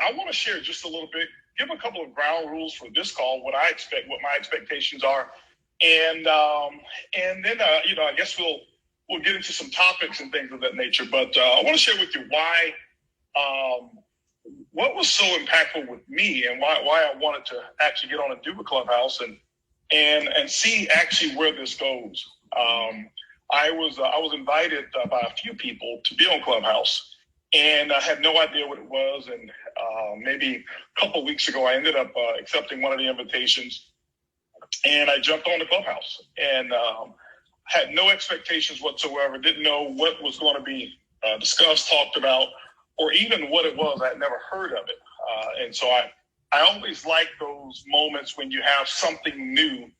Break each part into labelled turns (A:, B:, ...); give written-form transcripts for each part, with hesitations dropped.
A: I want to share just a little bit, give a couple of ground rules for this call, what I expect, what my expectations are, and then I guess we'll get into some topics and things of that nature. But I want to share with you why, what was so impactful with me, and why I wanted to actually get on and do a Clubhouse and see actually where this goes. I was invited by a few people to be on Clubhouse, and I had no idea what it was. And maybe a couple of weeks ago, I ended up accepting one of the invitations, and I jumped on the Clubhouse and had no expectations whatsoever. Didn't know what was going to be discussed, talked about, or even what it was. I had never heard of it, and so I always like those moments when you have something new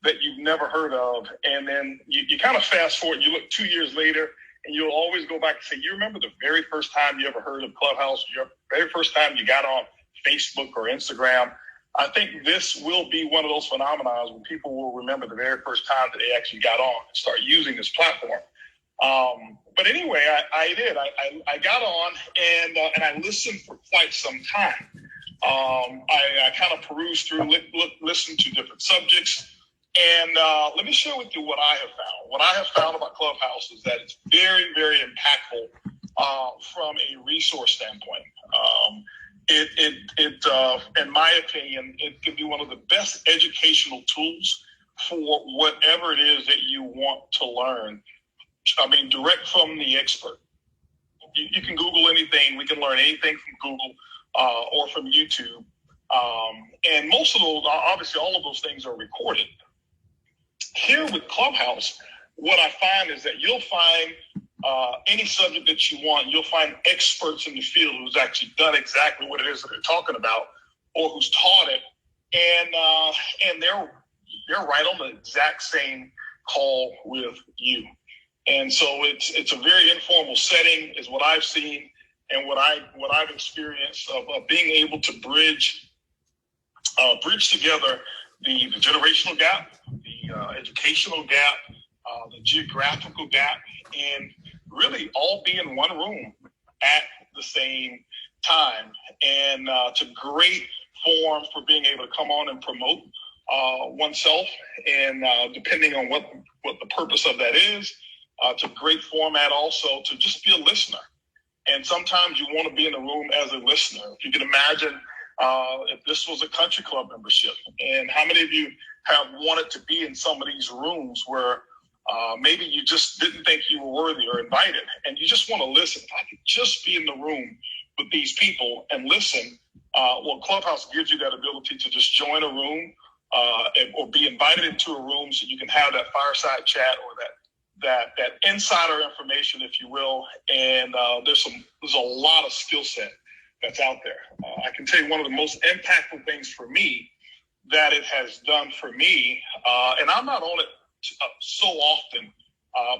A: that you've never heard of, and then you kind of fast forward. You look 2 years later, and you'll always go back and say, you remember the very first time you ever heard of Clubhouse, your very first time you got on Facebook or Instagram. I think this will be one of those phenomena when people will remember the very first time that they actually got on and start using this platform. But anyway, I did. I got on and I listened for quite some time. I kind of perused through, listened to different subjects. And let me share with you what I have found. What I have found about Clubhouse is that it's very, very impactful from a resource standpoint. In my opinion, it can be one of the best educational tools for whatever it is that you want to learn. I mean, direct from the expert. You can Google anything. We can learn anything from Google or from YouTube. And most of those, obviously, all of those things are recorded. Here with Clubhouse, what I find is that you'll find any subject that you want. You'll find experts in the field who's actually done exactly what it is that they're talking about, or who's taught it, and they're right on the exact same call with you. And so it's a very informal setting, is what I've seen and what I've experienced of being able to bridge together the generational gap, the educational gap, the geographical gap, and really all be in one room at the same time. And it's a great forum for being able to come on and promote oneself. And depending on what the purpose of that is, it's a great format also to just be a listener. And sometimes you want to be in the room as a listener. If you can imagine if this was a country club membership, and how many of you have wanted to be in some of these rooms where maybe you just didn't think you were worthy or invited, and you just want to listen. If I could just be in the room with these people and listen, well, Clubhouse gives you that ability to just join a room or be invited into a room so you can have that fireside chat or that insider information, if you will. And there's a lot of skill set that's out there. I can tell you one of the most impactful things for me that it has done for me, and I'm not on it so often,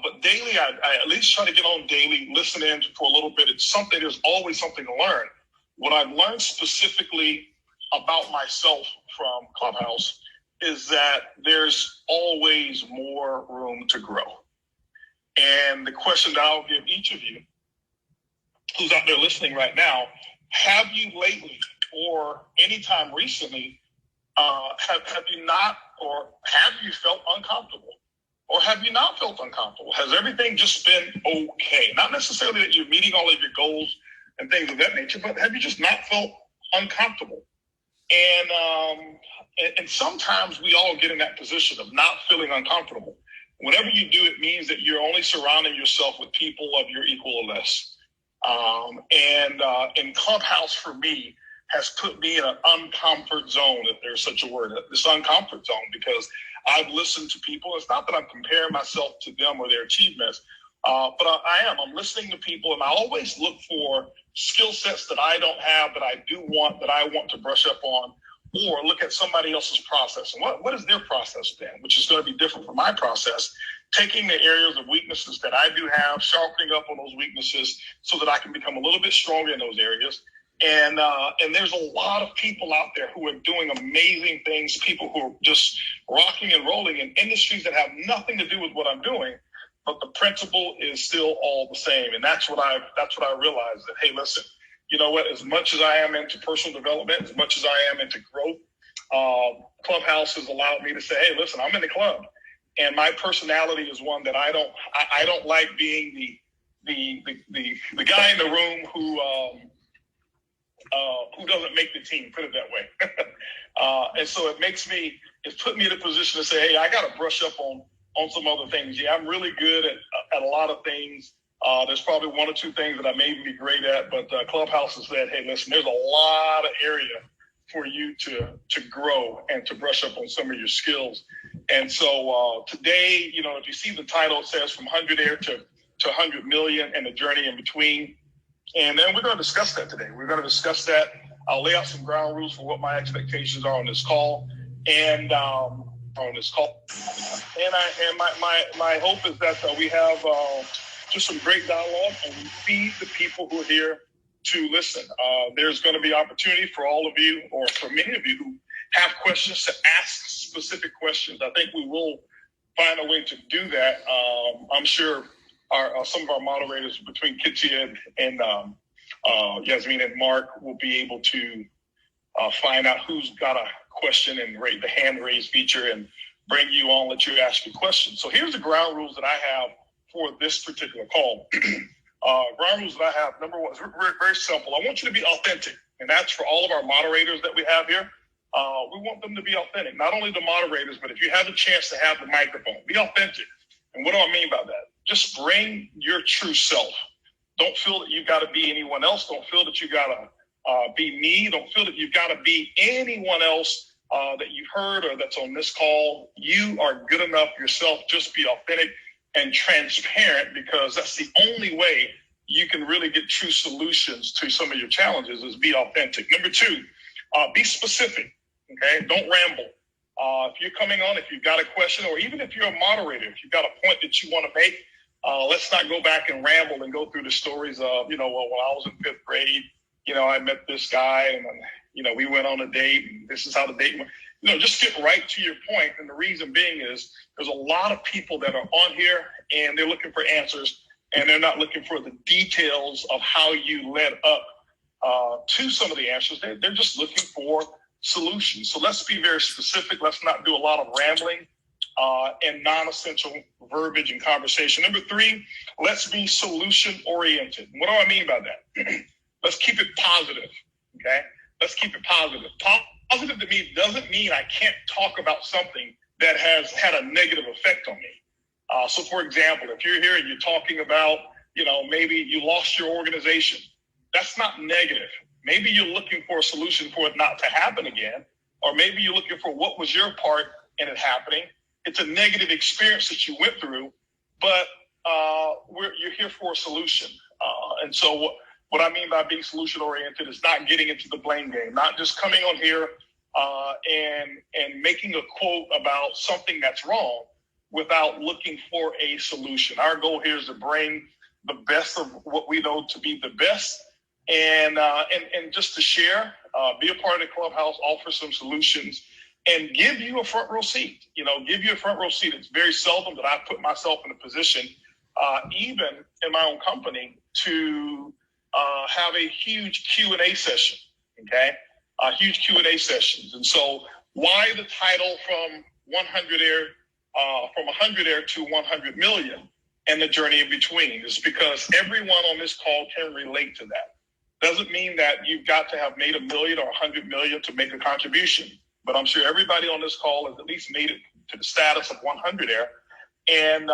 A: but daily, I at least try to get on daily, listen in for a little bit. There's always something to learn. What I've learned specifically about myself from Clubhouse is that there's always more room to grow. And the question that I'll give each of you who's out there listening right now, have you lately or anytime recently, have you not, or have you felt uncomfortable? Or have you not felt uncomfortable? Has everything just been okay? Not necessarily that you're meeting all of your goals and things of that nature, but have you just not felt uncomfortable? And sometimes we all get in that position of not feeling uncomfortable. Whenever you do, it means that you're only surrounding yourself with people of your equal or less. And Clubhouse for me has put me in an uncomfort zone, if there's such a word, this uncomfort zone, because I've listened to people. It's not that I'm comparing myself to them or their achievements, but I'm listening to people, and I always look for skill sets that I don't have, that I want to brush up on, or look at somebody else's process. And what is their process then, which is going to be different from my process, taking the areas of weaknesses that I do have, sharpening up on those weaknesses so that I can become a little bit stronger in those areas. And there's a lot of people out there who are doing amazing things, people who are just rocking and rolling in industries that have nothing to do with what I'm doing, but the principle is still all the same. And that's what I realized, that, hey, listen, you know what, as much as I am into personal development, as much as I am into growth, Clubhouse has allowed me to say, hey, listen, I'm in the club. And my personality is one that I don't like being the guy in the room who doesn't make the team, put it that way. And so it's put me in a position to say, hey, I got to brush up on some other things. Yeah, I'm really good at a lot of things. There's probably one or two things that I may be great at, but Clubhouse has said, hey, listen, there's a lot of area for you to grow and to brush up on some of your skills. And so today, you know, if you see the title, it says from 100 air to 100 million and the journey in between. And then we're going to discuss that today. We're going to discuss that. I'll lay out some ground rules for what my expectations are on this call and my hope is that we have just some great dialogue and we feed the people who are here to listen. There's going to be opportunity for all of you, or for many of you who have questions, to ask specific questions. I think we will find a way to do that. I'm sure some of our moderators between Kitsia and Yasmin and Mark will be able to find out who's got a question and rate the hand raise feature and bring you on, let you ask your question. So here's the ground rules that I have for this particular call. Ground rules that I have, number one, is very, very simple. I want you to be authentic, and that's for all of our moderators that we have here. We want them to be authentic, not only the moderators, but if you have a chance to have the microphone, be authentic. And what do I mean by that? Just bring your true self. Don't feel that you've got to be anyone else. Don't feel that you got to be me. Don't feel that you've got to be anyone else that you've heard or that's on this call. You are good enough yourself. Just be authentic and transparent, because that's the only way you can really get true solutions to some of your challenges, is be authentic. Number two, be specific. Okay, don't ramble. If you're coming on, if you've got a question, or even if you're a moderator, if you've got a point that you want to make, let's not go back and ramble and go through the stories of, you know, well, when I was in fifth grade, you know, I met this guy and, you know, we went on a date and this is how the date went. You know, just get right to your point. And the reason being is there's a lot of people that are on here and they're looking for answers, and they're not looking for the details of how you led up to some of the answers. They're just looking for solutions. So let's be very specific. Let's not do a lot of rambling and non-essential verbiage and conversation. Number three, let's be solution oriented. What do I mean by that? Let's keep it positive. Okay. Let's keep it positive. Positive to me doesn't mean I can't talk about something that has had a negative effect on me. So for example, if you're here and you're talking about, you know, maybe you lost your organization, that's not negative. Maybe you're looking for a solution for it not to happen again, or maybe you're looking for what was your part in it happening. It's a negative experience that you went through, but you're here for a solution. And so what I mean by being solution oriented is not getting into the blame game, not just coming on here and making a quote about something that's wrong without looking for a solution. Our goal here is to bring the best of what we know to be the best, and just to share, be a part of the Clubhouse, offer some solutions, and give you a front row seat. You know, give you a front row seat. It's very seldom that I put myself in a position, even in my own company, to have a huge Q&A session. Okay, huge Q&A sessions. And so, why the title from 100 air to 100 million and the journey in between is because everyone on this call can relate to that. Doesn't mean that you've got to have made $1 million or 100 million to make a contribution, but I'm sure everybody on this call has at least made it to the status of 100 air, and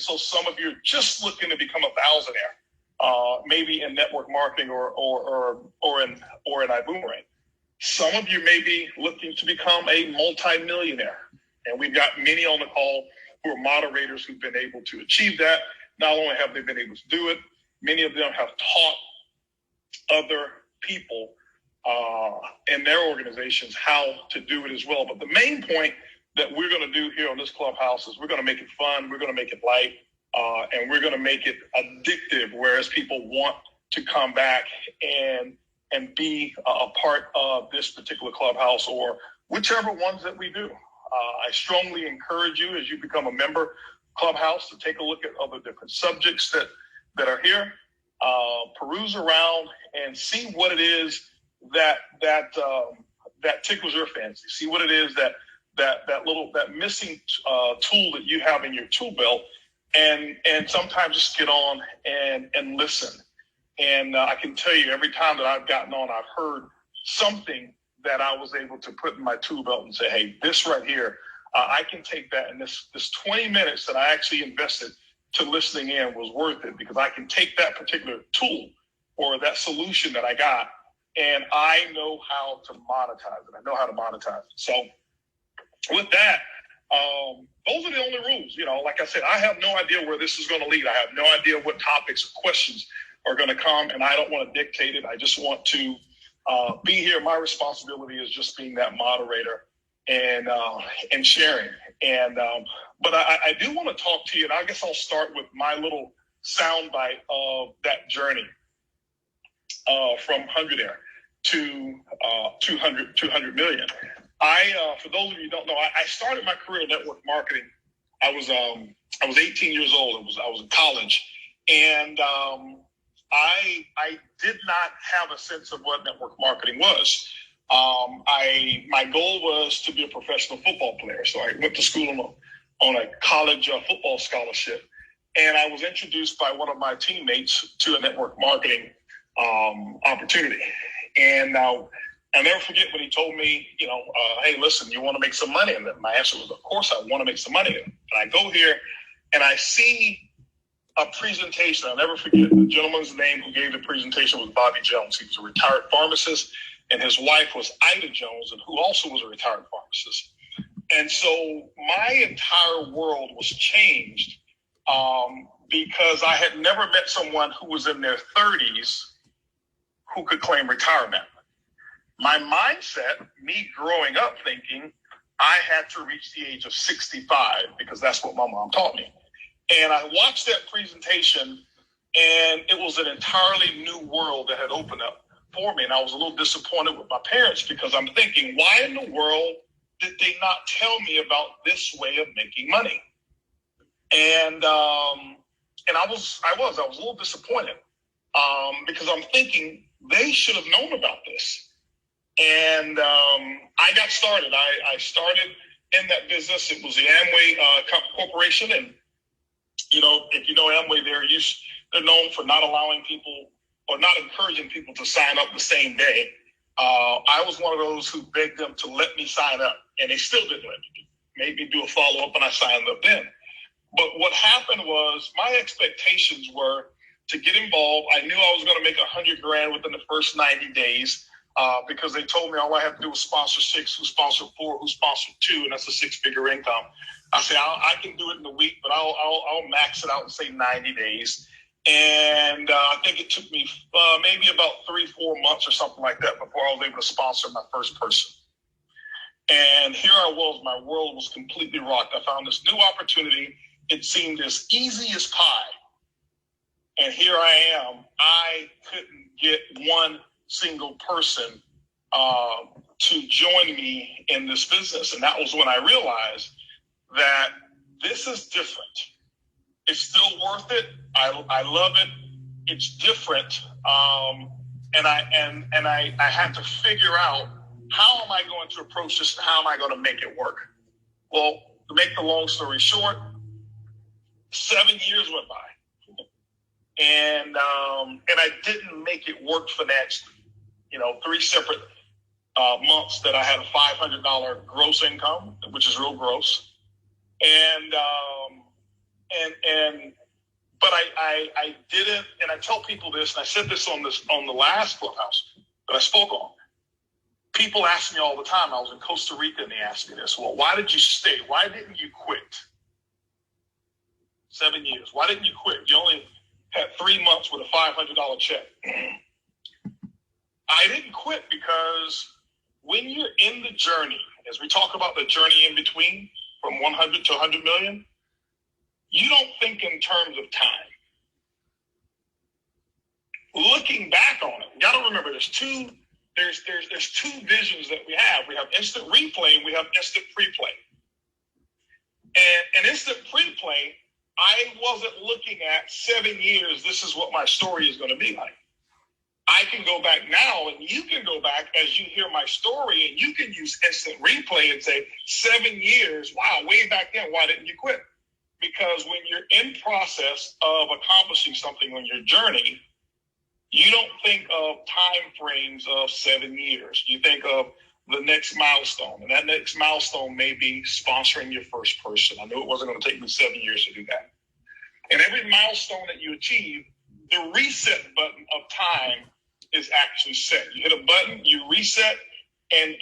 A: so some of you are just looking to become 1,000 air, maybe in network marketing or in Ibuumerang. Some of you may be looking to become a multi-millionaire, and we've got many on the call who are moderators who've been able to achieve that. Not only have they been able to do it, many of them have taught other people in their organizations how to do it as well. But the main point that we're going to do here on this Clubhouse is we're going to make it fun, we're going to make it light, and we're going to make it addictive, whereas people want to come back and be a part of this particular Clubhouse or whichever ones that we do. I strongly encourage you, as you become a member Clubhouse, to take a look at other different subjects that are here. peruse around and see what it is that tickles your fancy. See what it is that missing tool that you have in your tool belt, and sometimes just get on and listen. And I can tell you, every time that I've gotten on, I've heard something that I was able to put in my tool belt and say, hey, this right here, I can take that. And this 20 minutes that I actually invested to listening in was worth it, because I can take that particular tool or that solution that I got, and I know how to monetize it. I know how to monetize it. So with that, those are the only rules. Like I said, I have no idea where this is going to lead. I have no idea what topics or questions are going to come, and I don't want to dictate it. I just want to be here. My responsibility is just being that moderator and sharing. But I do want to talk to you, and I guess I'll start with my little soundbite of that journey from 100 to 200 million. For those of you who don't know, I started my career in network marketing. I was 18 years old. I was in college, and I did not have a sense of what network marketing was. My goal was to be a professional football player. So I went to school on a college football scholarship, and I was introduced by one of my teammates to a network marketing opportunity. And I'll never forget when he told me, hey, listen, you want to make some money? And my answer was, of course, I want to make some money. And I go here and I see a presentation. I'll never forget the gentleman's name who gave the presentation was Bobby Jones. He was a retired pharmacist, and his wife was Ida Jones, and who also was a retired pharmacist. And so my entire world was changed because I had never met someone who was in their 30s who could claim retirement. My mindset, me growing up thinking I had to reach the age of 65 because that's what my mom taught me. And I watched that presentation, and it was an entirely new world that had opened up for me. And I was a little disappointed with my parents because I'm thinking, why in the world did they not tell me about this way of making money? And I was a little disappointed because I'm thinking they should have known about this. And I got started. I started in that business. It was the Amway Corporation, and if you know Amway, they're known for not allowing people or not encouraging people to sign up the same day. I was one of those who begged them to let me sign up, and they still didn't let me. Made me do a follow-up, and I signed up then. But what happened was my expectations were to get involved. I knew I was going to make $100,000 within the first 90 days because they told me all I have to do was sponsor 6, who sponsored 4, who sponsored 2, and that's a 6-figure income. I said, I can do it in a week, but I'll max it out and say 90 days. And I think it took me maybe about 3-4 months or something like that before I was able to sponsor my first person. And here I was, my world was completely rocked. I found this new opportunity. It seemed as easy as pie. And here I am. I couldn't get one single person to join me in this business. And that was when I realized that this is different. It's still worth it. I love it. It's different. And I had to figure out, how am I going to approach this and how am I going to make it work? Well, to make the long story short, 7 years went by. And I didn't make it work financially. 3 separate months that I had a $500 gross income, which is real gross. But I didn't, and I tell people this, and I said this on the last Clubhouse that I spoke on. People ask me all the time. I was in Costa Rica, and they asked me this. Well, why did you stay? Why didn't you quit? 7 years. Why didn't you quit? You only had 3 months with a $500 check. I didn't quit because when you're in the journey, as we talk about the journey in between from 100 to 100 million, you don't think in terms of time. Looking back on it, you got to remember there's two visions that we have. We have instant replay and we have instant pre-play. And instant pre-play, I wasn't looking at 7 years, this is what my story is going to be like. I can go back now, and you can go back as you hear my story, and you can use instant replay and say, 7 years, wow, way back then, why didn't you quit? Because when you're in process of accomplishing something on your journey, you don't think of time frames of 7 years. You think of the next milestone, and that next milestone may be sponsoring your first person. I knew it wasn't going to take me 7 years to do that. And every milestone that you achieve, the reset button of time is actually set. You hit a button, you reset, and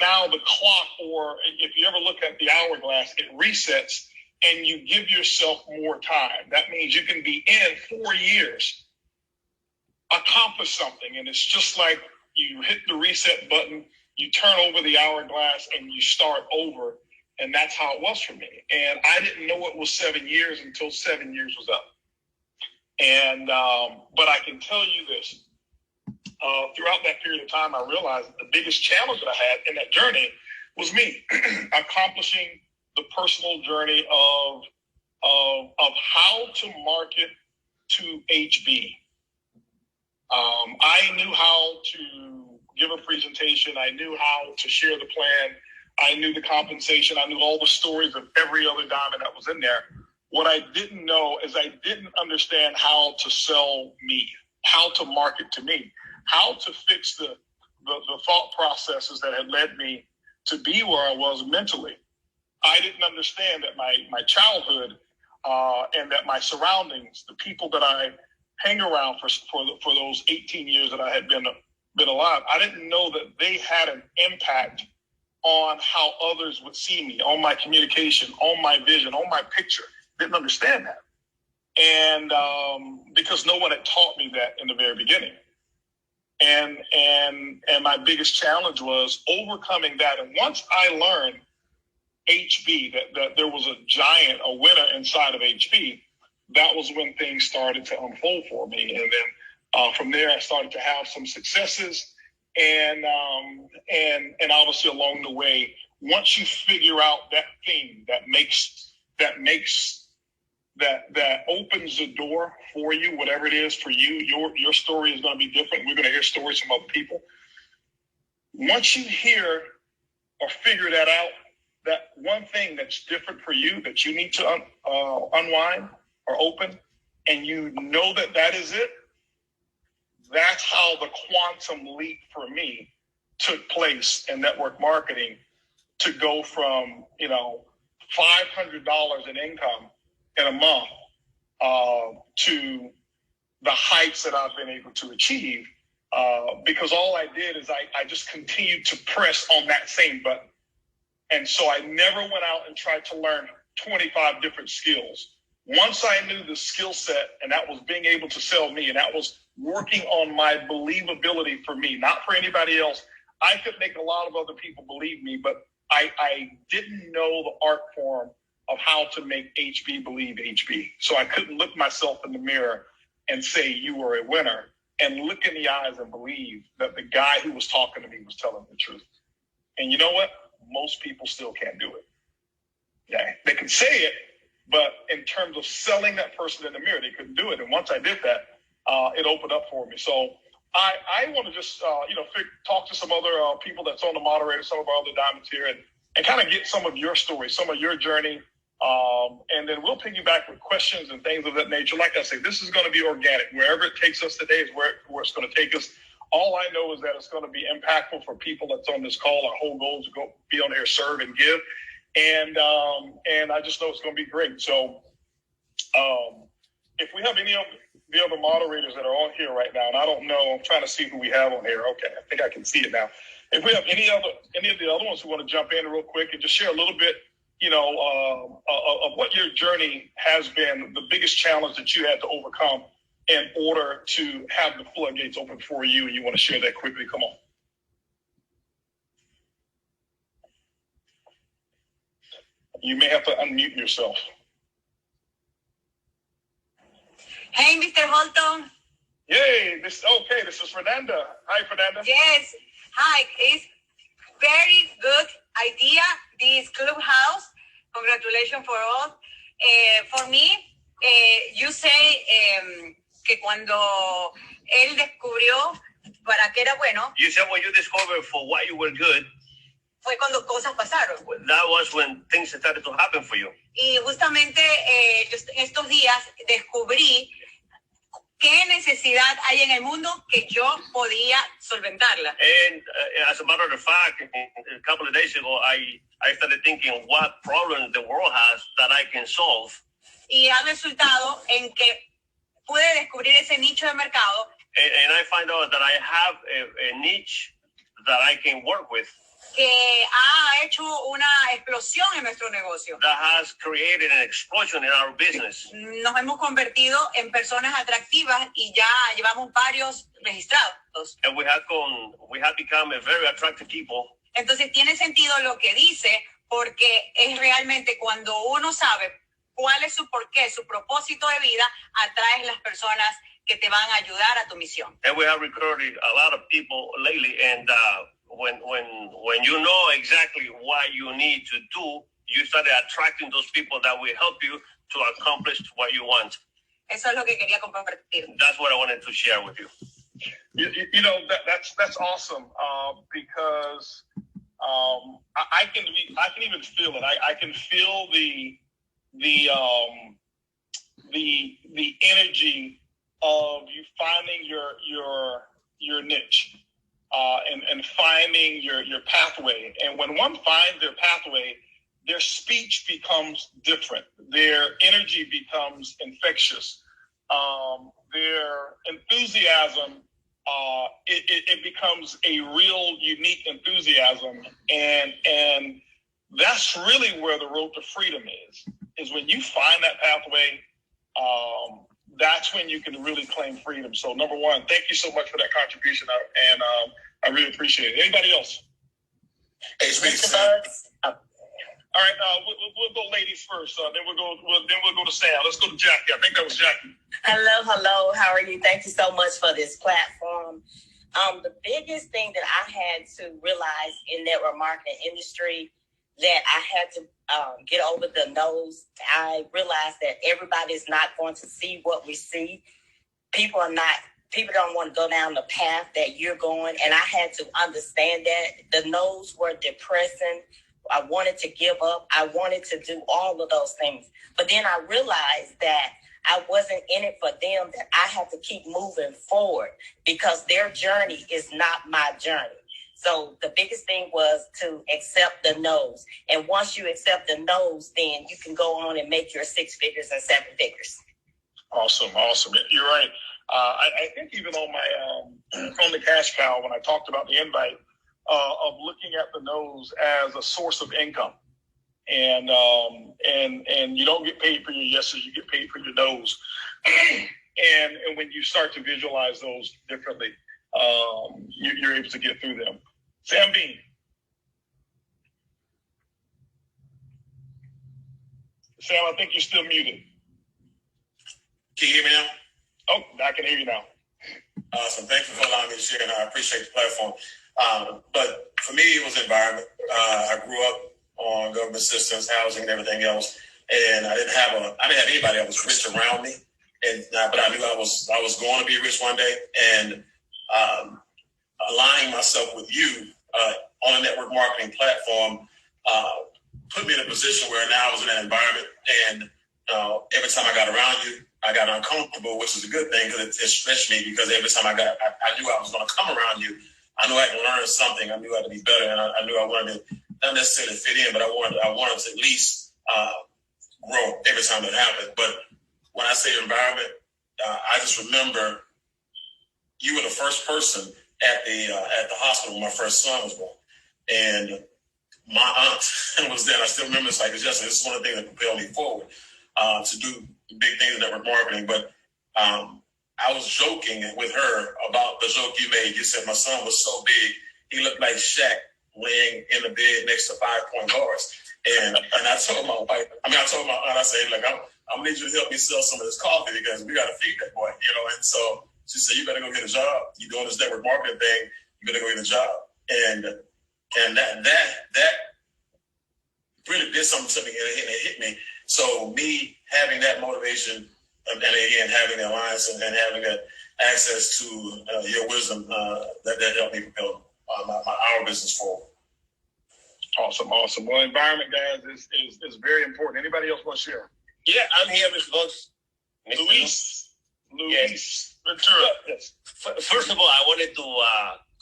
A: now the clock, or if you ever look at the hourglass, it resets, and you give yourself more time. That means you can be in 4 years, accomplish something, and it's just like you hit the reset button, you turn over the hourglass, and you start over. And that's how it was for me. And I didn't know it was 7 years until 7 years was up. And but I can tell you this, throughout that period of time, I realized that the biggest challenge that I had in that journey was me accomplishing the personal journey of how to market to HB. I knew how to give a presentation. I knew how to share the plan. I knew the compensation. I knew all the stories of every other diamond that was in there. What I didn't know is I didn't understand how to sell me, how to market to me, how to fix the thought processes that had led me to be where I was mentally. I didn't understand that my childhood and that my surroundings, the people that I hang around for those 18 years that I had been alive, I didn't know that they had an impact on how others would see me, on my communication, on my vision, on my picture. Didn't understand that. And because no one had taught me that in the very beginning. And my biggest challenge was overcoming that. And once I learned HB, that there was a giant, a winner inside of HB, that was when things started to unfold for me. And then from there, I started to have some successes. And obviously along the way, once you figure out that thing that opens the door for you, whatever it is for you, your story is going to be different. We're going to hear stories from other people. Once you hear or figure that out, that one thing that's different for you that you need to unwind or open, and you know that is it, that's how the quantum leap for me took place in network marketing, to go from, $500 in income in a month to the heights that I've been able to achieve, because all I did is I just continued to press on that same button. And so I never went out and tried to learn 25 different skills. Once I knew the skill set, and that was being able to sell me, and that was working on my believability for me, not for anybody else. I could make a lot of other people believe me, but I didn't know the art form of how to make HB believe HB. So I couldn't look myself in the mirror and say, you are a winner, and look in the eyes and believe that the guy who was talking to me was telling the truth. And you know what? Most people still can't do it. Yeah, they can say it, but in terms of selling that person in the mirror, they couldn't do it. And once I did that, it opened up for me. So I want to just, talk to some other people that's on the moderator, some of our other diamonds here, and kind of get some of your story, some of your journey. And then we'll piggyback with questions and things of that nature. Like I say, this is going to be organic. Wherever it takes us today is where it's going to take us. All I know is that it's going to be impactful for people that's on this call. Our whole goal is to go be on here, serve and give. And I just know it's going to be great. So if we have any of the other moderators that are on here right now, and I don't know, I'm trying to see who we have on here. Okay, I think I can see it now. If we have any of the other ones who want to jump in real quick and just share a little bit, of what your journey has been, the biggest challenge that you had to overcome in order to have the floodgates open for you, and you want to share that quickly, come on. You may have to unmute yourself.
B: Hey, Mr. Holton.
A: Yay, this is Fernanda. Hi, Fernanda.
B: Yes, hi. It's very good idea, this Clubhouse. Congratulations for all. For me, You say que cuando él descubrió para qué era bueno.
C: You said when you discovered for what you were good.
B: Fue cuando cosas pasaron.
C: That was when things started to happen for you.
B: Y justamente estos días descubrí qué necesidad hay en el mundo que yo podía solventarla.
C: And as a matter of fact, a couple of days ago, I started thinking what problems the world has that I can solve.
B: Y ha resultado en que pude descubrir ese nicho de mercado.
C: And I find out that I have a niche that I can work with.
B: Que ha hecho una explosión en nuestro negocio.
C: That has created an explosion in our business.
B: Nos hemos convertido en personas atractivas y ya llevamos varios registrados.
C: And we have become a very attractive people.
B: Entonces tiene sentido lo que dice, porque es realmente cuando uno sabe cuál es su porqué, su propósito de vida, atraes las personas que te van a ayudar a tu misión.
C: And we have recruited a lot of people lately, and when you know exactly what you need to do, you start attracting those people that will help you to accomplish what you want.
B: Eso es lo que quería compartir.
C: That's what I wanted to share with you.
A: You know, that's awesome, because I can even feel it. I can feel the energy of you finding your niche, and finding your pathway. And when one finds their pathway, their speech becomes different. Their energy becomes infectious. Their enthusiasm, it becomes a real unique enthusiasm. And that's really where the road to freedom is when you find that pathway. That's when you can really claim freedom. So number one, thank you so much for that contribution, and I really appreciate it. Anybody else?
D: Hey, Mr. Vargas.
A: All right, we'll go ladies first. Then we'll go to Sam. Let's go to Jackie. I think that was Jackie.
D: Hello. How are you? Thank you so much for this platform. The biggest thing that I had to realize in network marketing industry that I had to get over the nose. I realized that everybody is not going to see what we see. People don't want to go down the path that you're going. And I had to understand that the no's were depressing. I wanted to give up. I wanted to do all of those things. But then I realized that I wasn't in it for them, that I had to keep moving forward because their journey is not my journey. So the biggest thing was to accept the no's. And once you accept the no's, then you can go on and make your 6 figures and 7 figures.
A: Awesome. You're right. I think even on my on the cash cow, when I talked about the invite, of looking at the no's as a source of income, and you don't get paid for your yeses, you get paid for your no's, and when you start to visualize those differently, you're able to get through them. Sam Bean. Sam, I think you're still muted.
E: Can you hear me now?
A: Oh, I can hear you now.
E: Awesome. Thank you for allowing me to share, and I appreciate the platform. But for me, it was environment. I grew up on government assistance, housing, and everything else, and I didn't have anybody that was rich around me. But I knew I was going to be rich one day, and aligning myself with you on a network marketing platform put me in a position where now I was in that environment, and every time I got around you, I got uncomfortable, which is a good thing because it stretched me. Because every time I knew I was going to come around you, I knew I had to learn something. I knew I had to be better, and I knew I wanted to not necessarily fit in, but I wanted to at least grow every time that happened. But when I say environment, I just remember you were the first person at the hospital when my first son was born, and my aunt was there. And I still remember this like it's yesterday. This is one of the things that propelled me forward to do big things in network marketing. But I was joking with her about the joke you made. You said my son was so big, he looked like Shaq laying in the bed next to 5-point guards. And I told my wife, I told my aunt, I said, look, I'm gonna need you to help me sell some of this coffee because we gotta feed that boy, And so she said, you better go get a job. You're doing this network marketing thing, you better go get a job. And that really did something to me, and it hit me. So me having that motivation and again having the alliance and having that access to your wisdom that helped me propel our business forward.
A: Awesome. Well, environment, guys, is very important. Anybody else want to share?
C: Yeah, I'm here, Mr. Bucks.
A: Luis Ventura.
C: Yes. First of all, I wanted to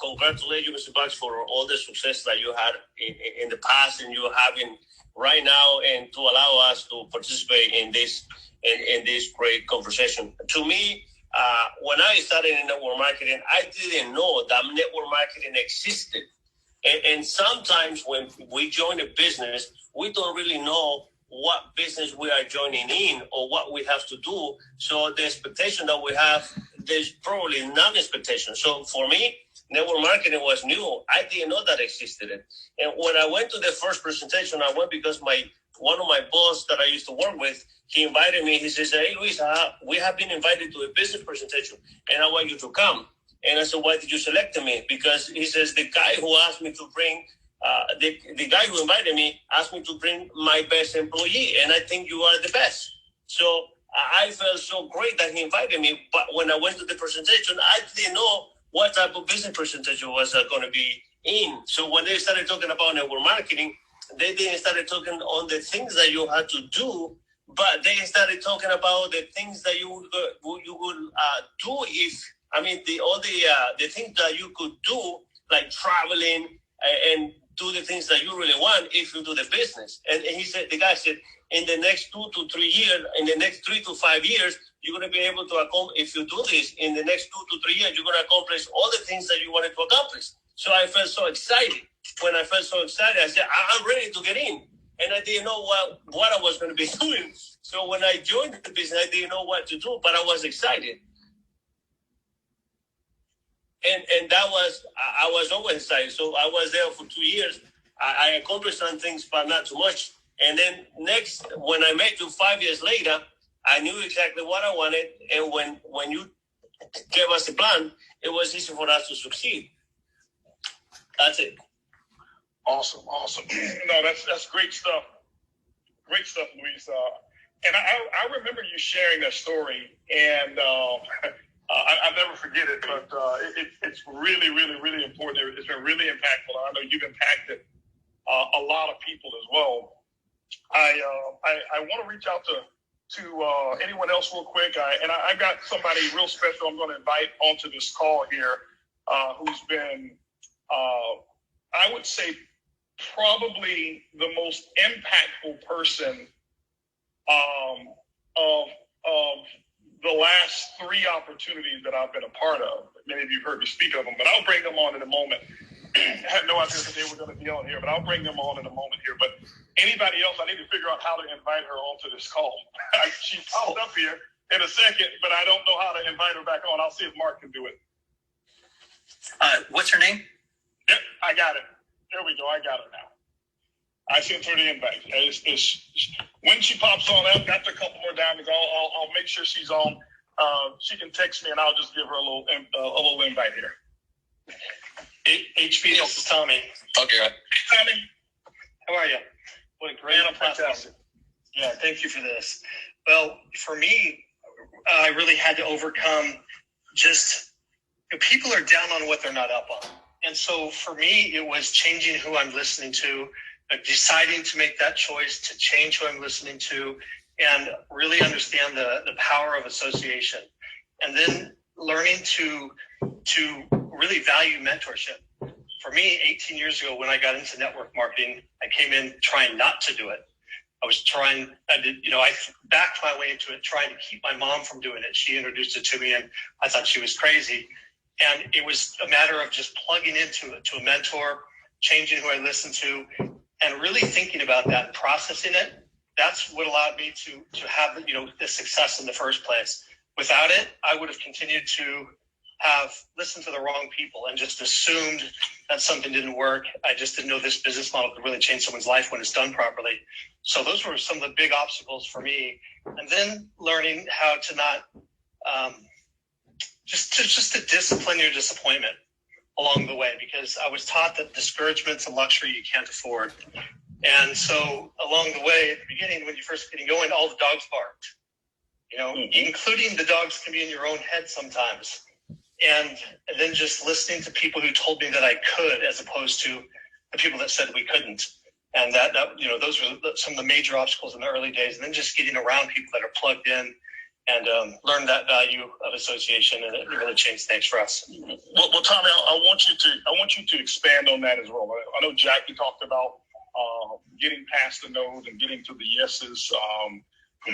C: congratulate you, Mr. Bucks, for all the success that you had in the past and you're having right now, and to allow us to participate in this great conversation. To me, when I started in network marketing, I didn't know that network marketing existed. And sometimes when we join a business, we don't really know what business we are joining in or what we have to do. So the expectation that we have, there's probably non-expectation. So for me, network marketing was new. I didn't know that existed. And when I went to the first presentation, I went because one of my boss that I used to work with, he invited me. He says, "Hey, Luis, we have been invited to a business presentation, and I want you to come." And I said, "Why did you select me?" Because he says, the guy who asked me to bring, the guy who invited me asked me to bring my best employee, and I think you are the best. So I felt so great that he invited me. But when I went to the presentation, I didn't know what type of business presentation was going to be in. So when they started talking about network marketing, they didn't start talking on the things that you had to do, but they started talking about the things that you would do if, the things that you could do, like traveling and do the things that you really want if you do the business. And he said, the guy said, in the next 2 to 3 years, in the next 3 to 5 years, you're going to be able to accomplish, if you do this, in the next 2 to 3 years, you're going to accomplish all the things that you wanted to accomplish. So I felt so excited. When I felt so excited, I said, I'm ready to get in. And I didn't know what I was going to be doing. So when I joined the business, I didn't know what to do, but I was excited. And that was, I was always excited. So I was there for 2 years. I accomplished some things, but not too much. And then next, when I met you 5 years later, I knew exactly what I wanted. And when you gave us a plan, it was easy for us to succeed. That's it.
A: Awesome. No, that's great stuff. Great stuff, Luis. And I remember you sharing that story, and I'll never forget it. But it's really, really, really important. It's been really impactful. I know you've impacted a lot of people as well. I want to reach out to anyone else real quick. I've got somebody real special I'm going to invite onto this call here, who's been, I would say, probably the most impactful person of the last 3 opportunities that I've been a part of. Many of you have heard me speak of them, but I'll bring them on in a moment. I had no idea that they were going to be on here, but I'll bring them on in a moment here. But anybody else, I need to figure out how to invite her onto this call. She popped up here in a second, but I don't know how to invite her back on. I'll see if Mark can do it.
F: What's her name?
A: Yep, I got it. There we go. I got her now. I sent her the invite. When she pops on, I've got a couple more diamonds. I'll make sure she's on. She can text me, and I'll just give her a little invite here. HP, this is Tommy.
F: Okay.
A: Tommy,
F: How are you? What a great platform. Yeah, thank you for this. Well, for me, I really had to overcome just people are down on what they're not up on. And so for me, it was changing who I'm listening to, deciding to make that choice to change who I'm listening to, and really understand the power of association. And then learning to really value mentorship. For me, 18 years ago, when I got into network marketing, I came in trying not to do it. I backed my way into it, trying to keep my mom from doing it. She introduced it to me, and I thought she was crazy. And it was a matter of just plugging into a mentor, changing who I listened to, and really thinking about that and processing it. That's what allowed me to have the success in the first place. Without it, I would have continued to have listened to the wrong people and just assumed that something didn't work. I just didn't know this business model could really change someone's life when it's done properly. So those were some of the big obstacles for me. And then learning how to not just to discipline your disappointment along the way, because I was taught that discouragement's a luxury you can't afford. And so along the way, at the beginning, when you're first getting going, all the dogs barked, including the dogs can be in your own head sometimes. And then just listening to people who told me that I could, as opposed to the people that said we couldn't. And that those were some of the major obstacles in the early days. And then just getting around people that are plugged in and learn that value of association, and it really changed things for us.
A: Well, Tommy, I want you to expand on that as well. I know Jackie talked about getting past the no's and getting to the yeses.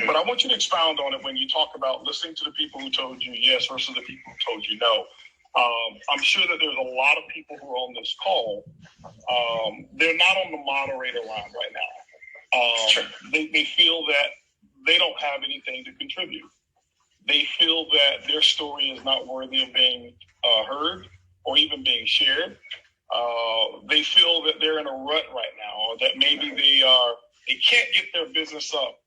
A: But I want you to expound on it when you talk about listening to the people who told you yes versus the people who told you no. I'm sure that there's a lot of people who are on this call. They're not on the moderator line right now.
F: Sure.
A: They feel that they don't have anything to contribute. They feel that their story is not worthy of being heard or even being shared. They feel that they're in a rut right now, or that maybe they can't get their business up,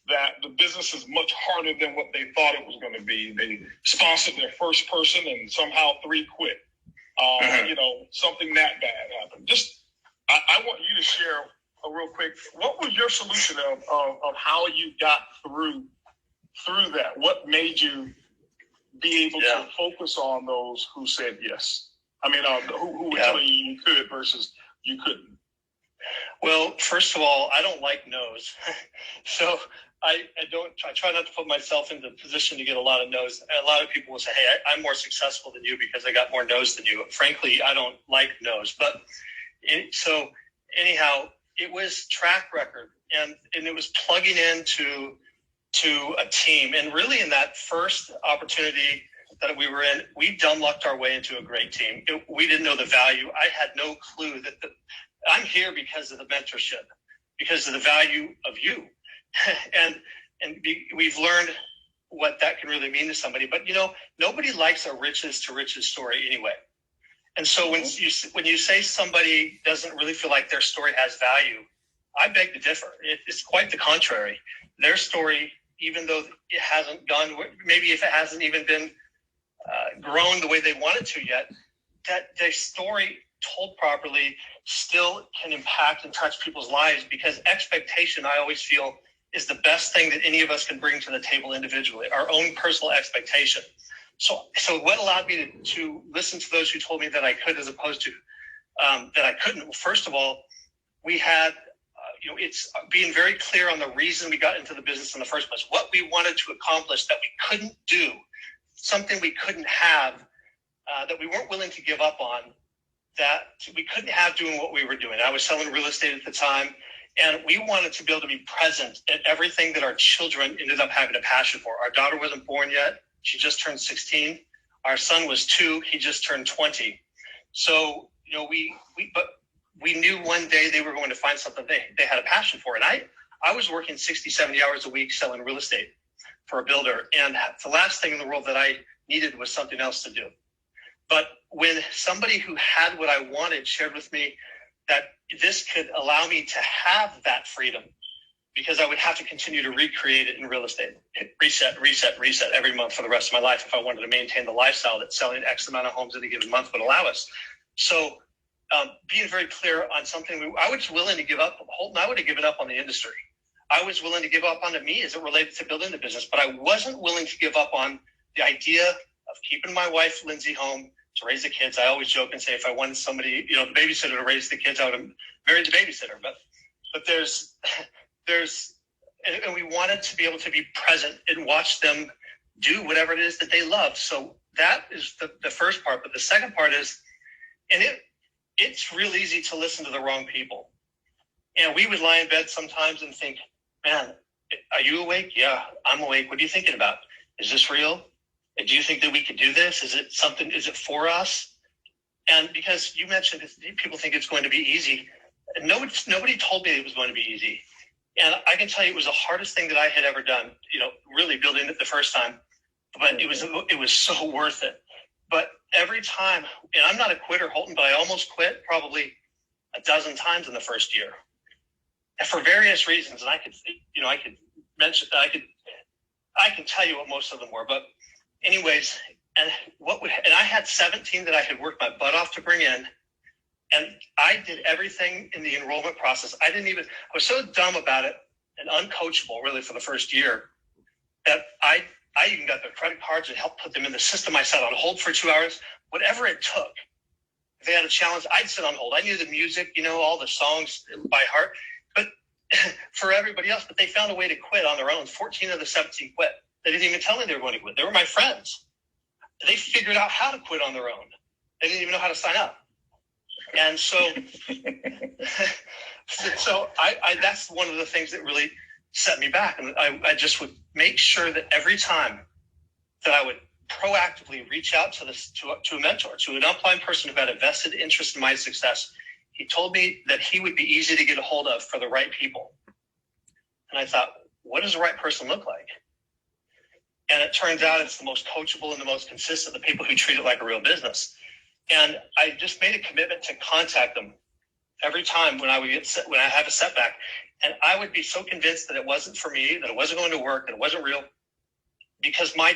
A: that the business is much harder than what they thought it was going to be. They sponsored their first person and somehow 3 quit. Something that bad happened. I want you to share real quick, what was your solution of how you got through that? What made you be able to focus on those who said yes? I mean, who were telling you could versus you couldn't?
F: Well, first of all, I don't like no's. So I try not to put myself in the position to get a lot of no's. A lot of people will say, hey, I'm more successful than you because I got more no's than you. Frankly, I don't like no's. But so anyhow, it was track record, and it was plugging into a team. And really in that first opportunity that we were in, we dumb lucked our way into a great team. We didn't know the value. I had no clue that I'm here because of the mentorship, because of the value of you. and we've learned what that can really mean to somebody. But, nobody likes a riches to riches story anyway. And so when you say somebody doesn't really feel like their story has value, I beg to differ. It's quite the contrary. Their story, even though it hasn't gone, maybe if it hasn't even been grown the way they wanted to yet, that their story told properly still can impact and touch people's lives, because expectation, I always feel, is the best thing that any of us can bring to the table individually, our own personal expectation. So what allowed me to listen to those who told me that I could as opposed to that I couldn't? Well, first of all, we had, it's being very clear on the reason we got into the business in the first place, what we wanted to accomplish that we couldn't do, something we couldn't have, that we weren't willing to give up on, that we couldn't have doing what we were doing. I was selling real estate at the time, and we wanted to be able to be present at everything that our children ended up having a passion for. Our daughter wasn't born yet. She just turned 16. Our son was 2. He just turned 20. So, but we knew one day they were going to find something they had a passion for. And I was working 60, 70 hours a week selling real estate for a builder. And the last thing in the world that I needed was something else to do. But when somebody who had what I wanted shared with me that this could allow me to have that freedom, because I would have to continue to recreate it in real estate, reset every month for the rest of my life if I wanted to maintain the lifestyle that selling X amount of homes in a given month would allow us. So being very clear on something, I was willing to give up. Holton, I would have given up on the industry. I was willing to give up on me as it related to building the business, but I wasn't willing to give up on the idea of keeping my wife, Lindsay, home to raise the kids. I always joke and say if I wanted somebody, the babysitter to raise the kids, I would have married the babysitter. But there's and we wanted to be able to be present and watch them do whatever it is that they love. So that is the first part. But the second part is, and it's real easy to listen to the wrong people. And we would lie in bed sometimes and think, man, are you awake? Yeah, I'm awake. What are you thinking about? Is this real? Do you think that we could do this? Is it for us? And because you mentioned people think it's going to be easy. Nobody told me it was going to be easy. And I can tell you it was the hardest thing that I had ever done, really building it the first time. But it was so worth it. But every time, and I'm not a quitter, Holton, but I almost quit probably a dozen times in the first year. And for various reasons. And I can tell you what most of them were. But anyways, and I had 17 that I had worked my butt off to bring in. And I did everything in the enrollment process. I was so dumb about it and uncoachable really for the first year that I even got their credit cards and helped put them in the system. I sat on hold for 2 hours, whatever it took. If they had a challenge, I'd sit on hold. I knew the music, all the songs by heart, but for everybody else, but they found a way to quit on their own. 14 of the 17 quit. They didn't even tell me they were going to quit. They were my friends. They figured out how to quit on their own. They didn't even know how to sign up. And so, I that's one of the things that really set me back. And I just would make sure that every time that I would proactively reach out to a mentor, to an upline person who had a vested interest in my success. He told me that he would be easy to get a hold of for the right people. And I thought, what does the right person look like? And it turns out it's the most coachable and the most consistent, the people who treat it like a real business. And I just made a commitment to contact them every time when I have a setback. And I would be so convinced that it wasn't for me, that it wasn't going to work, that it wasn't real, because my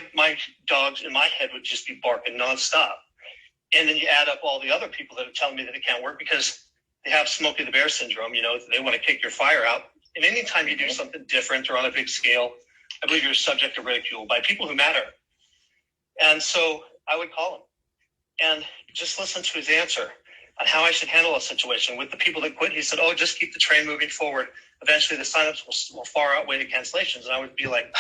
F: dogs in my head would just be barking nonstop. And then you add up all the other people that are telling me that it can't work because they have Smokey the Bear syndrome. They want to kick your fire out. And anytime you do something different or on a big scale, I believe you're subject to ridicule by people who matter. And so I would call him and just listen to his answer on how I should handle a situation. With the people that quit, he said, just keep the train moving forward. Eventually the signups will far outweigh the cancellations. And I would be like,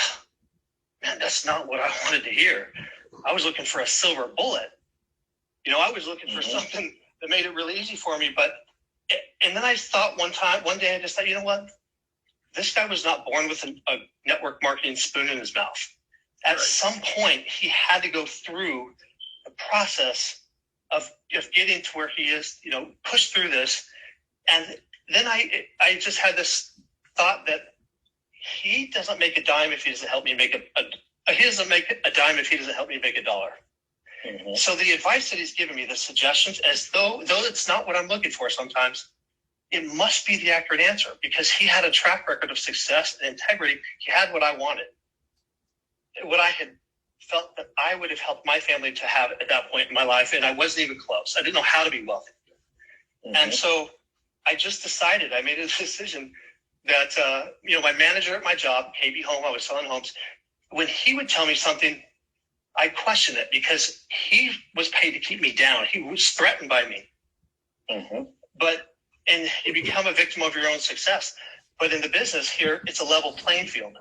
F: man, that's not what I wanted to hear. I was looking for a silver bullet. I was looking for something that made it really easy for me. And then I thought one day, I just thought, you know what? This guy was not born with a network marketing spoon in his mouth. At some point, he had to go through the process of getting to where he is, push through this. And then I just had this thought that he doesn't make a dime if he doesn't help me make he doesn't make a dime if he doesn't help me make $1. Mm-hmm. So the advice that he's given me, the suggestions, as though it's not what I'm looking for sometimes, it must be the accurate answer, because he had a track record of success and integrity. He had what I wanted, what I had felt that I would have helped my family to have at that point in my life. And I wasn't even close. I didn't know how to be wealthy. Mm-hmm. And so I just decided, I made a decision that, my manager at my job, KB Home, I was selling homes. When he would tell me something, I questioned it, because he was paid to keep me down. He was threatened by me. Mm-hmm. And you become a victim of your own success. But in the business here, it's a level playing field.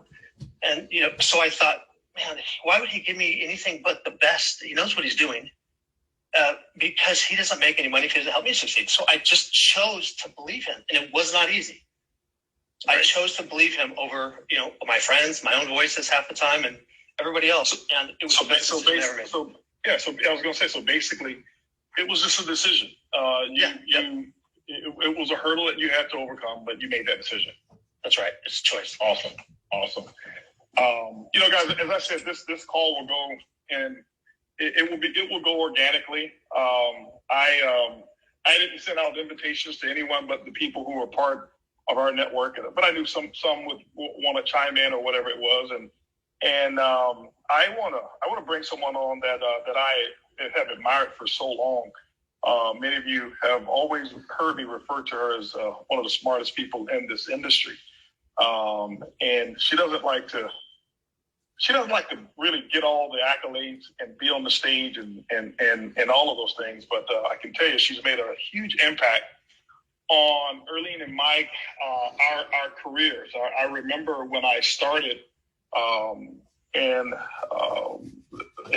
F: And, so I thought, man, why would he give me anything but the best? He knows what he's doing, because he doesn't make any money if he doesn't help me succeed. So I just chose to believe him. And it was not easy. Right. I chose to believe him over, my friends, my own voices half the time, and everybody else. And it was the best decision I ever made. So I was going to say, so basically, it was just a decision.
A: It was a hurdle that you had to overcome, but you made that decision.
F: That's right. It's a choice.
A: Awesome. Guys, as I said, this call will go, and it will go organically. I didn't send out invitations to anyone but the people who were part of our network, but I knew some would want to chime in or whatever it was, and I want to bring someone on that I have admired for so long. Many of you have always heard me refer to her as one of the smartest people in this industry. And she doesn't like to really get all the accolades and be on the stage and all of those things. But I can tell you, she's made a huge impact on early in my our careers. I remember when I started in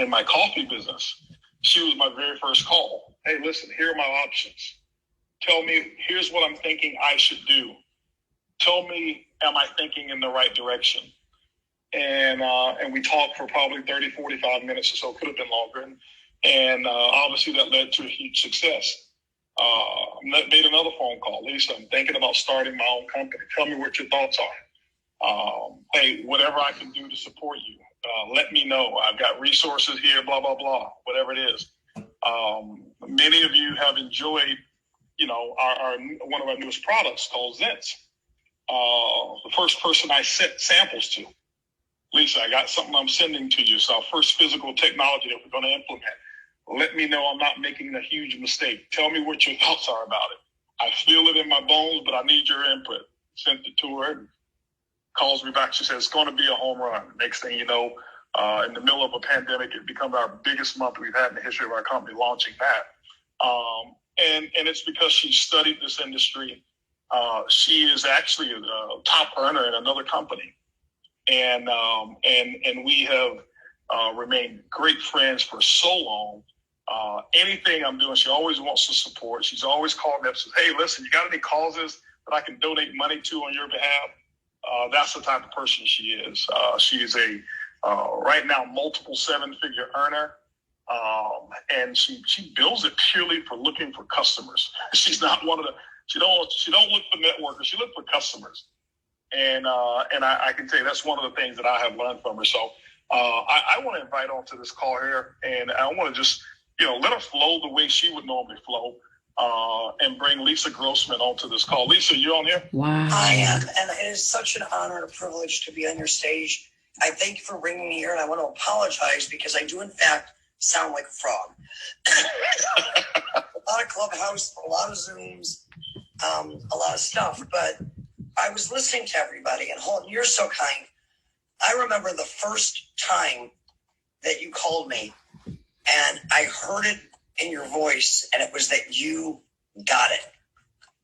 A: my coffee business, she was my very first call. Hey, listen, here are my options. Tell me, here's what I'm thinking I should do. Tell me, am I thinking in the right direction? And we talked for probably 30, 45 minutes or so, could have been longer. And obviously that led to a huge success. Made another phone call. Lisa, I'm thinking about starting my own company. Tell me what your thoughts are. Hey, whatever I can do to support you, let me know. I've got resources here, blah, blah, blah, whatever it is. Many of you have enjoyed, our one of our newest products called Zents. The first person I sent samples to, Lisa, I got something I'm sending to you. It's our first physical technology that we're going to implement. let me know I'm not making a huge mistake. Tell me what your thoughts are about it. I feel it in my bones, but I need your input. Sent it to her. Calls me back. She says, it's going to be a home run. Next thing you know, in the middle of a pandemic, it becomes our biggest month we've had in the history of our company launching that. And it's because she studied this industry. She is actually a top earner in another company. And we have remained great friends for so long. Anything I'm doing, she always wants to support. She's always called me up and says, hey, listen, you got any causes that I can donate money to on your behalf? That's the type of person she is. She is a, right now, multiple seven-figure earner. And she builds it purely for looking for customers. She's not one of the, she don't look for networkers. She looks for customers. And I can tell you that's one of the things that I have learned from her. So I want to invite onto this call here, and I want to just, let her flow the way she would normally flow, and bring Lisa Grossman onto this call. Lisa, you on here?
G: Wow. I am, and it is such an honor and a privilege to be on your stage. I thank you for bringing me here, and I want to apologize because I do, in fact, sound like a frog. A lot of Clubhouse, a lot of Zooms, a lot of stuff, but I was listening to everybody, and Holton, you're so kind. I remember the first time that you called me, and I heard it in your voice, and it was that you got it.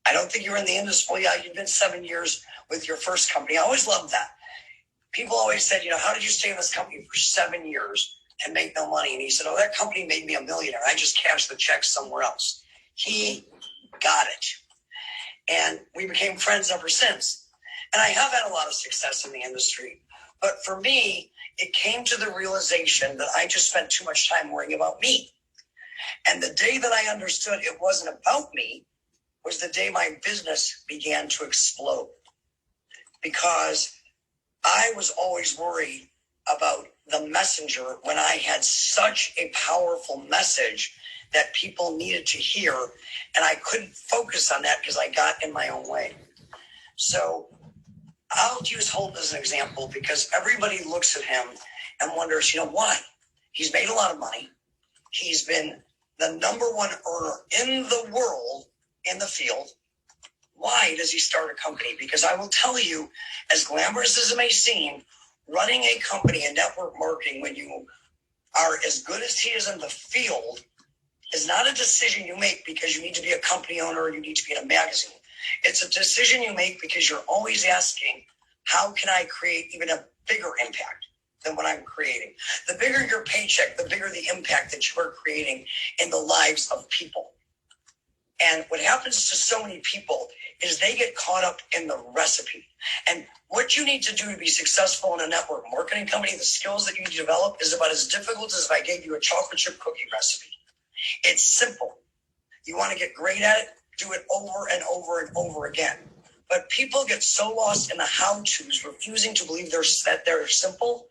G: I don't think you were in the industry. Yeah, you've been 7 years with your first company. I always loved that. People always said, how did you stay in this company for 7 years and make no money? And he said, that company made me a millionaire. I just cashed the check somewhere else. He got it. And we became friends ever since. And I have had a lot of success in the industry. But for me, it came to the realization that I just spent too much time worrying about me. And the day that I understood it wasn't about me was the day my business began to explode. Because I was always worried about the messenger when I had such a powerful message that people needed to hear. And I couldn't focus on that because I got in my own way. So I'll use Holton as an example because everybody looks at him and wonders, why? He's made a lot of money. He's been the number one earner in the world in the field. Why does he start a company? Because I will tell you, as glamorous as it may seem, running a company in network marketing when you are as good as he is in the field is not a decision you make because you need to be a company owner or you need to be in a magazine. It's a decision you make because you're always asking, how can I create even a bigger impact than what I'm creating? The bigger your paycheck, the bigger the impact that you are creating in the lives of people. And what happens to so many people is they get caught up in the recipe. And what you need to do to be successful in a network marketing company, the skills that you need to develop is about as difficult as if I gave you a chocolate chip cookie recipe. It's simple. You want to get great at it, do it over and over and over again. But people get so lost in the how-tos, refusing to believe that they're simple,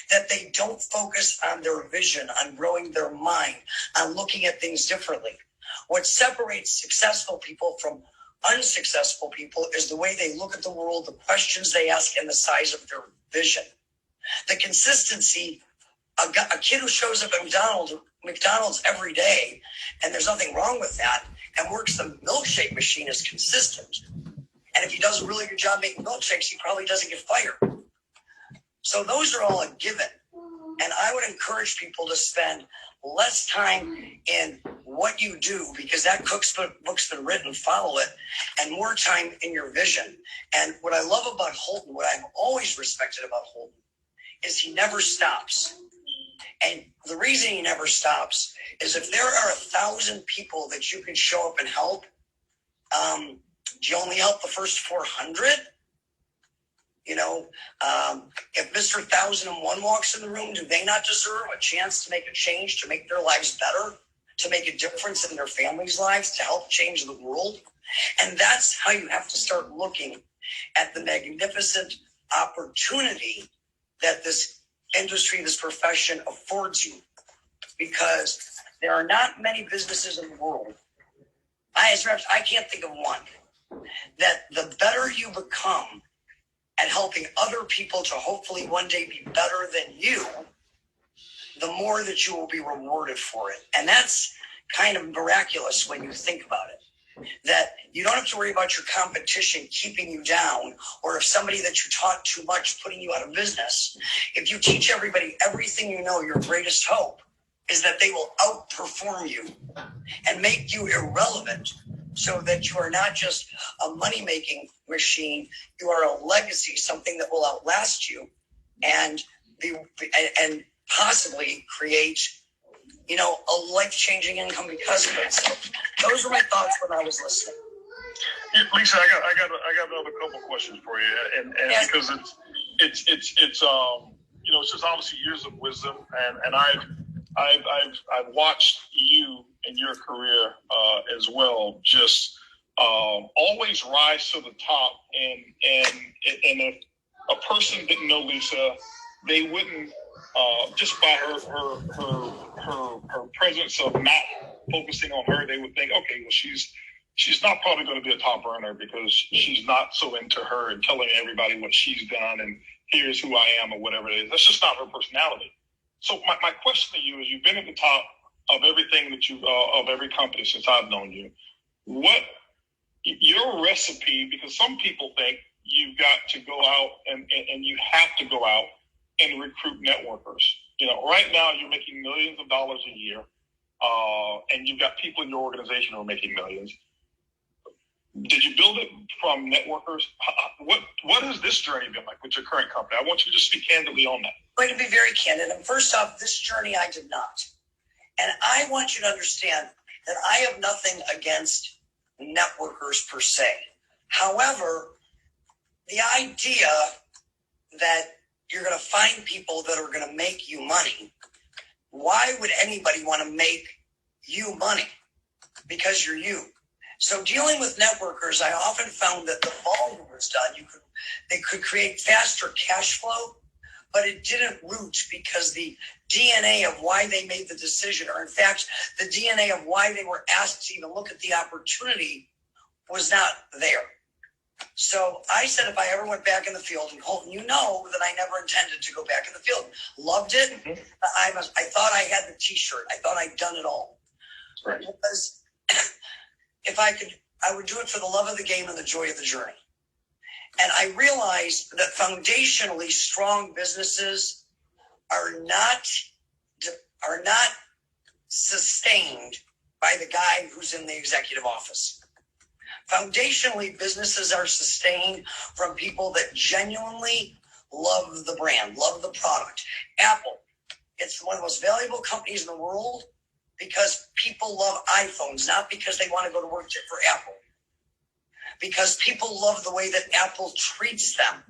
G: that they don't focus on their vision, on growing their mind, on looking at things differently. What separates successful people from unsuccessful people is the way they look at the world, the questions they ask, and the size of their vision. The consistency, a kid who shows up at McDonald's every day, and there's nothing wrong with that, and works the milkshake machine is consistent. And if he does a really good job making milkshakes, he probably doesn't get fired. So those are all a given. And I would encourage people to spend less time in what you do, because that book's been written, follow it, and more time in your vision. And what I love about Holton, what I've always respected about Holton, is he never stops. And the reason he never stops is if there are 1,000 people that you can show up and help, do you only help the first 400? If Mr. 1001 walks in the room, do they not deserve a chance to make a change, to make their lives better, to make a difference in their families' lives, to help change the world? And that's how you have to start looking at the magnificent opportunity that this industry, this profession affords you. Because there are not many businesses in the world, I can't think of one, that the better you become at helping other people to hopefully one day be better than you, the more that you will be rewarded for it. And that's kind of miraculous when you think about it. That you don't have to worry about your competition keeping you down, or if somebody that you taught too much putting you out of business. If you teach everybody everything you know, your greatest hope is that they will outperform you and make you irrelevant, so that you are not just a money-making machine, you are a legacy, something that will outlast you and possibly create, you know, a life-changing income because of it. So those were my thoughts when I was listening.
A: Yeah, Lisa, I got another couple questions for you, and yes. Because it's you know, it's just obviously years of wisdom, and I've watched you in your career as well, just always rise to the top, and if a person didn't know Lisa, they wouldn't just by her presence of not focusing on her, they would think, okay, well, she's not probably going to be a top earner because she's not so into her and telling everybody what she's done and here's who I am or whatever it is. That's just not her personality. So my question to you is, you've been at the top of everything that of every company since I've known you. What your recipe, because some people think you've got to go out and you have to go out and recruit networkers. You know, right now you're making millions of dollars a year, and you've got people in your organization who are making millions. Did you build it from networkers? What has this journey been like with your current company? I want you to just speak candidly on that.
G: I'm going to be very candid. And first off, this journey I did not. And I want you to understand that I have nothing against networkers per se. However, the idea that you're going to find people that are going to make you money, why would anybody want to make you money? Because you're you. So dealing with networkers, I often found that the volume was done. They could create faster cash flow, but it didn't root because the DNA of why they made the decision, or in fact, the DNA of why they were asked to even look at the opportunity, was not there. So I said, if I ever went back in the field, and Holton, you know that I never intended to go back in the field. Loved it. Mm-hmm. I thought I had the t-shirt. I thought I'd done it all. Right. Because if I could, I would do it for the love of the game and the joy of the journey. And I realized that foundationally strong businesses are not sustained by the guy who's in the executive office. Foundationally, businesses are sustained from people that genuinely love the brand, love the product. Apple, it's one of the most valuable companies in the world because people love iPhones, not because they want to go to work for Apple. Because people love the way that Apple treats them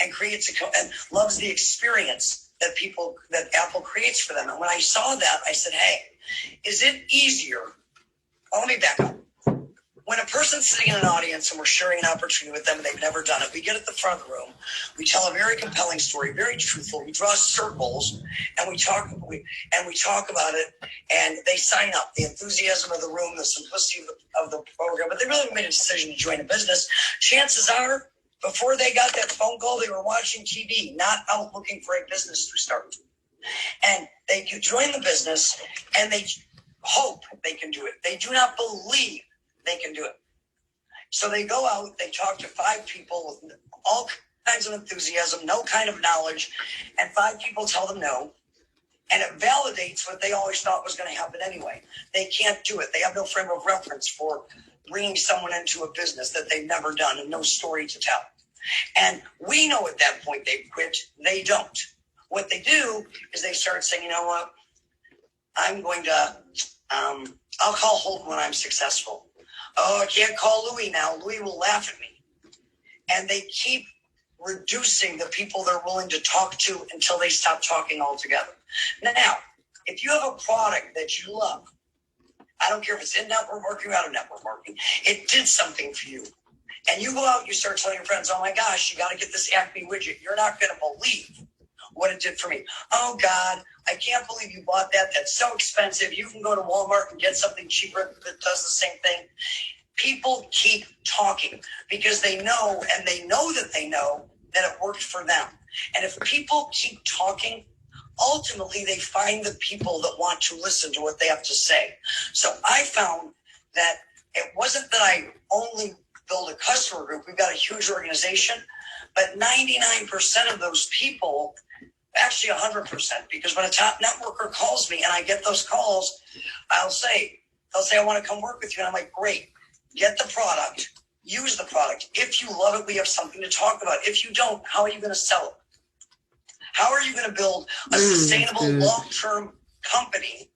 G: and and loves the experience that Apple creates for them. And when I saw that, I said, hey, is it easier? Let me back up. When a person's sitting in an audience and we're sharing an opportunity with them and they've never done it, we get at the front of the room, we tell a very compelling story, very truthful, we draw circles, and we talk about it, and they sign up. The enthusiasm of the room, the simplicity of the program, but they really made a decision to join a business. Chances are, before they got that phone call, they were watching TV, not out looking for a business to start. And they join the business, and they hope they can do it. They do not believe they can do it. So they go out, they talk to 5 people with all kinds of enthusiasm, no kind of knowledge, and 5 people tell them no. And it validates what they always thought was going to happen anyway. They can't do it. They have no frame of reference for bringing someone into a business that they've never done and no story to tell. And we know at that point they've quit. They don't. What they do is they start saying, you know what? I'm going to, I'll call Holton when I'm successful. Oh, I can't call Louis now. Louis will laugh at me. And they keep reducing the people they're willing to talk to until they stop talking altogether. Now, if you have a product that you love, I don't care if it's in network marketing or out of network marketing, it did something for you. And you go out and you start telling your friends, oh my gosh, you got to get this Acme widget. You're not going to believe what it did for me. Oh God, I can't believe you bought that. That's so expensive. You can go to Walmart and get something cheaper that does the same thing. People keep talking because they know, and they know that it worked for them. And if people keep talking, ultimately they find the people that want to listen to what they have to say. So I found that it wasn't that I only build a customer group. We've got a huge organization, but 99% of those people, actually 100%, because when a top networker calls me and I get those calls, they'll say, I want to come work with you. And I'm like, great, get the product, use the product. If you love it, we have something to talk about. If you don't, how are you going to sell it? How are you going to build a sustainable long-term company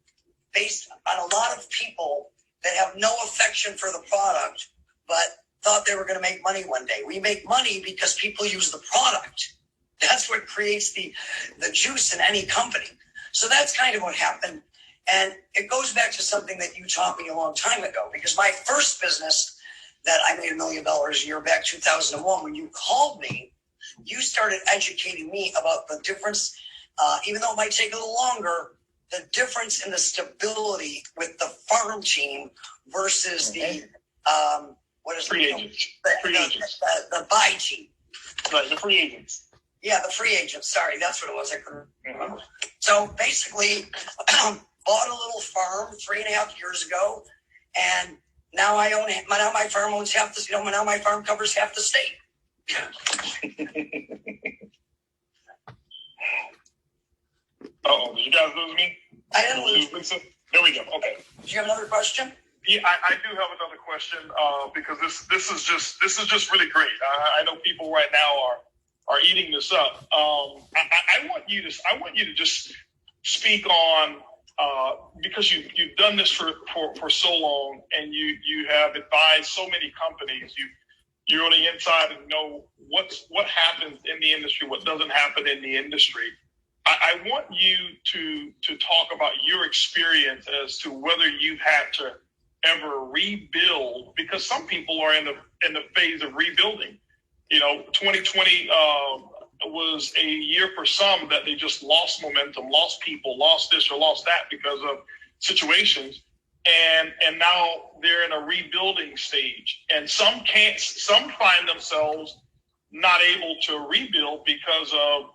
G: based on a lot of people that have no affection for the product, but thought they were going to make money one day? We make money because people use the product. That's what creates the juice in any company. So that's kind of what happened. And it goes back to something that you taught me a long time ago, because my first business that I made $1 million a year back 2001, when you called me, you started educating me about the difference, even though it might take a little longer, the difference in the stability with the farm team versus the, what is
A: free
G: it?
A: agents.
G: The buy team.
A: Right, the free agents.
G: Yeah, the free agents. Sorry, that's what it was. I couldn't remember. So basically, bought a little farm 3.5 years ago, and now I own it. Now my farm owns half the. Now my farm covers half the state.
A: Uh-oh, did you guys lose me?
G: I didn't lose.
A: Lisa? There we go. Okay.
G: Do you have another question?
A: Yeah, I do have another question because this is just really great. I know people right now are eating this up. I want you to just speak on because you've done this for so long, and you have advised so many companies. You're on the inside and know what happens in the industry, what doesn't happen in the industry. I want you to talk about your experience as to whether you've had to ever rebuild, because some people are in the phase of rebuilding. 2020 was a year for some that they just lost momentum, lost people, lost this or lost that because of situations. And now they're in a rebuilding stage, and some find themselves not able to rebuild because of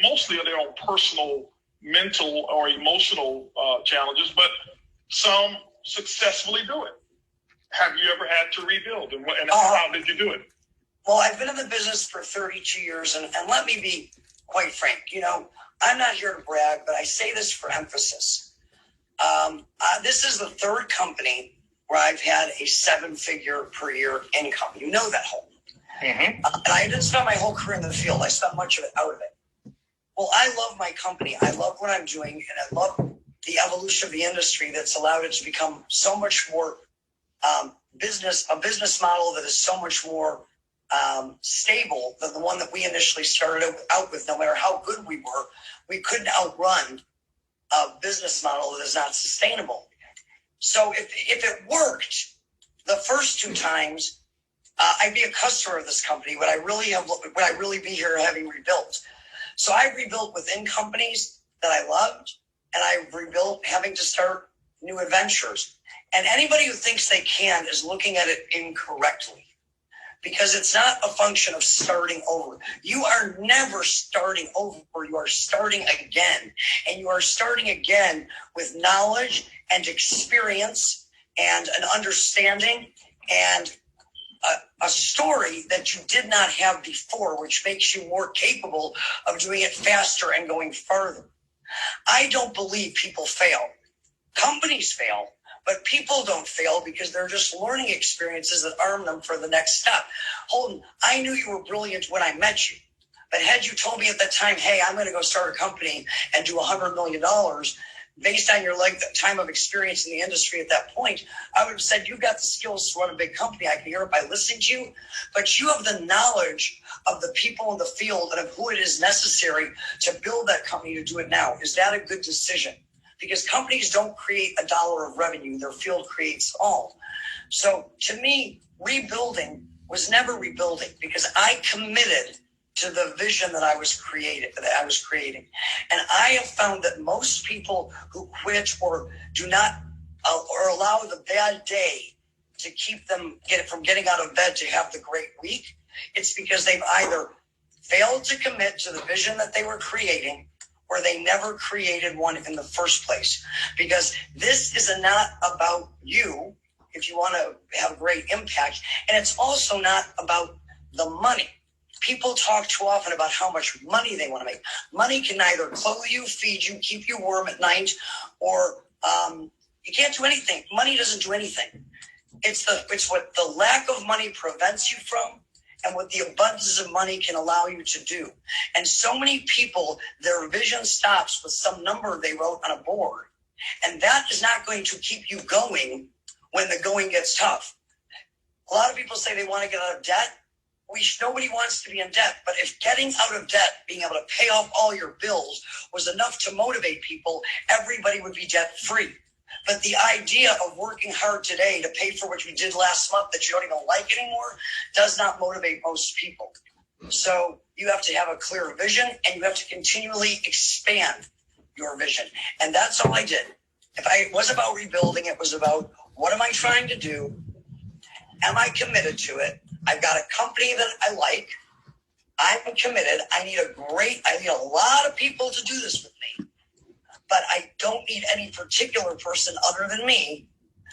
A: mostly of their own personal, mental, or emotional challenges, but some successfully do it. Have you ever had to rebuild, and how did you do it?
G: Well, I've been in the business for 32 years, and let me be quite frank. I'm not here to brag, but I say this for emphasis. This is the third company where I've had a 7-figure per year income. You know that, Holton. And I didn't spend my whole career in the field. I spent much of it out of it. Well, I love my company. I love what I'm doing, and I love the evolution of the industry that's allowed it to become so much more a business model that is so much more stable than the one that we initially started out with. No matter how good we were, we couldn't outrun a business model that is not sustainable. So if it worked the first 2 times, I'd be a customer of this company. Would I really be here having rebuilt? So I rebuilt within companies that I loved, and I rebuilt having to start new adventures. And anybody who thinks they can is looking at it incorrectly, because it's not a function of starting over. You are never starting over. You are starting again, and you are starting again with knowledge and experience and an understanding and a story that you did not have before, which makes you more capable of doing it faster and going further. I don't believe people fail. Companies fail, but people don't fail because they're just learning experiences that arm them for the next step. Holton, I knew you were brilliant when I met you, but had you told me at that time, hey, I'm going to go start a company and do $100 million, based on your time of experience in the industry at that point, I would have said, you've got the skills to run a big company. I can hear it by listening to you, but you have the knowledge of the people in the field and of who it is necessary to build that company to do it now. Is that a good decision? Because companies don't create $1 of revenue. Their field creates all. So to me, rebuilding was never rebuilding, because I committed to the vision that I was creating. And I have found that most people who quit or do not or allow the bad day to keep them from getting out of bed to have the great week, it's because they've either failed to commit to the vision that they were creating, or they never created one in the first place. Because this is not about you if you want to have great impact. And it's also not about the money. People talk too often about how much money they want to make. Money can neither clothe you, feed you, keep you warm at night, or you can't do anything. Money doesn't do anything. It's what the lack of money prevents you from, and what the abundance of money can allow you to do. And so many people, their vision stops with some number they wrote on a board. And that is not going to keep you going when the going gets tough. A lot of people say they want to get out of debt. Nobody wants to be in debt. But if getting out of debt, being able to pay off all your bills, was enough to motivate people, everybody would be debt free. But the idea of working hard today to pay for what you did last month that you don't even like anymore does not motivate most people. So you have to have a clear vision, and you have to continually expand your vision. And that's all I did. It was about rebuilding. It was about, what am I trying to do? Am I committed to it? I've got a company that I like. I'm committed. I need a lot of people to do this with me. But I don't need any particular person other than me.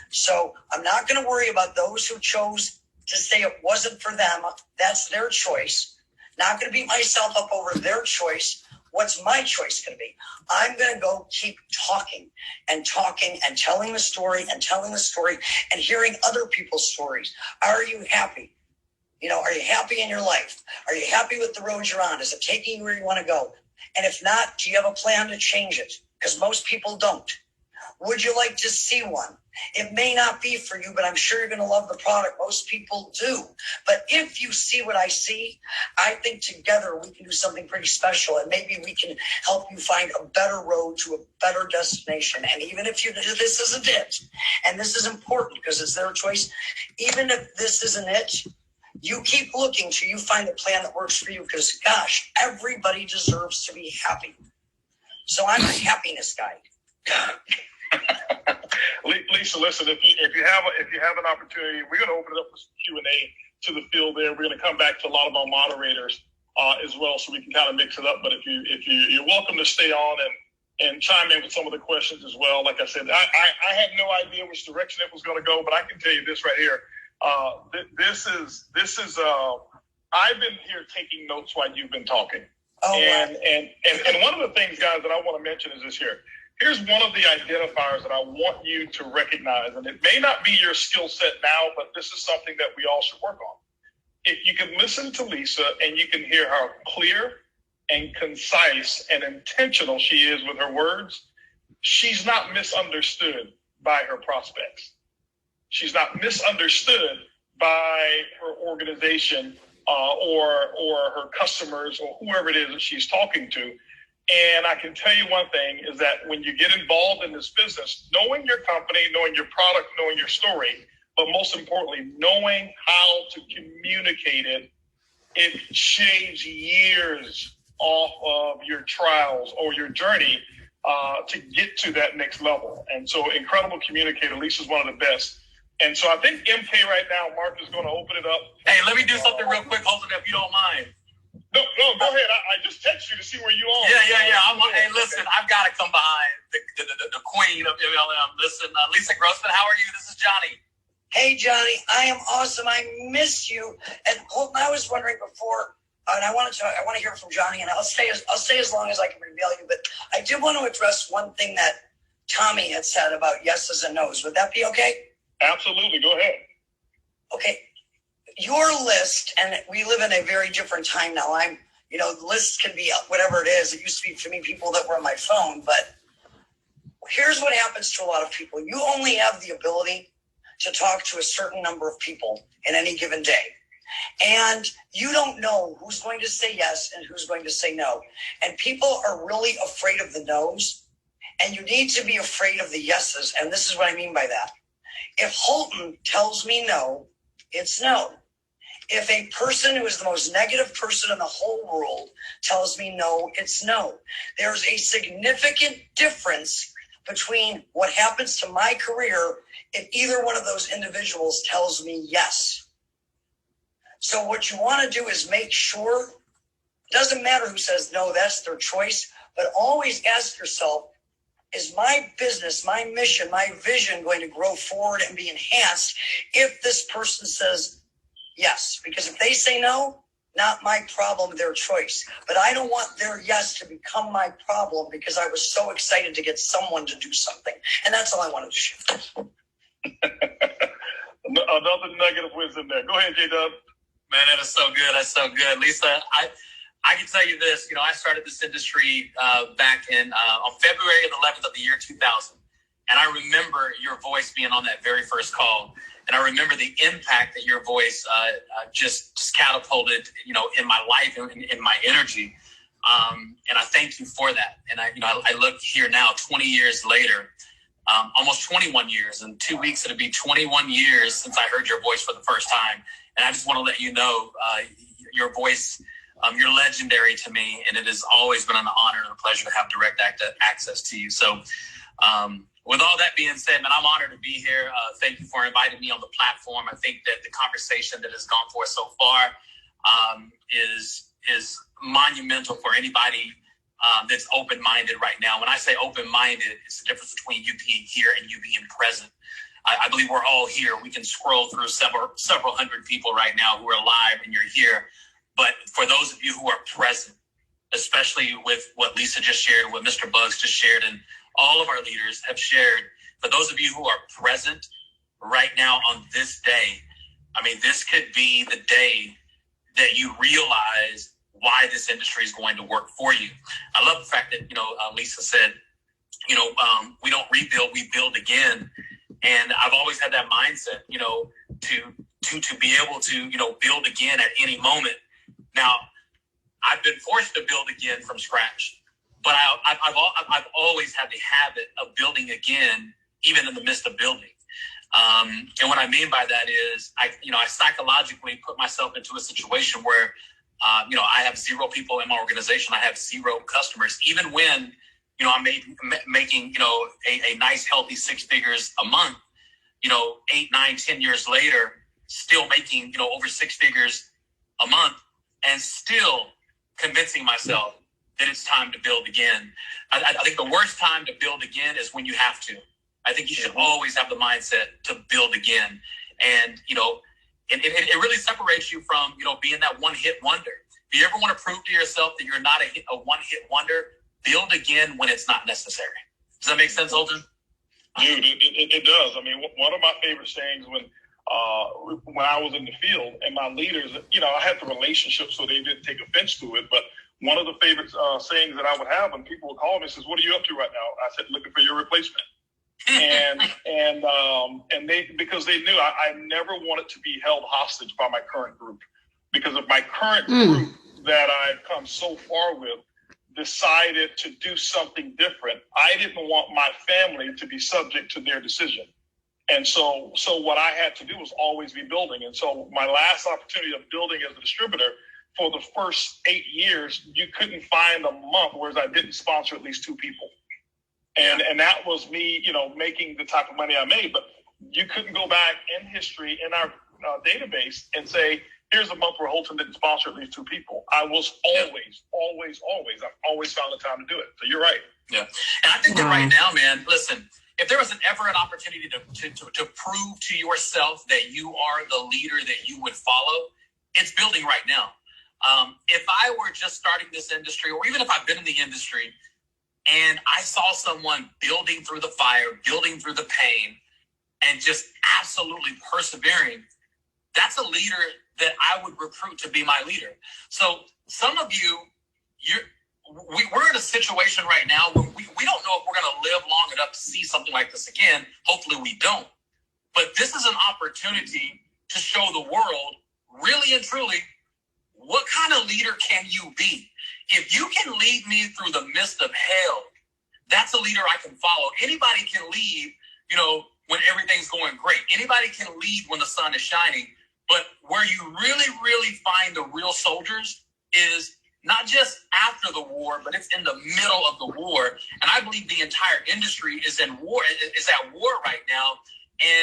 G: So I'm not going to worry about those who chose to say it wasn't for them. That's their choice. Not going to beat myself up over their choice. What's my choice going to be? I'm going to go keep talking and telling the story and hearing other people's stories. Are you happy? Are you happy in your life? Are you happy with the road you're on? Is it taking you where you want to go? And if not, do you have a plan to change it? Because most people don't. Would you like to see one? It may not be for you, but I'm sure you're going to love the product. Most people do. But if you see what I see, I think together we can do something pretty special, and maybe we can help you find a better road to a better destination. And even if this isn't it, and this is important because it's their choice, even if this isn't it, you keep looking till you find a plan that works for you, because, gosh, everybody deserves to be happy. So I'm a happiness guide.
A: Lisa, listen, if you have an opportunity, we're going to open it up for some Q&A to the field there. We're going to come back to a lot of our moderators as well, so we can kind of mix it up. But you're welcome to stay on and chime in with some of the questions as well. Like I said, I had no idea which direction it was going to go, but I can tell you this right here. This is I've been here taking notes while you've been talking. Oh, and one of the things, guys, that I want to mention is this here. Here's one of the identifiers that I want you to recognize, and it may not be your skill set now, but this is something that we all should work on. If you can listen to Lisa and you can hear how clear and concise and intentional she is with her words, she's not misunderstood by her prospects. She's not misunderstood by her organization or her customers or whoever it is that she's talking to. And I can tell you one thing is that when you get involved in this business, knowing your company, knowing your product, knowing your story, but most importantly, knowing how to communicate it, it shaves years off of your trials or your journey to get to that next level. And so incredible communicator. Lisa's one of the best. And so I think MK right now, Mark is going to open it up.
H: Hey, let me do something real quick, Holton, if you don't mind.
A: No, go ahead. I just text you to see where you are.
H: Yeah. Hey, listen, I've got to come behind the queen of MLM. Listen, Lisa Grossman, how are you? This is Johnny.
G: Hey, Johnny, I am awesome. I miss you. And Holton, I was wondering before, and I want to hear from Johnny, and I'll stay as long as I can reveal you. But I did want to address one thing that Tommy had said about yeses and nos. Would that be okay?
A: Absolutely. Go ahead.
G: Okay. Your list, and we live in a very different time now. The list can be whatever it is. It used to be for me people that were on my phone, but here's what happens to a lot of people. You only have the ability to talk to a certain number of people in any given day. And you don't know who's going to say yes and who's going to say no. And people are really afraid of the no's, and you need to be afraid of the yeses. And this is what I mean by that. If Holton tells me no, it's no. If a person who is the most negative person in the whole world tells me no, it's no. There's a significant difference between what happens to my career if either one of those individuals tells me yes. So what you want to do is make sure, it doesn't matter who says no, that's their choice, But always ask yourself, is my business, my mission, my vision going to grow forward and be enhanced if this person says yes? Because if they say no, not my problem, their choice. But I don't want their yes to become my problem because I was so excited to get someone to do something. And that's all I wanted to share.
A: Another nugget of wisdom there. Go ahead, J-Dub.
H: Man, that is so good. That's so good. Lisa, I can tell you this. I started this industry back on February 11th of the year 2000. And I remember your voice being on that very first call. And I remember the impact that your voice just catapulted, in my life and in my energy. And I thank you for that. And I look here now, 20 years later, almost 21 years. In 2 weeks, it'll be 21 years since I heard your voice for the first time. And I just want to let you know, your voice, you're legendary to me. And it has always been an honor and a pleasure to have direct access to you. So, with all that being said, man, I'm honored to be here. Thank you for inviting me on the platform. I think that the conversation that has gone forth so far is monumental for anybody that's open-minded right now. When I say open-minded, it's the difference between you being here and you being present. I believe we're all here. We can scroll through several hundred people right now who are live and you're here. But for those of you who are present, especially with what Lisa just shared, what Mr. Bugs just shared, and all of our leaders have shared, for those of you who are present right now on this day, this could be the day that you realize why this industry is going to work for you. I love the fact that, Lisa said, we don't rebuild, we build again. And I've always had that mindset, to be able to, build again at any moment. Now, I've been forced to build again from scratch. But I've always had the habit of building again, even in the midst of building. And what I mean by that is, I psychologically put myself into a situation where, I have 0 people in my organization. I have 0 customers, even when, I'm making, a nice, healthy 6 figures a month, 8, 9, 10 years later, still making, over 6 figures a month and still convincing myself that it's time to build again. I think the worst time to build again is when you have to. I think you should always have the mindset to build again. And, it really separates you from, being that one-hit wonder. If you ever want to prove to yourself that you're not a one-hit wonder, build again when it's not necessary. Does that make sense, Holton?
A: Dude, it does. One of my favorite sayings when I was in the field and my leaders, I had the relationship so they didn't take offense to it, but one of the favorite sayings that I would have when people would call me says, "What are you up to right now?" I said, "Looking for your replacement." and they, because they knew I never wanted to be held hostage by my current group, because of my current group that I've come so far with decided to do something different. I didn't want my family to be subject to their decision. And so what I had to do was always be building. And so my last opportunity of building as a distributor, for the first 8 years, you couldn't find a month where I didn't sponsor at least 2 people. And that was me, making the type of money I made. But you couldn't go back in history in our database and say, here's a month where Holton didn't sponsor at least 2 people. I was I've always found the time to do it. So you're right.
H: Yeah. And I think that right now, man, listen, if there was ever an opportunity to prove to yourself that you are the leader that you would follow, it's building right now. If I were just starting this industry, or even if I've been in the industry and I saw someone building through the fire, building through the pain, and just absolutely persevering, that's a leader that I would recruit to be my leader. So some of you, we're in a situation right now where we don't know if we're going to live long enough to see something like this again. Hopefully we don't. But this is an opportunity to show the world, really and truly, what kind of leader can you be? If you can lead me through the midst of hell, that's a leader I can follow. Anybody can lead, when everything's going great. Anybody can lead when the sun is shining. But where you really, really find the real soldiers is not just after the war, but it's in the middle of the war. And I believe the entire industry is in war, is at war right now.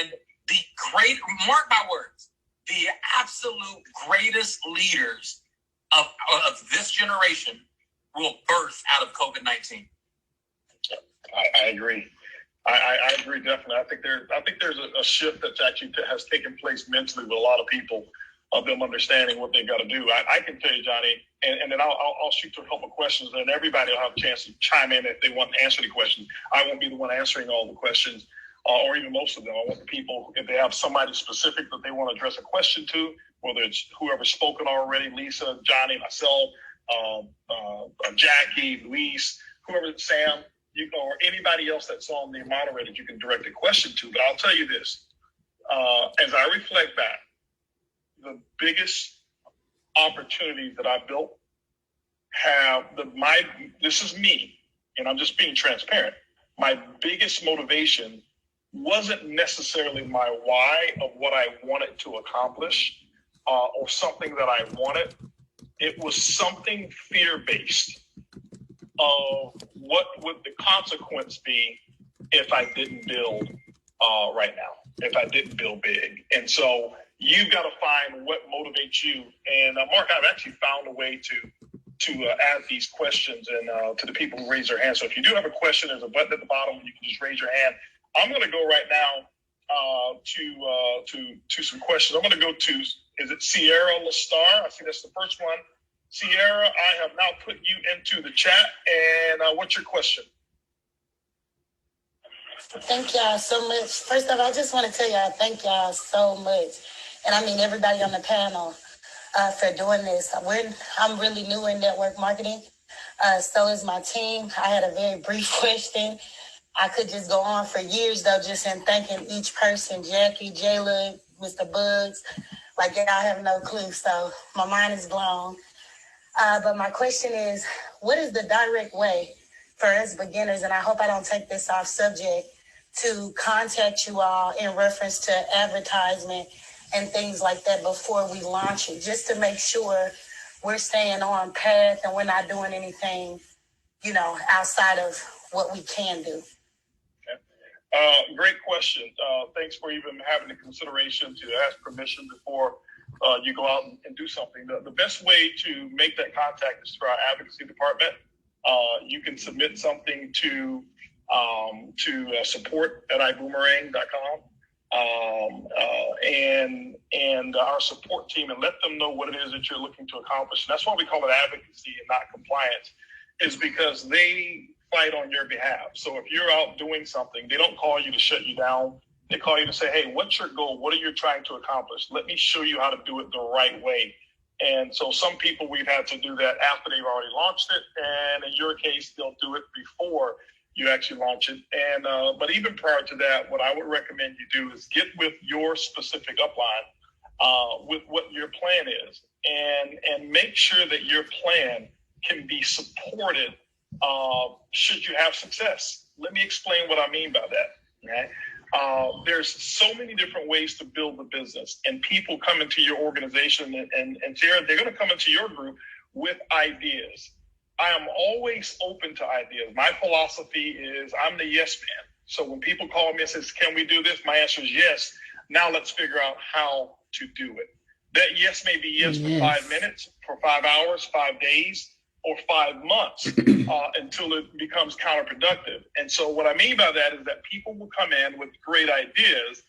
H: And the great, mark my words, the absolute greatest leaders of this generation will birth out of COVID-19.
A: I agree. I agree definitely. I think there's a shift that's actually has taken place mentally with a lot of people of them understanding what they've got to do. I can tell you, Johnny, and then I'll shoot through a couple of questions, and everybody will have a chance to chime in if they want to answer the questions. I won't be the one answering all the questions, or even most of them. I want the people, if they have somebody specific that they want to address a question to, whether it's whoever's spoken already, Lisa, Johnny, myself, Jackie, Luis, whoever, Sam, or anybody else that's on the moderator, you can direct a question to. But I'll tell you this, as I reflect back, the biggest opportunities that I built this is me, and I'm just being transparent. My biggest motivation wasn't necessarily my why of what I wanted to accomplish, or something that I wanted. It was something fear-based of what would the consequence be if I didn't build right now, if I didn't build big. And so you've got to find what motivates you. And Mark, I've actually found a way to add these questions and to the people who raise their hand. So if you do have a question, there's a button at the bottom. You can just raise your hand. I'm going to go right now to some questions. I'm going to go to, is it Sierra Lastar? I see that's the first one. Sierra, I have now put you into the chat. And what's your question?
I: Thank y'all so much. First of all, I just want to tell y'all, thank y'all so much. And I mean, everybody on the panel for doing this. I'm really new in network marketing. So is my team. I had a very brief question. I could just go on for years, though, just in thanking each person, Jackie, Jayla, Mr. Bugs. Like, y'all have no clue. So my mind is blown. But my question is, what is the direct way for us beginners, and I hope I don't take this off subject, to contact you all in reference to advertisement and things like that before we launch it, just to make sure we're staying on path and we're not doing anything, outside of what we can do?
A: Okay. Great question. Thanks for even having the consideration to ask permission before you go out and do something. The best way to make that contact is through our advocacy department. You can submit something to support at Ibuumerang.com, and our support team, and let them know what it is that you're looking to accomplish. And that's why we call it advocacy and not compliance, is because they fight on your behalf. So if you're out doing something, they don't call you to shut you down. They call you to say, hey, what's your goal? What are you trying to accomplish? Let me show you how to do it the right way. And so some people, we've had to do that after they've already launched it. And in your case, they'll do it before you actually launch it. And but even prior to that, what I would recommend you do is get with your specific upline, with what your plan is, and make sure that your plan can be supported should you have success. Let me explain what I mean by that. Okay? There's so many different ways to build the business, and people come into your organization and Sarah, they're going to come into your group with ideas. I am always open to ideas. My philosophy is I'm the yes man. So when people call me and says, can we do this? My answer is yes. Now let's figure out how to do it. That yes may be yes for 5 minutes, for 5 hours, 5 days, or 5 months until it becomes counterproductive. And so what I mean by that is that people will come in with great ideas,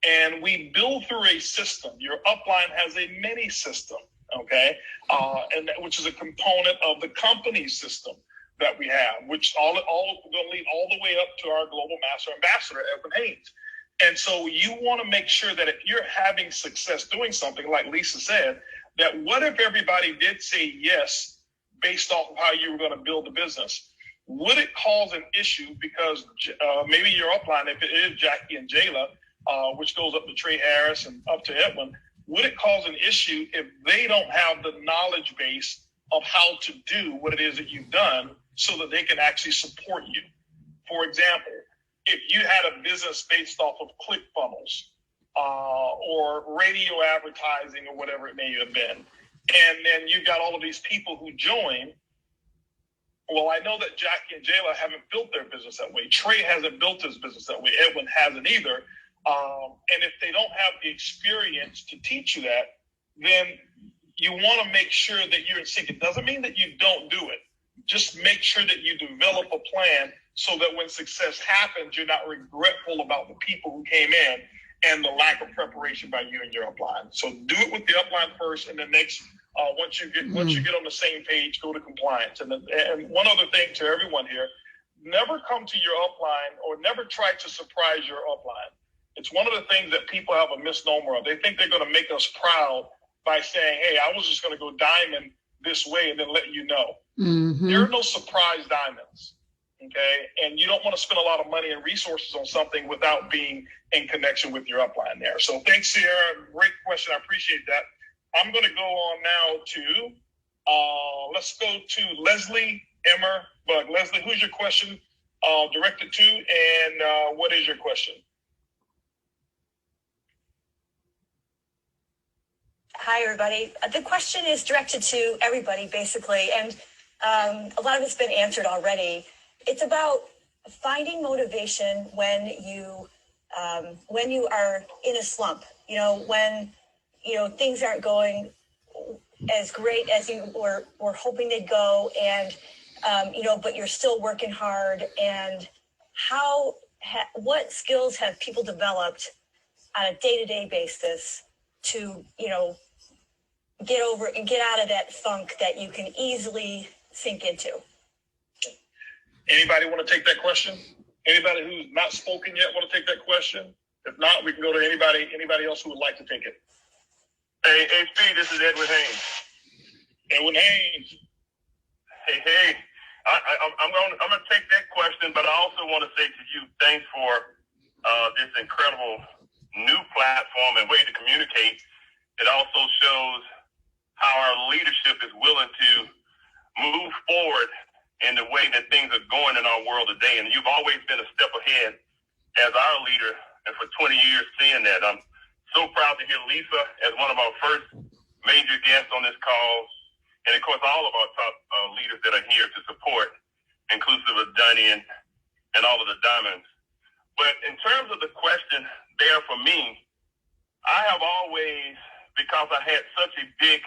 A: and we build through a system. Your upline has a mini system, okay, which is a component of the company system that we have, which all will lead all the way up to our global master ambassador, Edwin Haynes. And so you want to make sure that if you're having success doing something, like Lisa said, that what if everybody did say yes based off of how you were going to build the business? Would it cause an issue because maybe your upline, if it is Jackie and Jayla, which goes up to Trey Harris and up to Edwin, would it cause an issue if they don't have the knowledge base of how to do what it is that you've done so that they can actually support you? For example, if you had a business based off of ClickFunnels or radio advertising or whatever it may have been, and then you got all of these people who join. Well, I know that Jackie and Jayla haven't built their business that way. Trey hasn't built his business that way. Edwin hasn't either. And if they don't have the experience to teach you that, then you want to make sure that you're in sync. It doesn't mean that you don't do it, just make sure that you develop a plan so that when success happens, you're not regretful about the people who came in and the lack of preparation by you and your upline. So do it with the upline first, and then next, once you get on the same page, go to compliance. And one other thing to everyone here: never come to your upline or never try to surprise your upline. It's one of the things that people have a misnomer of. They think they're going to make us proud by saying, "Hey, I was just going to go diamond this way," and then let you know. There are no surprise diamonds. Okay, and you don't want to spend a lot of money and resources on something without being in connection with your upline there. So thanks, Sierra. Great question. I appreciate that. I'm going to go on now to, let's go to Leslie Emmer-Bug. Leslie, who's your question directed to, and what is your question?
J: Hi, everybody. The question is directed to everybody, basically, and a lot of it's been answered already. It's about finding motivation when you are in a slump. You know, when things aren't going as great as you were hoping they'd go, and but you're still working hard. And what skills have people developed on a day-to-day basis to get over and get out of that funk that you can easily sink into?
A: Anybody want to take that question? Anybody who's not spoken yet want to take that question? If not, we can go to anybody else who would like to take it.
C: Hey, Steve, this is Edwin Haynes.
A: Edwin Haynes.
C: Hey. I'm gonna take that question, but I also want to say to you, thanks for this incredible new platform and way to communicate. It also shows how our leadership is willing to move forward in the way that things are going in our world today. And you've always been a step ahead as our leader, and for 20 years seeing that. I'm so proud to hear Lisa as one of our first major guests on this call. And of course, all of our top leaders that are here to support, inclusive of Johnny and all of the diamonds. But in terms of the question there for me, I have always, because I had such a big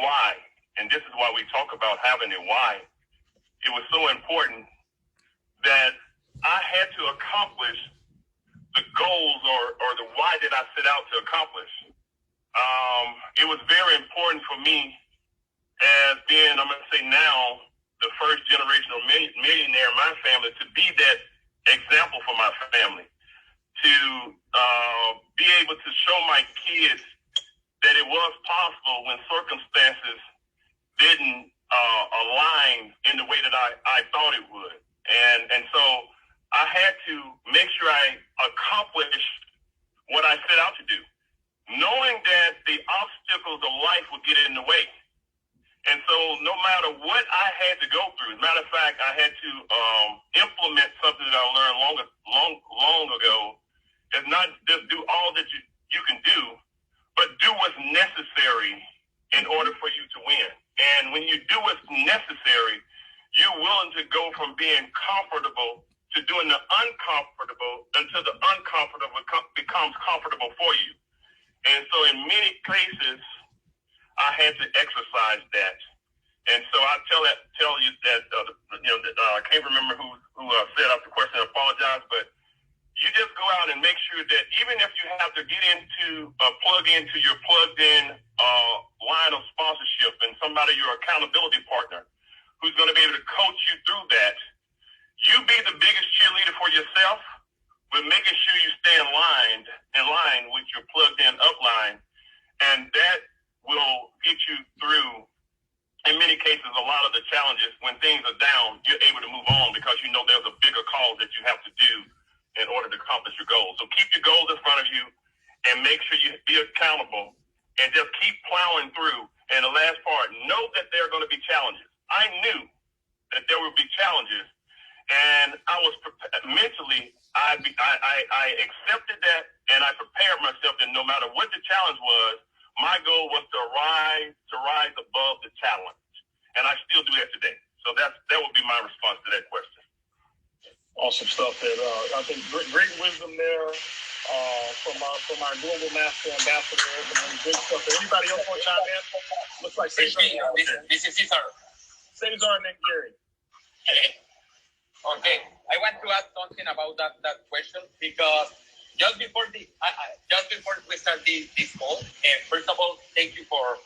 C: why, and this is why we talk about having a why, it was so important that I had to accomplish the goals or the why that I set out to accomplish. It was very important for me as being, I'm going to say now, the first generational millionaire in my family, to be that example for my family, to be able to show my kids that it was possible when circumstances didn't align in the way that I thought it would. And so I had to make sure I accomplished what I set out to do, knowing that the obstacles of life would get in the way. And so no matter what I had to go through, as a matter of fact, I had to implement something that I learned long ago, is not just do all that you can do, but do what's necessary in order for you to win. And when you do what's necessary, you're willing to go from being comfortable to doing the uncomfortable until the uncomfortable becomes comfortable for you. And so in many cases, I had to exercise that. And so I tell you that, I can't remember who set up the question, I apologize, but you just go out and make sure that even if you have to get into, plug into your plugged in line of sponsorship and somebody, your accountability partner, who's going to be able to coach you through that, you be the biggest cheerleader for yourself, but making sure you stay in line with your plugged in upline, and that will get you through, in many cases, a lot of the challenges. When things are down, you're able to move on because you know there's a bigger cause that you have to do in order to accomplish your goals. So keep your goals in front of you and make sure you be accountable and just keep plowing through. And the last part, know that there are going to be challenges. I knew that there would be challenges, and I was mentally, I accepted that, and I prepared myself that no matter what the challenge was, my goal was to rise above the challenge. And I still do that today. So that would be my response to that question.
A: Awesome stuff there. I think great wisdom there from our global master ambassador. Great stuff there. Anybody else want to chime in? Looks like Cesar.
H: This is Cesar.
A: Cesar and then Gary.
H: Okay, I want to add something about that question because just before we start this call, first of all, thank you for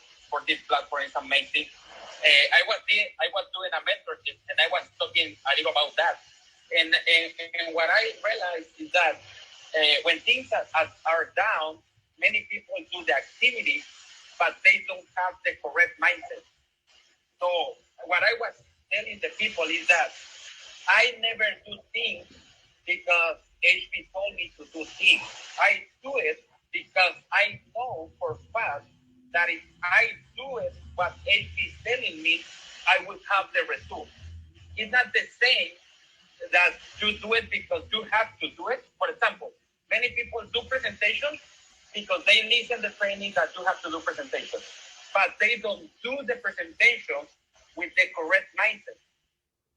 H: this platform. It's amazing. I was doing a mentorship and I was talking a little about that, and what I realized is that when things are down, many people do the activity, but they don't have the correct mindset. So what I was telling the people is that I never do things because HP told me to do things. I do it because I know for a fact that if I do it, what HP is telling me, I will have the result. It's not the same that you do it because you have to do it. For example, many people do presentations because they listen to the training that you have to do presentations, but they don't do the presentation with the correct mindset.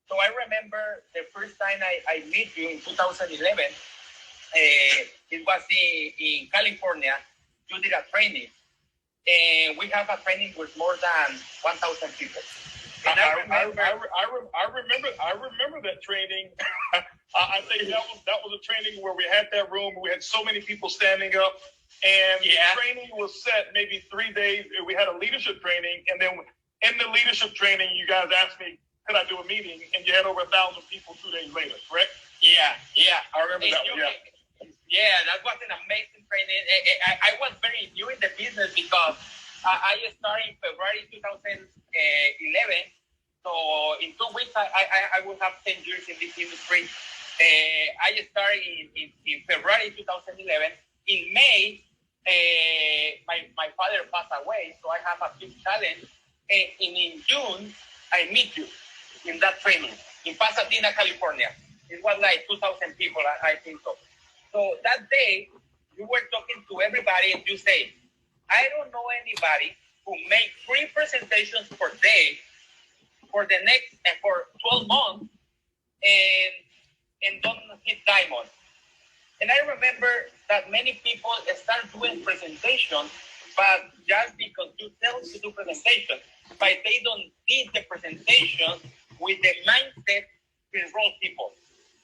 H: So I remember the first time I met you in 2011, it was in California. You did a training, and we have a training with more than 1,000 people. And
A: I remember that training. I think that was a training where we had that room. We had so many people standing up, and the training was set maybe 3 days. We had a leadership training, and then in the leadership training, you guys asked me, could I do a meeting? And you had over 1,000 people 2 days later, correct?
H: Yeah,
A: I remember that one.
H: Yeah, that was an amazing training. I was very new in the business because I started in February 2011. So in 2 weeks, I will have 10 years in this industry. I started in February 2011. In May, my father passed away, so I have a big challenge. And in June, I meet you in that training in Pasadena, California. It was like 2,000 people, I think so. So that day, you were talking to everybody and you say, I don't know anybody who make 3 presentations per day for the next, for 12 months and don't hit diamond. And I remember that many people start doing presentations, but just because you tell them to do presentations, but they don't need the presentation with the mindset to enroll people.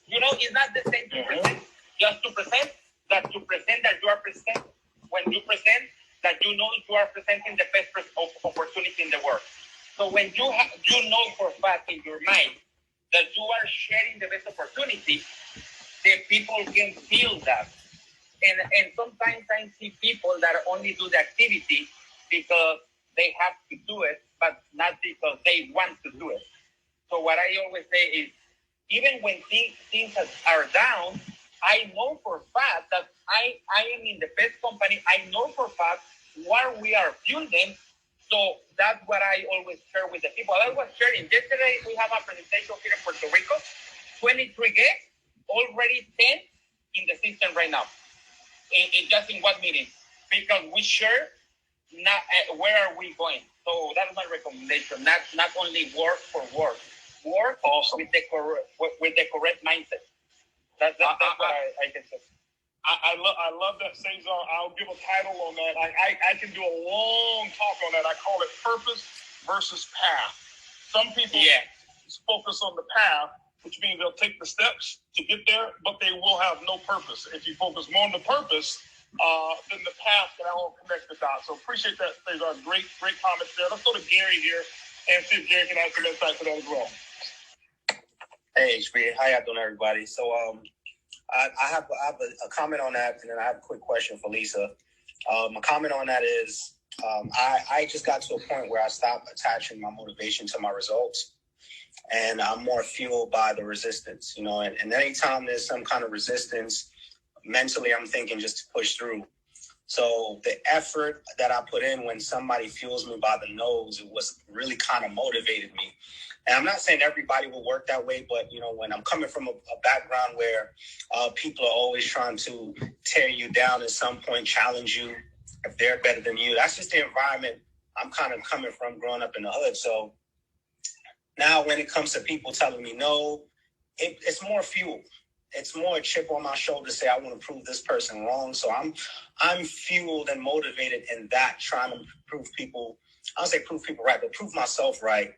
H: You know, it's not the same to present, just to present, that to present that you are present. When you present, that you know you are presenting the best opportunity in the world. So when you know for a fact in your mind that you are sharing the best opportunity, the people can feel that. And sometimes I see people that only do the activity because they have to do it, but not because they want to do it. So what I always say is, even when things are down, I know for a fact that I am in the best company. I know for a fact what we are building. So that's what I always share with the people. I was sharing yesterday, we have a presentation here in Puerto Rico, 23 guests, already 10 in the system right now. In just in one meeting, because we share not where are we going. So that's my recommendation. Not only work for work awesome. with the correct mindset. That's what I can say.
A: I love that, Cesar. I'll give a title on that. I can do a long talk on that. I call it purpose versus path. Some people focus on the path, which means they'll take the steps to get there, but they will have no purpose. If you focus more on the purpose, then the path can all connect the dots. So appreciate that, Cesar. Great comments there. Let's go to Gary here and see if Gary can add some insight to that as well.
K: Hey, HB. How y'all doing, everybody? So I have a comment on that, and then I have a quick question for Lisa. My comment on that is I just got to a point where I stopped attaching my motivation to my results. And I'm more fueled by the resistance, you know, and anytime there's some kind of resistance, mentally, I'm thinking just to push through. So the effort that I put in when somebody fuels me by the nose, it was really kind of motivated me. And I'm not saying everybody will work that way, but, you know, when I'm coming from a background where people are always trying to tear you down at some point, challenge you if they're better than you, that's just the environment I'm kind of coming from growing up in the hood. So now, when it comes to people telling me no, it's more fuel. It's more a chip on my shoulder to say I want to prove this person wrong. So I'm fueled and motivated in that, trying to prove people. I don't say prove people right, but prove myself right,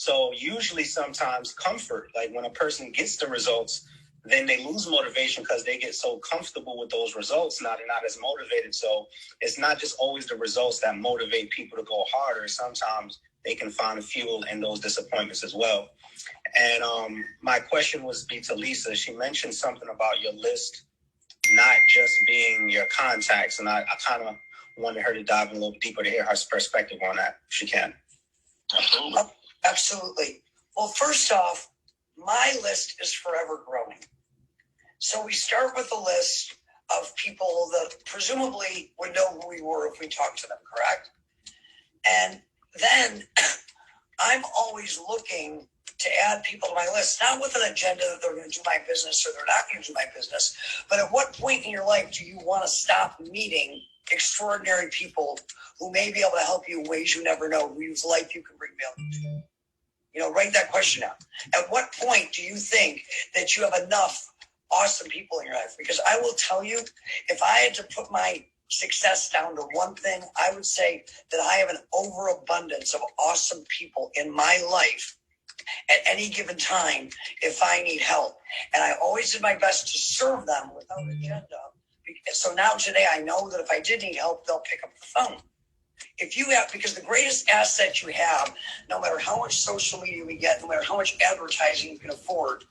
K: So usually sometimes comfort, like when a person gets the results, then they lose motivation because they get so comfortable with those results. Now they're not as motivated. So it's not just always the results that motivate people to go harder. Sometimes they can find fuel in those disappointments as well. And my question was to Lisa. She mentioned something about your list not just being your contacts. And I kind of wanted her to dive in a little deeper to hear her perspective on that, if she can.
A: Absolutely.
G: Absolutely. Well, first off, my list is forever growing. So we start with a list of people that presumably would know who we were if we talked to them, correct? And then I'm always looking to add people to my list, not with an agenda that they're going to do my business or they're not going to do my business, but at what point in your life do you want to stop meeting extraordinary people who may be able to help you in ways you never know, whose life you can bring value to? You know, write that question out. At what point do you think that you have enough awesome people in your life? Because I will tell you, if I had to put my success down to one thing, I would say that I have an overabundance of awesome people in my life at any given time if I need help. And I always did my best to serve them without agenda. So now today I know that if I did need help, they'll pick up the phone. If you have, because the greatest asset you have, no matter how much social media we get, no matter how much advertising you can afford,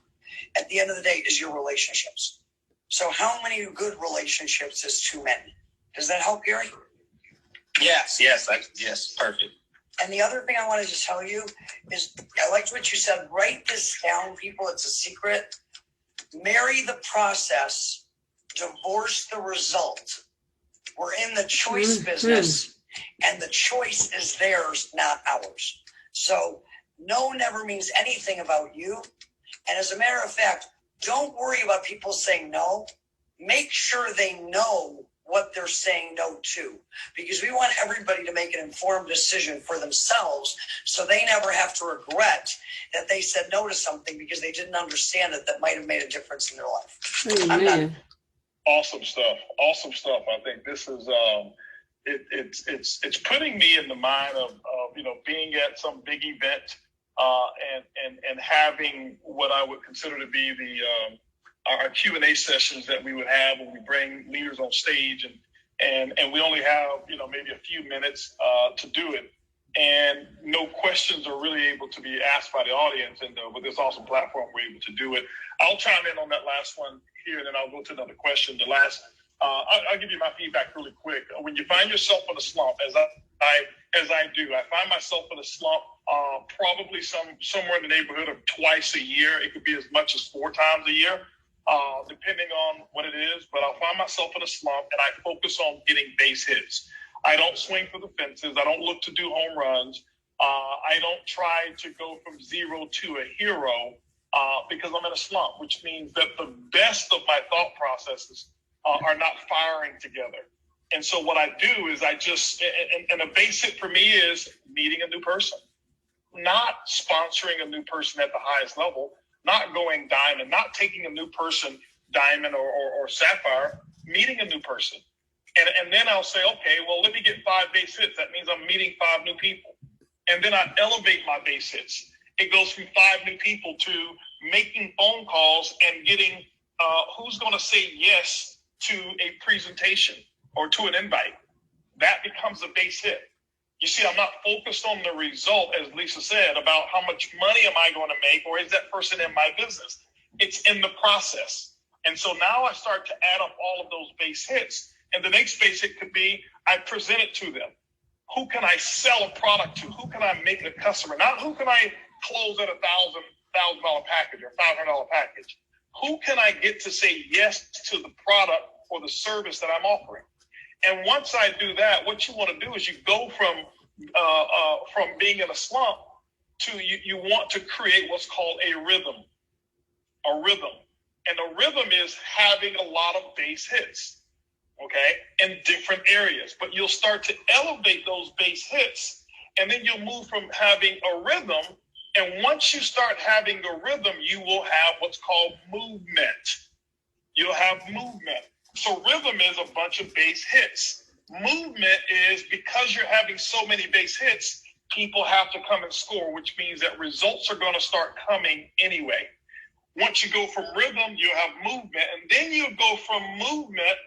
G: at the end of the day is your relationships. So how many good relationships is too many? Does that help, Gary?
K: Yes, perfect.
G: And the other thing I wanted to tell you is, I liked what you said, write this down, people, it's a secret. Marry the process, divorce the result. We're in the choice business, and the choice is theirs, not ours. So no never means anything about you. And as a matter of fact, don't worry about people saying no. Make sure they know what they're saying no to, because we want everybody to make an informed decision for themselves so they never have to regret that they said no to something because they didn't understand it that might have made a difference in their life. I'm done.
A: Awesome stuff. I think this is it's putting me in the mind of being at some big event and having what I would consider to be our Q&A sessions that we would have when we bring leaders on stage, and we only have maybe a few minutes to do it, and no questions are really able to be asked by the audience. And with this awesome platform, we're able to do it. I'll chime in on that last one here, and then I'll go to another question. The last, I'll give you my feedback really quick. When you find yourself in a slump, as I do, I find myself in a slump probably somewhere in the neighborhood of twice a year. It could be as much as 4 times a year, depending on what it is. But I'll find myself in a slump, and I focus on getting base hits. I don't swing for the fences. I don't look to do home runs. I don't try to go from zero to a hero because I'm in a slump, which means that the best of my thought processes are not firing together. And so what I do is I just, and a base hit for me is meeting a new person, not sponsoring a new person at the highest level, not going diamond, not taking a new person diamond or sapphire, meeting a new person. And then I'll say, okay, well, let me get 5 base hits. That means I'm meeting 5 new people. And then I elevate my base hits. It goes from 5 new people to making phone calls and getting who's going to say yes to a presentation or to an invite. That becomes a base hit. You see, I'm not focused on the result, as Lisa said, about how much money am I going to make, or is that person in my business? It's in the process. And so now I start to add up all of those base hits. And the next base hit could be, I present it to them. Who can I sell a product to? Who can I make a customer? Not who can I close at $1,000 package or $500 package. Who can I get to say yes to the product or the service that I'm offering? And once I do that, what you want to do is you go from being in a slump to you want to create what's called a rhythm. A rhythm. And a rhythm is having a lot of base hits, okay, in different areas. But you'll start to elevate those base hits, and then you'll move from having a rhythm. And once you start having a rhythm, you will have what's called movement. You'll have movement. So rhythm is a bunch of base hits. Movement is, because you're having so many base hits, people have to come and score, which means that results are going to start coming anyway. Once you go from rhythm, you have movement, and then you go from movement.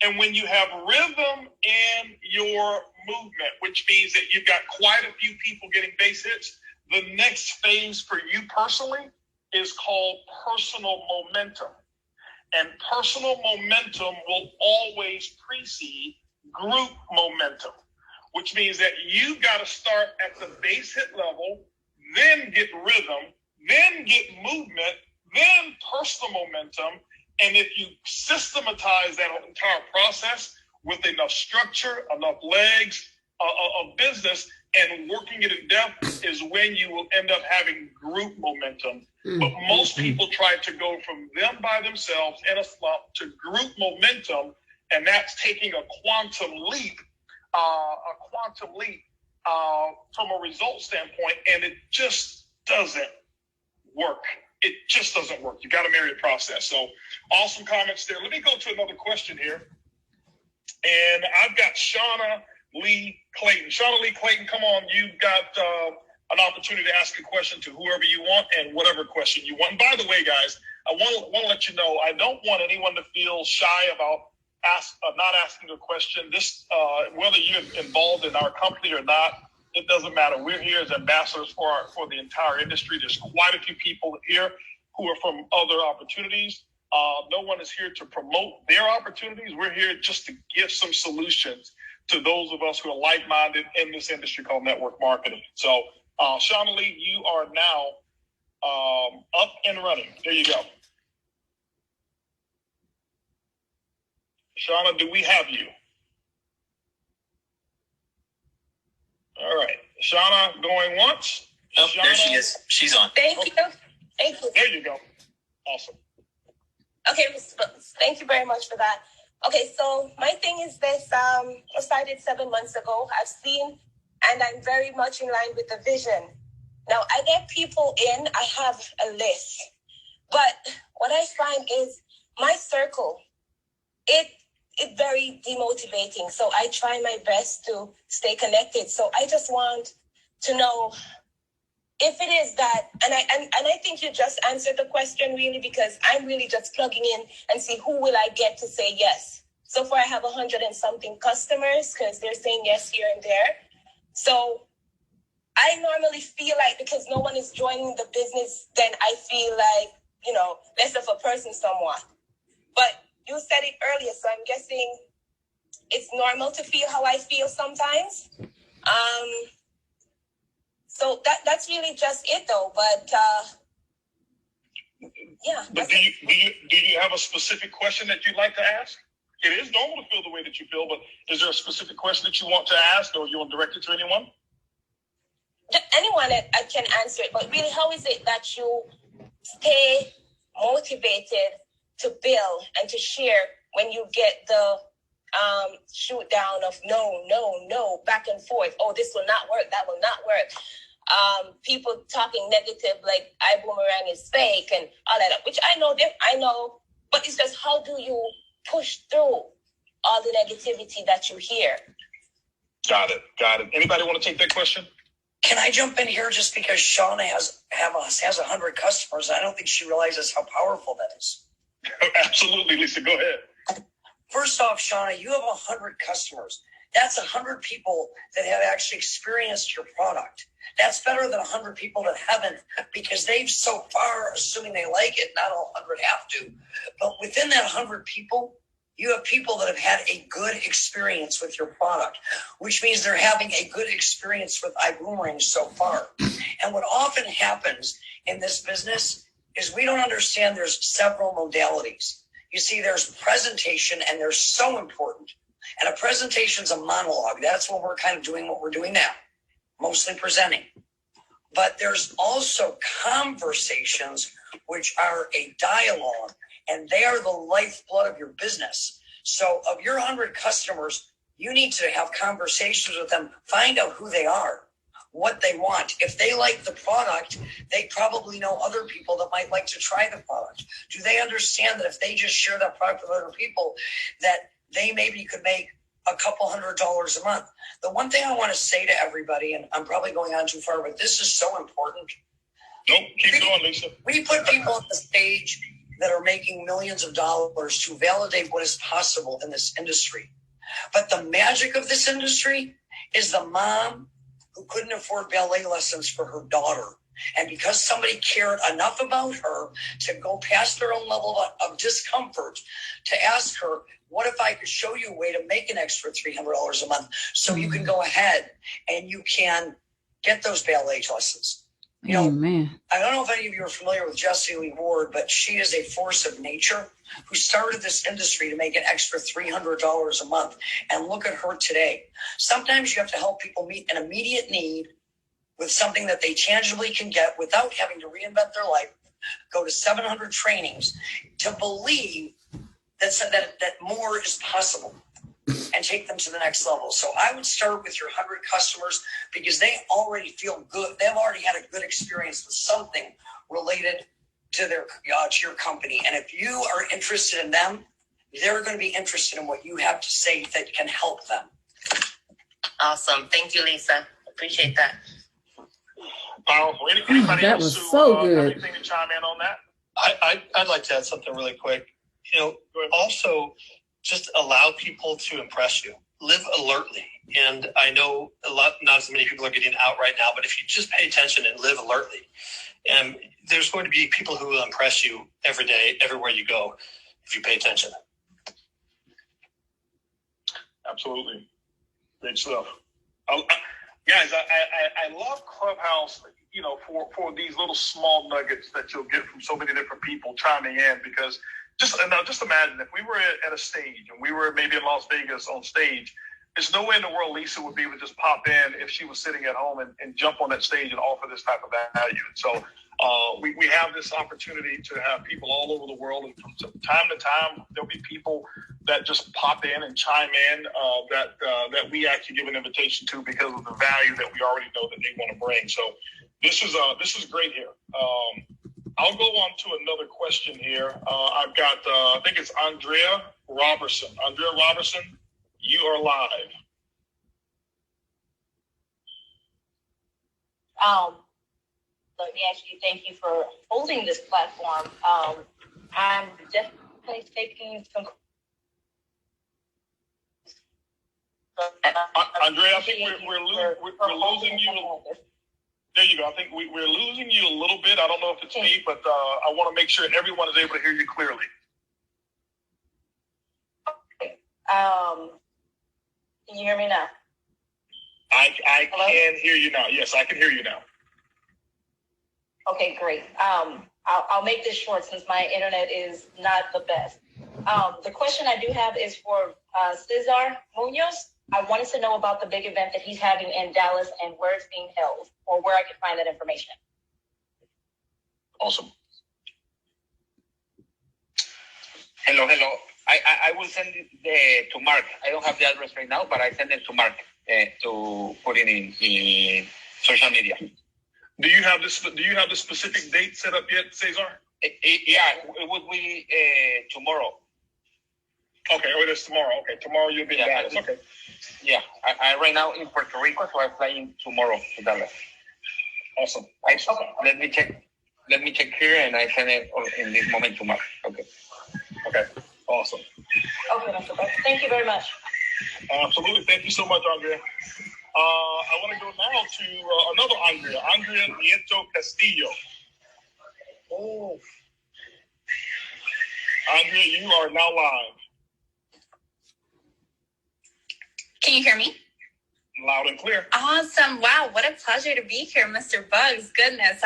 A: And when you have rhythm in your movement, which means that you've got quite a few people getting base hits, the next phase for you personally is called personal momentum. And personal momentum will always precede group momentum, which means that you've got to start at the base hit level, then get rhythm, then get movement, then personal momentum. And if you systematize that entire process with enough structure, enough legs of business, and working it in depth, is when you will end up having group momentum. But most people try to go from them by themselves in a slump to group momentum, and that's taking a quantum leap from a result standpoint, and it just doesn't work. It just doesn't work. You got to marry the process. So awesome comments there. Let me go to another question here. And I've got Shauna Lee Clayton. Shauna Lee Clayton, come on. You've got an opportunity to ask a question to whoever you want and whatever question you want. And by the way, guys, I want to let you know, I don't want anyone to feel shy about not asking a question. This, whether you're involved in our company or not, it doesn't matter. We're here as ambassadors for the entire industry. There's quite a few people here who are from other opportunities. No one is here to promote their opportunities. We're here just to give some solutions to those of us who are like-minded in this industry called network marketing. So, Shauna Lee, you are now up and running. There you go. Shauna, do we have you? All right. Shauna going once.
H: Oh,
A: Shauna,
H: there she is. She's on.
D: Thank you. Thank you.
A: There you go. Awesome.
D: Okay, thank you very much for that. Okay, so my thing is this. I started 7 months ago. I've seen, and I'm very much in line with the vision. Now, I get people in. I have a list. But what I find is my circle, it's very demotivating. So I try my best to stay connected. So I just want to know if it is that, and I think you just answered the question really, because I'm really just plugging in and see who will I get to say yes. So far I have 100 and something customers because they're saying yes here and there. So I normally feel like because no one is joining the business, then I feel like, less of a person somewhat. But you said it earlier, so I'm guessing it's normal to feel how I feel sometimes. So that's really just it, though. But yeah.
A: But do you have a specific question that you'd like to ask? It is normal to feel the way that you feel, but is there a specific question that you want to ask, or you want to direct it to anyone?
D: Anyone I can answer it, but really, how is it that you stay motivated to build and to share when you get the shoot down of no, back and forth? Oh, this will not work, that will not work. People talking negative, like Ibuumerang is fake and all that, which I know, but it's just how do you push through all the negativity that you hear?
A: Got it. Anybody want to take that question?
G: Can I jump in here just because Shauna has 100 customers? I don't think she realizes how powerful that is.
A: Absolutely, Lisa. Go ahead.
G: First off, Shauna, you have 100 customers. That's 100 people that have actually experienced your product. That's better than 100 people that haven't, because they've so far, assuming they like it, not all 100 have to. But within that 100 people, you have people that have had a good experience with your product, which means they're having a good experience with Ibuumerang so far. And what often happens in this business is we don't understand there's several modalities. You see, there's presentation, and they're so important. And a presentation's a monologue. That's what we're kind of doing, what we're doing now, mostly presenting. But there's also conversations, which are a dialogue, and they are the lifeblood of your business. So of your 100 customers, you need to have conversations with them, find out who they are, what they want. If they like the product, they probably know other people that might like to try the product. Do they understand that if they just share that product with other people, that they maybe could make a couple $100 a month. The one thing I want to say to everybody, and I'm probably going on too far, but this is so important.
A: Nope, keep going, Lisa.
G: We put people on the stage that are making millions of dollars to validate what is possible in this industry. But the magic of this industry is the mom who couldn't afford ballet lessons for her daughter. And because somebody cared enough about her to go past their own level of discomfort to ask her, what if I could show you a way to make an extra $300 a month so you can go ahead and you can get those ballet lessons? You know,
L: man.
G: I don't know if any of you are familiar with Jessie Lee Ward, but she is a force of nature who started this industry to make an extra $300 a month. And look at her today. Sometimes you have to help people meet an immediate need with something that they tangibly can get without having to reinvent their life, go to 700 trainings to believe that more is possible and take them to the next level. So I would start with your 100 customers because they already feel good. They've already had a good experience with something related to their to your company. And if you are interested in them, they're going to be interested in what you have to say that can help them.
D: Awesome. Thank you, Lisa. Appreciate that.
A: Powerful. Anybody
L: That
A: else
L: was
A: who,
L: so
A: have
L: good.
A: anything to chime in on that?
F: I'd like to add something really quick. You know, also just allow people to impress you. Live alertly. And I know not as many people are getting out right now, but if you just pay attention and live alertly, and there's going to be people who will impress you every day, everywhere you go, if you pay attention.
A: Absolutely. Great stuff. Guys, I love Clubhouse, you know, for these little small nuggets that you'll get from so many different people chiming in, because just imagine if we were at a stage and we were maybe in Las Vegas on stage, there's no way in the world Lisa would be able to just pop in if she was sitting at home and jump on that stage and offer this type of value. And so we have this opportunity to have people all over the world, and from time to time there'll be people that just pop in and chime in that we actually give an invitation to because of the value that we already know that they want to bring. So this is great here. I'll go on to another question here. I've got I think it's Andrea Robertson. Andrea Robertson, you are live.
M: Let me actually thank you for holding this platform. I'm definitely taking some.
A: Andrea, I think we're losing you. There you go. I think we're losing you a little bit. I don't know if it's me, but I want to make sure everyone is able to hear you clearly.
M: Can you hear me now?
A: I can hear you now. Yes, I can hear you now.
M: Okay, great. I'll make this short since my internet is not the best. The question I do have is for Cesar Munoz. I wanted to know about the big event that he's having in Dallas and where it's being held, or where I can find that information.
A: Awesome.
N: Hello. I will send it to Mark. I don't have the address right now, but I send it to Mark to put it in social media.
A: Do you have the specific date set up yet, Cesar?
N: Yeah, it would be tomorrow.
A: Okay, it is tomorrow. Okay, tomorrow you'll be in Dallas. Okay.
N: Yeah, I right now in Puerto Rico, so I'm flying tomorrow to Dallas.
A: Awesome.
N: Let me check here, and I send it in this moment to Mark. Okay.
A: Awesome.
M: Okay, Mr. Beck. Thank you very much.
A: Absolutely. Thank you so much, Andrea. I want to go now to another Andrea Nieto Castillo. Oh. Andrea, you are now live.
O: Can you hear me?
A: Loud and clear.
O: Awesome. Wow, what a pleasure to be here, Mr. Bugs. Goodness.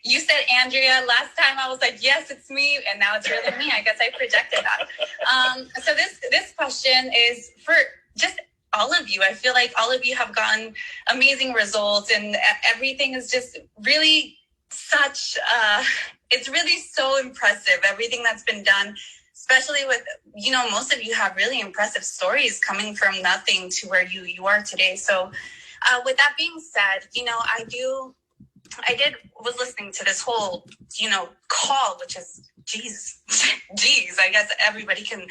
O: You said Andrea last time. I was like, yes, it's me. And now it's really me. I guess I projected that. So this question is for just all of you. I feel like all of you have gotten amazing results, and everything is just really it's really so impressive, everything that's been done, especially with, most of you have really impressive stories coming from nothing to where you are today. So with that being said, I was listening to this whole, call, which is, geez, I guess everybody can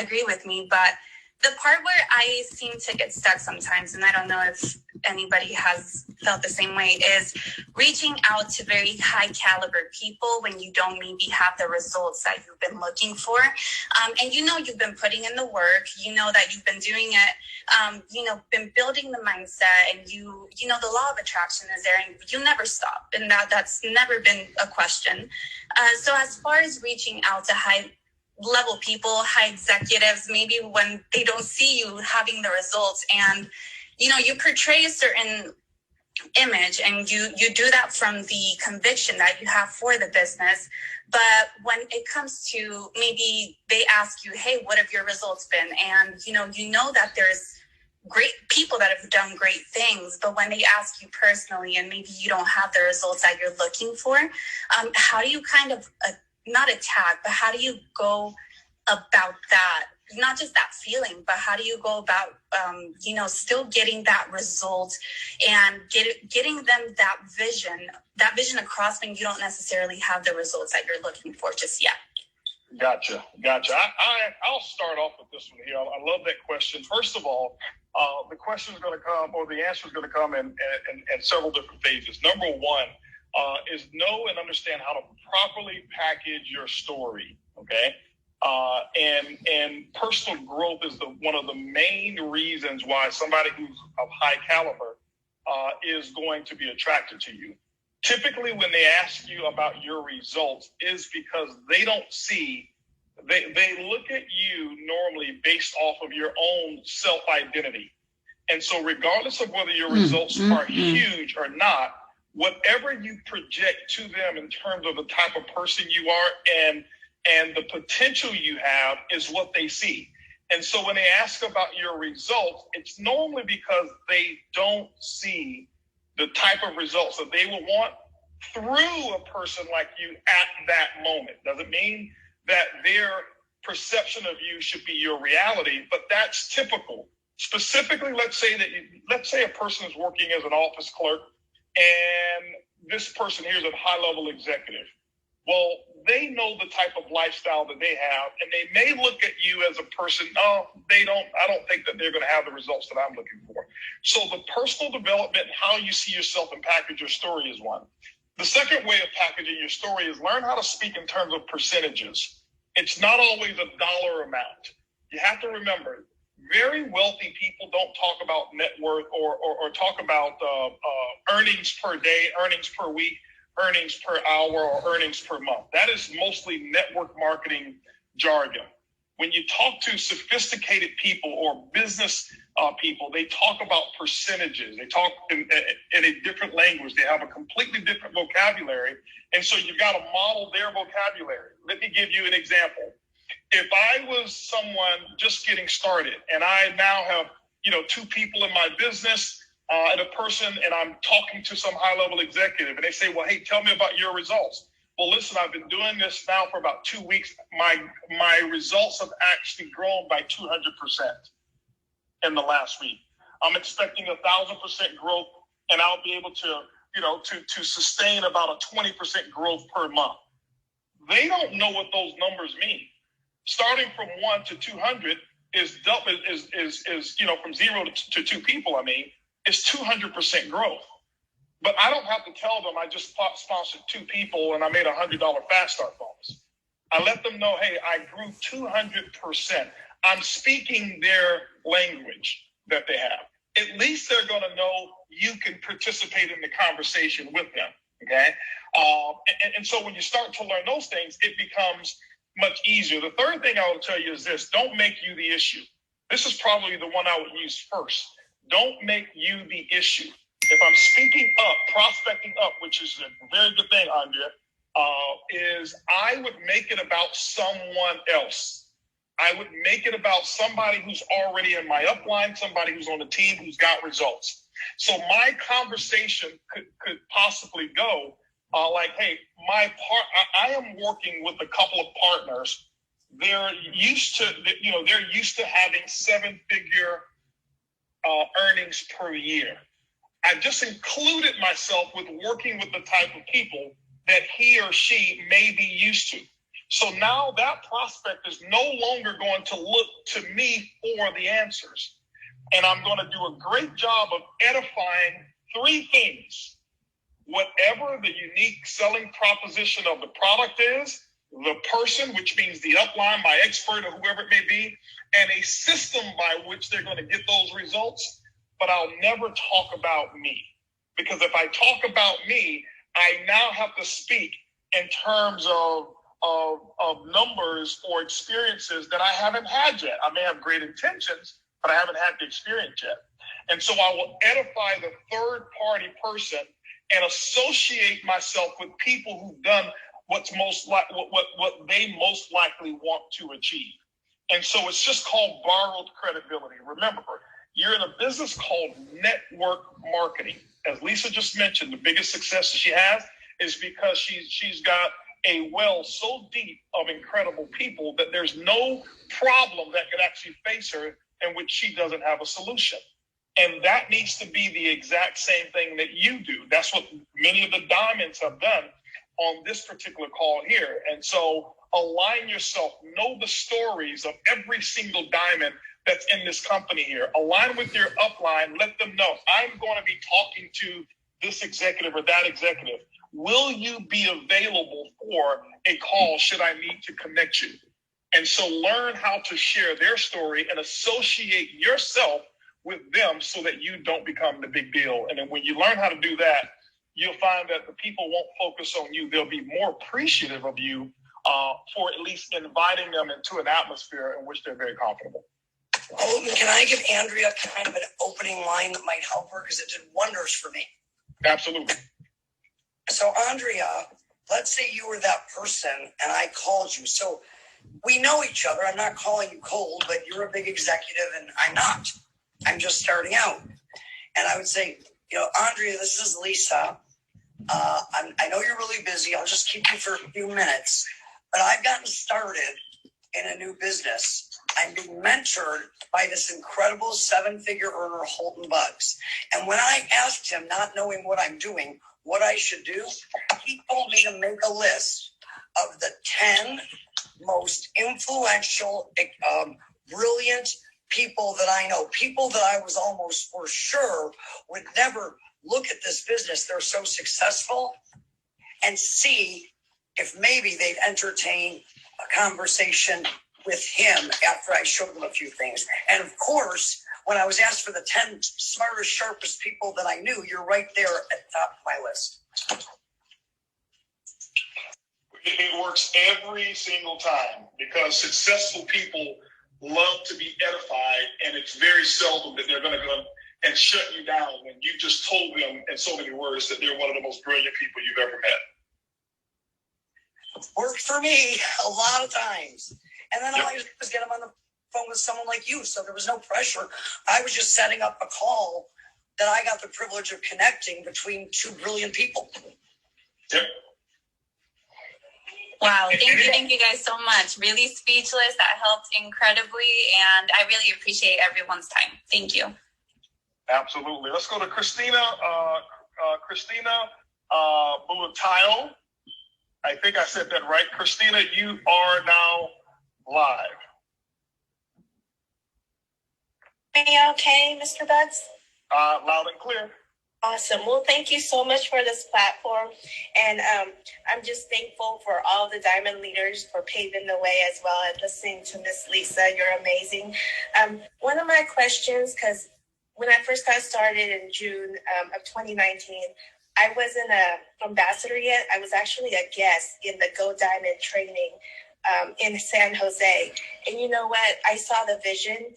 O: agree with me. But The part where I seem to get stuck sometimes, and I don't know if anybody has felt the same way, is reaching out to very high caliber people when you don't maybe have the results that you've been looking for. And you know you've been putting in the work, you know that you've been doing it, been building the mindset, and you know the law of attraction is there, and you never stop, and that's never been a question. So as far as reaching out to high level people, high executives, maybe when they don't see you having the results, and you portray a certain image, and you do that from the conviction that you have for the business, but when it comes to maybe they ask you, hey, what have your results been, and you know that there's great people that have done great things, but when they ask you personally and maybe you don't have the results that you're looking for, how do you kind of not attack, but how do you go about that? Not just that feeling, but how do you go about, still getting that result and getting them that vision across when you don't necessarily have the results that you're looking for just yet?
A: Gotcha. I'll start off with this one here. I love that question. First of all, the question is going to come, or the answer is going to come in several different phases. Number one is know and understand how to properly package your story. Okay. And personal growth is one of the main reasons why somebody who's of high caliber is going to be attracted to you. Typically, when they ask you about your results, is because they don't see, they look at you normally based off of your own self-identity. And so regardless of whether your results are huge or not, whatever you project to them in terms of the type of person you are and the potential you have is what they see. And so when they ask about your results, it's normally because they don't see the type of results that they will want through a person like you at that moment. Doesn't mean that their perception of you should be your reality, but that's typical. Specifically, let's say a person is working as an office clerk and this person here is a high-level executive. Well, they know the type of lifestyle that they have, and they may look at you as a person, I don't think that they're going to have the results that I'm looking for. So the personal development, how you see yourself and package your story is one. The second way of packaging your story is learn how to speak in terms of percentages. It's not always a dollar amount. You have to remember, very wealthy people don't talk about net worth or talk about earnings per day, earnings per week, earnings per hour, or earnings per month. That is mostly network marketing jargon. When you talk to sophisticated people or business people, they talk about percentages. They talk in a different language. They have a completely different vocabulary. And so you've got to model their vocabulary. Let me give you an example. If I was someone just getting started and I now have, two people in my business and a person, and I'm talking to some high-level executive, and they say, well, hey, tell me about your results. Well, listen, I've been doing this now for about 2 weeks. My results have actually grown by 200% in the last week. I'm expecting 1,000% growth, and I'll be able to sustain about a 20% growth per month. They don't know what those numbers mean. Starting from 1 to 200 is from 0 to 2 people. Is 200% growth. But I don't have to tell them I just sponsored 2 people and I made $100 fast start bonus. I let them know, hey, I grew 200%. I'm speaking their language that they have. At least they're going to know you can participate in the conversation with them. Okay. And so when you start to learn those things, it becomes much easier. The third thing I will tell you is this: don't make you the issue. This is probably the one I would use first. Don't make you the issue. If I'm speaking up, prospecting up, which is a very good thing, Andrea, is I would make it about someone else. I would make it about somebody who's already in my upline, somebody who's on the team who's got results. So my conversation could possibly go like, hey, I am working with a couple of partners. They're used to having 7-figure earnings per year. I just included myself with working with the type of people that he or she may be used to. So now that prospect is no longer going to look to me for the answers. And I'm going to do a great job of edifying three things. Whatever the unique selling proposition of the product is, the person, which means the upline, my expert, or whoever it may be, and a system by which they're going to get those results. But I'll never talk about me. Because if I talk about me, I now have to speak in terms of numbers or experiences that I haven't had yet. I may have great intentions, but I haven't had the experience yet. And so I will edify the third party person and associate myself with people who've done what's what they most likely want to achieve. And so it's just called borrowed credibility. Remember, you're in a business called network marketing. As Lisa just mentioned, the biggest success that she has is because she's got a well so deep of incredible people that there's no problem that could actually face her in which she doesn't have a solution. And that needs to be the exact same thing that you do. That's what many of the diamonds have done on this particular call here. And so align yourself, know the stories of every single diamond that's in this company here. Align with your upline, let them know, I'm going to be talking to this executive or that executive. Will you be available for a call should I need to connect you? And so learn how to share their story and associate yourself with them so that you don't become the big deal. And then when you learn how to do that, you'll find that the people won't focus on you. They'll be more appreciative of you for at least inviting them into an atmosphere in which they're very comfortable.
G: Holton, can I give Andrea kind of an opening line that might help her? Because it did wonders for me.
A: Absolutely.
G: So, Andrea, let's say you were that person and I called you. So we know each other. I'm not calling you cold, but you're a big executive and I'm not. I'm just starting out. And I would say, Andrea, this is Lisa. I know you're really busy. I'll just keep you for a few minutes. But I've gotten started in a new business. I'm being mentored by this incredible 7-figure earner, Holton Bugs. And when I asked him, not knowing what I'm doing, what I should do, he told me to make a list of the 10 most influential, brilliant people that I know, people that I was almost for sure would never look at this business. They're so successful, and see if maybe they'd entertain a conversation with him after I showed them a few things. And of course, when I was asked for the 10 smartest, sharpest people that I knew, you're right there at the top of my list.
A: It works every single time because successful people love to be edified, and it's very seldom that they're going to go and shut you down when you just told them in so many words that they're one of the most brilliant people you've ever met.
G: Worked for me a lot of times. And then all I was get them on the phone with someone like you, so there was no pressure. I was just setting up a call that I got the privilege of connecting between two brilliant people.
A: Yep.
O: Wow, thank you guys so much. Really speechless. That helped incredibly, and I really appreciate everyone's time. Thank you.
A: Absolutely. Let's go to Christina. Christina Bulatayo. I think I said that right. Christina, you are now live.
L: Okay, Mr. Bugs?
A: Loud and clear.
L: Awesome. Well, thank you so much for this platform. And I'm just thankful for all the Diamond leaders for paving the way as well, and listening to Miss Lisa. You're amazing. One of my questions, because when I first got started in June of 2019, I wasn't an ambassador yet. I was actually a guest in the Go Diamond training in San Jose. And you know what? I saw the vision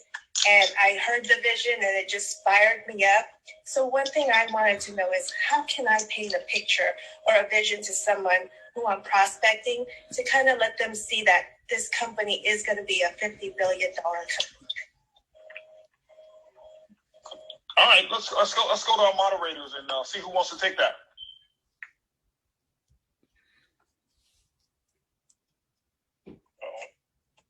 L: and I heard the vision, and it just fired me up. So one thing I wanted to know is, how can I paint a picture or a vision to someone who I'm prospecting to kind of let them see that this company is going to be a $50 billion company?
A: All right, let's go to our moderators and see who wants to take that.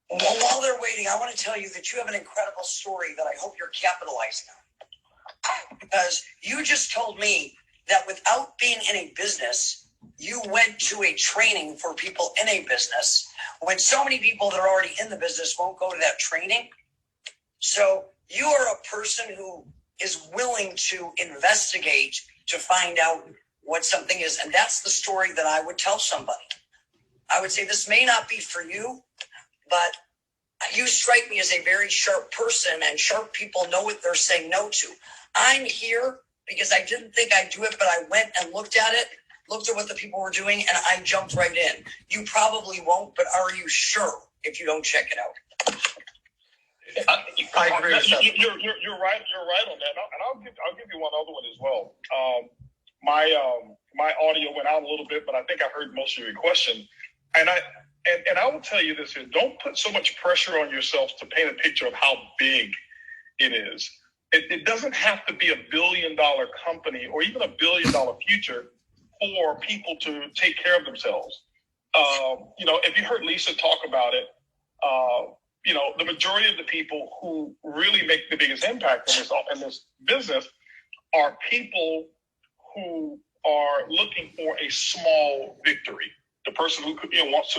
G: Well, while they're waiting, I want to tell you that you have an incredible story that I hope you're capitalizing on. Because you just told me that without being in a business, you went to a training for people in a business, when so many people that are already in the business won't go to that training. So you are a person who is willing to investigate to find out what something is. And that's the story that I would tell somebody. I would say, this may not be for you, but you strike me as a very sharp person, and sharp people know what they're saying no to. I'm here because I didn't think I'd do it, but I went and looked at it, looked at what the people were doing, and I jumped right in. You probably won't, but are you sure if you don't check it out?
A: I agree with that. You're right. You're right on that. And I'll give you one other one as well. My audio went out a little bit, but I think I heard most of your question. And I will tell you this here: don't put so much pressure on yourself to paint a picture of how big it is. It doesn't have to be $1 billion company or even $1 billion future for people to take care of themselves. If you heard Lisa talk about it, the majority of the people who really make the biggest impact in this business are people who are looking for a small victory. The person who wants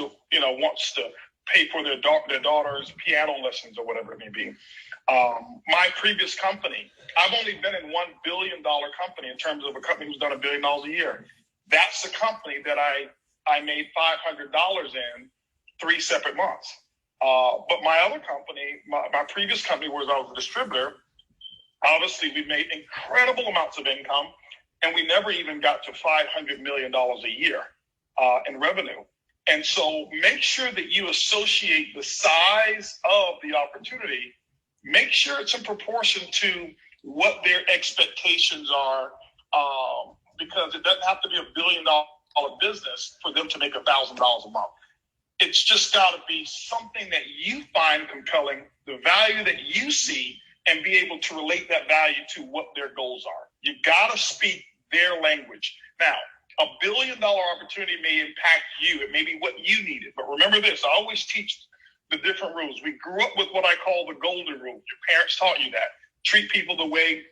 A: to pay for their daughter's piano lessons or whatever it may be. My previous company, I've only been in $1 billion company in terms of a company who's done $1 billion a year. That's the company that I made $500 in 3 separate months. But my other company, my previous company, where I was a distributor, obviously we made incredible amounts of income, and we never even got to $500 million a year in revenue. And so make sure that you associate the size of the opportunity. Make sure it's in proportion to what their expectations are, because it doesn't have to be $1 billion business for them to make $1,000 a month. It's just got to be something that you find compelling, the value that you see, and be able to relate that value to what their goals are. You got to speak their language. Now, $1 billion opportunity may impact you. It may be what you needed. But remember this, I always teach the different rules. We grew up with what I call the golden rule. Your parents taught you that. Treat people the way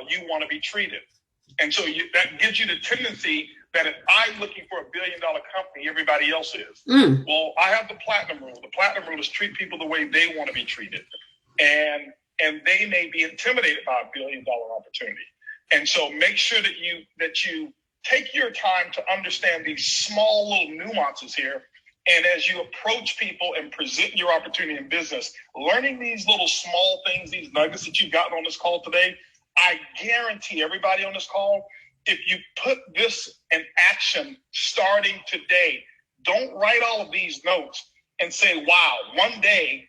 A: you want to be treated. And so that gives you the tendency that if I'm looking for $1 billion company, everybody else is. Well, I have the platinum rule. The platinum rule is treat people the way they want to be treated. And they may be intimidated by $1 billion opportunity. And so make sure that you take your time to understand these small little nuances here. And as you approach people and present your opportunity in business, learning these little small things, these nuggets that you've gotten on this call today, I guarantee everybody on this call, if you put this in action starting today, don't write all of these notes and say, wow, one day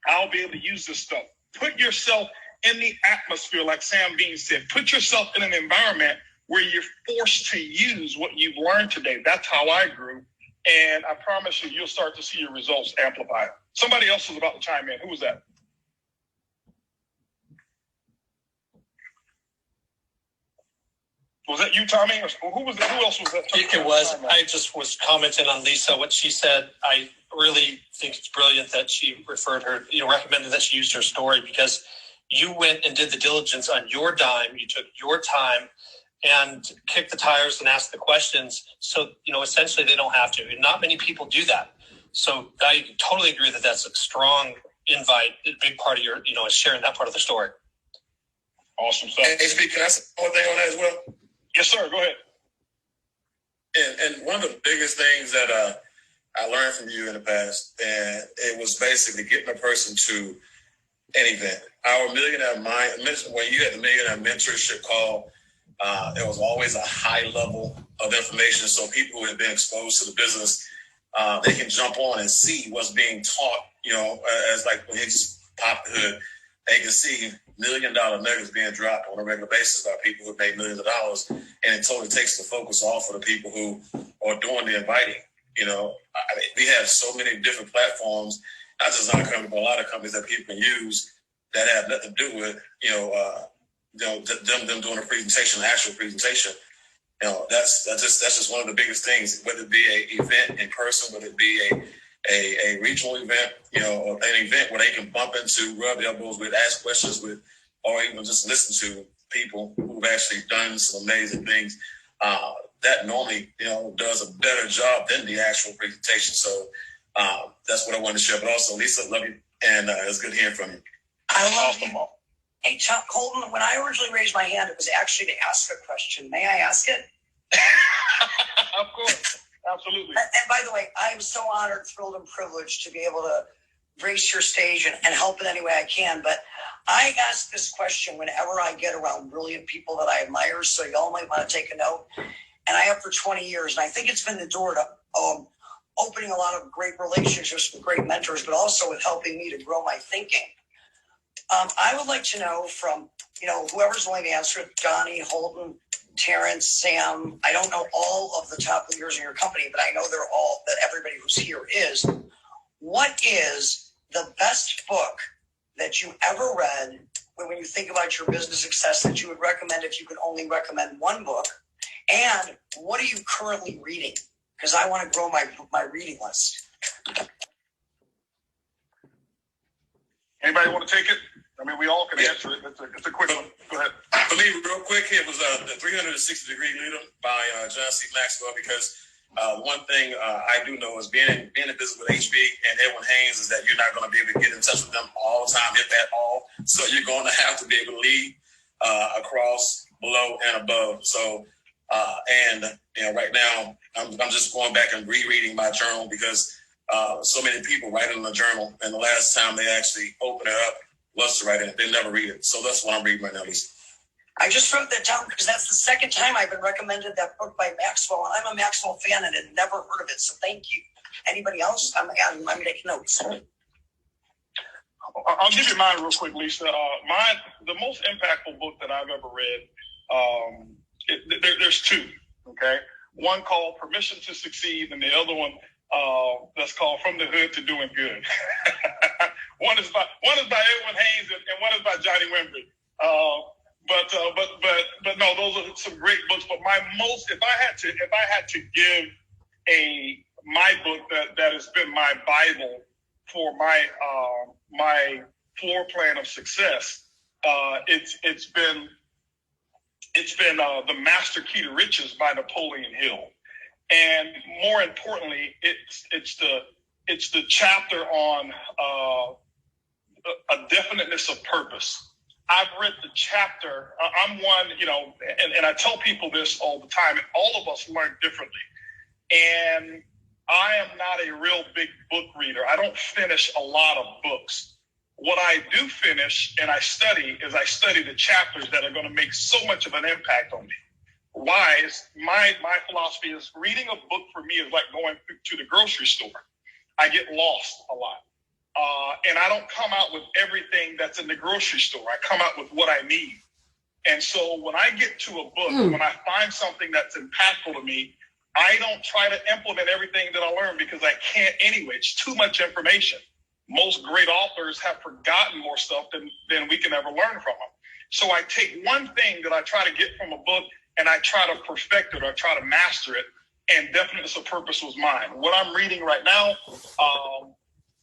A: I'll be able to use this stuff. Put yourself in the atmosphere, like Sam Bean said. Put yourself in an environment where you're forced to use what you've learned today. That's how I grew. And I promise you'll start to see your results amplified. Somebody else was about to chime in. Who was that? Was that you, Tommy? Or who was that? Who else was that?
P: It was. I just was commenting on Lisa, what she said. I really think it's brilliant that she recommended that she used her story, because you went and did the diligence on your dime. You took your time and kicked the tires and asked the questions. So, essentially they don't have to. And not many people do that. So I totally agree that that's a strong invite. A big part of your, is sharing that part of the story.
A: Awesome stuff.
E: Hey, speak, can I say one thing on that as well?
A: Yes, sir. Go ahead.
E: And one of the biggest things that I learned from you in the past, and it was basically getting a person to an event. Our Millionaire Mind, when you had the Millionaire Mentorship call, there was always a high level of information, so people who had been exposed to the business, they can jump on and see what's being taught, as like when you just pop the hood, they can see $1 million nuggets being dropped on a regular basis by people who have made millions of dollars, and it totally takes the focus off of the people who are doing the inviting. We have so many different platforms, not just our company, but a lot of companies that people can use that have nothing to do with, them doing a presentation, an actual presentation. That's just one of the biggest things, whether it be an event in person, whether it be a regional event, or an event where they can bump into, rub elbows with, ask questions with, or even just listen to people who've actually done some amazing things. That normally, does a better job than the actual presentation. So that's what I wanted to share. But also, Lisa, love you, and it's good hearing from you.
G: I love you. Hey, Holton, when I originally raised my hand, it was actually to ask a question. May I ask it?
A: Of course. Absolutely.
G: And by the way, I am so honored, thrilled, and privileged to be able to grace your stage and help in any way I can. But I ask this question whenever I get around brilliant people that I admire, so y'all might want to take a note. And I have for 20 years, and I think it's been the door to opening a lot of great relationships with great mentors, but also with helping me to grow my thinking. I would like to know from, whoever's willing to answer it, Johnny, Holton, Terrence, Sam. I don't know all of the top leaders in your company, but I know that everybody who's here is. What is the best book that you ever read when you think about your business success that you would recommend if you could only recommend one book? And what are you currently reading? Because I want to grow my reading list.
A: Anybody want to take it? I mean, we all can answer it. It's a quick one. Go ahead.
E: For me, real quick, it was the 360-Degree Leader by John C. Maxwell, because one thing I do know is being in business with HB and Edwin Haynes is that you're not going to be able to get in touch with them all the time, if at all. So you're going to have to be able to lead across, below, and above. So, right now, I'm just going back and rereading my journal because so many people write in the journal, and the last time they actually open it up was to write it. They never read it. So that's what I'm reading right now, Lisa.
G: I just wrote that down because that's the second time I've been recommended that book by Maxwell. I'm a Maxwell fan and had never heard of it. So thank you. Anybody else? I'm taking notes.
A: I'll give you mine real quick, Lisa. The most impactful book that I've ever read, there's two, okay? One called Permission to Succeed, and the other one that's called From the Hood to Doing Good. One is by Edwin Haynes and one is by Johnny Wimbrey. But no, those are some great books. But my most, if I had to give my book that has been my Bible for my floor plan of success, it's been The Master Key to Riches by Napoleon Hill, and more importantly, it's the chapter on a definiteness of purpose. I've read the chapter. I'm one, and I tell people this all the time. All of us learn differently. And I am not a real big book reader. I don't finish a lot of books. What I do finish and I study the chapters that are going to make so much of an impact on me. Why? My philosophy is reading a book for me is like going to the grocery store. I get lost a lot. And I don't come out with everything that's in the grocery store. I come out with what I need. And so when I get to a book, when I find something that's impactful to me, I don't try to implement everything that I learn because I can't anyway. It's too much information. Most great authors have forgotten more stuff than we can ever learn from them. So I take one thing that I try to get from a book and I try to perfect it or try to master it. And Definiteness of Purpose was mine. What I'm reading right now,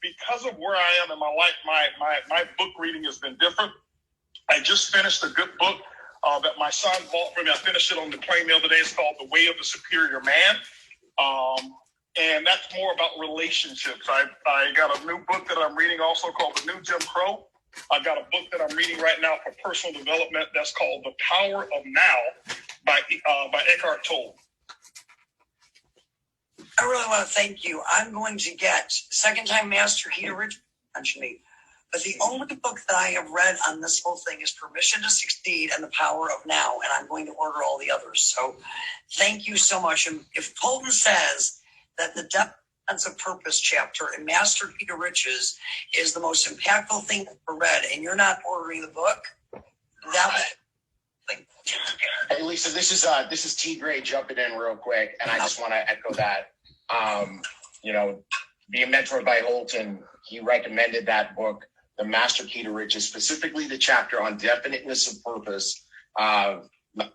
A: because of where I am in my life, my book reading has been different. I just finished a good book that my son bought for me. I finished it on the plane the other day. It's called The Way of the Superior Man. And that's more about relationships. I got a new book that I'm reading also called The New Jim Crow. I got a book that I'm reading right now for personal development that's called The Power of Now by Eckhart Tolle.
G: I really want to thank you. I'm going to get second time Master Key to Riches mentioned me. But the only book that I have read on this whole thing is Permission to Succeed and The Power of Now, and I'm going to order all the others. So thank you so much. And if Holton says that the Definiteness of Purpose chapter in Master Key to Riches is the most impactful thing I've ever read, and you're not ordering the book, that was...
Q: Hey, Lisa, this is T. Gray jumping in real quick, and I just want to echo that. Being mentored by Holton, he recommended that book, The Master Key to Riches, specifically the chapter on definiteness of purpose,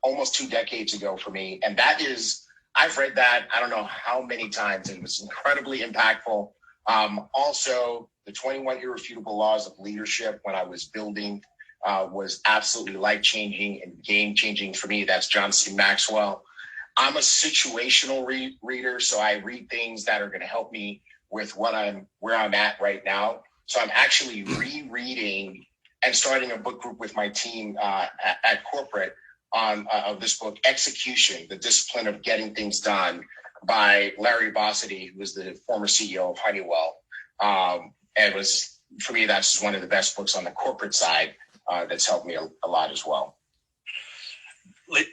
Q: almost 2 decades ago for me. And I've read that, I don't know how many times, and it was incredibly impactful. Also, the 21 Irrefutable Laws of Leadership, when I was building, was absolutely life-changing and game-changing for me. That's John C. Maxwell. I'm a situational reader, so I read things that are going to help me with where I'm at right now. So I'm actually rereading and starting a book group with my team at corporate on of this book, Execution, The Discipline of Getting Things Done, by Larry Bossidy, who was the former CEO of Honeywell. And was, for me, that's one of the best books on the corporate side that's helped me a lot as well.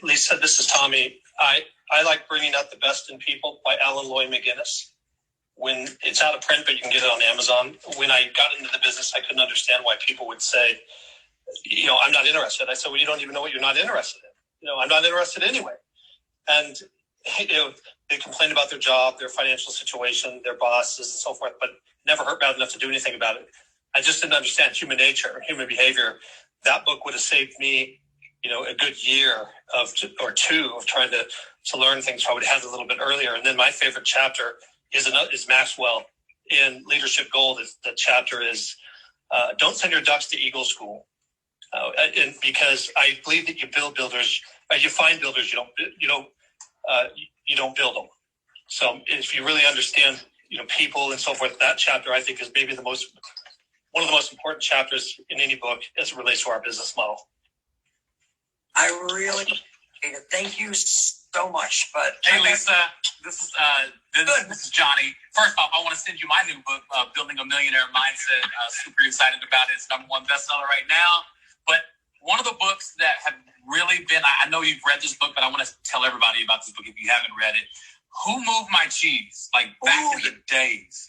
P: Lisa, this is Tommy. I like Bringing Out the Best in People by Alan Loy McGinnis. When it's out of print, but you can get it on Amazon. When I got into the business, I couldn't understand why people would say, I'm not interested. I said, well, you don't even know what you're not interested in. I'm not interested anyway. And, they complain about their job, their financial situation, their bosses and so forth, but never hurt bad enough to do anything about it. I just didn't understand human nature, human behavior. That book would have saved me, a good year or two of trying to learn things. I would have had a little bit earlier. And then my favorite chapter is Maxwell in Leadership Gold. The chapter is don't send your ducks to Eagle School, and because I believe that you build builders, you find builders. You don't build them. So if you really understand, people and so forth, that chapter I think is maybe one of the most important chapters in any book as it relates to our business model.
G: I really appreciate it. Thank you so much. But
H: hey, Lisa, this is Johnny. First off, I want to send you my new book, Building a Millionaire Mindset. Super excited about it. It's #1 bestseller right now. But one of the books that have really been, I know you've read this book, but I want to tell everybody about this book if you haven't read it. Who Moved My Cheese? Like back in the days.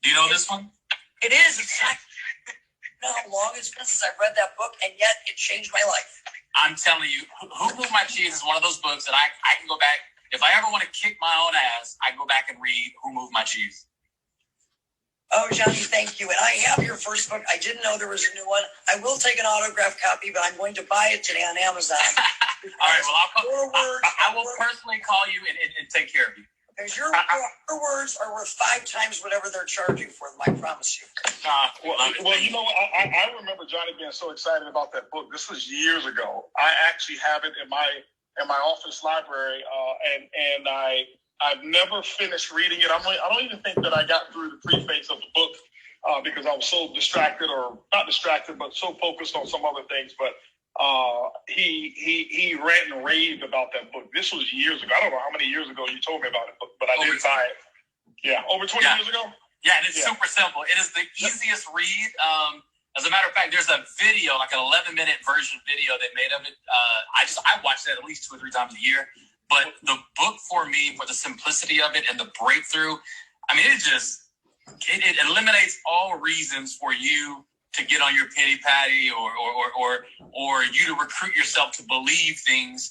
H: Do you know this one?
G: It is. It's like, how long it's been since I read that book, and yet it changed my life.
H: I'm telling you, Who Moved My Cheese is one of those books that I can go back. If I ever want to kick my own ass, I can go back and read Who Moved My Cheese.
G: Oh, Johnny, thank you. And I have your first book. I didn't know there was a new one. I will take an autographed copy, but I'm going to buy it today on Amazon.
H: All right, well, I will personally call you and take care of you.
G: Because your words are worth 5 times whatever they're charging for them, I promise you.
A: Well, you know what? I remember Johnny being so excited about that book. This was years ago. I actually have it in my office library, and I've never finished reading it. I don't even think that I got through the preface of the book because I was so distracted, or not distracted, but so focused on some other things. But he rant and raved about that book. This was years ago. I don't know how many years ago you told me about it, but I did buy it. Yeah, over 20 years ago.
H: Yeah, and it's super simple. It is the easiest read. As a matter of fact, there's a video, like an 11-minute version video they made of it. I watch that at least 2 or 3 times a year. But the book for me, for the simplicity of it and the breakthrough, I mean, it eliminates all reasons for you to get on your pity patty or you to recruit yourself to believe things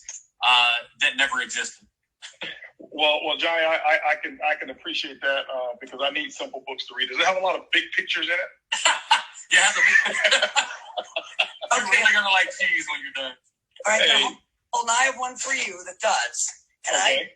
H: that never existed.
A: Well, Johnny, I can appreciate that because I need simple books to read. Does it have a lot of big pictures in it?
H: Yeah, it has a big picture. You're really gonna like cheese when you're done.
G: All right, well, now I have one for you that does. And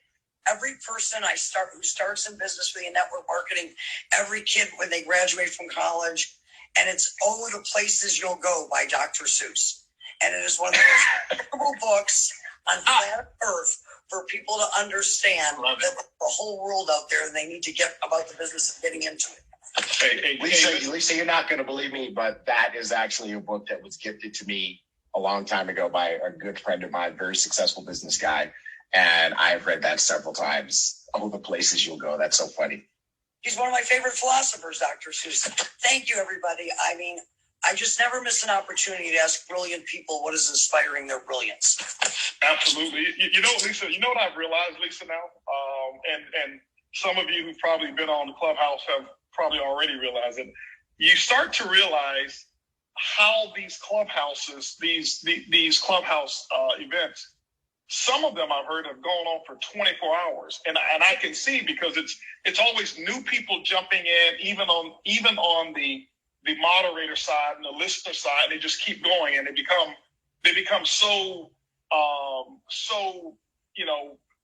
G: every person who starts in business via network marketing, every kid when they graduate from college, and it's Oh, the Places You'll Go by Dr. Seuss. And it is one of the most incredible books on planet Earth for people to understand that there's a whole world out there and they need to get about the business of getting into it.
Q: Hey, Lisa, you're not going to believe me, but that is actually a book that was gifted to me a long time ago by a good friend of mine, very successful business guy. And I've read that several times. Oh, the Places You'll Go. That's so funny.
G: He's one of my favorite philosophers, Dr. Seuss. Thank you, everybody. I mean, I just never miss an opportunity to ask brilliant people what is inspiring their brilliance.
A: Absolutely. You know, Lisa, you know what I've realized, Lisa, now? And some of you who've probably been on the Clubhouse have probably already realized it. You start to realize how these clubhouses, these clubhouse events, some of them I've heard have gone on for 24 hours, and I can see because it's always new people jumping in, even on the moderator side and the listener side. They just keep going, and they become so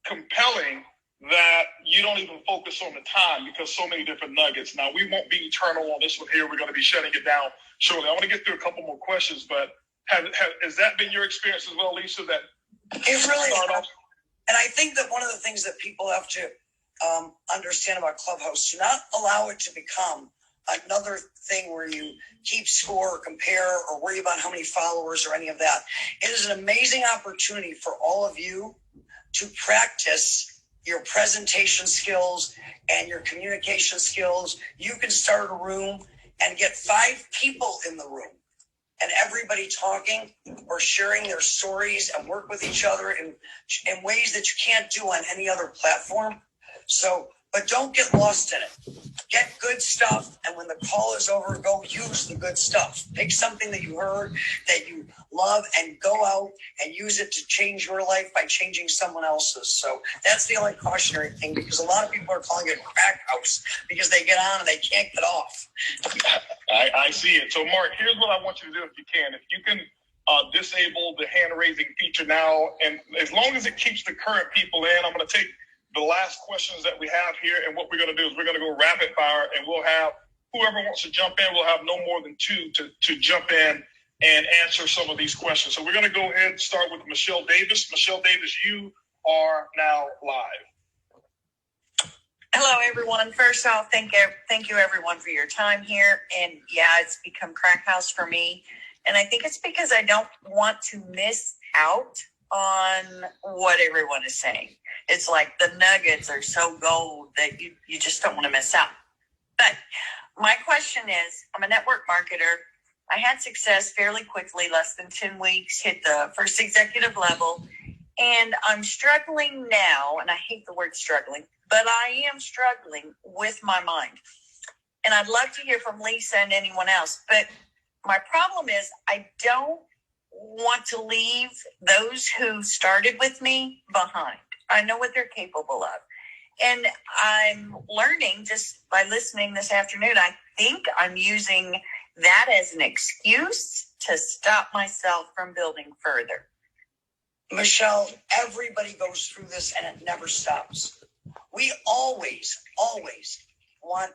A: compelling that you don't even focus on the time because so many different nuggets. Now, we won't be eternal on this one here. We're going to be shutting it down shortly. I want to get through a couple more questions, but has that been your experience as well, Lisa? That
G: it really is. And I think that one of the things that people have to understand about Clubhouse. Do not allow it to become another thing where you keep score or compare or worry about how many followers or any of that. It is an amazing opportunity for all of you to practice your presentation skills and your communication skills. You can start a room and get 5 people in the room and everybody talking or sharing their stories and work with each other in ways that you can't do on any other platform. So, but don't get lost in it. Get good stuff, and when the call is over, go use the good stuff. Pick something that you heard that you love and go out and use it to change your life by changing someone else's. So that's the only cautionary thing, because a lot of people are calling it crack house because they get on and they can't get off.
A: I see it. So, Mark, here's what I want you to do if you can. If you can disable the hand-raising feature now, and as long as it keeps the current people in, I'm going to take the last questions that we have here, and what we're going to do is we're going to go rapid fire, and we'll have whoever wants to jump in, we'll have no more than 2 to jump in and answer some of these questions. So we're going to go ahead and start with Michelle Davis. Michelle Davis, you are now live.
R: Hello, everyone. First off, thank you, everyone, for your time here. And yeah, it's become crack house for me. And I think it's because I don't want to miss out on what everyone is saying. It's like the nuggets are so gold that you just don't want to miss out. But my question is, I'm a network marketer. I had success fairly quickly, less than 10 weeks, hit the first executive level. And I'm struggling now, and I hate the word struggling, but I am struggling with my mind. And I'd love to hear from Lisa and anyone else. But my problem is I don't want to leave those who started with me behind. I know what they're capable of. And I'm learning just by listening this afternoon. I think I'm using that as an excuse to stop myself from building further.
G: Michelle, everybody goes through this and it never stops. We always want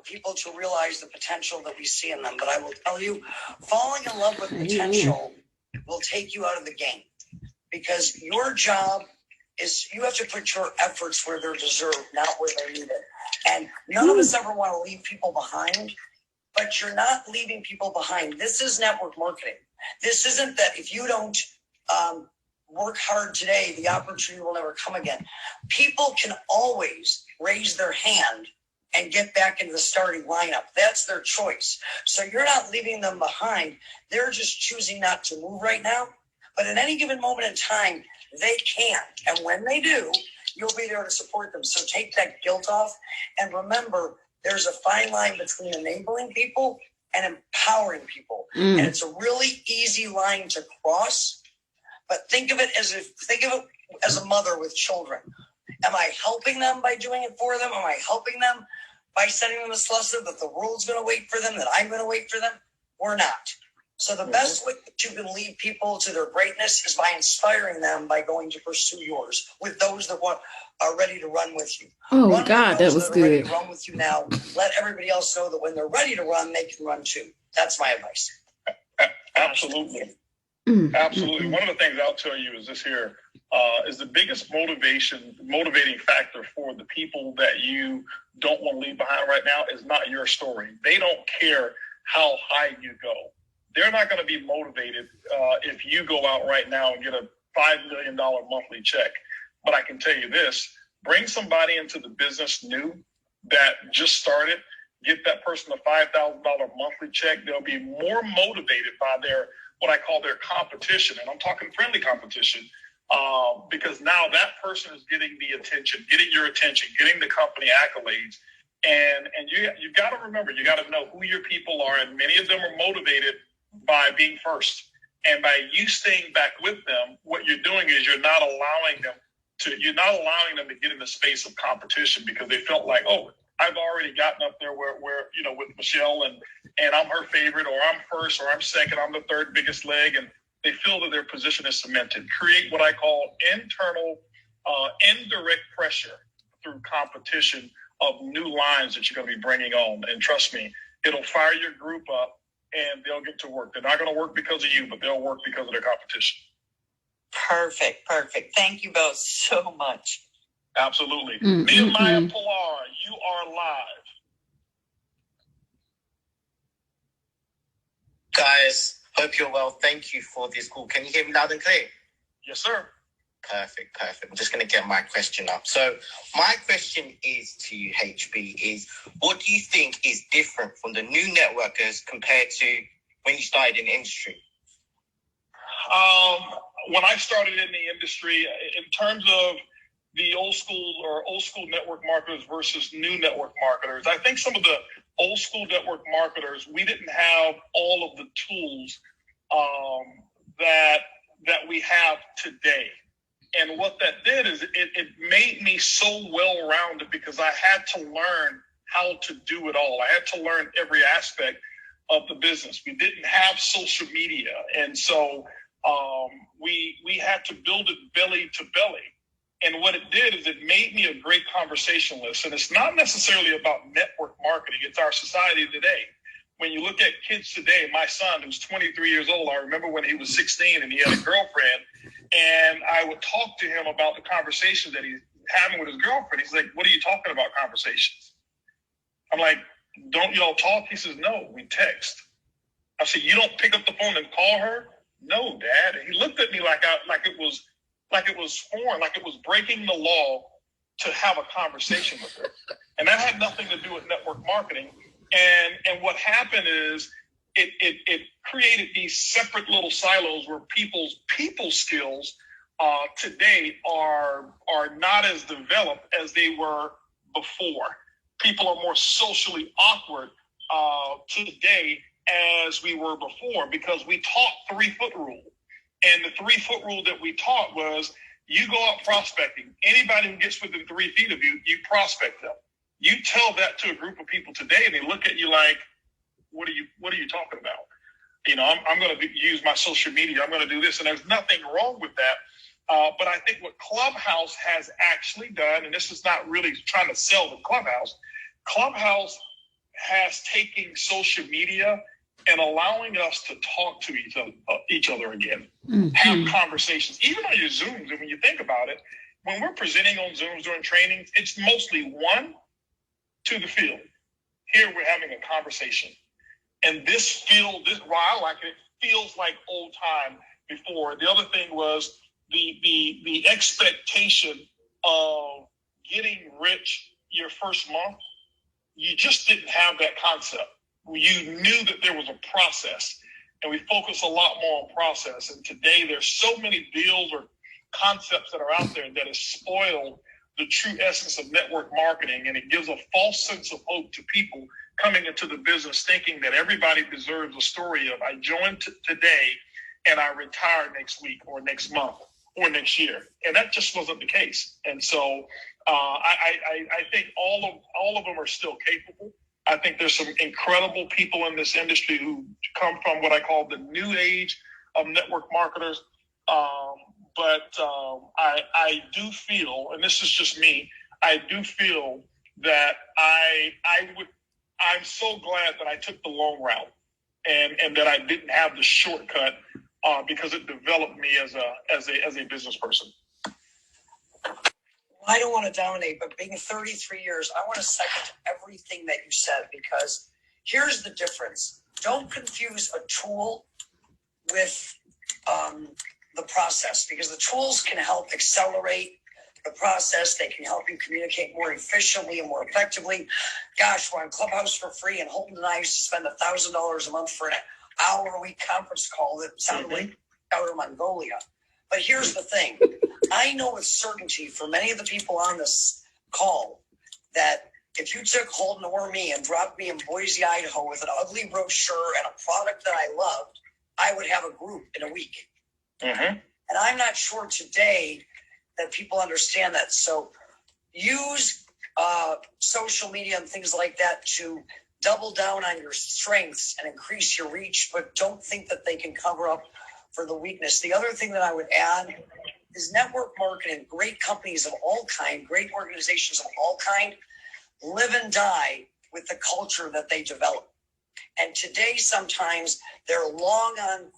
G: people to realize the potential that we see in them. But I will tell you, falling in love with potential will take you out of the game, because your job is you have to put your efforts where they're deserved, not where they're needed. And none of us ever want to leave people behind, but you're not leaving people behind. This is network marketing. This isn't that if you don't work hard today, the opportunity will never come again. People can always raise their hand and get back into the starting lineup. That's their choice. So you're not leaving them behind. They're just choosing not to move right now. But at any given moment in time, they can. And when they do, you'll be there to support them. So take that guilt off. And remember, there's a fine line between enabling people and empowering people. And it's a really easy line to cross. But think of it as a mother with children. Am I helping them by doing it for them? Am I helping them by sending them this lesson that the world's going to wait for them, that I'm going to wait for them? We're not. So the best way that you can lead people to their greatness is by inspiring them by going to pursue yours with those that are ready to run with you.
S: Oh, God, that was good.
G: Ready to run with you now. Let everybody else know that when they're ready to run, they can run too. That's my advice.
A: Absolutely. Absolutely. One of the things I'll tell you is this here is the biggest motivating factor for the people that you don't want to leave behind right now is not your story. They don't care how high you go. They're not going to be motivated if you go out right now and get a $5 million monthly check. But I can tell you this, bring somebody into the business new that just started, get that person a $5,000 monthly check. They'll be more motivated by what I call their competition. And I'm talking friendly competition because now that person is getting the attention, getting your attention, getting the company accolades. And you got to remember, you got to know who your people are. And many of them are motivated by being first. And by you staying back with them, what you're doing is you're not allowing them to get in the space of competition because they felt like, oh, I've already gotten up there where with Michelle and I'm her favorite, or I'm first, or I'm second, I'm the third biggest leg, and they feel that their position is cemented. Create what I call internal, indirect pressure through competition of new lines that you're going to be bringing on. And trust me, it'll fire your group up and they'll get to work. They're not going to work because of you, but they'll work because of their competition.
R: Perfect. Thank you both so much.
A: Absolutely. Nehemiah Pilar, you are live.
K: Guys, hope you're well. Thank you for this call. Can you hear me loud and clear?
A: Yes, sir.
K: Perfect. I'm just going to get my question up. So my question is to you, HB, is what do you think is different from the new networkers compared to when you started in the industry?
A: When I started in the industry, in terms of the old school network marketers versus new network marketers, I think some of the old school network marketers, we didn't have all of the tools that we have today. And what that did is it made me so well-rounded because I had to learn how to do it all. I had to learn every aspect of the business. We didn't have social media. And so we had to build it belly to belly. And what it did is it made me a great conversationalist. And it's not necessarily about network marketing. It's our society today. When you look at kids today, my son, who's 23 years old, I remember when he was 16 and he had a girlfriend, and I would talk to him about the conversations that he's having with his girlfriend. He's like, what are you talking about conversations? I'm like, don't y'all talk? He says, no, we text. I said, you don't pick up the phone and call her? No, Dad. And he looked at me like it was foreign, like it was breaking the law to have a conversation with her. And that had nothing to do with network marketing. And what happened is it created these separate little silos where people's people skills today are not as developed as they were before. People are more socially awkward today as we were before because we taught 3-foot rule. And the 3-foot rule that we taught was you go out prospecting. Anybody who gets within 3 feet of you, you prospect them. You tell that to a group of people today, and they look at you like, what are you talking about? You know, I'm going to use my social media. I'm going to do this, and there's nothing wrong with that. But I think what Clubhouse has actually done, and this is not really trying to sell the Clubhouse, Clubhouse has taken social media and allowing us to talk to each other again, have conversations, even on your Zooms. And when you think about it, when we're presenting on Zooms during trainings, it's mostly one to the field. Here we're having a conversation. And why I like it, feels like old time before. The other thing was the expectation of getting rich your first month. You just didn't have that concept. You knew that there was a process, and we focus a lot more on process. And today there's so many deals or concepts that are out there that has spoiled the true essence of network marketing, and it gives a false sense of hope to people coming into the business thinking that everybody deserves a story of I joined today and I retire next week or next month or next year. And that just wasn't the case. And so I think all of them are still capable. I think there's some incredible people in this industry who come from what I call the new age of network marketers. But I do feel, and this is just me, I do feel that I'm so glad that I took the long route and that I didn't have the shortcut because it developed me as a business person.
G: I don't want to dominate, but being 33 years, I want to second everything that you said because here's the difference. Don't confuse a tool with the process because the tools can help accelerate the process. They can help you communicate more efficiently and more effectively. Gosh, we're on Clubhouse for free, and Holton and I used to spend $1,000 a month for an hour-a-week conference call that sounded like outer Mongolia. But here's the thing. I know with certainty for many of the people on this call that if you took Holton or me and dropped me in Boise, Idaho with an ugly brochure and a product that I loved, I would have a group in a week. And I'm not sure today that people understand that. So use social media and things like that to double down on your strengths and increase your reach, but don't think that they can cover up for the weakness. The other thing that I would add is network marketing. Great companies of all kind, great organizations of all kind, live and die with the culture that they develop. And today, sometimes they're long on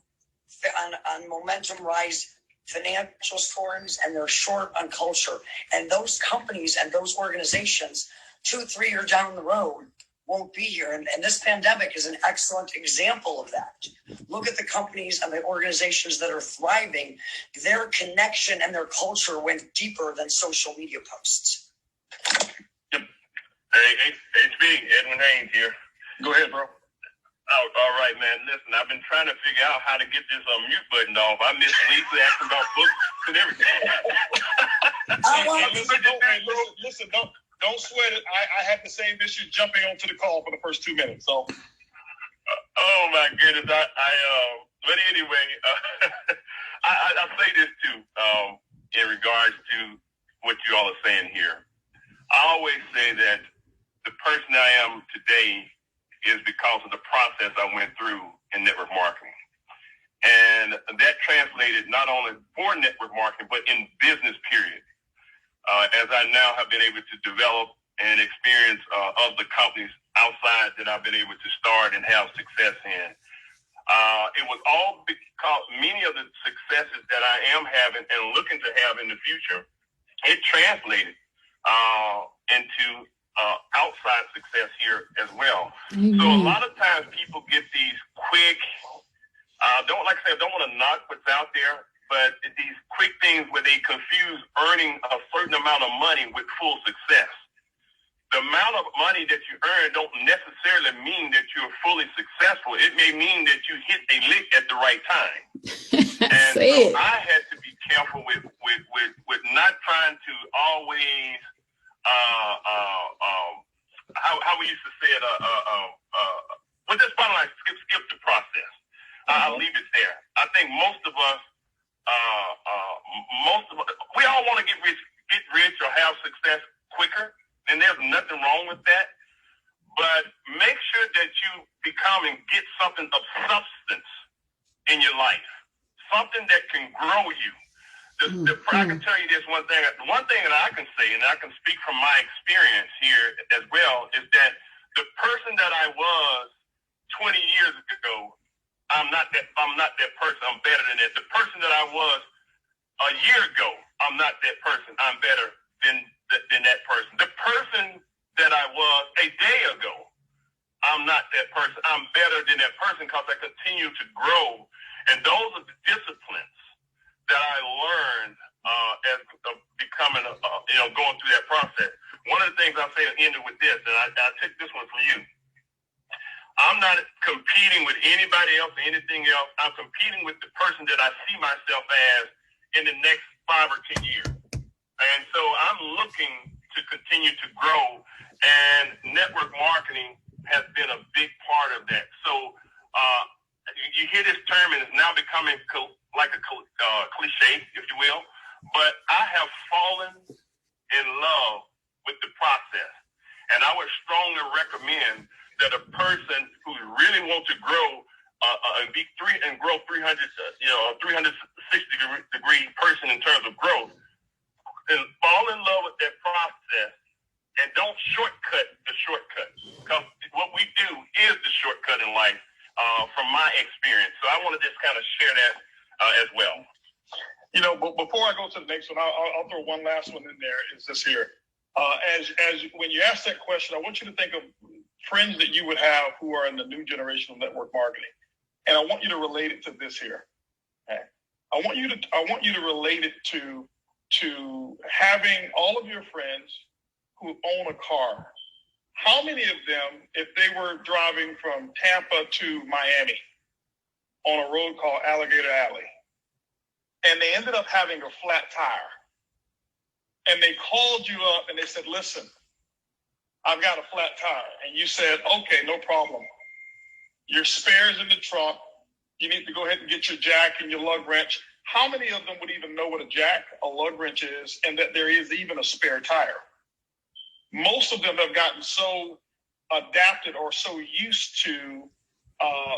G: momentum rise financial forums, and they're short on culture. And those companies and those organizations 2-3 years down the road won't be here. And this pandemic is an excellent example of that. Look at the companies and the organizations that are thriving. Their connection and their culture went deeper than social media posts.
C: Yep. Hey, HB, Edwin Haynes here. Go ahead, bro. All right, man. Listen, I've been trying to figure out how to get this mute button off. I miss Lisa asking about books and everything.
A: Listen, don't sweat it. I had the same issue jumping onto the call for the first 2 minutes. So,
C: oh my goodness. But anyway, I say this too, in regards to what you all are saying here. I always say that the person I am today is because of the process I went through in network marketing. And that translated not only for network marketing, but in business period. As I now have been able to develop and experience other companies outside that I've been able to start and have success in. It was all because many of the successes that I am having and looking to have in the future, it translated into outside success here as well. So a lot of times people get these quick, don't want to knock what's out there, but these quick things where they confuse earning a certain amount of money with full success. The amount of money that you earn don't necessarily mean that you're fully successful. It may mean that you hit a lick at the right time. And so I had to be careful with not trying to always how we used to say it, well, just bottom line, skip the process. I'll leave it there. I think most of us, we all want to get rich or have success quicker, and there's nothing wrong with that. But make sure that you become and get something of substance in your life, something that can grow you. I can tell you this one thing that I can say, and I can speak from my experience here as well, is that the person that I was 20 years ago, I'm not that person. I'm better than that. The person that I was a year ago, I'm not that person. I'm better than that person. The person that I was a day ago, I'm not that person. I'm better than that person because I continue to grow. And those are the disciplines that I learned as becoming, going through that process. One of the things I'll say at the end with this, and I took this one from you. I'm not competing with anybody else or anything else. I'm competing with the person that I see myself as in the next 5 or 10 years. And so I'm looking to continue to grow, and network marketing has been a big part of that. So you hear this term, and it's now becoming like a cliche, if you will, but I have fallen in love with the process. And I would strongly recommend that a person who really wants to grow and grow 360 degree person in terms of growth, and fall in love with that process and don't shortcut the shortcut. Because what we do is the shortcut in life from my experience. So I want to just kind of share that as well.
A: But before I go to the next one, I'll throw one last one in there. Is this here? As when you ask that question, I want you to think of friends that you would have who are in the new generation of network marketing, and I want you to relate it to this here. Okay? I want you to relate it to having all of your friends who own a car. How many of them, if they were driving from Tampa to Miami on a road called Alligator Alley, and they ended up having a flat tire, and they called you up and they said, listen, I've got a flat tire. And you said, okay, no problem. Your spare's in the trunk. You need to go ahead and get your jack and your lug wrench. How many of them would even know what a jack, a lug wrench is, and that there is even a spare tire? Most of them have gotten so adapted or so used to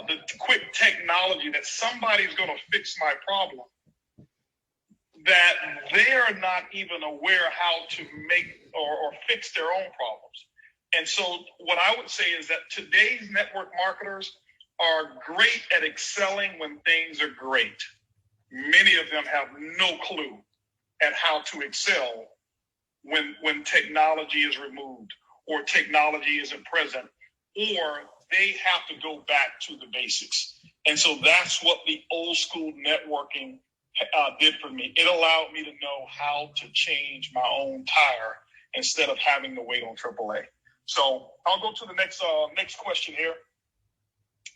A: the quick technology that somebody's going to fix my problem, that they're not even aware how to make or fix their own problems. And so what I would say is that today's network marketers are great at excelling when things are great. many of them have no clue at how to excel when technology is removed or technology isn't present, or they have to go back to the basics. And so that's what the old school networking did for me. It allowed me to know how to change my own tire instead of having to wait on AAA. So I'll go to the next question here.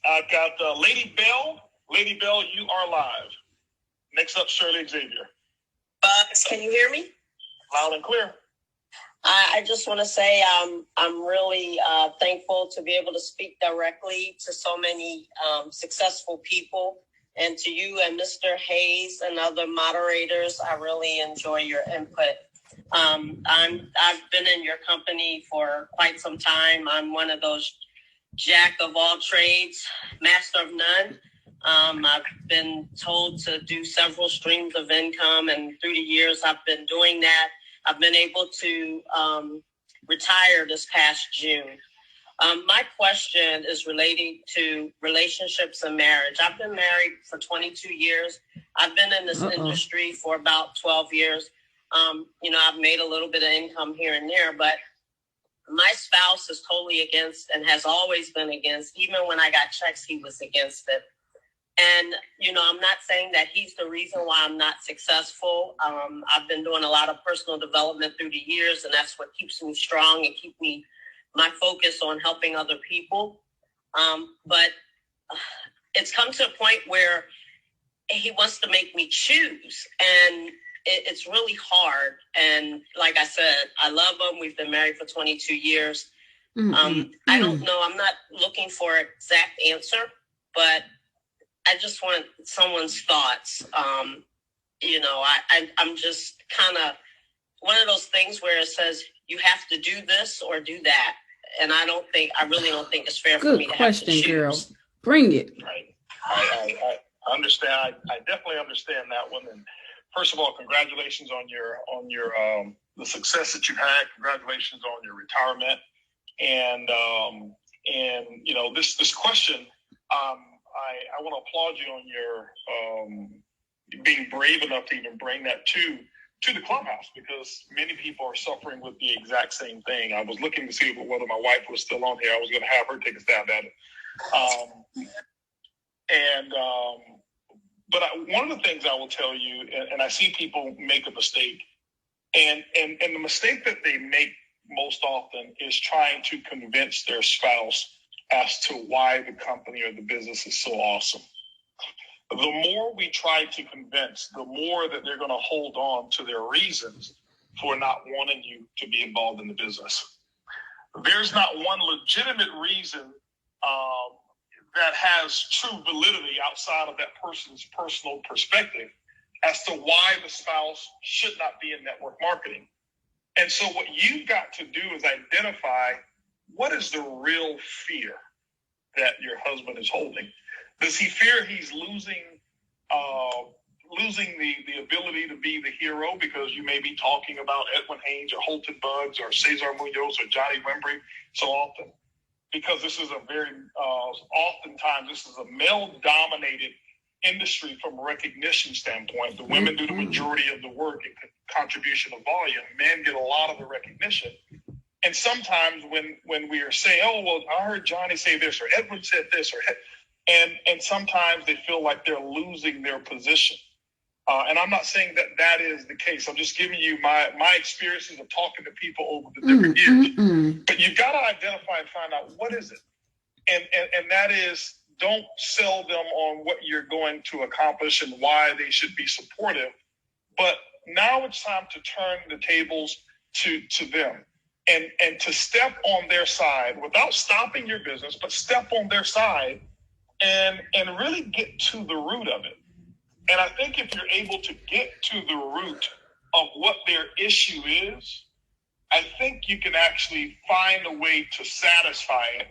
A: I've got Lady Bell. Lady Bell, you are live. Next up, Shirley Xavier.
S: Can you hear me?
A: Loud and clear.
S: I just want to say I'm really thankful to be able to speak directly to so many successful people, and to you and Mr. Hayes and other moderators. I really enjoy your input. I've been in your company for quite some time. I'm one of those jack of all trades, master of none. I've been told to do several streams of income, and through the years I've been doing that. I've been able to retire this past June. My question is relating to relationships and marriage. I've been married for 22 years. I've been in this industry for about 12 years. I've made a little bit of income here and there, but my spouse is totally against and has always been against. Even when I got checks, he was against it. And, I'm not saying that he's the reason why I'm not successful. I've been doing a lot of personal development through the years, and that's what keeps me strong and keep my focus on helping other people. But it's come to a point where he wants to make me choose, and it's really hard. And like I said, I love him. We've been married for 22 years. I don't know. I'm not looking for an exact answer, but I just want someone's thoughts. I'm just kind of one of those things where it says you have to do this or do that. And I really don't think it's fair for me to have to choose. Good question, girl.
A: Bring it. Right. I understand. I definitely understand that one. And first of all, congratulations on your the success that you've had. Congratulations on your retirement. And this question, I want to applaud you on your being brave enough to even bring that to the Clubhouse, because many people are suffering with the exact same thing. I was looking to see whether my wife was still on here. I was going to have her take a stab at it. But one of the things I will tell you, and I see people make a mistake, and the mistake that they make most often is trying to convince their spouse as to why the company or the business is so awesome. The more we try to convince, the more that they're going to hold on to their reasons for not wanting you to be involved in the business. There's not one legitimate reason that has true validity outside of that person's personal perspective as to why the spouse should not be in network marketing. And so what you've got to do is identify what is the real fear that your husband is holding. Does he fear he's losing the ability to be the hero because you may be talking about Edwin Haynes or Holton Bugs or Cesar Munoz or Johnny Wembry so often? Because this is a very, oftentimes this is a male-dominated industry from a recognition standpoint. The women do the majority of the work and contribution of volume. Men get a lot of the recognition. And sometimes when we are saying, oh, well, I heard Johnny say this, or Edwin said this, and sometimes they feel like they're losing their position. And I'm not saying that is the case. I'm just giving you my experiences of talking to people over the different years. But you've got to identify and find out what is it. And that is, don't sell them on what you're going to accomplish and why they should be supportive. But now it's time to turn the tables to them and to step on their side without stopping your business, but step on their side and really get to the root of it. And I think if you're able to get to the root of what their issue is, I think you can actually find a way to satisfy it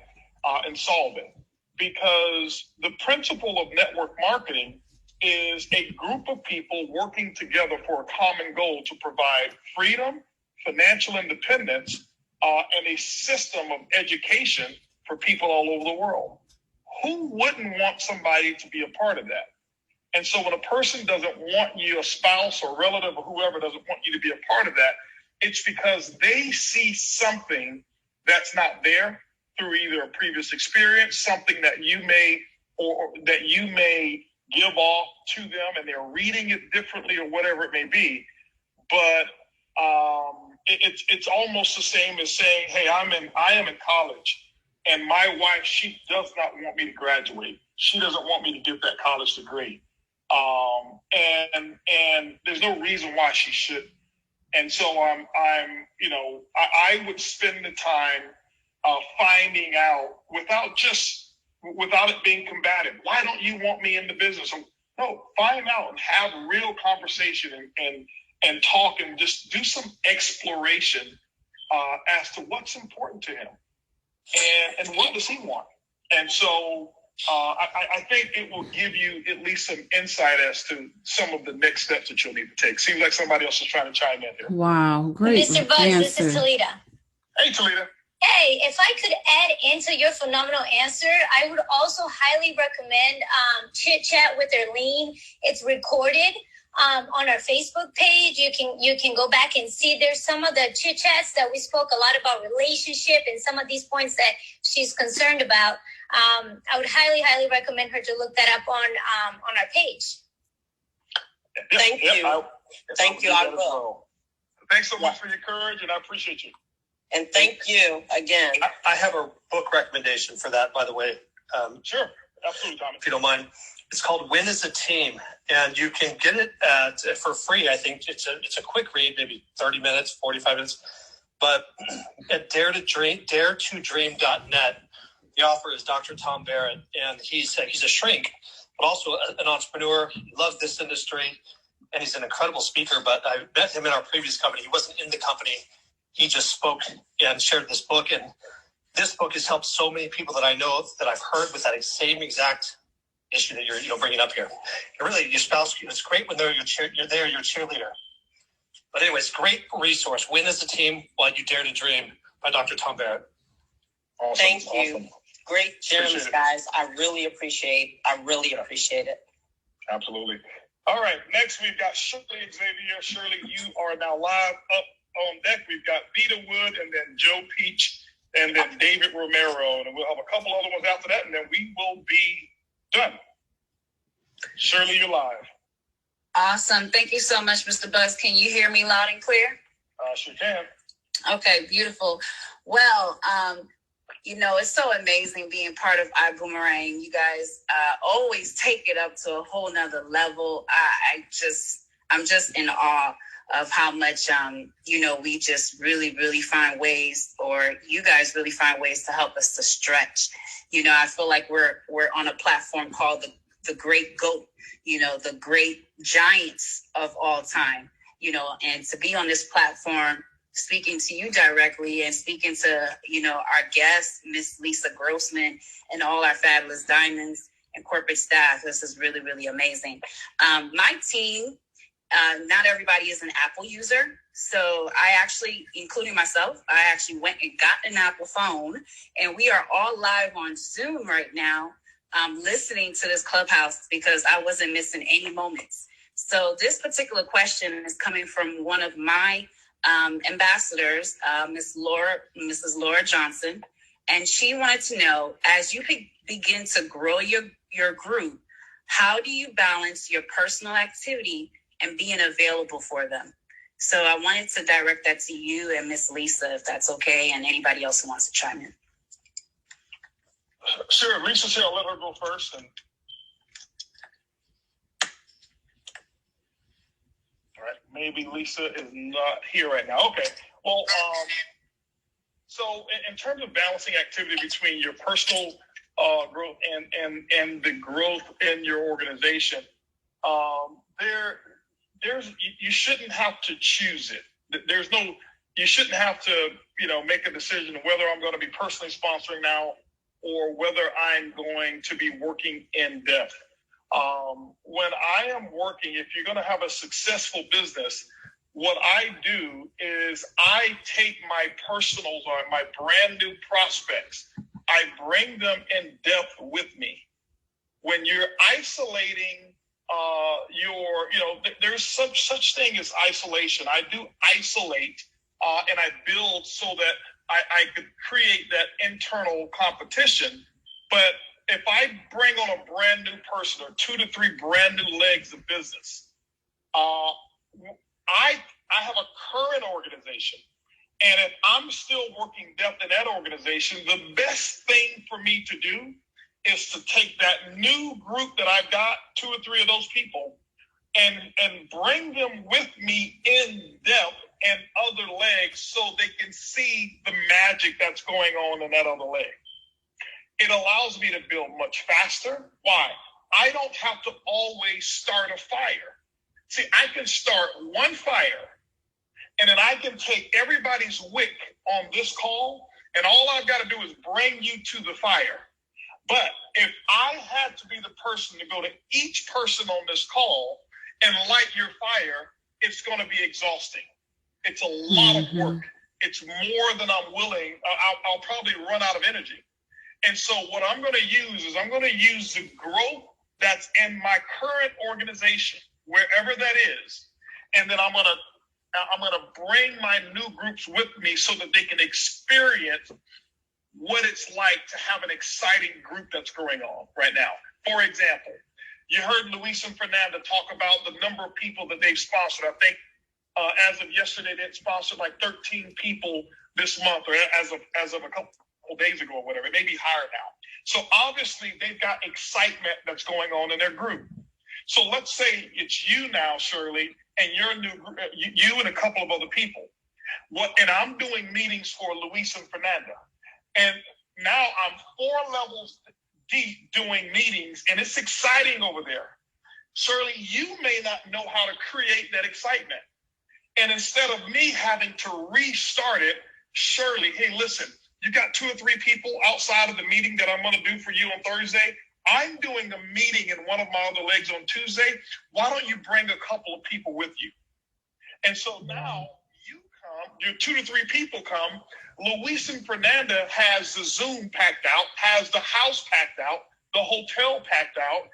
A: and solve it. Because the principle of network marketing is a group of people working together for a common goal to provide freedom, financial independence, and a system of education for people all over the world. Who wouldn't want somebody to be a part of that? And so when a person doesn't want you, a spouse or relative or whoever doesn't want you to be a part of that, it's because they see something that's not there through either a previous experience, something that you may give off to them, and they're reading it differently or whatever it may be. But it's almost the same as saying, hey, I am in college, and my wife, she does not want me to graduate. She doesn't want me to get that college degree. And there's no reason why she shouldn't. And so I would spend the time finding out without it being combative. Why don't you want me in the business? No, find out and have real conversation and talk and just do some exploration as to what's important to him and what does he want. And so I think it will give you at least some insight as to some of the next steps that you'll need to take. Seems like somebody else is trying to chime in here.
T: Wow, great
U: Mr. Bugs,
T: answer.
U: this is Talita.
A: Hey, Talita.
U: Hey, if I could add into your phenomenal answer, I would also highly recommend Chit Chat with Erlene. It's recorded on our Facebook page. You can go back and see there's some of the chit chats that we spoke a lot about relationship and some of these points that she's concerned about. I would highly recommend her to look that up on our page.
D: Thank you. Thank you. I will.
A: Thanks so much for your courage, and I appreciate you.
D: And thank you again.
P: I have a book recommendation for that, by the way.
A: Sure. Absolutely, Tommy.
P: If you don't mind. It's called Win as a Team, and you can get it for free. I think it's a quick read, maybe 30 minutes, 45 minutes. But at daretodream.net, the author is Dr. Tom Barrett, and he's a shrink, but also an entrepreneur. He loves this industry, and he's an incredible speaker. But I met him in our previous company. He wasn't in the company. He just spoke and shared this book, and this book has helped so many people that I know that I've heard with that same exact issue that you're bringing up here. And really, your spouse, it's great when you're there, your cheerleader. But anyways, great resource. Win as a Team While You Dare to Dream by Dr. Tom Barrett.
D: Awesome. Thank you. Awesome. Great gems, guys. I really appreciate it.
A: Absolutely. All right. Next, we've got Shirley Xavier. Shirley, you are now live up on deck. We've got Vita Wood and then Joe Peach and then David Romero. And we'll have a couple other ones after that, and then we will be done. Shirley, you're live.
V: Awesome. Thank you so much, Mr. Bugs. Can you hear me loud and clear?
A: Sure can.
V: Okay, beautiful. Well, it's so amazing being part of Ibuumerang. You guys always take it up to a whole nother level. I'm just in awe of how much, we just really find ways, or you guys really find ways to help us to stretch. I feel like we're on a platform called the Great GOAT, the great giants of all time, and to be on this platform, speaking to you directly and speaking to, our guest, Miss Lisa Grossman, and all our fabulous diamonds and corporate staff. This is really amazing. My team, not everybody is an Apple user. So I actually, including myself, I actually went and got an Apple phone, and we are all live on Zoom right now, listening to this Clubhouse because I wasn't missing any moments. So this particular question is coming from one of my ambassadors, Mrs. Laura Johnson, and she wanted to know, as you begin to grow your group, how do you balance your personal activity and being available for them? So I wanted to direct that to you and Miss Lisa, if that's okay, and anybody else who wants to chime in.
A: Sure, Lisa's here. I'll let her go first. And all right, maybe Lisa is not here right now. Okay. Well, so in terms of balancing activity between your personal growth and the growth in your organization, you shouldn't have to choose it. You shouldn't have to, make a decision whether I'm going to be personally sponsoring now or whether I'm going to be working in depth. When I am working, if you're going to have a successful business, what I do is I take my personals or my brand new prospects, I bring them in depth with me. When you're isolating there's such thing as isolation. I do isolate and I build so that I could create that internal competition. But if I bring on a brand new person or 2 to 3 brand new legs of business, I have a current organization. And if I'm still working depth in that organization, the best thing for me to do is to take that new group that I've got, 2 or 3 of those people, and bring them with me in depth and other legs so they can see the magic that's going on in that other leg. It allows me to build much faster. Why? I don't have to always start a fire. See, I can start one fire, and then I can take everybody's wick on this call, and all I've got to do is bring you to the fire. But if I had to be the person to go to each person on this call and light your fire, it's going to be exhausting. It's a lot of work. It's more than I'm willing. I'll probably run out of energy. And so what I'm going to use is I'm going to use the growth that's in my current organization, wherever that is, and then I'm going to bring my new groups with me so that they can experience what it's like to have an exciting group that's going on right now. For example, you heard Luis and Fernanda talk about the number of people that they've sponsored. I think as of yesterday, they'd sponsored like 13 people this month, or as of a couple days ago or whatever. It may be higher now. So obviously they've got excitement that's going on in their group. So let's say it's you now, Shirley, and your new group, you and a couple of other people. And I'm doing meetings for Luis and Fernanda. And now I'm 4 levels deep doing meetings, and it's exciting over there. Shirley, you may not know how to create that excitement. And instead of me having to restart it, Shirley, hey, listen, you got 2 or 3 people outside of the meeting that I'm going to do for you on Thursday. I'm doing a meeting in one of my other legs on Tuesday. Why don't you bring a couple of people with you? And so now you come, your 2 to 3 people come. Luis and Fernanda has the Zoom packed out, has the house packed out, the hotel packed out.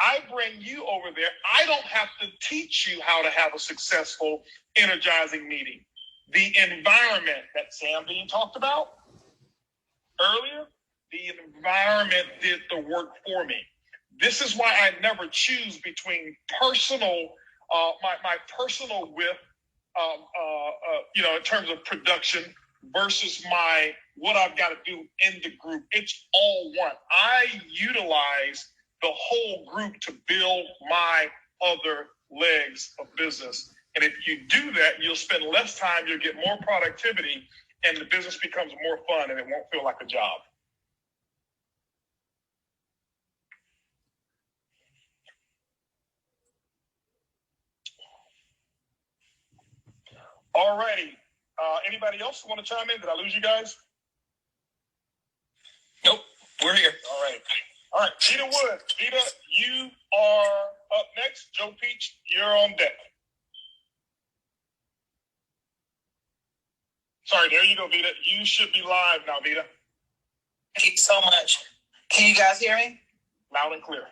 A: I bring you over there. I don't have to teach you how to have a successful, energizing meeting. The environment that Sam Dean talked about earlier, the environment did the work for me. This is why I never choose between personal, my personal width, in terms of production versus what I've got to do in the group. It's all one. I utilize the whole group to build my other legs of business. And if you do that, you'll spend less time, you'll get more productivity, and the business becomes more fun and it won't feel like a job. All righty. Anybody else want to chime in? Did I lose you guys?
H: Nope, we're here.
A: All right. Vita Wood. Vita, you are up next. Joe Peach, you're on deck. Sorry, there you go, Vita. You should be live now, Vita.
B: Thank you so much. Can you guys hear me?
A: Loud and clear.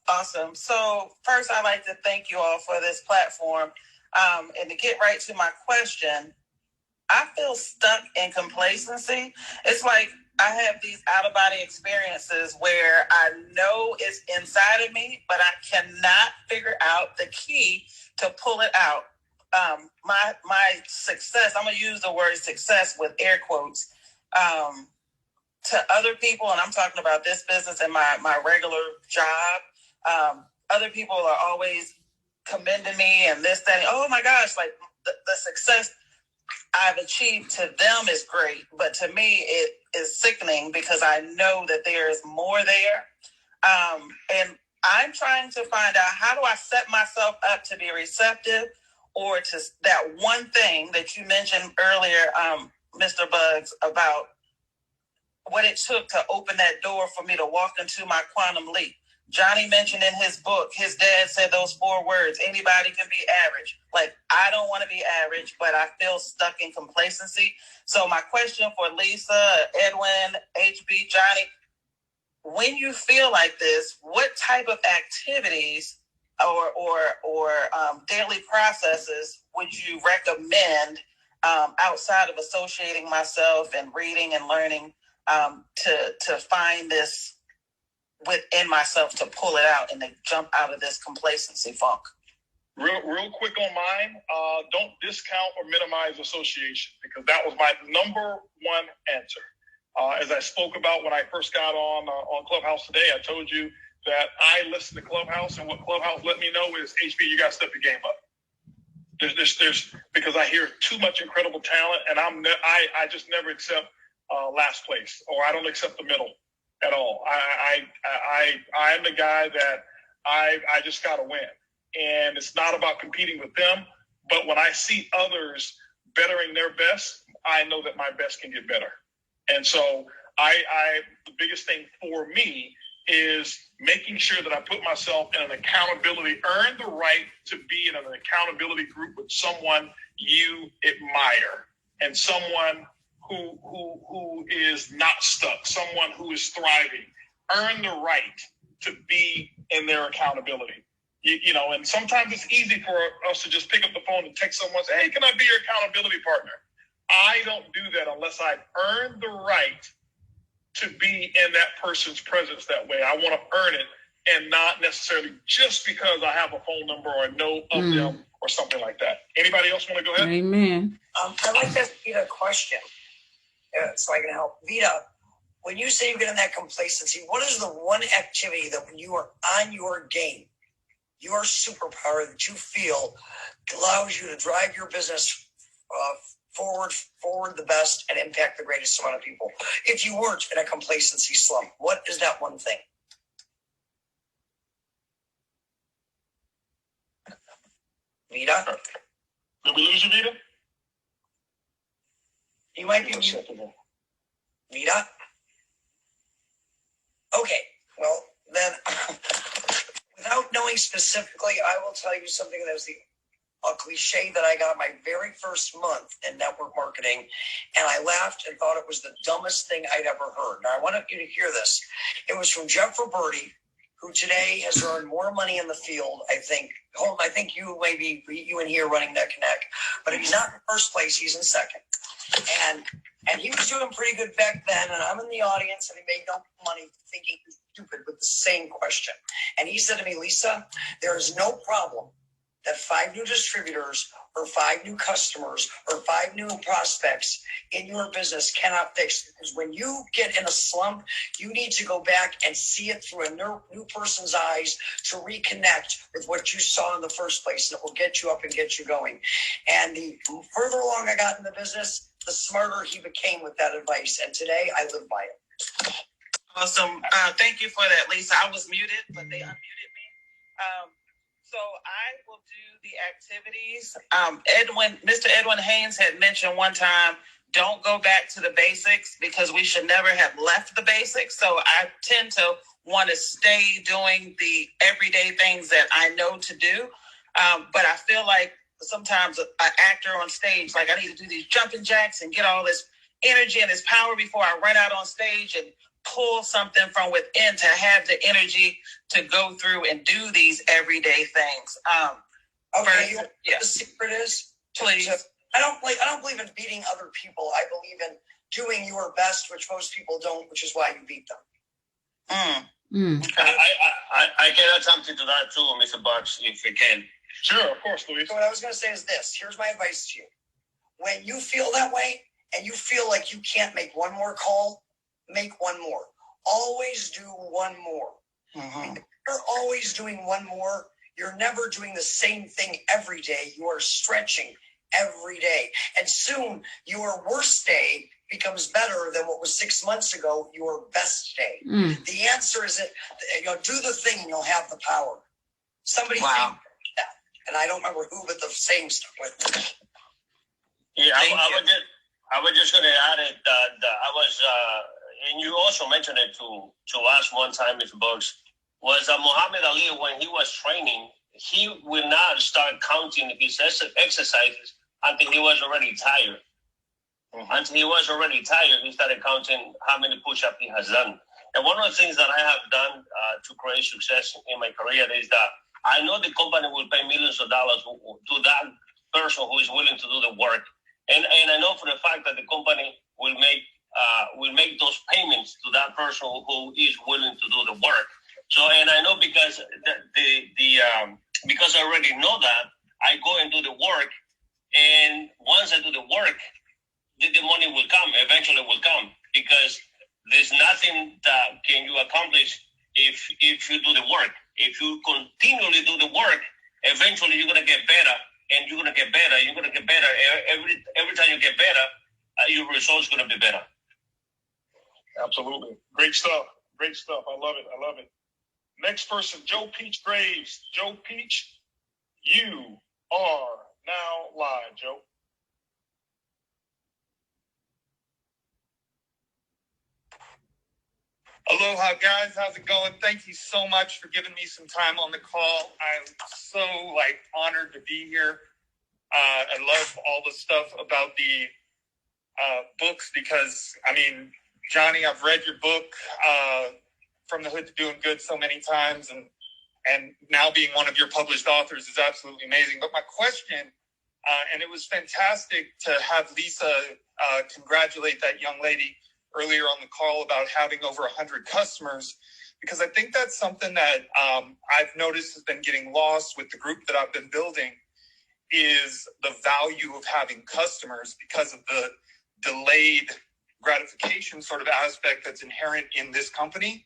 B: Awesome. So first, I'd like to thank you all for this platform. And to get right to my question, I feel stuck in complacency. It's like I have these out-of-body experiences where I know it's inside of me, but I cannot figure out the key to pull it out. My success, I'm going to use the word success with air quotes, to other people, and I'm talking about this business and my regular job. Other people are always commending me and this, that, and, oh my gosh, like the success I've achieved to them is great, but to me it is sickening because I know that there is more there. And I'm trying to find out, how do I set myself up to be receptive, or to that one thing that you mentioned earlier, Mr. Bugs, about what it took to open that door for me to walk into my quantum leap. Johnny mentioned in his book, his dad said those 4 words, anybody can be average. Like, I don't want to be average, but I feel stuck in complacency. So my question for Lisa, Edwin, HB, Johnny, when you feel like this, what type of activities or daily processes would you recommend outside of associating myself and reading and learning to find this within myself, to pull it out and to jump out of this complacency funk?
A: Real quick on mine, don't discount or minimize association, because that was my number one answer. As I spoke about when I first got on Clubhouse today, I told you that I listened to Clubhouse, and what Clubhouse let me know is, HB, you got to step your game up. There's because I hear too much incredible talent, and I just never accept last place, or I don't accept the middle at all. I'm the guy that I just got to win. And it's not about competing with them, but when I see others bettering their best, I know that my best can get better. And so the biggest thing for me is making sure that I put myself in an accountability, earn the right to be in an accountability group with someone you admire, and someone who is not stuck, someone who is thriving. Earn the right to be in their accountability. You know, and sometimes it's easy for us to just pick up the phone and text someone and say, hey, can I be your accountability partner? I don't do that unless I've earned the right to be in that person's presence that way. I want to earn it, and not necessarily just because I have a phone number or know of them or something like that. Anybody else want to go ahead?
G: Amen. I'd like to ask Vita a question so I can help. Vita, when you say you get in that complacency, what is the one activity that when you are on your game, your superpower that you feel allows you to drive your business forward the best and impact the greatest amount of people? If you weren't in a complacency slump, what is that one thing? Vita?
A: Did we lose you, Vita?
G: You might be muted. Vita? Okay, well, then, without knowing specifically, I will tell you something that was a cliche that I got my very first month in network marketing, and I laughed and thought it was the dumbest thing I'd ever heard. Now, I want you to hear this. It was from Jeff Roberti, who today has earned more money in the field, I think. Holton, I think you and he are running neck and neck, but if he's not in first place, he's in second. And he was doing pretty good back then, and I'm in the audience, and he made no money thinking he's stupid with the same question. And he said to me, Lisa, there is no problem that 5 new distributors or 5 new customers or 5 new prospects in your business cannot fix. Because when you get in a slump, you need to go back and see it through a new person's eyes to reconnect with what you saw in the first place. And it will get you up and get you going. And the further along I got in the business, the smarter he became with that advice. And today I live by it.
B: Awesome. Thank you for that, Lisa. I was muted, but they unmuted me. So I will do the activities. Mr. Edwin Haynes had mentioned one time, don't go back to the basics, because we should never have left the basics. So I tend to want to stay doing the everyday things that I know to do. But I feel like sometimes an actor on stage, like I need to do these jumping jacks and get all this energy and this power before I run out on stage and pull something from within to have the energy to go through and do these everyday things.
G: Okay, the secret is,
B: please.
G: I don't believe in beating other people. I believe in doing your best, which most people don't, which is why you beat them.
C: I can add something to that too, Mr. Bucks, if we can.
A: Sure, of course, Luis.
G: So what I was going to say is this. Here's my advice to you. When you feel that way and you feel like you can't make one more call, make one more. Always do one more. If you're always doing one more, you're never doing the same thing every day. You are stretching every day. And soon your worst day becomes better than what was 6 months ago, your best day. The answer is that do the thing and you'll have the power. Somebody think that. And I don't remember who, but the saying stuck with me.
C: Yeah, I was just going to add it that I was, and you also mentioned it to us one time, Mr. Bucks, was Muhammad Ali, when he was training, he would not start counting his exercises until he was already tired. Until he was already tired, he started counting how many push-ups he has done. And one of the things that I have done to create success in my career is that I know the company will pay millions of dollars to that person who is willing to do the work. And I know for the fact that the company will make those payments to that person who is willing to do the work. So, and I know because because I already know that, I go and do the work, and once I do the work, the money will come. Eventually, will come, because there's nothing that can you accomplish if you do the work. If you continually do the work, eventually you're gonna get better, and you're gonna get better. You're gonna get better every time you get better. Your results gonna be better.
A: Absolutely, great stuff. Great stuff. I love it. I love it. Next person, Joe Peach Graves. Joe Peach, you are now live, Joe.
I: Aloha, guys. How's it going? Thank you so much for giving me some time on the call. I'm so honored to be here. I love all the stuff about the books because, I mean, Johnny, I've read your book, From the Hood to Doing Good, so many times, and now being one of your published authors is absolutely amazing. But my question, and it was fantastic to have Lisa congratulate that young lady earlier on the call about having over 100 customers, because I think that's something that I've noticed has been getting lost with the group that I've been building, is the value of having customers because of the delayed gratification sort of aspect that's inherent in this company.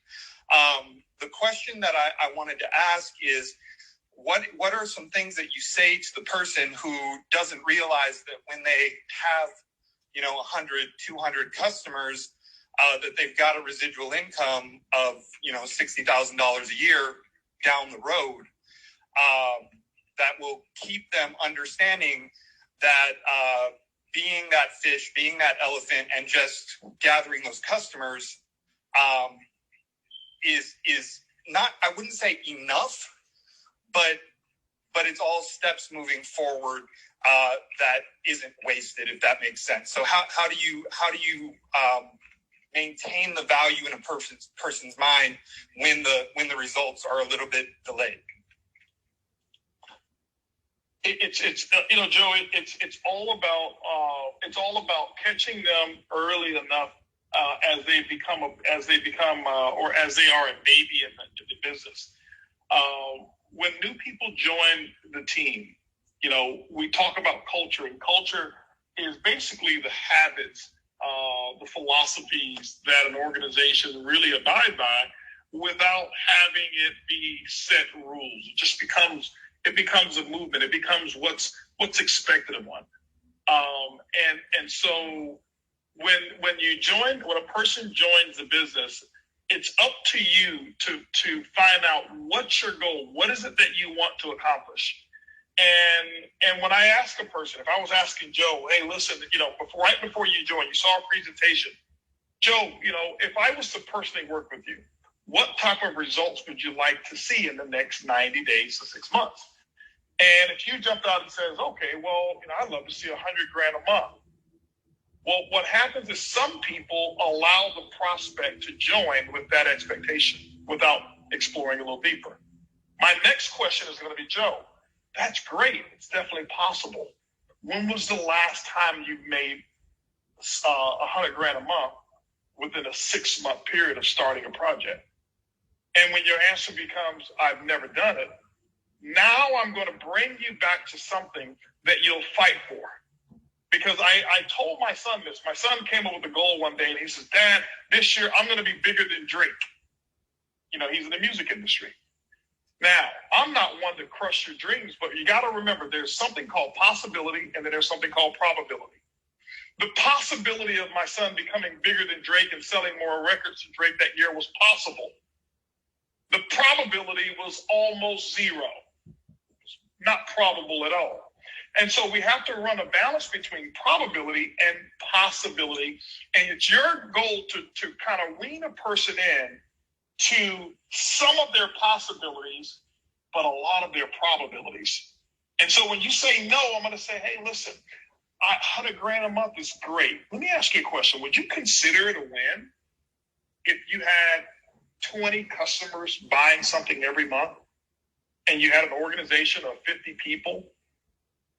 I: The question that I wanted to ask is, what are some things that you say to the person who doesn't realize that when they have 100, 200 customers, that they've got a residual income of $60,000 a year down the road, that will keep them understanding that being that fish, being that elephant, and just gathering those customers is not, I wouldn't say enough, but it's all steps moving forward that isn't wasted, if that makes sense. So how do you maintain the value in a person's mind when the results are a little bit delayed?
A: It's Joe, it's all about catching them early enough as they become or as they are a baby in the business. When new people join the team, we talk about culture, and culture is basically the habits, the philosophies that an organization really abide by without having it be set rules. It becomes a movement. It becomes what's expected of one. And so when a person joins the business, it's up to you to find out what's your goal. What is it that you want to accomplish? And when I ask a person, if I was asking Joe, hey, listen, right before you join, you saw a presentation. Joe, if I was to personally work with you, what type of results would you like to see in the next 90 days to 6 months? And if you jumped out and says, okay, well, I'd love to see $100,000 a month. Well, what happens is some people allow the prospect to join with that expectation without exploring a little deeper. My next question is going to be, Joe, that's great. It's definitely possible. When was the last time you made $100,000 a month within a 6-month period of starting a project? And when your answer becomes, I've never done it, now I'm going to bring you back to something that you'll fight for. Because I told my son this. My son came up with a goal one day, and he says, Dad, this year I'm going to be bigger than Drake. He's in the music industry. Now, I'm not one to crush your dreams, but you got to remember there's something called possibility, and then there's something called probability. The possibility of my son becoming bigger than Drake and selling more records than Drake that year was possible. The probability was almost zero. Not probable at all. And so we have to run a balance between probability and possibility. And it's your goal to kind of wean a person in to some of their possibilities, but a lot of their probabilities. And so when you say no, I'm going to say, hey, listen, $100,000 a month is great. Let me ask you a question. Would you consider it a win if you had 20 customers buying something every month? and you had an organization of 50 people,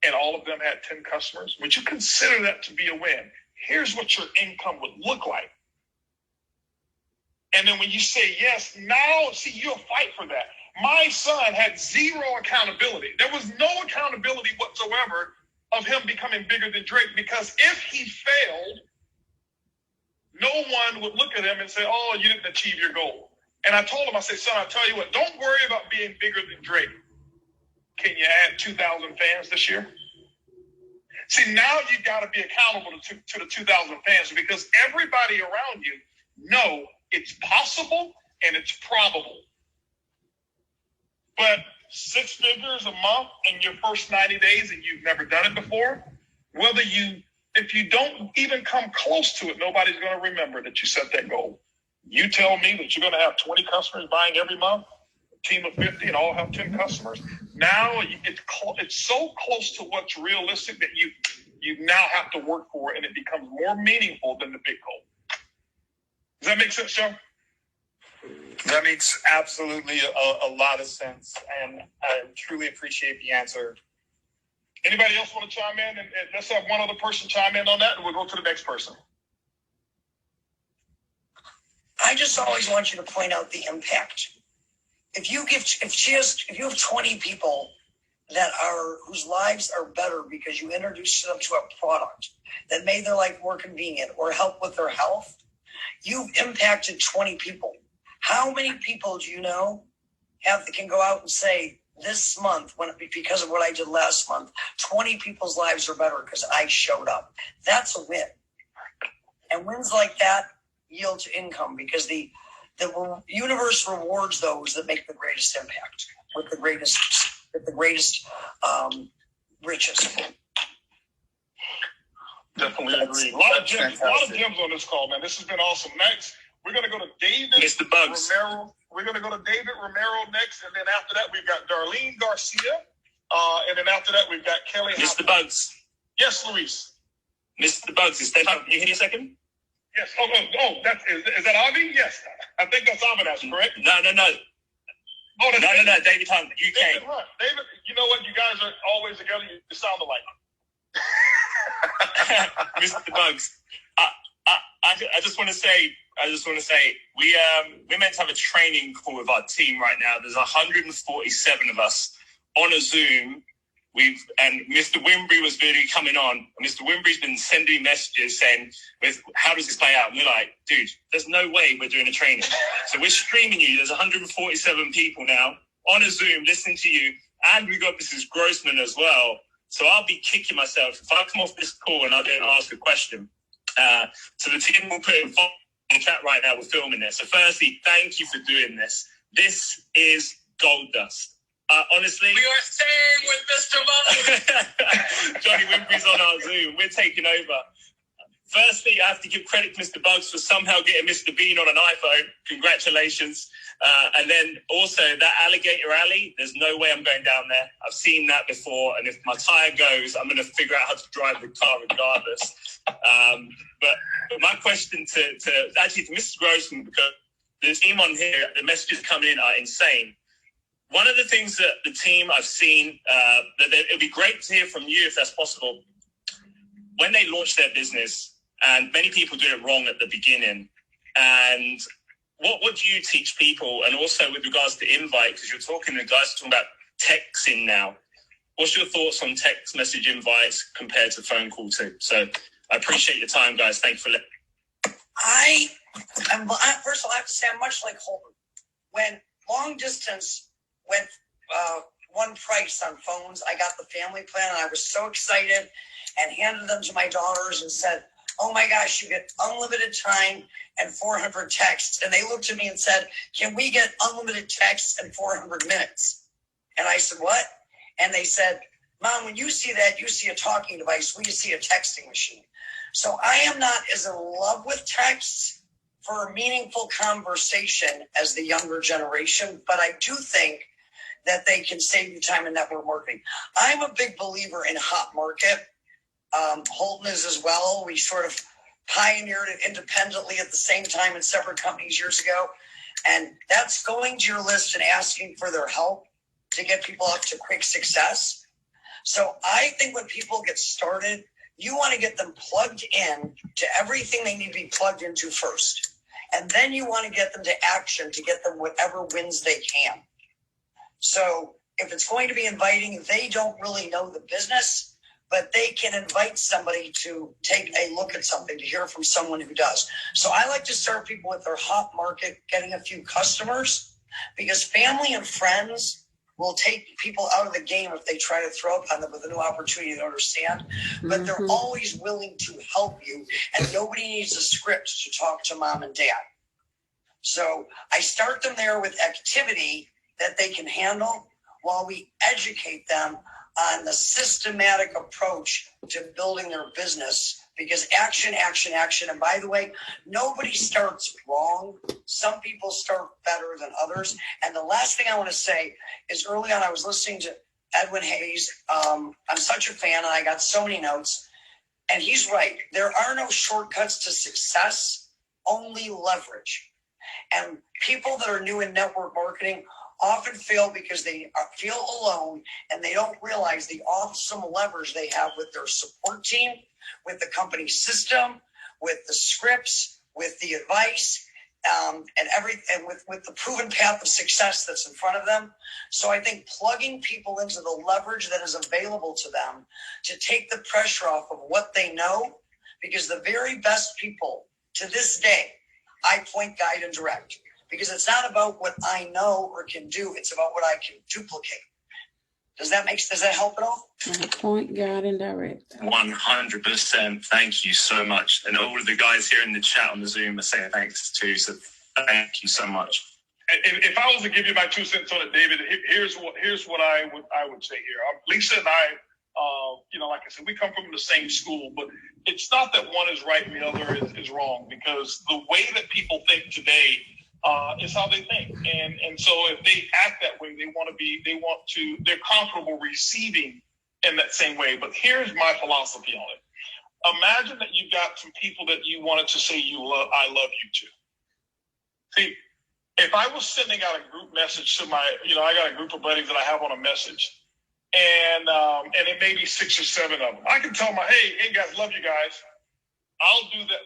A: and all of them had 10 customers, would you consider that to be a win? Here's what your income would look like. And then when you say yes, now, see, you'll fight for that. My son had zero accountability. There was no accountability whatsoever of him becoming bigger than Drake, because if he failed, no one would look at him and say, oh, you didn't achieve your goal. And I told him, I said, son, I tell you what, don't worry about being bigger than Drake. Can you add 2,000 fans this year? See, now you got to be accountable to the 2,000 fans, because everybody around you know it's possible and it's probable. But 6 figures a month in your first 90 days and you've never done it before, if you don't even come close to it, nobody's going to remember that you set that goal. You tell me that you're going to have 20 customers buying every month, a team of 50, and all have 10 customers. Now it's so close to what's realistic that you now have to work for it, and it becomes more meaningful than the big goal. Does that make sense, Joe?
I: That makes absolutely a lot of sense, and I truly appreciate the answer.
A: Anybody else want to chime in? And let's have one other person chime in on that, and we'll go to the next person.
G: I just always want you to point out the impact. If you have 20 people whose lives are better because you introduced them to a product that made their life more convenient or help with their health, you've impacted 20 people. How many people do you know can go out and say, this month, because of what I did last month, 20 people's lives are better because I showed up? That's a win. And wins like that yield to income, because the universe rewards those that make the greatest impact with the greatest riches.
A: Definitely agree. A lot of gems on this call, man. This has been awesome. Next, we're going to go to David
H: Mr. Bugs.
A: Romero. We're going to go to David Romero next, and then after that, we've got Darlene Garcia, and then after that, we've got Kelly.
H: Mr. Bugs.
A: Yes, Luis.
H: Mr. Bugs, is that can you hear me a second?
A: Yes. Is that Avi? Yes. I think that's Avi, correct?
H: No.
A: Oh, that's
H: no. David Hunt, UK.
A: David Hunt. David, you know what? You guys are always together. You sound alike.
H: Mr. Bugs, I just want to say, we're meant to have a training call with our team right now. There's 147 of us on a Zoom. And Mr. Wimbrey was really coming on. Mr. Wimbrey's been sending messages saying, how does this play out? And we're like, dude, there's no way we're doing a training. So we're streaming you. There's 147 people now on a Zoom listening to you. And we got Mrs. Grossman as well. So I'll be kicking myself if I come off this call and I don't ask a question. So the team will put it in the chat right now. We're filming this. So firstly, thank you for doing this. This is gold dust. Honestly,
V: We are staying with Mr. Bugs.
H: Johnny Wimbrey's on our Zoom. We're taking over. Firstly, I have to give credit to Mr. Bugs for somehow getting Mr. Bean on an iPhone. Congratulations. And then also that Alligator Alley, there's no way I'm going down there. I've seen that before. And if my tire goes, I'm going to figure out how to drive the car regardless. But my question to Mrs. Grossman, because the team on here, the messages coming in are insane. One of the things that the team I've seen, it would be great to hear from you if that's possible. When they launch their business, and many people do it wrong at the beginning, and what do you teach people? And also with regards to invite, because you're talking, the guys are talking about texting now. What's your thoughts on text message invites compared to phone call too? So I appreciate your time, guys. Thank you for listening.
G: First of all, I have to say I'm much like Holton. When long distance went one price on phones, I got the family plan, and I was so excited and handed them to my daughters and said, oh my gosh, you get unlimited time and 400 texts. And they looked at me and said, can we get unlimited texts and 400 minutes? And I said, what? And they said, Mom, when you see that, you see a talking device. We see a texting machine. So I am not as in love with texts for a meaningful conversation as the younger generation, but I do think that they can save you time in network marketing. I'm a big believer in hot market. Holton is as well. We sort of pioneered it independently at the same time in separate companies years ago. And that's going to your list and asking for their help to get people up to quick success. So I think when people get started, you want to get them plugged in to everything they need to be plugged into first. And then you want to get them to action to get them whatever wins they can. So if it's going to be inviting, they don't really know the business, but they can invite somebody to take a look at something, to hear from someone who does. So I like to start people with their hot market, getting a few customers, because family and friends will take people out of the game if they try to throw up on them with a new opportunity to understand. But they're always willing to help you, and nobody needs a script to talk to mom and dad. So I start them there with activity that they can handle while we educate them on the systematic approach to building their business. Because action, action, action. And by the way, nobody starts wrong. Some people start better than others. And the last thing I want to say is, early on, I was listening to Edwin Hayes. I'm such a fan, and I got so many notes. And he's right. There are no shortcuts to success, only leverage. And people that are new in network marketing often fail because they feel alone, and they don't realize the awesome leverage they have with their support team, with the company system, with the scripts, with the advice, and with the proven path of success that's in front of them. So I think plugging people into the leverage that is available to them to take the pressure off of what they know, because the very best people to this day, I point, guide, and direct. Because it's not about what I know or can do, it's about what I can duplicate. Does that help at all?
J: Point, guide, and direct.
T: 100%. Thank you so much. And all of the guys here in the chat on the Zoom are saying thanks too. So thank you so much.
A: If I was to give you my 2 cents on it, David, here's what I would say here. Lisa and I, like I said, we come from the same school, but it's not that one is right and the other is wrong, because the way that people think today is how they think. And so if they act that way, they're comfortable receiving in that same way. But here's my philosophy on it. Imagine that you've got some people that you wanted to say I love you to. See, if I was sending out a group message to I got a group of buddies that I have on a message, and it may be 6 or 7 of them. I can tell them, hey guys, love you guys. I'll do that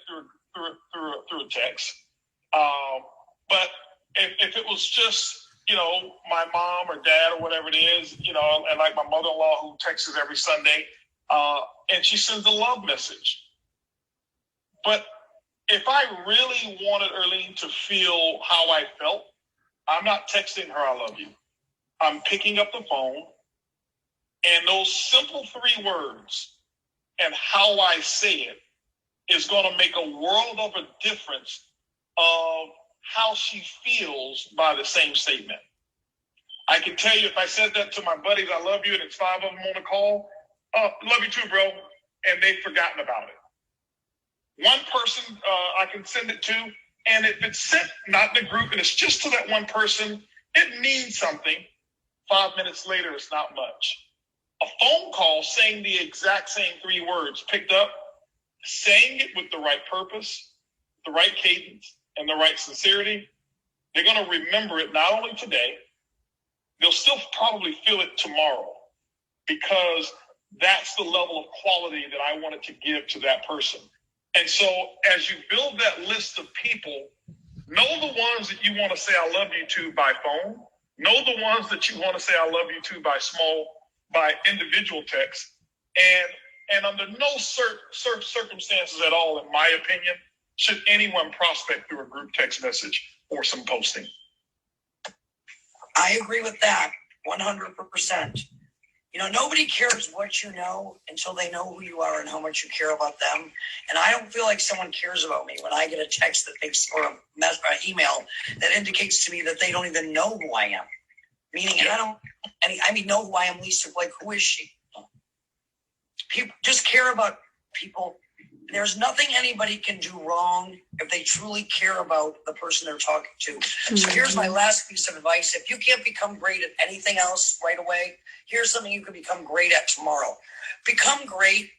A: through a text. But if it was just, my mom or dad or whatever it is, and like my mother-in-law who texts every Sunday, and she sends a love message. But if I really wanted Erlene to feel how I felt, I'm not texting her I love you. I'm picking up the phone, and those simple 3 words and how I say it is going to make a world of a difference of how she feels by the same statement. I can tell you, if I said that to my buddies, I love you, and it's 5 of them on the call, love you too, bro, and they've forgotten about it. One person I can send it to, and if it's sent not in a group and it's just to that one person, it means something. 5 minutes later, it's not much. A phone call saying the exact same 3 words, picked up, saying it with the right purpose, the right cadence, and the right sincerity, they're going to remember it not only today, they'll still probably feel it tomorrow, because that's the level of quality that I wanted to give to that person. And so as you build that list of people, know the ones that you want to say I love you to by phone, know the ones that you want to say I love you to by individual text, and under no circumstances at all, in my opinion, should anyone prospect through a group text message or some posting.
G: I agree with that 100%. Nobody cares what you know until they know who you are and how much you care about them. And I don't feel like someone cares about me when I get a text that thinks, or an email that indicates to me that they don't even know who I am. Meaning, know who I am, Lisa. Like, who is she? People just care about people. There's nothing anybody can do wrong if they truly care about the person they're talking to. So here's my last piece of advice. If you can't become great at anything else right away, here's something you can become great at tomorrow. Become great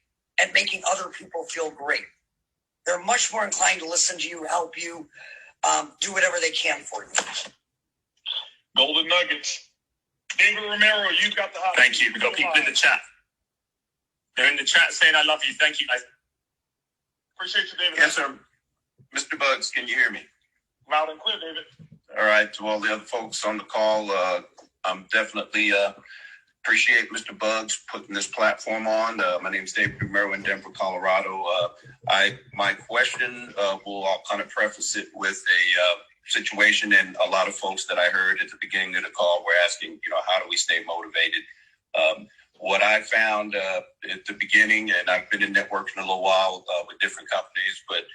G: at making other people feel great. They're much more inclined to listen to you, help you, do whatever they can for you.
A: Golden nuggets. David Romero, you've got the hot.
T: Thank you. We got people in the chat. They're in the chat saying, "I love you." Thank you, guys.
A: Appreciate you, David.
F: Yes, sir. Mr. Bugs, can you hear me?
A: Loud and clear, David.
F: All right. To all the other folks on the call, I'm definitely appreciate Mr. Bugs putting this platform on. My name is David Ibuumerang in Denver, Colorado. My question I'll kind of preface it with a situation, and a lot of folks that I heard at the beginning of the call were asking, how do we stay motivated? What I found at the beginning, and I've been in networking a little while with different companies, but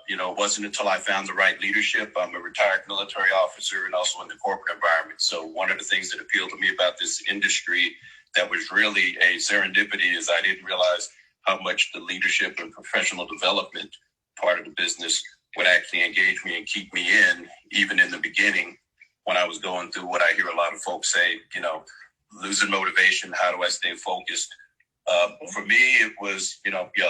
F: it wasn't until I found the right leadership. I'm a retired military officer and also in the corporate environment. So one of the things that appealed to me about this industry that was really a serendipity is I didn't realize how much the leadership and professional development part of the business would actually engage me and keep me in, even in the beginning when I was going through what I hear a lot of folks say, losing motivation. How do I stay focused? For me, it was,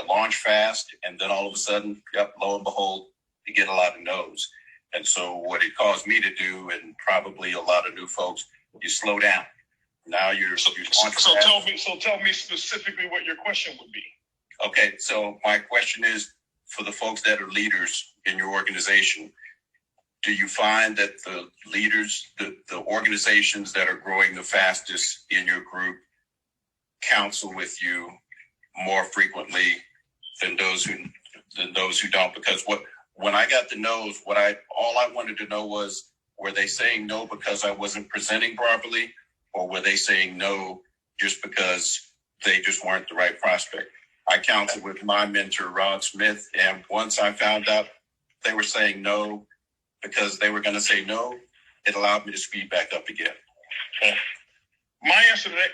F: launch fast. And then all of a sudden, lo and behold, you get a lot of no's. And so what it caused me to do, and probably a lot of new folks, you slow down. Now you're launch fast.
A: Tell me specifically what your question would be.
F: Okay. So my question is, for the folks that are leaders in your organization, do you find that the leaders, the organizations that are growing the fastest in your group counsel with you more frequently than those who don't? Because when I got the no's, all I wanted to know was, were they saying no because I wasn't presenting properly, or were they saying no just because they just weren't the right prospect? I counseled with my mentor, Rod Smith, and once I found out they were saying no because they were going to say no, it allowed me to speed back up again.
A: My answer to that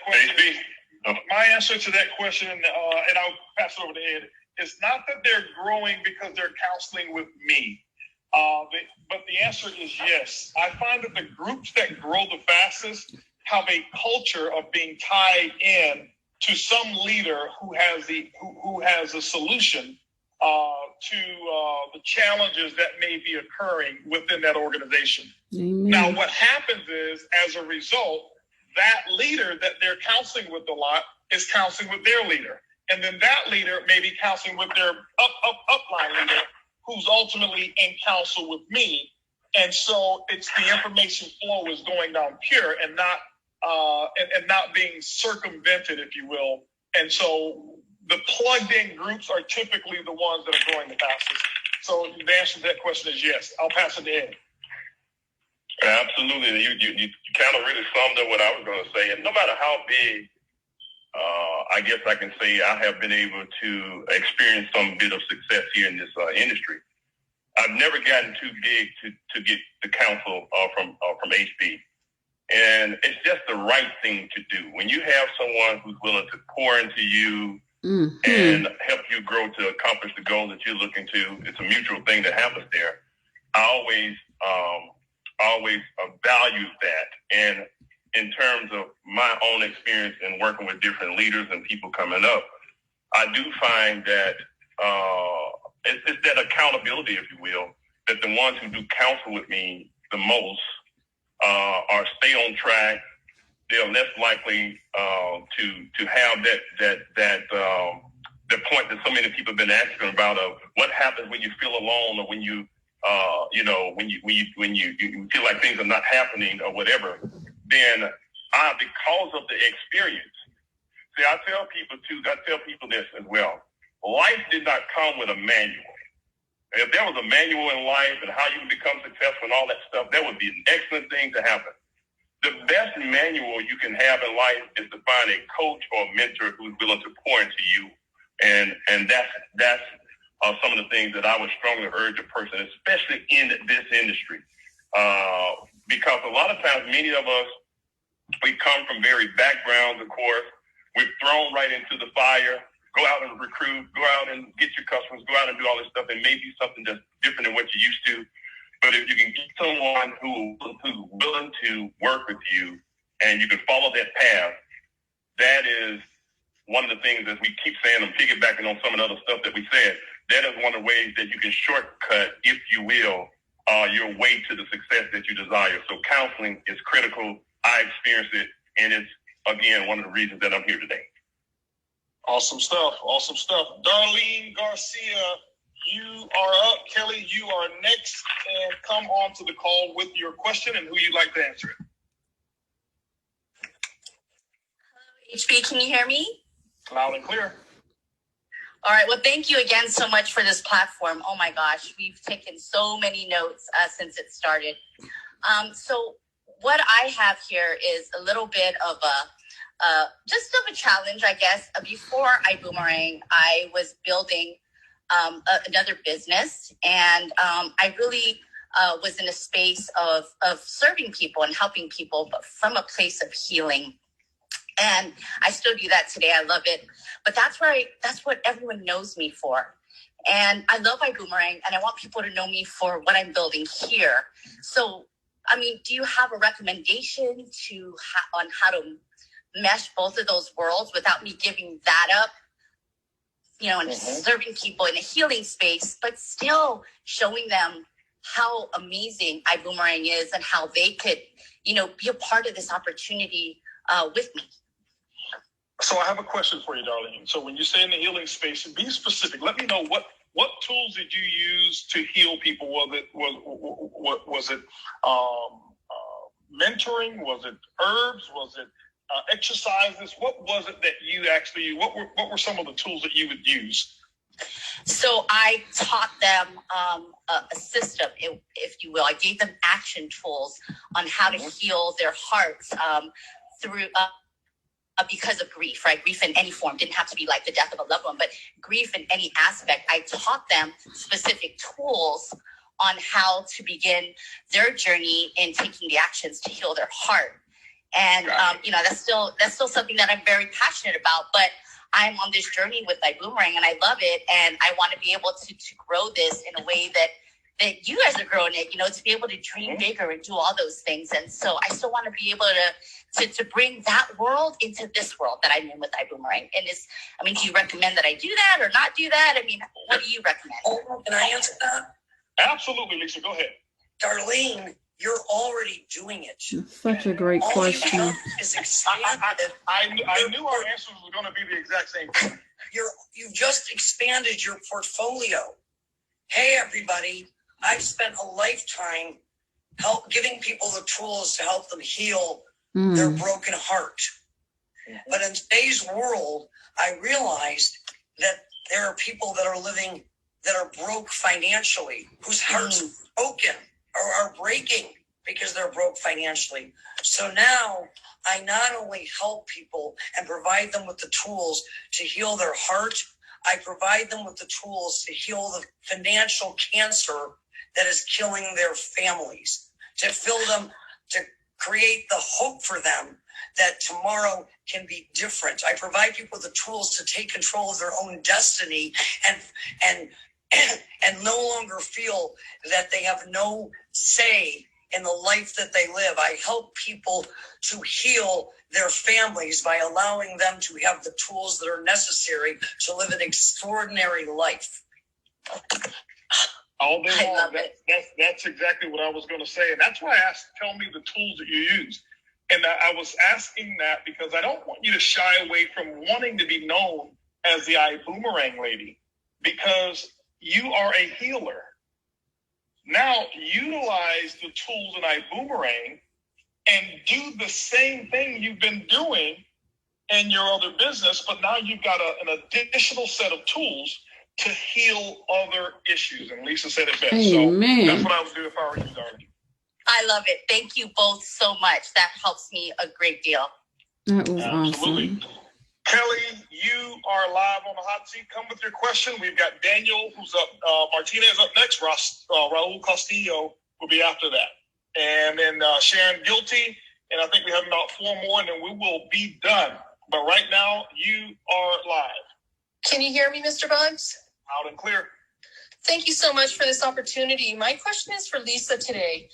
A: question, and I'll pass it over to Ed, is not that they're growing because they're counseling with me, but the answer is yes. I find that the groups that grow the fastest have a culture of being tied in to some leader who has a solution to the challenges that may be occurring within that organization.
J: Amen.
A: Now, what happens is, as a result, that leader that they're counseling with a lot is counseling with their leader. And then that leader may be counseling with their upline leader, who's ultimately in counsel with me. And so it's the information flow is going down pure and not being circumvented, if you will. And so the plugged in groups are typically the ones that are growing the fastest. So the answer to that question is yes. I'll pass it to Ed.
N: Absolutely. You kind of really summed up what I was going to say. And no matter how big, I guess I can say I have been able to experience some bit of success here in this industry. I've never gotten too big to get the counsel from HB. And it's just the right thing to do. When you have someone who's willing to pour into you and help you grow to accomplish the goal that you're looking to, it's a mutual thing that happens there. I always value that. And in terms of my own experience in working with different leaders and people coming up, I do find that it's that accountability, if you will, that the ones who do counsel with me the most are stay on track. They're less likely to have the point that so many people have been asking about of what happens when you feel alone, or when you when you feel like things are not happening or whatever. Then because of the experience, see, I tell people this as well. Life did not come with a manual. If there was a manual in life and how you can become successful and all that stuff, that would be an excellent thing to happen. The best manual you can have in life is to find a coach or a mentor who's willing to pour into you. And that's some of the things that I would strongly urge a person, especially in this industry. Because a lot of times, many of us, we come from varied backgrounds, of course. We're thrown right into the fire. Go out and recruit, go out and get your customers, go out and do all this stuff, and maybe something that's different than what you're used to. But if you can get someone who's willing to work with you and you can follow that path, that is one of the things that we keep saying, and piggybacking on some of the other stuff that we said, that is one of the ways that you can shortcut, if you will, your way to the success that you desire. So counseling is critical. I experienced it And it's, again, one of the reasons that I'm here today.
A: Awesome stuff. Awesome stuff. Darlene Garcia, you are up. Kelly, you are next. And come on to the call with your question and who you'd like to answer it.
M: HB, can you hear me?
A: Loud and clear.
M: All right. Well, thank you again so much for this platform. Oh my gosh, we've taken so many notes since it started. So what I have here is a little bit of a challenge, I guess. Before Ibuumerang, I was building another business, and I really was in a space of serving people and helping people, but from a place of healing. And I still do that today. I love it. But that's what everyone knows me for. And I love Ibuumerang, and I want people to know me for what I'm building here. So, I mean, do you have a recommendation on how to mesh both of those worlds without me giving that up, and serving people in a healing space, but still showing them how amazing Ibuumerang is and how they could, be a part of this opportunity with me?
A: So I have a question for you, Darlene. So when you say in the healing space, be specific. Let me know what tools did you use to heal people? Was it mentoring? Was it herbs? Was it exercises? What was it that you actually? What were some of the tools that you would use?
M: So I taught them a system, if you will. I gave them action tools on how to heal their hearts through. Because of grief, right? Grief in any form. Didn't have to be like the death of a loved one, but grief in any aspect. I taught them specific tools on how to begin their journey in taking the actions to heal their heart. And, that's still something that I'm very passionate about, but I'm on this journey with Ibuumerang and I love it. And I want to be able to grow this in a way that you guys are growing it, to be able to dream bigger and do all those things. And so I still want to be able to bring that world into this world that I'm in with Ibuumerang. And do you recommend that I do that or not do that? What do you recommend?
G: Can I answer that?
A: Absolutely, Lisa. Go ahead.
G: Darlene, you're already doing it.
J: Such a great question.
G: Is expanded.
A: I knew our answers were going to be the exact same thing.
G: You've just expanded your portfolio. Hey, everybody. I've spent a lifetime giving people the tools to help them heal their broken heart. But in today's world, I realized that there are people that are living that are broke financially, whose hearts are broken or are breaking because they're broke financially. So now I not only help people and provide them with the tools to heal their heart, I provide them with the tools to heal the financial cancer that is killing their families, to fill them, to create the hope for them that tomorrow can be different. I provide people with the tools to take control of their own destiny and no longer feel that they have no say in the life that they live. I help people to heal their families by allowing them to have the tools that are necessary to live an extraordinary life.
A: All day long. That's exactly what I was going to say. And that's why I asked, tell me the tools that you use. And I was asking that because I don't want you to shy away from wanting to be known as the Ibuumerang lady, because you are a healer. Now utilize the tools in Ibuumerang and do the same thing you've been doing in your other business, but now you've got an additional set of tools to heal other issues. And Lisa said it best.
J: Amen.
A: So that's what I would do if I were you, darling.
M: I love it. Thank you both so much. That helps me a great deal.
J: That was
A: Absolutely.
J: awesome.
A: Kelly, you are live on the hot seat. Come with your question. We've got Daniel, who's up. Martinez up next. Raul Castillo will be after that. And then Sharon Guilty. And I think we have about 4 more, and then we will be done. But right now, you are live.
O: Can you hear me, Mr. Bugs?
A: Loud and clear.
O: Thank you so much for this opportunity. My question is for Lisa today.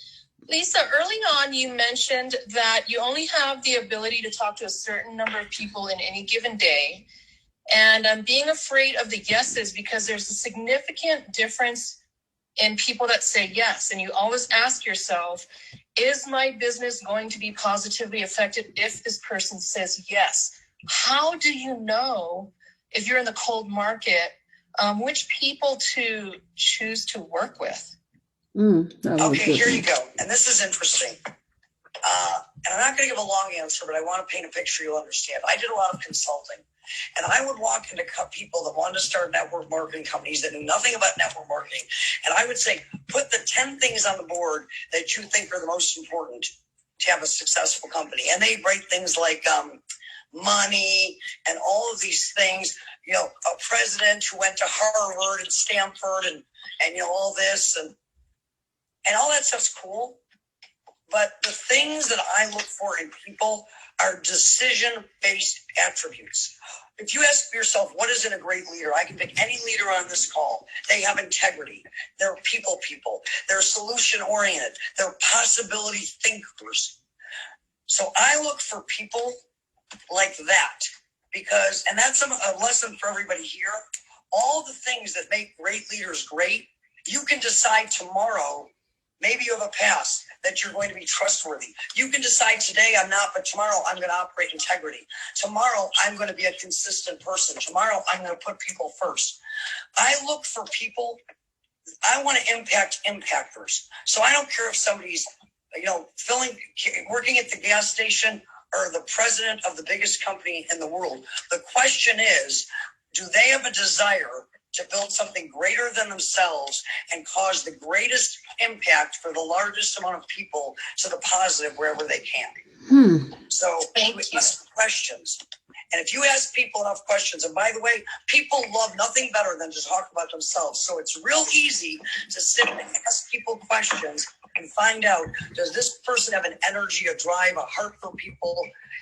O: Lisa, early on, you mentioned that you only have the ability to talk to a certain number of people in any given day. And I'm being afraid of the yeses because there's a significant difference and people that say yes. And you always ask yourself, is my business going to be positively affected if this person says yes? How do you know, if you're in the cold market, which people to choose to work with?
G: Okay, here you go. And this is interesting. And I'm not going to give a long answer, but I want to paint a picture you'll understand. I did a lot of consulting, and I would walk into people that wanted to start network marketing companies that knew nothing about network marketing, and I would say, put the 10 things on the board that you think are the most important to have a successful company. And they write things like money and all of these things, you know, a president who went to Harvard and Stanford and you know, all this and all that stuff's cool. But the things that I look for in people are decision-based attributes. If you ask yourself, what is in a great leader? I can pick any leader on this call. They have integrity. They're people. They're solution-oriented. They're possibility thinkers. So I look for people like that because, and that's a lesson for everybody here. All the things that make great leaders great, you can decide tomorrow. Maybe you have a past that you're going to be trustworthy. You can decide today I'm not, but tomorrow I'm going to operate integrity. Tomorrow I'm going to be a consistent person. Tomorrow I'm going to put people first. I look for people. I want to impact impactors. So I don't care if somebody's, you know, working at the gas station or the president of the biggest company in the world. The question is, do they have a desire to build something greater than themselves and cause the greatest impact for the largest amount of people to the positive wherever they can? So you ask questions. And if you ask people enough questions, and by the way, people love nothing better than to talk about themselves. So it's real easy to sit and ask people questions and find out, does this person have an energy, a drive, a heart for people?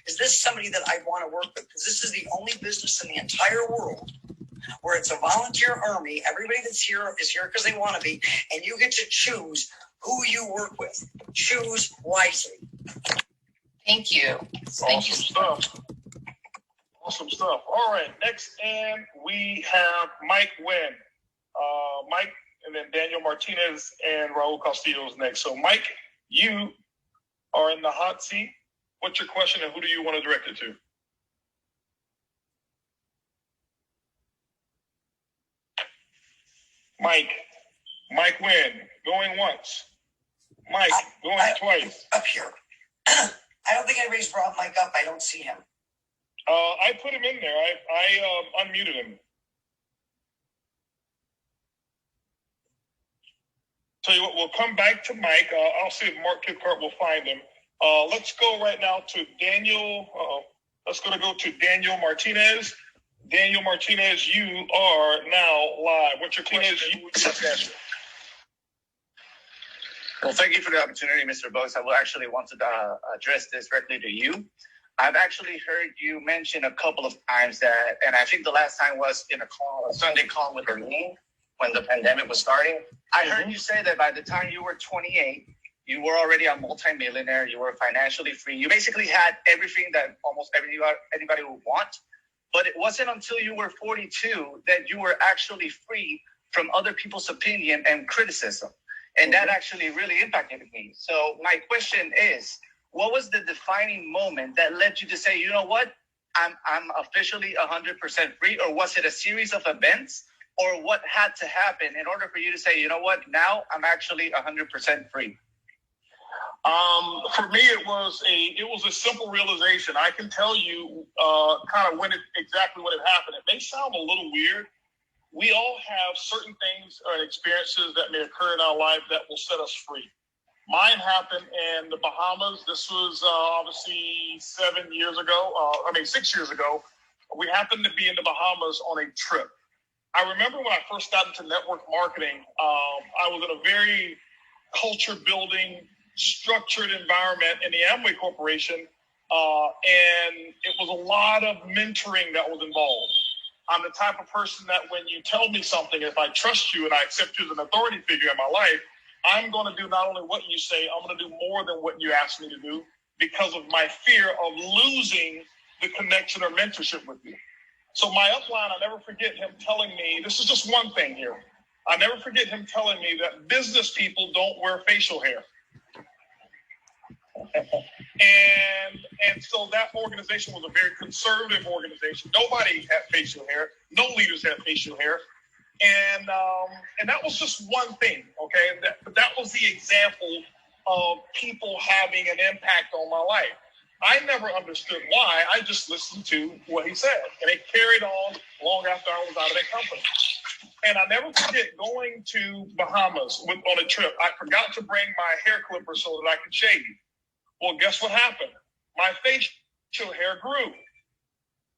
G: Is this somebody that I want to work with? Because this is the only business in the entire world where it's a volunteer army. Everybody that's here is here because they want to be, and you get to choose who you work with. Choose wisely.
O: Thank you.
A: Thank you. Stuff. Awesome stuff. All right, next in we have Mike Wynn. Mike, and then Daniel Martinez and Raul Castillo is next. So Mike, you are in the hot seat. What's your question and who do you want to direct it to? Mike Wynn, going once. Mike, going twice.
G: Up here. I don't think anybody's brought Mike up. I don't see him.
A: I put him in there. I unmuted him. Tell you what, we'll come back to Mike. I'll see if Mark Kipcart will find him. Let's go right now to Daniel. Let's go to Daniel Martinez. Daniel Martinez, you are now live. What's your question?
E: Well, thank you for the opportunity, Mr. Bugs. I will actually want to address this directly to you. I've actually heard you mention a couple of times that, and I think the last time was in a Sunday call with Erlene when the pandemic was starting. I heard you say that by the time you were 28, you were already a multimillionaire. You were financially free. You basically had everything that almost anybody would want. But it wasn't until you were 42 that you were actually free from other people's opinion and criticism. And that actually really impacted me. So my question is, what was the defining moment that led you to say, you know what, I'm officially 100% free? Or was it a series of events? Or what had to happen in order for you to say, you know what, now I'm actually 100% free?
A: For me, it was a simple realization. I can tell you kind of exactly when it happened. It may sound a little weird. We all have certain things or experiences that may occur in our life that will set us free. Mine happened in the Bahamas. This was obviously 6 years ago. We happened to be in the Bahamas on a trip. I remember when I first got into network marketing, I was in a very culture-building, structured environment in the Amway Corporation, and it was a lot of mentoring that was involved. I'm the type of person that when you tell me something, if I trust you and I accept you as an authority figure in my life, I'm going to do not only what you say, I'm going to do more than what you ask me to do because of my fear of losing the connection or mentorship with you. So my upline, I'll never forget him telling me, this is just one thing here. I never forget him telling me that business people don't wear facial hair. And so that organization was a very conservative organization. Nobody had facial hair. No leaders had facial hair. And that was just one thing, okay? That was the example of people having an impact on my life. I never understood why. I just listened to what he said. And it carried on long after I was out of that company. And I never forget going to Bahamas on a trip. I forgot to bring my hair clipper so that I could shave. Well, guess what happened? My facial hair grew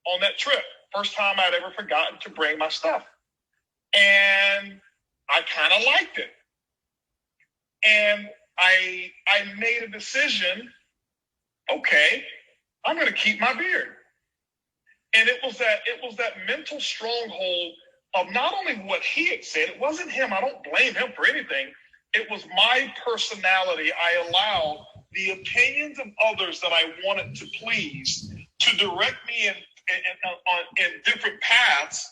A: on that trip. First time I'd ever forgotten to bring my stuff. And I kind of liked it. And I made a decision, okay, I'm going to keep my beard. And it was that mental stronghold of not only what he had said, it wasn't him. I don't blame him for anything. It was my personality. I allowed the opinions of others that I wanted to please to direct me in different paths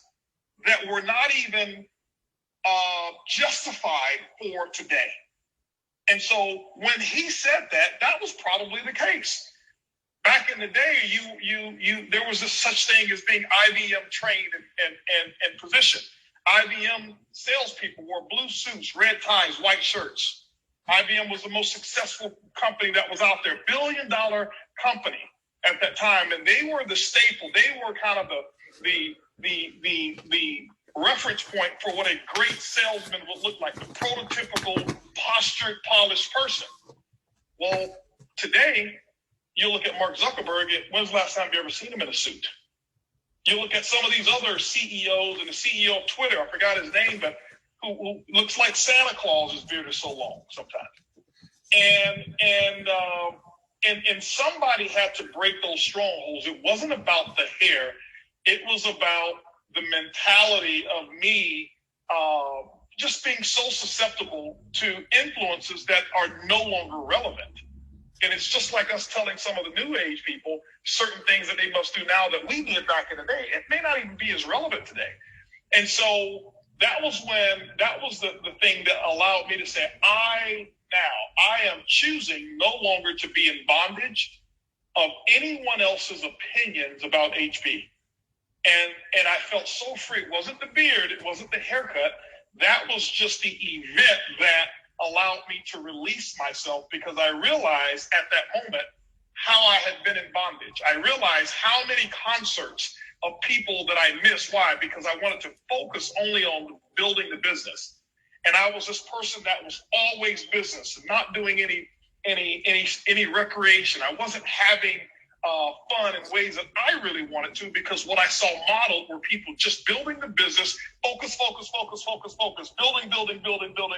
A: that were not even justified for today. And so when he said that, that was probably the case. Back in the day, there was this such thing as being IBM trained and positioned. IBM salespeople wore blue suits, red ties, white shirts. IBM was the most successful company that was out there, $1 billion company at that time, and they were the staple. They were kind of the reference point for what a great salesman would look like, the prototypical postured, polished person. Well, today, you look at Mark Zuckerberg, when's the last time you ever seen him in a suit? You look at some of these other CEOs, and the CEO of Twitter, I forgot his name, but who looks like Santa Claus, his beard is so long sometimes. And somebody had to break those strongholds. It wasn't about the hair. It was about the mentality of me just being so susceptible to influences that are no longer relevant. And it's just like us telling some of the new age people certain things that they must do now that we did back in the day. It may not even be as relevant today. And so that was the thing that allowed me to say, I am choosing no longer to be in bondage of anyone else's opinions about HB. And I felt so free. It wasn't the beard. It wasn't the haircut. That was just the event that allowed me to release myself, because I realized at that moment how I had been in bondage. I realized how many concerts of people that I missed. Why? Because I wanted to focus only on building the business. And I was this person that was always business, not doing any recreation. I wasn't having fun in ways that I really wanted to, because what I saw modeled were people just building the business, focus,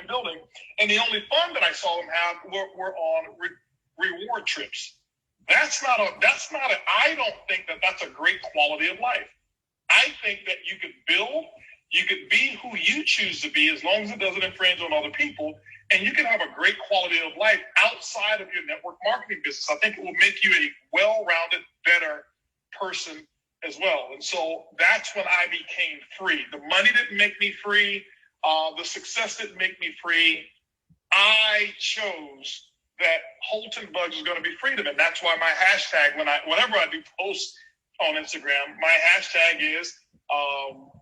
A: building. And the only fun that I saw them have were on reward trips. I don't think that that's a great quality of life. I think that you could build, you could be who you choose to be as long as it doesn't infringe on other people, and you can have a great quality of life outside of your network marketing business. I think it will make you a well-rounded, better person as well. And so that's when I became free. The money didn't make me free. The success didn't make me free. I chose that Holton Bugs is going to be freedom. And that's why my hashtag, whenever I do posts on Instagram, my hashtag is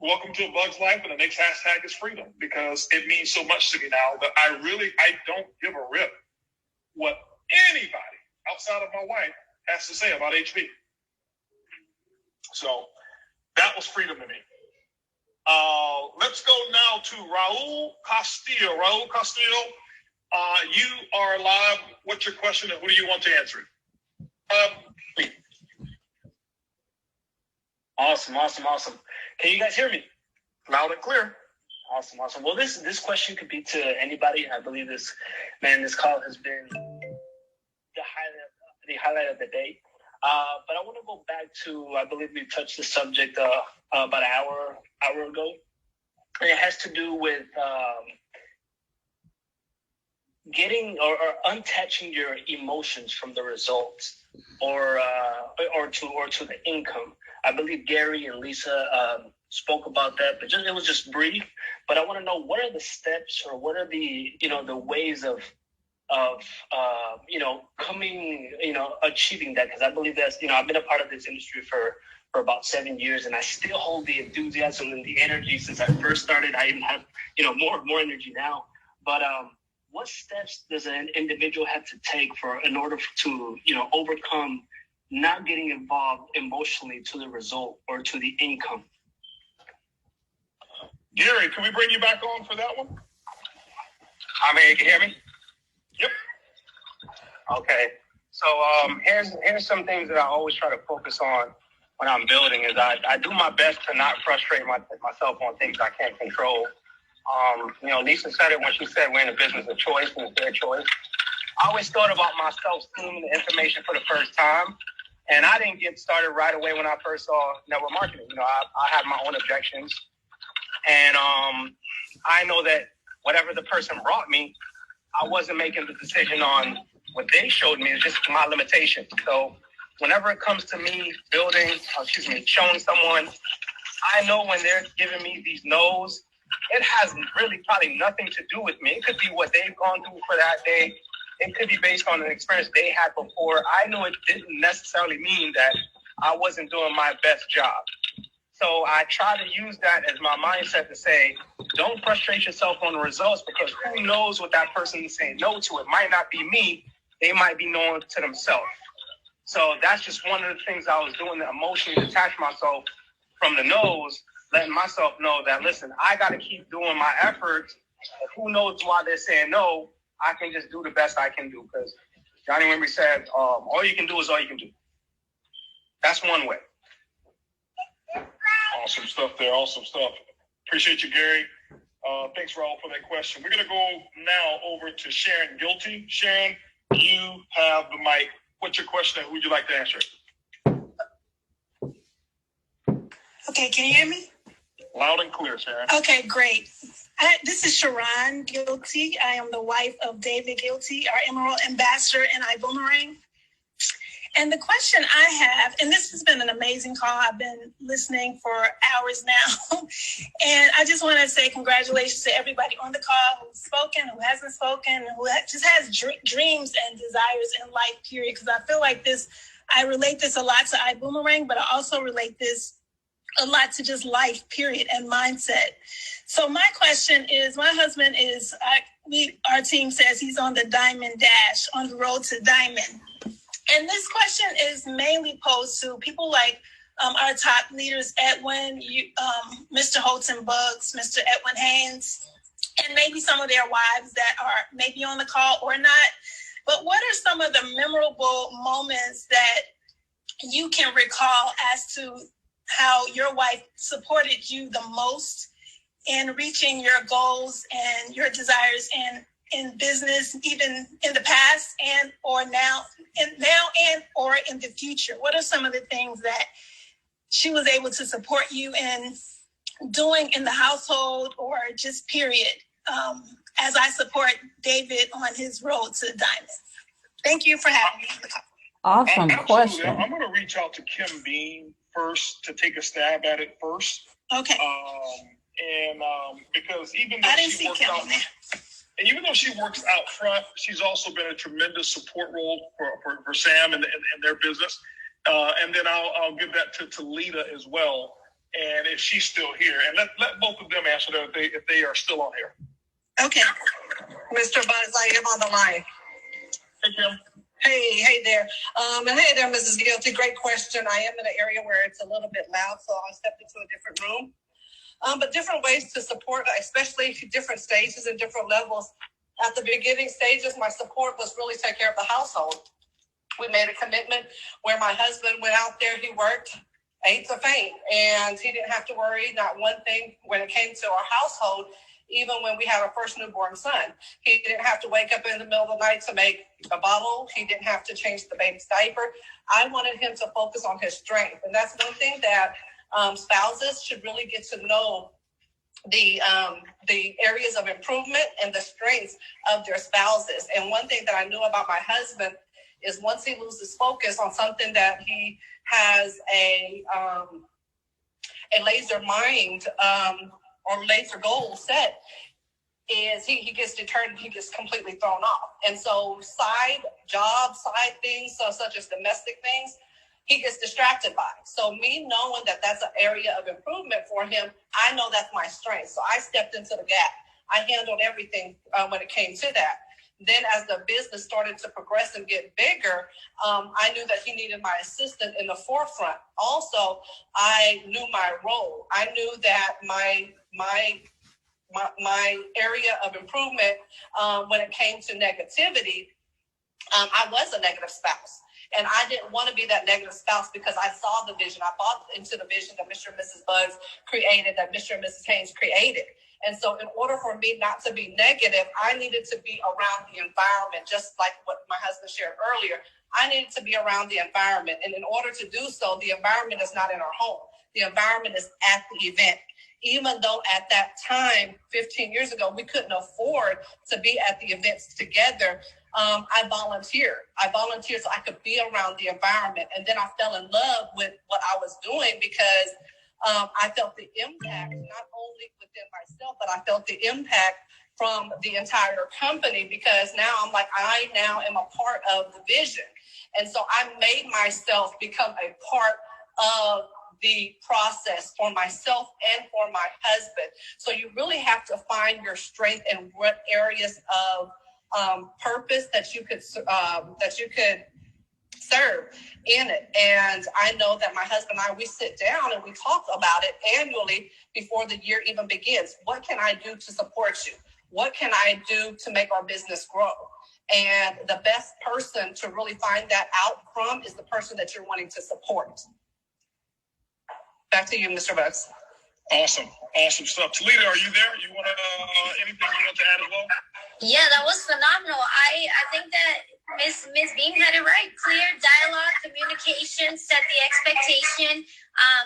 A: welcome to a Bug's life, and the next hashtag is freedom, because it means so much to me now that I don't give a rip what anybody outside of my wife has to say about HB. So that was freedom to me. Let's go now to Raul Castillo. Raul Castillo, you are live. What's your question, and who do you want to answer it?
L: Awesome. Can you guys hear me?
A: Loud and clear.
L: Awesome. Well, this question could be to anybody. I believe this call has been the highlight of the day. But I want to go back to, I believe we touched the subject about an hour ago. And it has to do with getting or untouching your emotions from the results or to the income. I believe Gary and Lisa spoke about that, but it was just brief. But I want to know, what are the steps, or what are the, the ways of coming, achieving that? Because I believe that's, I've been a part of this industry for about 7 years, and I still hold the enthusiasm and the energy since I first started. I even have, more energy now. But what steps does an individual have to take in order to, overcome not getting involved emotionally to the result or to the income?
A: Gary, can we bring you back on for that one?
K: I mean, you can hear me?
A: Yep.
K: Okay. So here's some things that I always try to focus on when I'm building is I do my best to not frustrate myself on things I can't control. Lisa said it when she said we're in a business of choice, and it's their choice. I always thought about myself seeing the information for the first time, and I didn't get started right away when I first saw network marketing. I had my own objections, and I know that whatever the person brought me, I wasn't making the decision on what they showed me. It's just my limitations. So whenever it comes to me showing someone, I know when they're giving me these no's, it has really probably nothing to do with me. It could be what they've gone through for that day. It could be based on an experience they had before. I know it didn't necessarily mean that I wasn't doing my best job. So I try to use that as my mindset to say, don't frustrate yourself on the results, because who knows what that person is saying no to. It might not be me. They might be knowing to themselves. So that's just one of the things I was doing to emotionally detach myself from the no's, letting myself know that, listen, I got to keep doing my efforts. Who knows why they're saying no? I can just do the best I can do, because Johnny Wimby said, all you can do is all you can do. That's one way.
A: Awesome stuff there. Awesome stuff. Appreciate you, Gary. Thanks, Raul, for that question. We're going to go now over to Sharon Guilty. Sharon, you have the mic. What's your question, and who would you like to answer?
Q: Okay, can you hear me?
A: Loud and clear, Sharon.
Q: Okay, great. This is Sharon Guilty. I am the wife of David Guilty, our Emerald Ambassador in Ibuumerang. And the question I have, and this has been an amazing call. I've been listening for hours now. And I just want to say congratulations to everybody on the call who's spoken, who hasn't spoken, who just has dreams and desires in life, period. Because I feel like I relate this a lot to Ibuumerang, but I also relate this a lot to just life, period, and mindset. So my question is, my husband is, our team says he's on the Diamond Dash, on the road to Diamond. And this question is mainly posed to people like our top leaders, Edwin, Mr. Holton Buggs, Mr. Edwin Haynes, and maybe some of their wives that are maybe on the call or not. But what are some of the memorable moments that you can recall as to how your wife supported you the most in reaching your goals and your desires in business, even in the past and or now or in the future? What are some of the things that she was able to support you in doing in the household, or just period, as I support David on his road to Diamond? Thank you for having me.
J: Awesome
A: Absolutely.
J: question.
A: I'm going to reach out to Kim Bean first to take a stab at it first.
Q: Okay.
A: Because even though she works out, and even though she works out front, she's also been a tremendous support role for Sam and their business. And then I'll give that to Lita as well. And if she's still here, and let both of them answer that if they are still on here.
Q: Okay.
G: Mr. Buzz, I am on the line.
A: Hey, Kim.
G: Hey there. And hey there, Mrs. Guilty. Great question. I am in an area where it's a little bit loud, so I'll step into a different room. But different ways to support, especially different stages and different levels. At the beginning stages, my support was really take care of the household. We made a commitment where my husband went out there, he worked 8 to 5, and he didn't have to worry not one thing when it came to our household. Even when we had our first newborn son, he didn't have to wake up in the middle of the night to make a bottle. He didn't have to change the baby's diaper. I wanted him to focus on his strength. And that's one thing that spouses should really get to know, the areas of improvement and the strengths of their spouses. And one thing that I knew about my husband is once he loses focus on something that he has a laser mind,
R: or laser goal set, is he gets deterred and he gets completely thrown off. And so side jobs, side things, so such as domestic things, he gets distracted by. So me knowing that that's an area of improvement for him, I know that's my strength. So I stepped into the gap. I handled everything when it came to that. Then as the business started to progress and get bigger, I knew that he needed my assistant in the forefront. Also, I knew my role. I knew that my area of improvement when it came to negativity, I was a negative spouse. And I didn't want to be that negative spouse because I saw the vision. I bought into the vision that Mr. and Mrs. Bugs created, that Mr. and Mrs. Haynes created. And so in order for me not to be negative, I needed to be around the environment, just like what my husband shared earlier. I needed to be around the environment. And in order to do so, the environment is not in our home. The environment is at the event. Even though at that time, 15 years ago, we couldn't afford to be at the events together, I volunteered. I volunteered so I could be around the environment. And then I fell in love with what I was doing because I felt the impact, not only within myself, but I felt the impact from the entire company, because now I'm like, I now am a part of the vision. And so I made myself become a part of the process for myself and for my husband. So you really have to find your strength in what areas of purpose that you could serve in it. And I know that my husband and I, we sit down and we talk about it annually before the year even begins. What can I do to support you? What can I do to make our business grow? And the best person to really find that out from is the person that you're wanting to support. Back to you, Mr. Bugs.
A: Awesome stuff. Talita, are you there? You want to anything you want to add as well?
U: Yeah, that was phenomenal. I think that Miss Beam had it right. Clear dialogue, communication, set the expectation,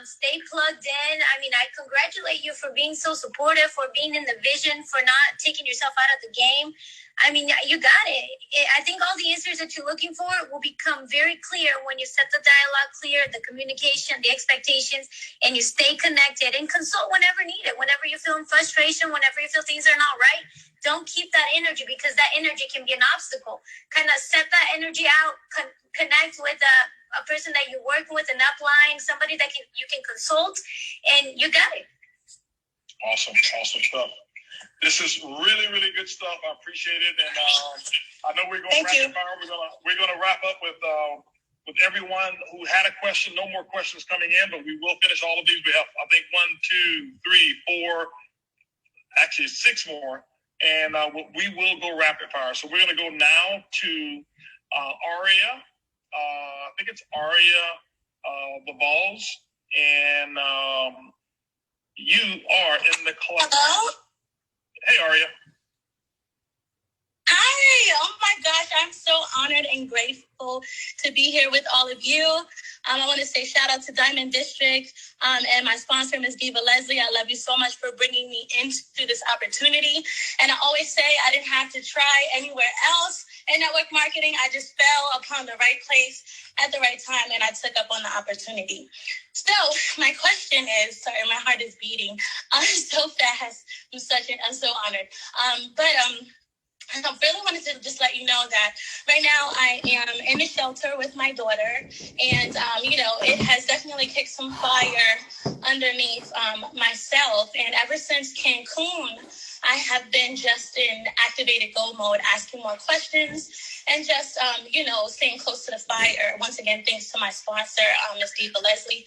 U: stay plugged in. I mean, I congratulate you for being so supportive, for being in the vision, for not taking yourself out of the game. I mean, you got it. I think all the answers that you're looking for will become very clear when you set the dialogue clear, the communication, the expectations, and you stay connected and consult whenever needed. Whenever you're feeling frustration, whenever you feel things are not right, don't keep that energy, because that energy can be an obstacle. Kind of set that energy out, connect with a person that you're working with, an upline, somebody that you can consult, and you got it.
A: Awesome stuff. This is really, really good stuff. I appreciate it, and I know we're going to wrap up. We're going to wrap up with everyone who had a question. No more questions coming in, but we will finish all of these. We have, I think, 1, 2, 3, 4, actually 6 more, and we will go rapid fire. So we're going to go now to Aria. I think it's Aria the Balls, and you are in the club.
S: Hello?
A: Hey, Aria.
S: Hi. Oh my gosh. I'm so honored and grateful to be here with all of you. I want to say shout out to Diamond District and my sponsor, Ms. Diva Leslie. I love you so much for bringing me into this opportunity. And I always say I didn't have to try anywhere else in network marketing. I just fell upon the right place at the right time, and I took up on the opportunity. So my question is, sorry, my heart is beating so fast. I'm so honored. I really wanted to just let you know that right now I am in a shelter with my daughter, and, it has definitely kicked some fire underneath myself. And ever since Cancun, I have been just in activated go mode, asking more questions and just, staying close to the fire. Once again, thanks to my sponsor, Ms. Diva Leslie.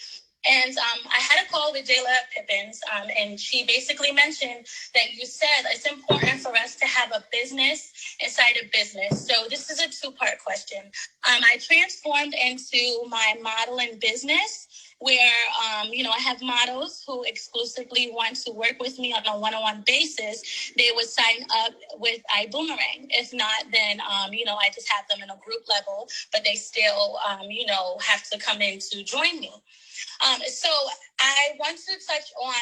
S: And I had a call with Jayla Pippins, and she basically mentioned that you said it's important for us to have a business inside a business. So this is a 2-part question. I transformed into my modeling business where, I have models who exclusively want to work with me on a one-on-one basis. They would sign up with Ibuumerang. If not, then, I just have them in a group level, but they still, have to come in to join me. So I want to touch on,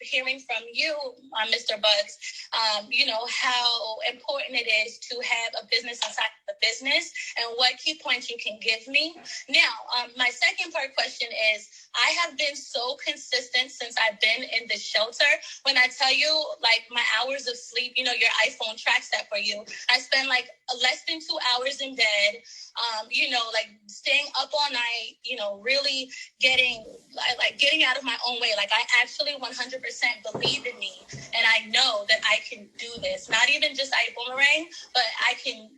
S: hearing from you, Mr. Bugs, how important it is to have a business inside the business and what key points you can give me. Now, my second part question is, I have been so consistent since I've been in the shelter. When I tell you, like, my hours of sleep, you know, your iPhone tracks that for you. I spend like less than 2 hours in bed, you know, like staying up all night, you know, really getting out of my own way. Like, I actually 100% believe in me, and I know that I can do this. Not even just Ibuumerang, but I can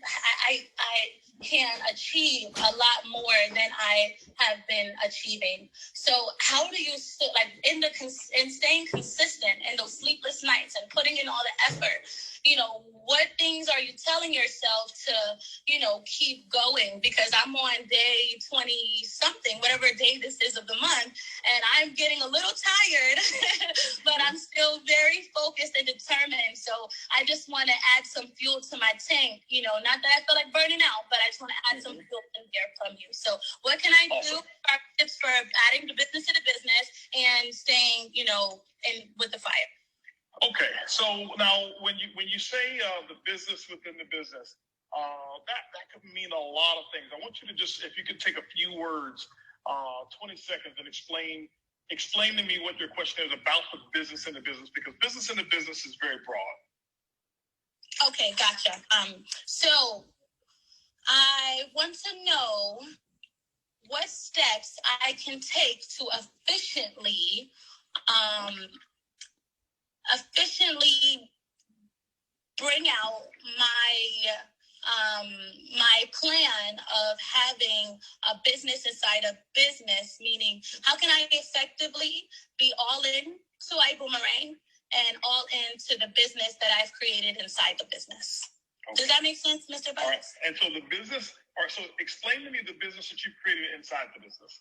S: achieve a lot more than I have been achieving. So how do you in staying consistent in those sleepless nights and putting in all the effort, you know, what things are you telling yourself to, you know, keep going? Because I'm on day 20 something, whatever day this is of the month, and I'm getting a little tired, but I'm still very focused and determined. So I just want to add some fuel to my tank, you know, not that I feel like burning out, but I just want to add some fuel in there from you. So what can I do? Tips for adding the business to the business and staying, you know, with the fire.
A: Okay, so now when you say the business within the business, that could mean a lot of things. I want you to just, if you could take a few words, 20 seconds, and explain to me what your question is about the business in the business, because business in the business is very broad.
S: Okay, gotcha. So I want to know what steps I can take to efficiently bring out my plan of having a business inside a business, meaning how can I effectively be all in to Ibuumerang and all into the business that I've created inside the business. Okay. Does that make sense, Mr. Vargas? All right. And so the business, so explain to me the business that you've created inside the business.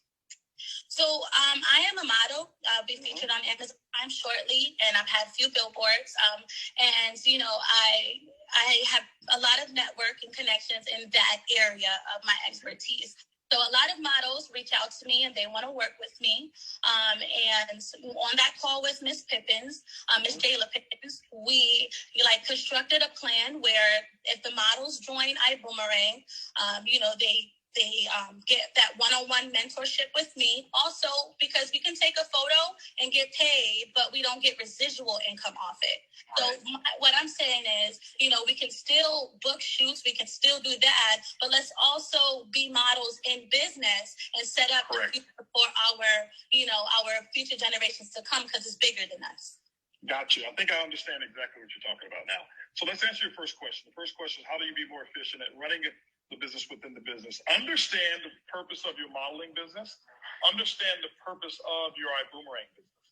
S: So I am a model. I'll be featured on Amazon Prime shortly, and I've had a few billboards. And you know, I have a lot of network and connections in that area of my expertise. So a lot of models reach out to me and they want to work with me. And on that call with Miss Pippins, Miss Jayla Pippins, we constructed a plan where if the models join Ibuumerang, you know, they get that one-on-one mentorship with me. Also, because we can take a photo and get paid, but we don't get residual income off it. So what I'm saying is, you know, we can still book shoots, we can still do that, but let's also be models in business and set up the future for our future generations to come, because it's bigger than us.
A: Gotcha. I think I understand exactly what you're talking about now. So let's answer your first question. The first question is, how do you be more efficient at running the business within the business? Understand the purpose of your modeling business. Understand the purpose of your Ibuumerang business.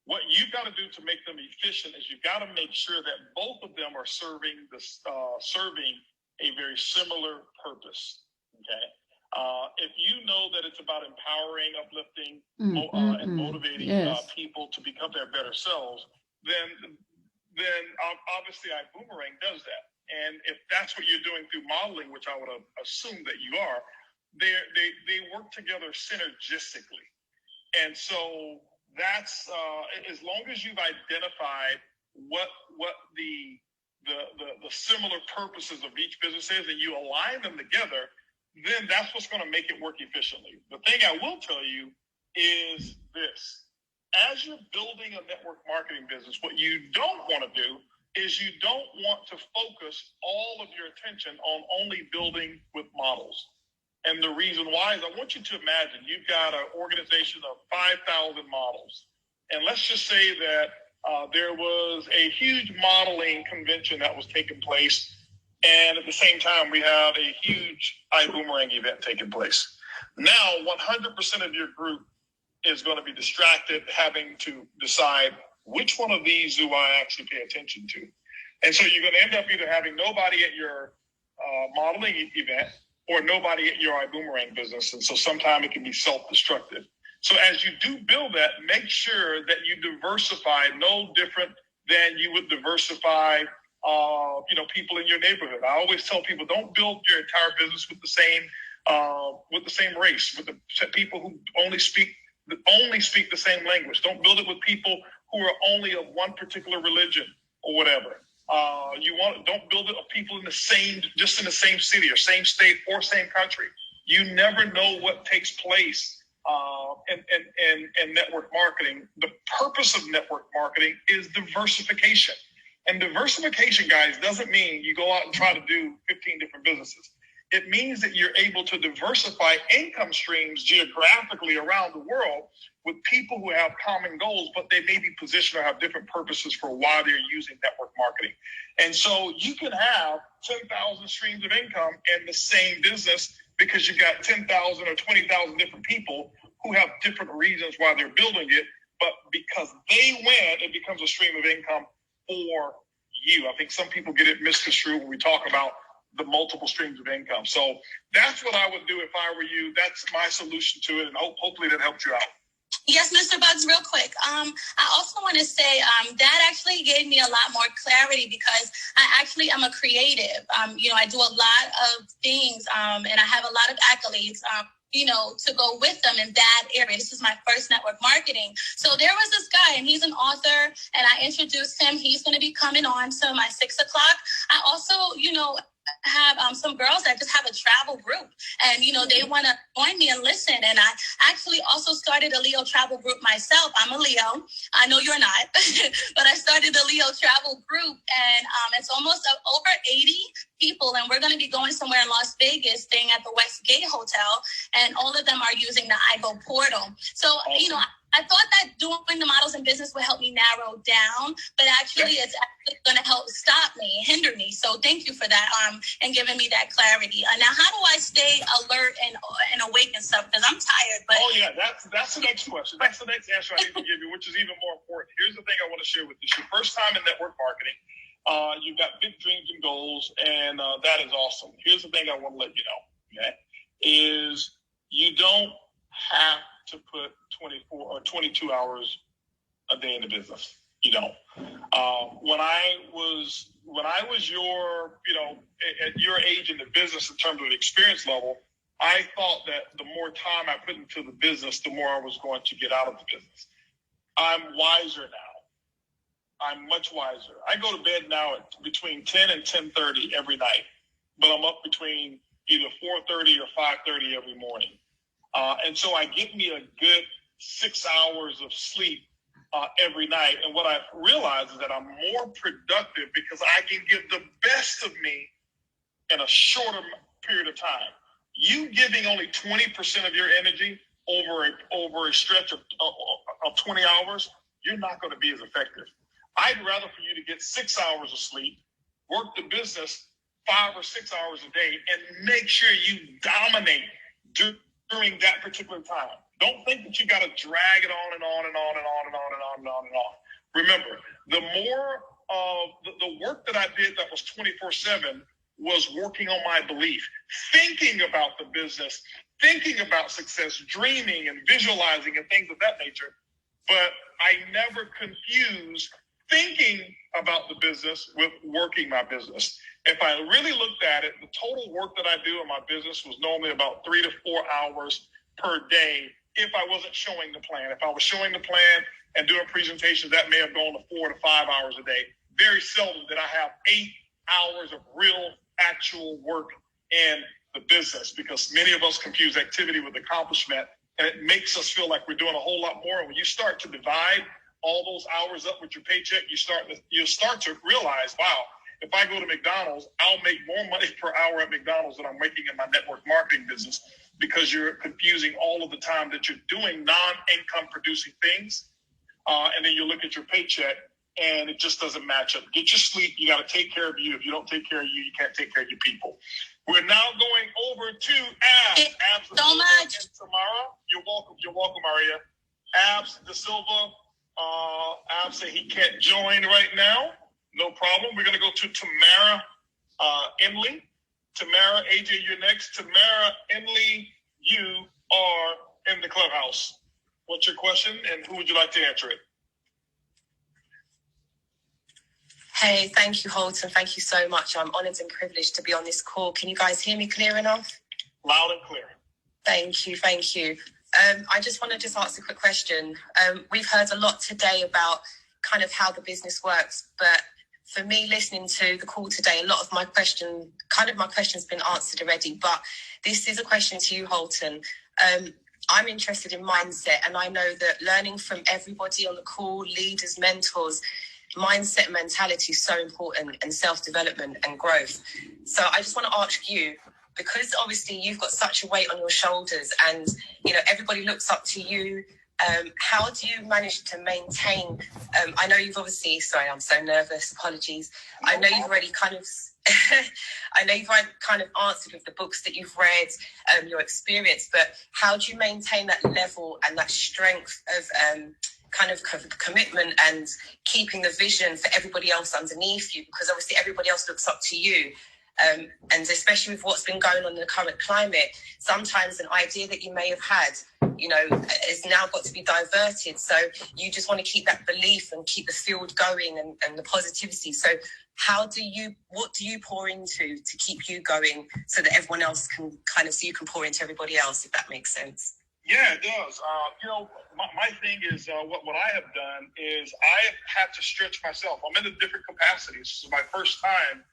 A: What you've got to do to make them efficient is you've got to make sure that both of them are serving a very similar purpose. Okay. If you know that it's about empowering, uplifting, and motivating people to become their better selves, then obviously Ibuumerang does that. And if that's what you're doing through modeling, which I would assume that you are, they work together synergistically. And so that's as long as you've identified what the similar purposes of each business is, and you align them together, then that's what's going to make it work efficiently. The thing I will tell you is this: as you're building a network marketing business, what you don't want to do is you don't want to focus all of your attention on only building with models. And the reason why is I want you to imagine you've got an organization of 5,000 models. And let's just say that there was a huge modeling convention that was taking place. And at the same time, we have a huge Ibuumerang event taking place. Now, 100% of your group is going to be distracted, having to decide which one of these do I actually pay attention to. And so you're going to end up either having nobody at your modeling event or nobody at your Ibuumerang business. And so sometimes it can be self-destructive. So as you do build that, make sure that you diversify no different than you would diversify people in your neighborhood. I always tell people, don't build your entire business with the same race, with the people who only speak the same language. Don't build it with people who are only of one particular religion or whatever. Don't build it of people in the same city or same state or same country. You never know what takes place in network marketing. The purpose of network marketing is diversification. And diversification, guys, doesn't mean you go out and try to do 15 different businesses. It means that you're able to diversify income streams geographically around the world with people who have common goals, but they may be positioned or have different purposes for why they're using network marketing. And so you can have 10,000 streams of income in the same business because you've got 10,000 or 20,000 different people who have different reasons why they're building it. But because they win, it becomes a stream of income for you. I think some people get it misconstrued when we talk about the multiple streams of income. So that's what I would do if I were you. That's my solution to it, and hopefully that helped you out.
S: Yes, Mr. Bugs, real quick. I also want to say that actually gave me a lot more clarity because I actually am a creative. I do a lot of things and I have a lot of accolades. To go with them in that area. This is my first network marketing. So there was this guy, and he's an author, and I introduced him. He's going to be coming on to my 6 o'clock. I also, have some girls that just have a travel group, and they want to join me and listen. And I actually also started a Leo travel group myself. I'm a Leo. I know you're not, but I started the Leo travel group, and it's almost over 80 people, and we're going to be going somewhere in Las Vegas, staying at the Westgate Hotel, and all of them are using the iGo portal. So, awesome. I thought that doing the models in business would help me narrow down, but actually it's actually going to help hinder me. So thank you for that and giving me that clarity. Now, how do I stay alert and awake and stuff? Because I'm tired. But
A: that's the next question. That's the next answer I need to give you, which is even more important. Here's the thing I want to share with you. It's your first time in network marketing. You've got big dreams and goals, and that is awesome. Here's the thing I want to let you know, okay, is you don't have to put 24 or 22 hours a day in the business. You don't. When I was your, at your age in the business in terms of the experience level, I thought that the more time I put into the business, the more I was going to get out of the business. I'm wiser now. I'm much wiser. I go to bed now at between 10 and 10:30 every night, but I'm up between either 4:30 or 5:30 every morning. And so I get me a good 6 hours of sleep every night. And what I've realized is that I'm more productive because I can give the best of me in a shorter period of time. You giving only 20% of your energy over a stretch of 20 hours, you're not going to be as effective. I'd rather for you to get 6 hours of sleep, work the business 5 or 6 hours a day, and make sure you dominate during that particular time. Don't think that you got to drag it on and on and on and on and on and on and on and on. Remember, the more of the work that I did that was 24/7 was working on my belief, thinking about the business, thinking about success, dreaming and visualizing and things of that nature. But I never confused thinking about the business with working my business. If I really looked at it, the total work that I do in my business was normally about 3 to 4 hours per day if I wasn't showing the plan. If I was showing the plan and doing presentations, that may have gone to 4 to 5 hours a day. Very seldom did I have 8 hours of real actual work in the business, because many of us confuse activity with accomplishment, and it makes us feel like we're doing a whole lot more. And when you start to divide all those hours up with your paycheck, you'll start to realize, wow, if I go to McDonald's, I'll make more money per hour at McDonald's than I'm making in my network marketing business, because you're confusing all of the time that you're doing non-income producing things. And then you look at your paycheck and it just doesn't match up. Get your sleep. You got to take care of you. If you don't take care of you, you can't take care of your people. We're now going over to Abs. Abs so much. Tamara, you're welcome. You're welcome, Maria. Abs De Silva. Abs said he can't join right now. No problem. We're going to go to Tamara Emily. Tamara, AJ, you're next. Tamara Emily, you are in the Clubhouse. What's your question, and who would you like to answer it?
D: Hey, thank you, Holton. Thank you so much. I'm honored and privileged to be on this call. Can you guys hear me clear enough?
A: Loud and clear.
D: Thank you. Thank you. I just want to ask a quick question. We've heard a lot today about kind of how the business works, but for me, listening to the call today, a lot of my question's been answered already, but this is a question to you, Holton. I'm interested in mindset, and I know that learning from everybody on the call, leaders, mentors, mindset and mentality is so important, and self-development and growth. So I just want to ask you, because obviously you've got such a weight on your shoulders and, you know, everybody looks up to you. How do you manage to maintain, I know you've obviously, sorry, I'm so nervous, apologies. I know you've already kind of, I know you've kind of answered with the books that you've read, your experience, but how do you maintain that level and that strength of kind of commitment and keeping the vision for everybody else underneath you? Because obviously everybody else looks up to you. And especially with what's been going on in the current climate, sometimes an idea that you may have had, you know, has now got to be diverted. So you just want to keep that belief and keep the field going and the positivity. So what do you pour into to keep you going so that everyone else can kind of, so you can pour into everybody else, if that makes sense?
A: Yeah, it does. You know, my thing is what I have done is I have had to stretch myself. I'm in a different capacity. This is my first time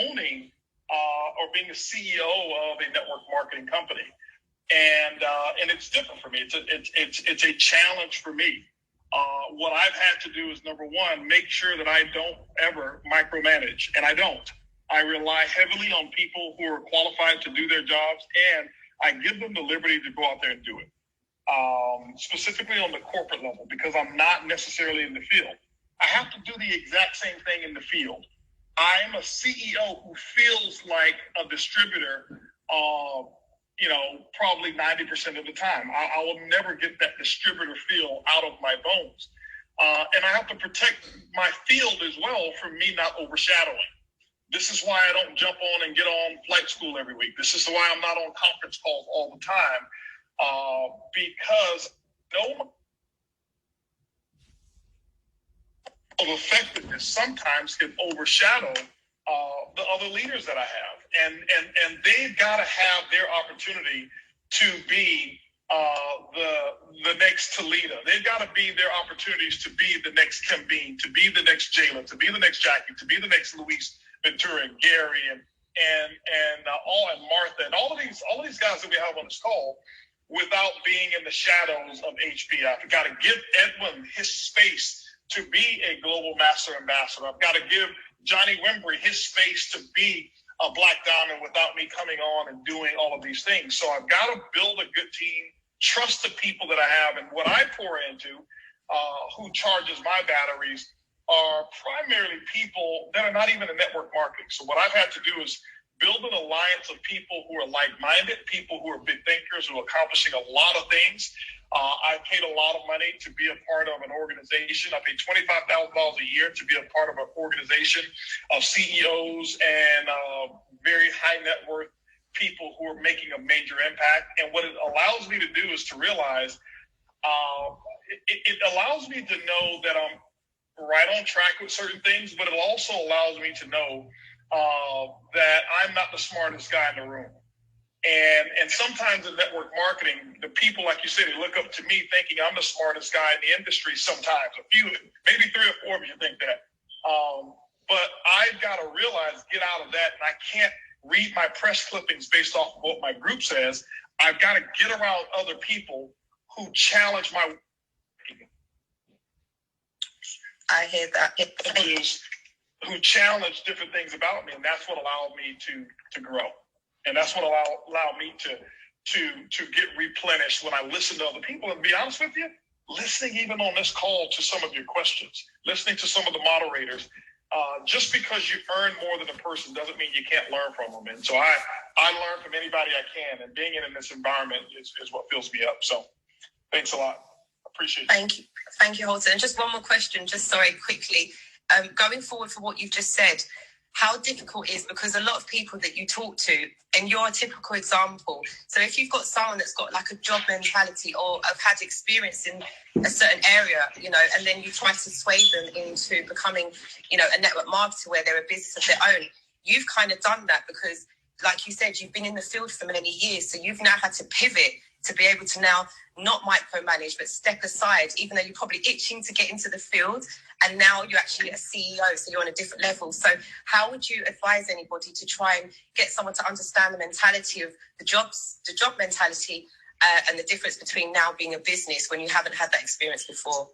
A: owning or being the CEO of a network marketing company, and it's different for me. It's a challenge for me. What I've had to do is, number one, make sure that I don't ever micromanage, and I don't. I rely heavily on people who are qualified to do their jobs, and I give them the liberty to go out there and do it. Specifically on the corporate level, because I'm not necessarily in the field. I have to do the exact same thing in the field. I'm a CEO who feels like a distributor, you know, probably 90% of the time. I will never get that distributor feel out of my bones. And I have to protect my field as well from me not overshadowing. This is why I don't jump on and get on flight school every week. This is why I'm not on conference calls all the time, because no of effectiveness sometimes can overshadow the other leaders that I have, and they've got to have their opportunity to be the next Toledo. They've got to be their opportunities to be the next Kim Bean, to be the next Jayla, to be the next Jackie, to be the next Luis Ventura and Gary and Martha and all of these guys that we have on this call, without being in the shadows of HB. I've got to give Edwin his space to be a global master ambassador. I've got to give Johnny Wembry his space to be a Black Diamond without me coming on and doing all of these things. So I've got to build a good team, trust the people that I have, and what I pour into, who charges my batteries, are primarily people that are not even in network marketing. So what I've had to do is build an alliance of people who are like-minded, people who are big thinkers, who are accomplishing a lot of things. I paid a lot of money to be a part of an organization. I paid $25,000 a year to be a part of an organization of CEOs and very high net worth people who are making a major impact. And what it allows me to do is to realize, it allows me to know that I'm right on track with certain things, but it also allows me to know that I'm not the smartest guy in the room. And sometimes in network marketing, the people, like you said, they look up to me thinking I'm the smartest guy in the industry sometimes. A few, maybe 3 or 4 of you think that. But I've got to realize, get out of that, and I can't read my press clippings based off of what my group says. I've got to get around other people who challenge my...
D: I hear that.
A: Who challenge different things about me, and that's what allowed me to grow. And that's what allowed me to get replenished when I listen to other people. And to be honest with you, listening even on this call to some of your questions, listening to some of the moderators, just because you earn more than a person doesn't mean you can't learn from them. And so I learn from anybody I can, and being in this environment is what fills me up. So thanks a lot. Appreciate it.
D: Thank you, Holton. And just one more question, quickly. Going forward for what you've just said, how difficult is, because a lot of people that you talk to, and you're a typical example. So if you've got someone that's got like a job mentality or have had experience in a certain area, you know, and then you try to sway them into becoming, you know, a network marketer where they're a business of their own, you've kind of done that because, like you said, you've been in the field for many years, so you've now had to pivot to be able to now not micromanage, but step aside, even though you're probably itching to get into the field. And now you're actually a CEO, so you're on a different level. So how would you advise anybody to try and get someone to understand the mentality of the job mentality, and the difference between now being a business when you haven't had that experience before?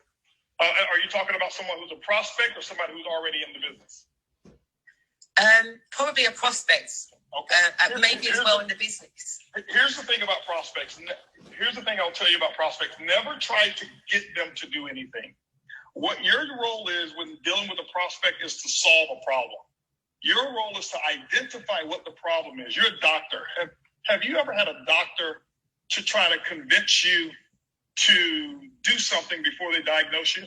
A: Are you talking about someone who's a prospect or somebody who's already in the business?
D: Probably a prospect.
A: Okay.
D: Maybe as well in the business.
A: Here's the thing about prospects. Here's the thing I'll tell you about prospects. Never try to get them to do anything. What your role is when dealing with a prospect is to solve a problem. Your role is to identify what the problem is. You're a doctor. Have you ever had a doctor to try to convince you to do something before they diagnose you?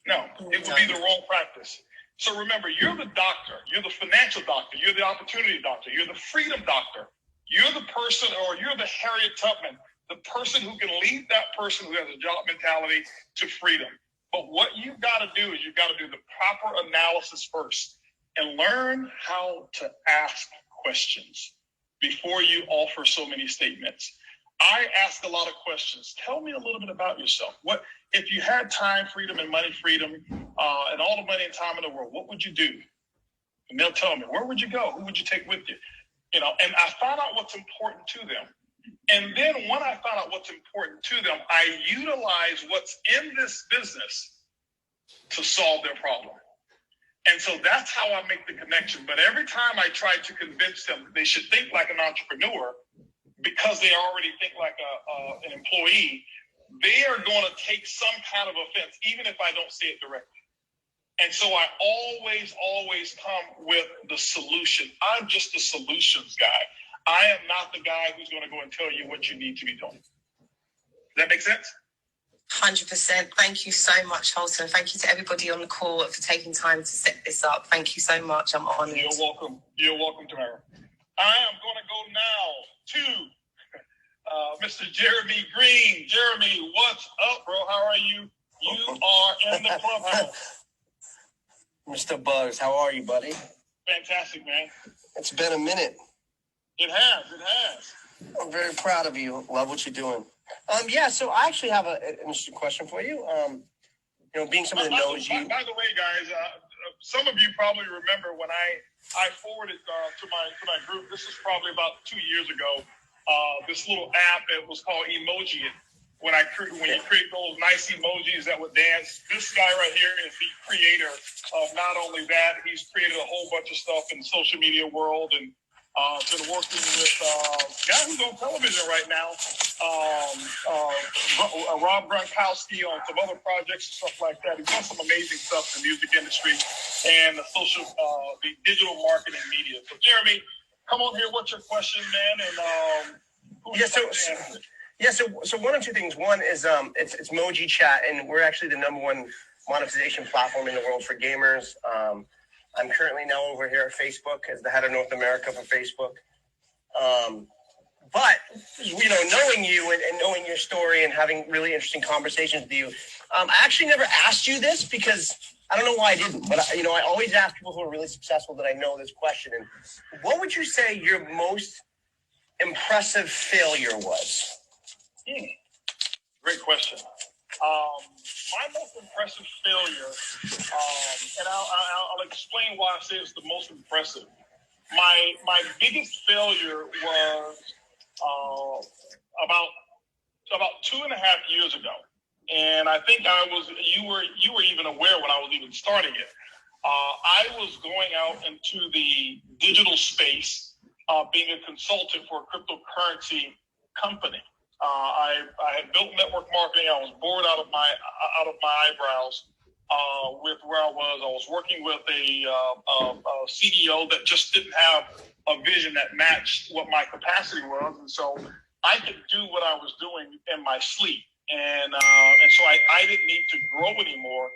A: No, it would be the wrong practice. So remember, you're the doctor. You're the financial doctor. You're the opportunity doctor. You're the freedom doctor. You're the person, or you're the Harriet Tubman, the person who can lead that person who has a job mentality to freedom. But what you've got to do is you've got to do the proper analysis first and learn how to ask questions before you offer so many statements. I ask a lot of questions. Tell me a little bit about yourself. What if you had time freedom and money freedom and all the money and time in the world, what would you do? And they'll tell me, where would you go? Who would you take with you? You know, and I found out what's important to them. And then when I found out what's important to them, I utilize what's in this business to solve their problem. And so that's how I make the connection. But every time I try to convince them they should think like an entrepreneur, because they already think like an employee, they are going to take some kind of offense, even if I don't say it directly. And so I always come with the solution. I'm just the solutions guy. I am not the guy who's going to go and tell you what you need to be doing. Does that make sense?
D: 100%. Thank you so much, Holton. Thank you to everybody on the call for taking time to set this up. Thank you so much. I'm honored.
A: You're welcome. You're welcome, Tamara. I am going to go now to Mr. Jeremy Green. Jeremy, what's up, bro? How are you? You are in the clubhouse.
B: Mr. Bugs, how are you, buddy?
A: Fantastic, man.
B: It's been a minute.
A: It has.
B: I'm very proud of you. Love what you're doing. Yeah, so I actually have an interesting question for you. You know, being someone that knows you.
A: By the way, guys, some of you probably remember when I forwarded to my group. This is probably about 2 years ago. This little app, it was called Emoji. When you create those nice emojis that would dance, this guy right here is the creator of not only that, he's created a whole bunch of stuff in the social media world, and been working with a guy who's on television right now, Rob Gronkowski, on some other projects and stuff like that. He's done some amazing stuff in the music industry and the digital marketing media. So Jeremy, come on here. What's your question, man? And
B: So one of two things. One is it's Moji Chat, and we're actually the #1 monetization platform in the world for gamers. I'm currently now over here at Facebook as the head of North America for Facebook. But you know, knowing you and knowing your story and having really interesting conversations with you, I actually never asked you this because I don't know why I didn't. But I always ask people who are really successful that I know this question. And what would you say your most impressive failure was?
A: Great question. My most impressive failure, and I'll explain why I say it's the most impressive. My biggest failure was about 2.5 years ago, and I think you were even aware when I was even starting it. I was going out into the digital space, being a consultant for a cryptocurrency company. I had built network marketing. I was bored out of my eyebrows with where I was. I was working with a CEO that just didn't have a vision that matched what my capacity was, and so I could do what I was doing in my sleep, and so I didn't need to grow anymore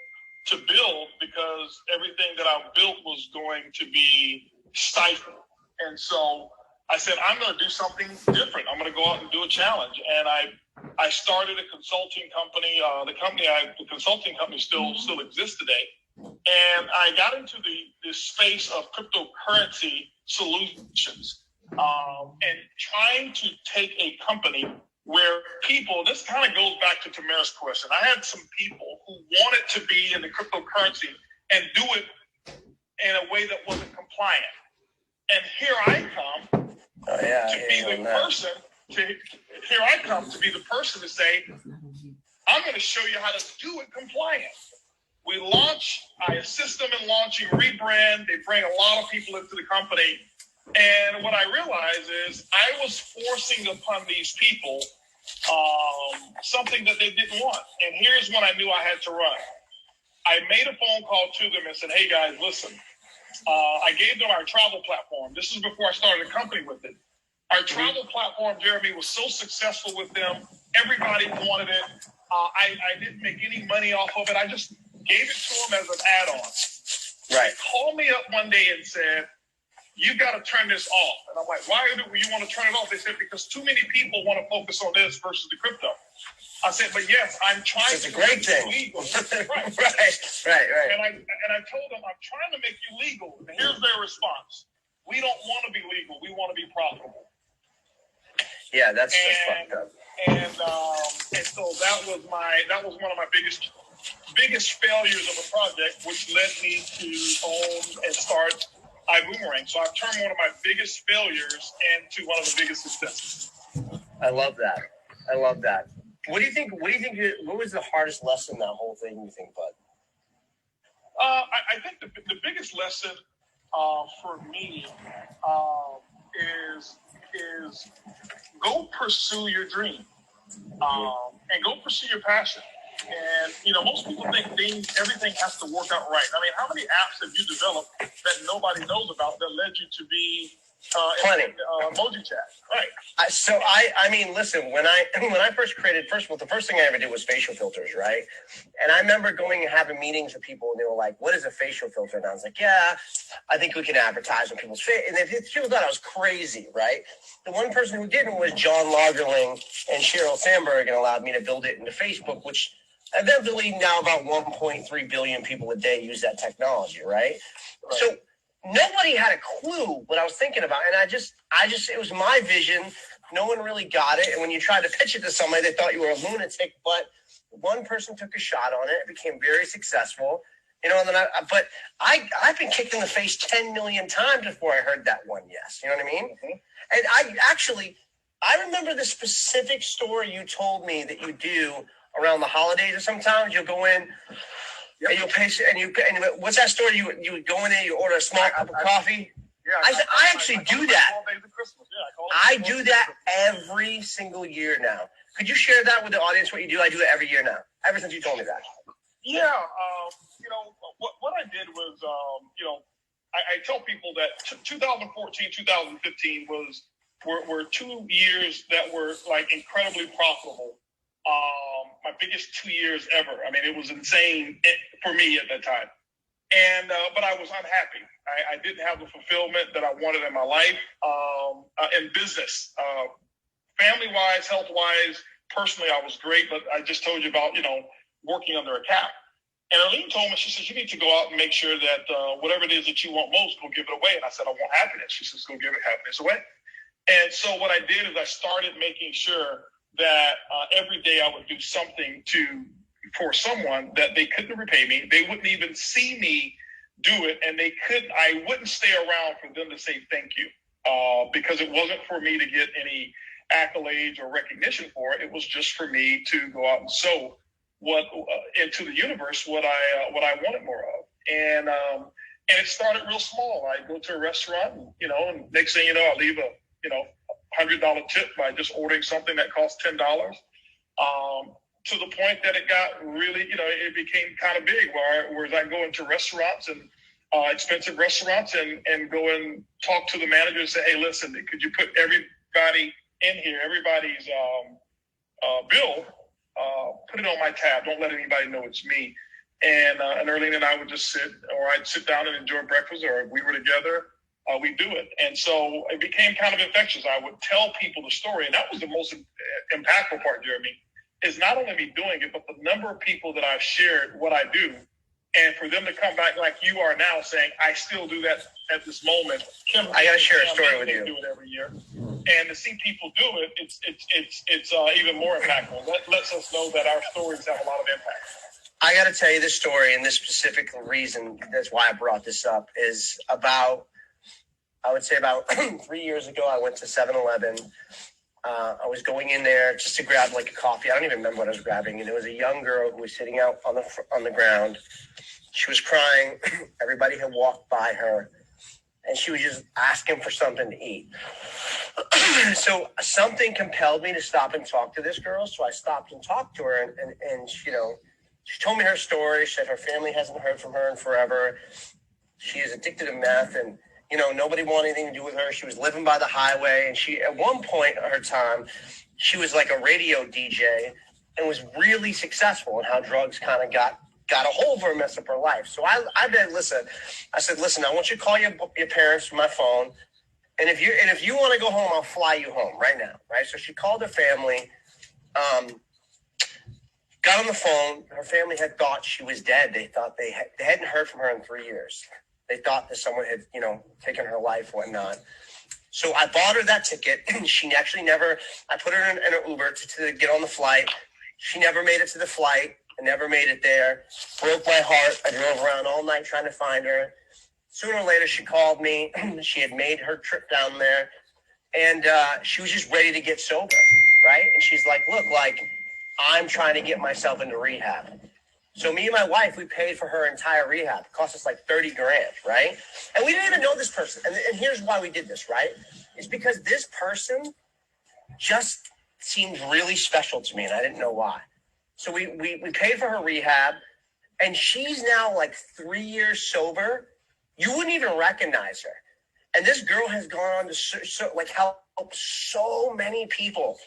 A: to build, because everything that I built was going to be stifled. And so I said, I'm going to do something different. I'm going to go out and do a challenge. And I started a consulting company. The consulting company still exists today. And I got into the space of cryptocurrency solutions. and trying to take a company where people, this kind of goes back to Tamara's question. I had some people who wanted to be in the cryptocurrency and do it in a way that wasn't compliant. And here I come to be the person to say, I'm going to show you how to do it compliant. I assist them in launching, rebrand. They bring a lot of people into the company. And what I realized is I was forcing upon these people something that they didn't want. And here's when I knew I had to run. I made a phone call to them and said, hey guys, listen, I gave them our travel platform. This is before I started a company with it. Our travel platform, Jeremy, was so successful with them. Everybody wanted it. I didn't make any money off of it. I just gave it to them as an add-on.
B: Right.
A: They called me up one day and said, you got to turn this off. And I'm like, why do you want to turn it off? They said, because too many people want to focus on this versus the crypto. I said, but yes, I'm trying to make it legal. Right. And I told them, I'm trying to make you legal. And here's their response. We don't want to be legal. We want to be profitable.
B: Yeah, that's just fucked up.
A: And so that was one of my biggest failures of a project, which led me to own and start Ibuumerang. So I've turned one of my biggest failures into one of the biggest successes.
B: I love that. What do you think? What was the hardest lesson in that whole thing, you think, Bud?
A: I think the biggest lesson for me is go pursue your dream and go pursue your passion. And, most people think everything has to work out right. I mean, how many apps have you developed that nobody knows about that led you to be
B: Plenty.
A: Emoji chat? Right.
B: I mean, listen, when I first created, the first thing I ever did was facial filters, right? And I remember going and having meetings with people, and they were like, what is a facial filter? And I was like, yeah, I think we can advertise on people's face. And people thought I was crazy, right? The one person who didn't was John Lagerling and Sheryl Sandberg, and allowed me to build it into Facebook, which eventually now about 1.3 billion people a day use that technology, right? So nobody had a clue what I was thinking about. And I just, it was my vision. No one really got it. And when you tried to pitch it to somebody, they thought you were a lunatic, but one person took a shot on it. It became very successful. And then I've been kicked in the face 10 million times before I heard that one yes. You know what I mean? Mm-hmm. And I remember the specific story you told me that you do around the holidays, or sometimes you'll go in and you'll pay, and what's that story? You would go in there, you order a small cup of coffee. Yeah, I actually do that. I do that every single year now. Could you share that with the audience, what you do? I do it every year now, ever since you told me that.
A: Yeah, what I did was, I tell people that 2014, 2015 were 2 years that were like incredibly profitable. My biggest 2 years ever. I mean, it was insane for me at that time. And but I was unhappy. I didn't have the fulfillment that I wanted in my life, in business, family-wise, health-wise. Personally, I was great, but I just told you about working under a cap. And Arlene told me, she says, you need to go out and make sure that whatever it is that you want most, go give it away. And I said, I want happiness. She says, go give it happiness away. And so what I did is I started making sure that every day I would do something for someone that they couldn't repay me. They wouldn't even see me do it, and I wouldn't stay around for them to say thank you, because it wasn't for me to get any accolades or recognition for it. It was just for me to go out and sow into the universe what I wanted more of. And it started real small. I go to a restaurant, and next thing you know, I leave a $100 tip by just ordering something that costs $10, to the point that it got really, it became kind of big, whereas I go into restaurants and expensive restaurants and go and talk to the manager and say, hey, listen, could you put everybody in here, everybody's bill, put it on my tab. Don't let anybody know it's me. And Arlene and I would just sit, or I'd sit down and enjoy breakfast, or if we were together, we do it. And so it became kind of infectious. I would tell people the story. And that was the most impactful part, Jeremy, is not only me doing it, but the number of people that I've shared what I do And for them to come back like you are now saying, I still do that at this moment.
B: I got to share a story with
A: they
B: you.
A: do it every year. And to see people do it, it's even more impactful. That lets us know that our stories have a lot of impact.
B: I got to tell you this story, and this specific reason, that's why I brought this up, is about, I would say about 3 years ago, I went to 7-Eleven. I was going in there just to grab like a coffee. I don't even remember what I was grabbing. And there was a young girl who was sitting out on the ground. She was crying. Everybody had walked by her, and she was just asking for something to eat. So something compelled me to stop and talk to this girl. So I stopped and talked to her, and you know, she told me her story. She said her family hasn't heard from her in forever. She is addicted to meth, and you know, nobody wanted anything to do with her. She was living by the highway, and she, at one point in her time, she was like a radio DJ and was really successful in how drugs kind of got a hold of her and messed up her life. So I said, listen, I want you to call your parents from my phone, and if you want to go home, I'll fly you home right now, right? So she called her family, got on the phone. Her family had thought she was dead. They thought they hadn't heard from her in 3 years. They thought that someone had, you know, taken her life, whatnot. So I bought her that ticket. She actually never, I put her in an Uber to get on the flight. She never made it to the flight. I never made it there. Broke my heart. I drove around all night trying to find her. Sooner or later, she called me. She had made her trip down there. And she was just ready to get sober, right? And she's like, look, like, I'm trying to get myself into rehab. So me and my wife, we paid for her entire rehab. It cost us like $30,000, right? And we didn't even know this person. And here's why we did this, right? It's because this person just seemed really special to me, and I didn't know why. So we paid for her rehab, and she's now like 3 years sober. You wouldn't even recognize her. And this girl has gone on to help so many people.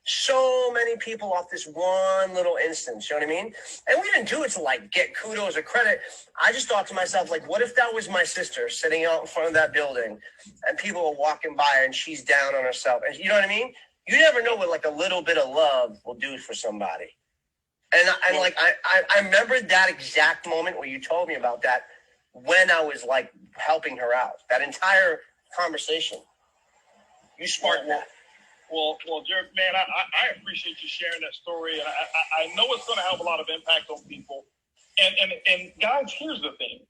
B: So many people off this one little instance, you know what I mean? And we didn't do it to like get kudos or credit. I just thought to myself, like, what if that was my sister sitting out in front of that building and people are walking by her and she's down on herself? And you know what I mean? You never know what like a little bit of love will do for somebody. And I remember that exact moment where you told me about that when I was like helping her out. That entire conversation. You sparked that.
A: Well, Jared, man, I appreciate you sharing that story, and I know it's going to have a lot of impact on people. And guys, here's the thing.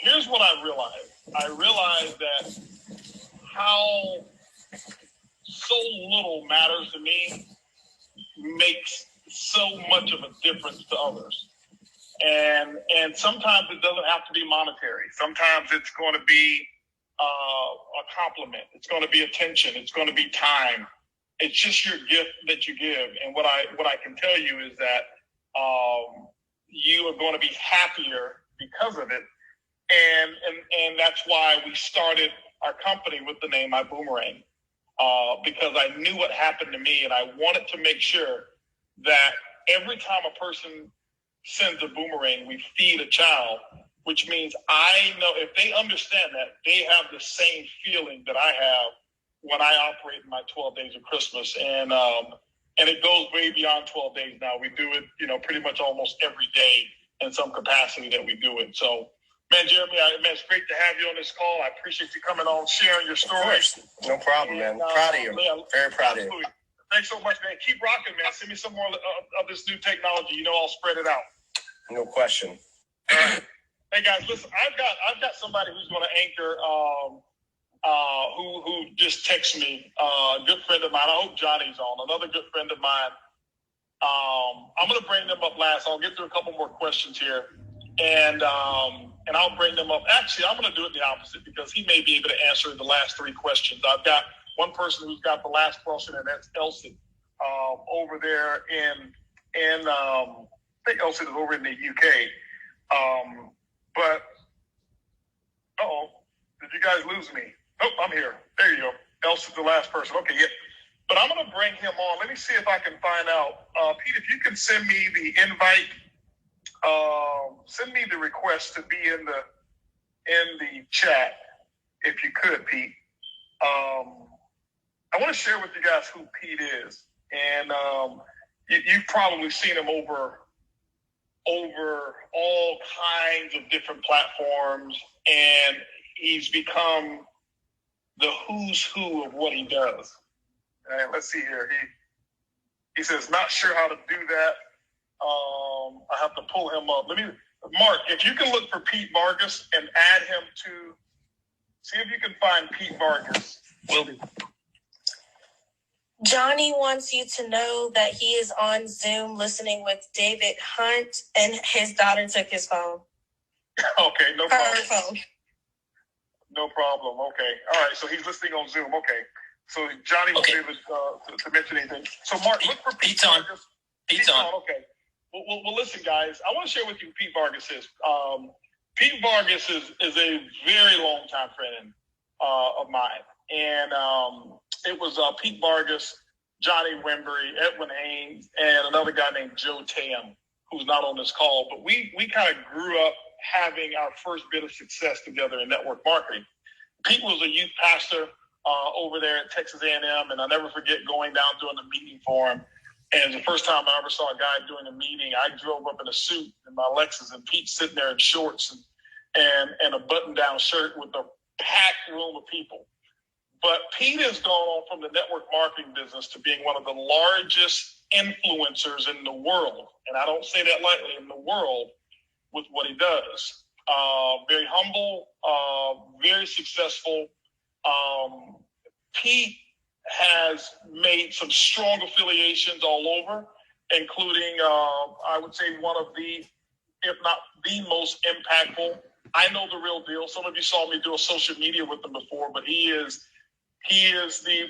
A: Here's what I realized. I realized that how so little matters to me makes so much of a difference to others. And sometimes it doesn't have to be monetary. Sometimes it's going to be a compliment. It's going to be attention. It's going to be time. It's just your gift that you give. And what I can tell you is that you are going to be happier because of it. And that's why we started our company with the name Ibuumerang, because I knew what happened to me, and I wanted to make sure that every time a person sends a boomerang, we feed a child. Which means I know if they understand that, they have the same feeling that I have when I operate in my 12 days of Christmas. And it goes way beyond 12 days now. We do it, you know, pretty much almost every day in some capacity that we do it. So, man, Jeremy, it's great to have you on this call. I appreciate you coming on, sharing your story.
B: No problem, man. Proud of you. Very proud of you.
A: Thanks so much, man. Keep rocking, man. Send me some more of this new technology. You know, I'll spread it out.
B: No question.
A: All right. Hey guys, listen. I've got somebody who's going to anchor. Who just texted me. A good friend of mine. I hope Johnny's on. Another good friend of mine. I'm going to bring them up last. I'll get through a couple more questions here, and I'll bring them up. Actually, I'm going to do it the opposite because he may be able to answer the last three questions. I've got one person who's got the last question, and that's Elsie over there in I think Elsie is over in the UK. But, did you guys lose me? Oh, I'm here. There you go. Elsie's the last person. Okay, yeah. But I'm going to bring him on. Let me see if I can find out. Pete, if you can send me the invite, send me the request to be in the chat, if you could, Pete. I want to share with you guys who Pete is. And you've probably seen him over over all kinds of different platforms, and he's become the who's who of what he does. And let's see here. He says, not sure how to do that. I have to pull him up. Mark, if you can look for Pete Vargas and add him to, see if you can find Pete Vargas. Will do.
C: Johnny wants you to know that he is on Zoom listening with David Hunt, and his daughter took his phone.
A: Okay, no problem.
C: Her phone.
A: No problem. Okay. All right. So he's listening on Zoom. Okay. So Johnny won't be able to mention anything. So Mark, look for Pete Vargas. Pete's on. Okay. Well, listen, guys. I want to share with you who Pete Vargas is. Pete Vargas is a very long time friend of mine, and it was Pete Vargas, Johnny Wembury, Edwin Haynes, and another guy named Joe Tam, who's not on this call. But we kind of grew up having our first bit of success together in network marketing. Pete was a youth pastor over there at Texas A&M, and I'll never forget going down doing a meeting for him. And the first time I ever saw a guy doing a meeting, I drove up in a suit in my Lexus, and Pete's sitting there in shorts and a button-down shirt with a packed room of people. But Pete has gone on from the network marketing business to being one of the largest influencers in the world. And I don't say that lightly, in the world, with what he does. Very humble, very successful. Pete has made some strong affiliations all over, including, I would say, one of the, if not the most impactful. I know the real deal. Some of you saw me do a social media with him before, but he is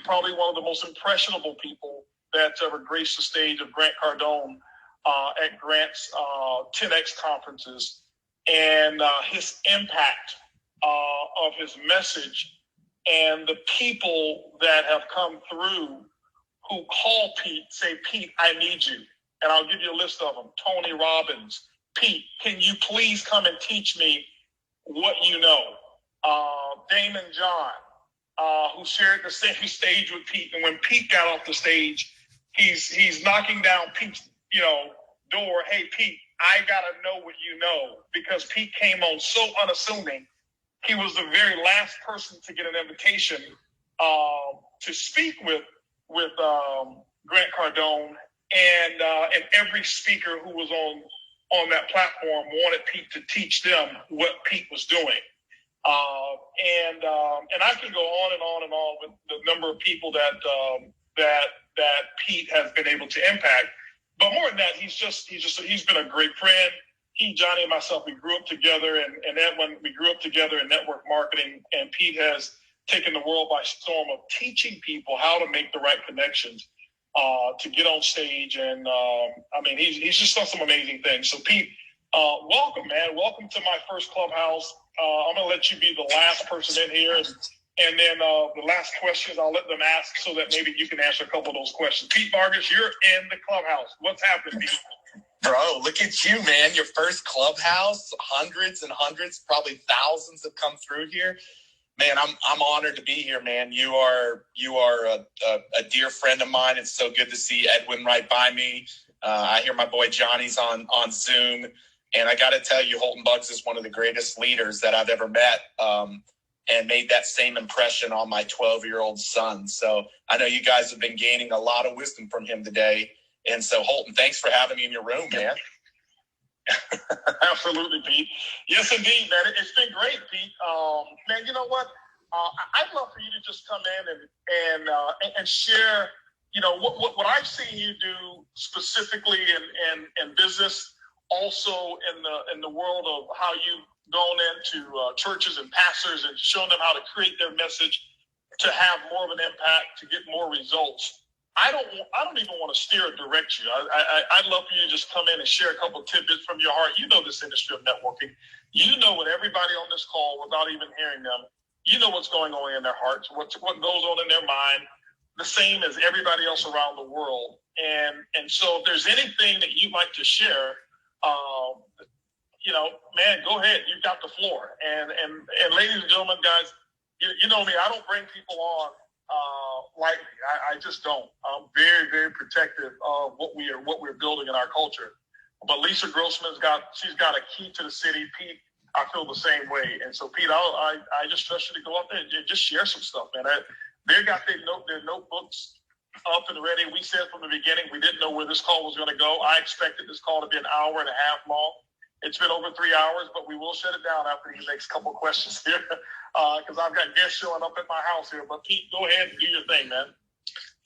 A: probably one of the most impressionable people that's ever graced the stage of Grant Cardone at Grant's 10X conferences. And his impact of his message and the people that have come through who call Pete, say, Pete, I need you. And I'll give you a list of them. Tony Robbins. Pete, can you please come and teach me what you know? Damon John, who shared the same stage with Pete. And when Pete got off the stage, he's knocking down Pete's door. Hey, Pete, I got to know what you know. Because Pete came on so unassuming. He was the very last person to get an invitation to speak with Grant Cardone, and every speaker who was on that platform wanted Pete to teach them what Pete was doing. And I can go on and on and on with the number of people that Pete has been able to impact. But more than that, he's been a great friend. He, Johnny, and myself, we grew up together, and Edwin, we grew up together in network marketing, and Pete has taken the world by storm of teaching people how to make the right connections to get on stage. And he's just done some amazing things. So Pete, welcome, man. Welcome to my first Clubhouse. I'm going to let you be the last person in here. And then the last questions, I'll let them ask so that maybe you can answer a couple of those questions. Pete Vargas, you're in the Clubhouse. What's happening, Pete?
P: Bro, look at you, man. Your first Clubhouse, hundreds and hundreds, probably thousands have come through here. Man, I'm honored to be here, man. You are a dear friend of mine. It's so good to see Edwin right by me. I hear my boy Johnny's on Zoom. And I got to tell you, Holton Bugs is one of the greatest leaders that I've ever met, and made that same impression on my 12-year-old son. So I know you guys have been gaining a lot of wisdom from him today. And so, Holton, thanks for having me in your room, man.
A: Absolutely, Pete. Yes, indeed, man. It's been great, Pete. Man, you know what? I'd love for you to just come in and share, what I've seen you do specifically in business, also in the world of how you've gone into churches and pastors and shown them how to create their message to have more of an impact, to get more results. I don't even want to steer or direct you. I'd love for you to just come in and share a couple of tidbits from your heart. You know this industry of networking. You know what everybody on this call, without even hearing them, you know what's going on in their hearts, what goes on in their mind, the same as everybody else around the world. And so if there's anything that you'd like to share, man, go ahead. You've got the floor. And ladies and gentlemen, guys, you know me. I don't bring people on lightly. I just don't. I'm very, very protective of what we're building in our culture. But Lisa Grossman's she's got a key to the city. Pete, I feel the same way. And so, Pete, I just trust you to go out there and just share some stuff, man. They got their notebooks up and ready. We said from the beginning we didn't know where this call was going to go. I expected this call to be an hour and a half long. It's been over 3 hours, but we will shut it down after these next couple of questions here because I've got guests showing up at my house here. But Pete, go ahead and do your thing, man.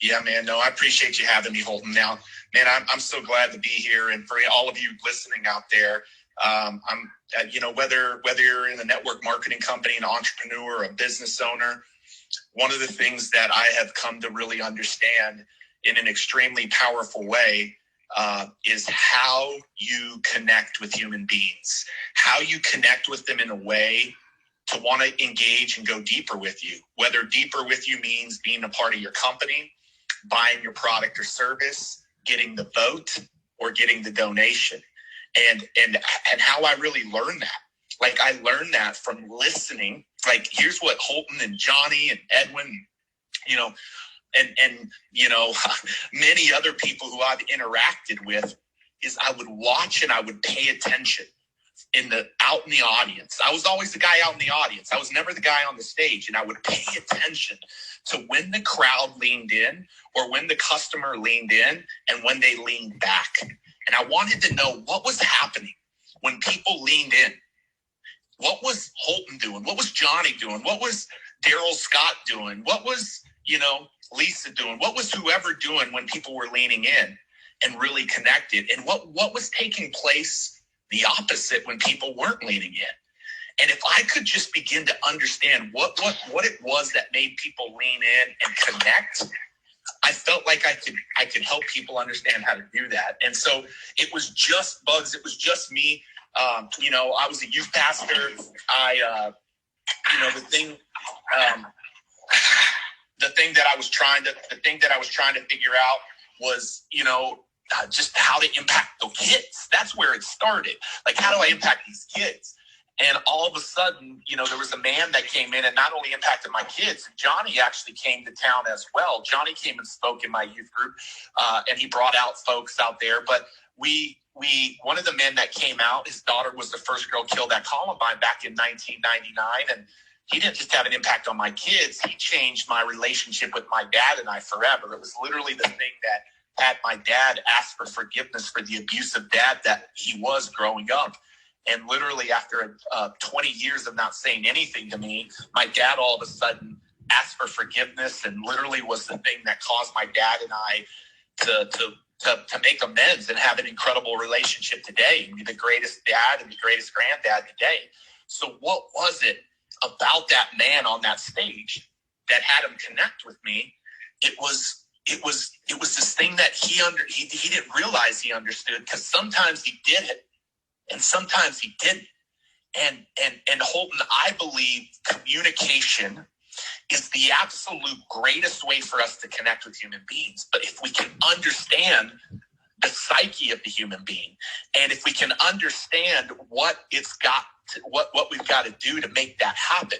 P: Yeah, man. No, I appreciate you having me, Holton. Now, man, I'm so glad to be here, and for all of you listening out there, whether you're in a network marketing company, an entrepreneur, a business owner, one of the things that I have come to really understand in an extremely powerful way is how you connect with human beings, how you connect with them in a way to want to engage and go deeper with you. Whether deeper with you means being a part of your company, buying your product or service, getting the vote, or getting the donation. And how I really learned that. Like, I learned that from listening. Like, here's what Holton and Johnny and Edwin, and many other people who I've interacted with, is I would watch and I would pay attention out in the audience. I was always the guy out in the audience. I was never the guy on the stage. And I would pay attention to when the crowd leaned in or when the customer leaned in and when they leaned back. And I wanted to know what was happening when people leaned in. What was Holton doing? What was Johnny doing? What was Daryl Scott doing? What was, Lisa doing? What was whoever doing when people were leaning in and really connected? And what was taking place the opposite when people weren't leaning in? And if I could just begin to understand what it was that made people lean in and connect, I felt like I could help people understand how to do that. And so it was just Bugs. It was just me. I was a youth pastor. The thing that I was trying to figure out was, just how to impact the kids. That's where it started. Like, how do I impact these kids? And all of a sudden, there was a man that came in and not only impacted my kids, Johnny actually came to town as well. Johnny came and spoke in my youth group, and he brought out folks out there. But one of the men that came out, his daughter was the first girl killed at Columbine back in 1999. And he didn't just have an impact on my kids. He changed my relationship with my dad and I forever. It was literally the thing that had my dad ask for forgiveness for the abusive dad that he was growing up. And literally after 20 years of not saying anything to me, my dad all of a sudden asked for forgiveness and literally was the thing that caused my dad and I to make amends and have an incredible relationship today and be the greatest dad and the greatest granddad today. So what was it about that man on that stage that had him connect with me? It was this thing that he didn't realize he understood, because sometimes he did it and sometimes he didn't. And Holton, I believe communication is the absolute greatest way for us to connect with human beings. But if we can understand the psyche of the human being, and if we can understand what we've got to do to make that happen.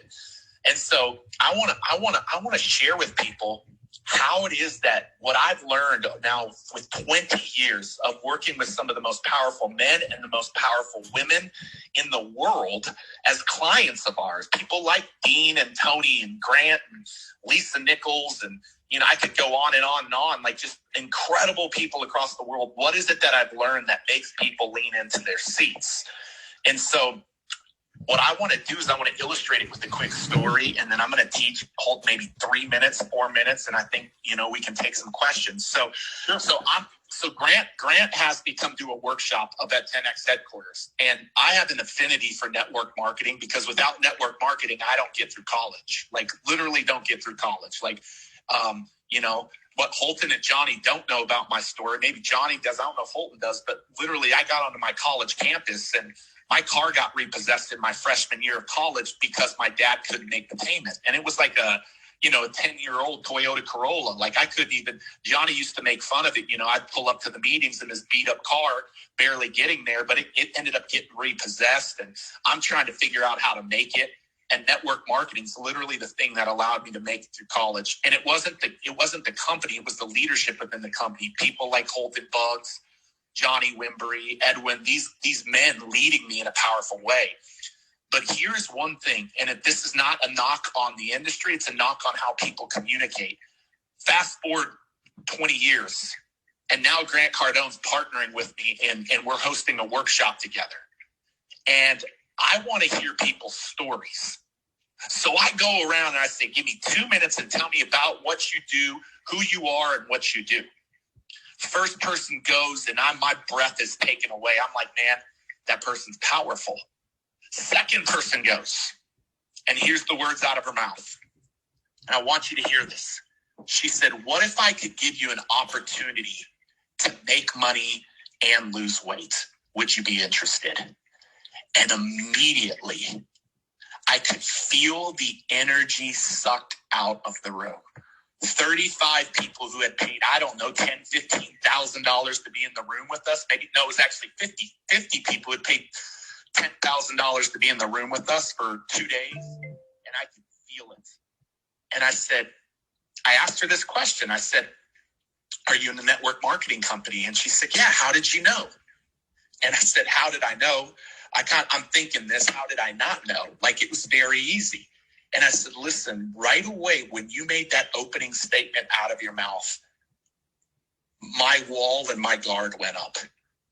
P: And so I want to share with people how it is that what I've learned now with 20 years of working with some of the most powerful men and the most powerful women in the world as clients of ours, people like Dean and Tony and Grant and Lisa Nichols, and I could go on and on and on, like just incredible people across the world. What is it that I've learned that makes people lean into their seats? And so what I want to do is I want to illustrate it with a quick story, and then I'm going to teach Holt maybe 3 minutes, 4 minutes, and I think we can take some questions. So Grant has me come do a workshop up at 10X headquarters, and I have an affinity for network marketing, because without network marketing, I don't get through college. Like, literally don't get through college. Like, what Holton and Johnny don't know about my story, maybe Johnny does, I don't know if Holton does, but literally I got onto my college campus and my car got repossessed in my freshman year of college because my dad couldn't make the payment. And it was like a 10-year-old Toyota Corolla. Like, I couldn't even, Johnny used to make fun of it. I'd pull up to the meetings in his beat up car, barely getting there, but it ended up getting repossessed. And I'm trying to figure out how to make it. And network marketing is literally the thing that allowed me to make it through college. And it wasn't the company, it was the leadership within the company. People like Holton, Bugs, Johnny Wimbury, Edwin, these men leading me in a powerful way. But here's one thing, and if this is not a knock on the industry, it's a knock on how people communicate. Fast forward 20 years, and now Grant Cardone's partnering with me, and we're hosting a workshop together. And I want to hear people's stories. So I go around and I say, give me 2 minutes and tell me about what you do, who you are, and what you do. First person goes, and my breath is taken away. I'm like, man, that person's powerful. Second person goes, and here's the words out of her mouth. And I want you to hear this. She said, what if I could give you an opportunity to make money and lose weight? Would you be interested? And immediately, I could feel the energy sucked out of the room. 35 people who had paid, I don't know, $10,000, $15,000 to be in the room with us. Maybe, no, it was actually 50 people who had paid $10,000 to be in the room with us for 2 days. And I could feel it. And I asked her this question. I said, are you in a network marketing company? And she said, yeah, how did you know? And I said, how did I know? I'm thinking this, how did I not know? Like, it was very easy. And I said, listen, right away, when you made that opening statement out of your mouth, my wall and my guard went up.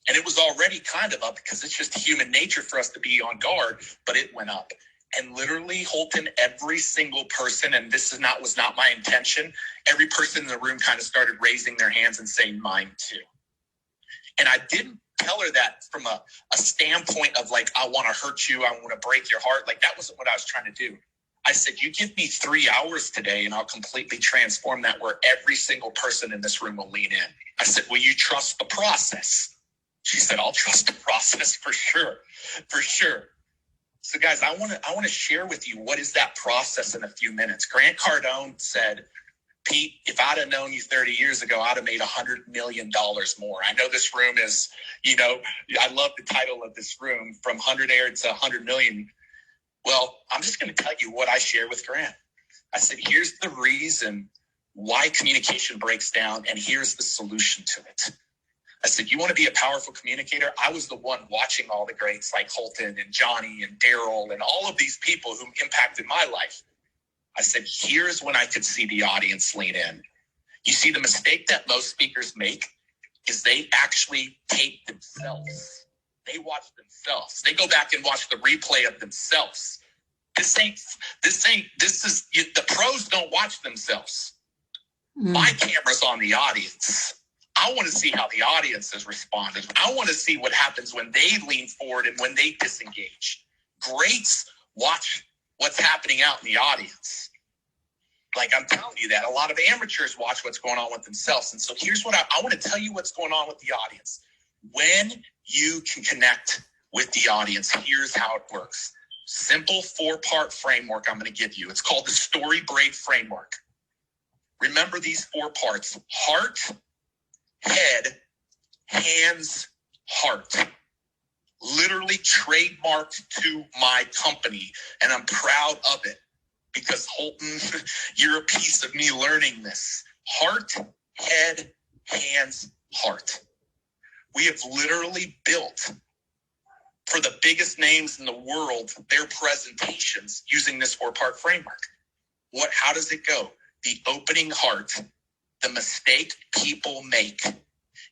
P: And it was already kind of up because it's just human nature for us to be on guard, but it went up. And literally, Holton, every single person, and this was not my intention, every person in the room kind of started raising their hands and saying, mine too. And I didn't tell her that from a standpoint of like, I want to hurt you, I want to break your heart. Like, that wasn't what I was trying to do. I said, you give me 3 hours today and I'll completely transform that where every single person in this room will lean in. I said, will you trust the process? She said, I'll trust the process for sure. For sure. So guys, I want to share with you what is that process in a few minutes. Grant Cardone said, Pete, if I'd have known you 30 years ago, I'd have made $100 million more. I know this room is, I love the title of this room, from 100 air to 100 million. Well, I'm just going to tell you what I share with Grant. I said, here's the reason why communication breaks down, and here's the solution to it. I said, you want to be a powerful communicator? I was the one watching all the greats like Holton and Johnny and Daryl and all of these people who impacted my life. I said, here's when I could see the audience lean in. You see, the mistake that most speakers make is they actually tape themselves. They watch themselves. They go back and watch the replay of themselves. The pros don't watch themselves. My camera's on the audience. I want to see how the audience has responded. I want to see what happens when they lean forward and when they disengage. Greats watch what's happening out in the audience. Like, I'm telling you that. A lot of amateurs watch what's going on with themselves. And so here's what I want to tell you what's going on with the audience. When you can connect with the audience, here's how it works. Simple 4-part framework I'm going to give you. It's called the Story Braid Framework. Remember these 4 parts: heart, head, hands, heart. Literally trademarked to my company, and I'm proud of it because, Holton, you're a piece of me learning this. Heart, head, hands, heart. We have literally built, for the biggest names in the world, their presentations using this 4-part framework. How does it go? The opening heart. The mistake people make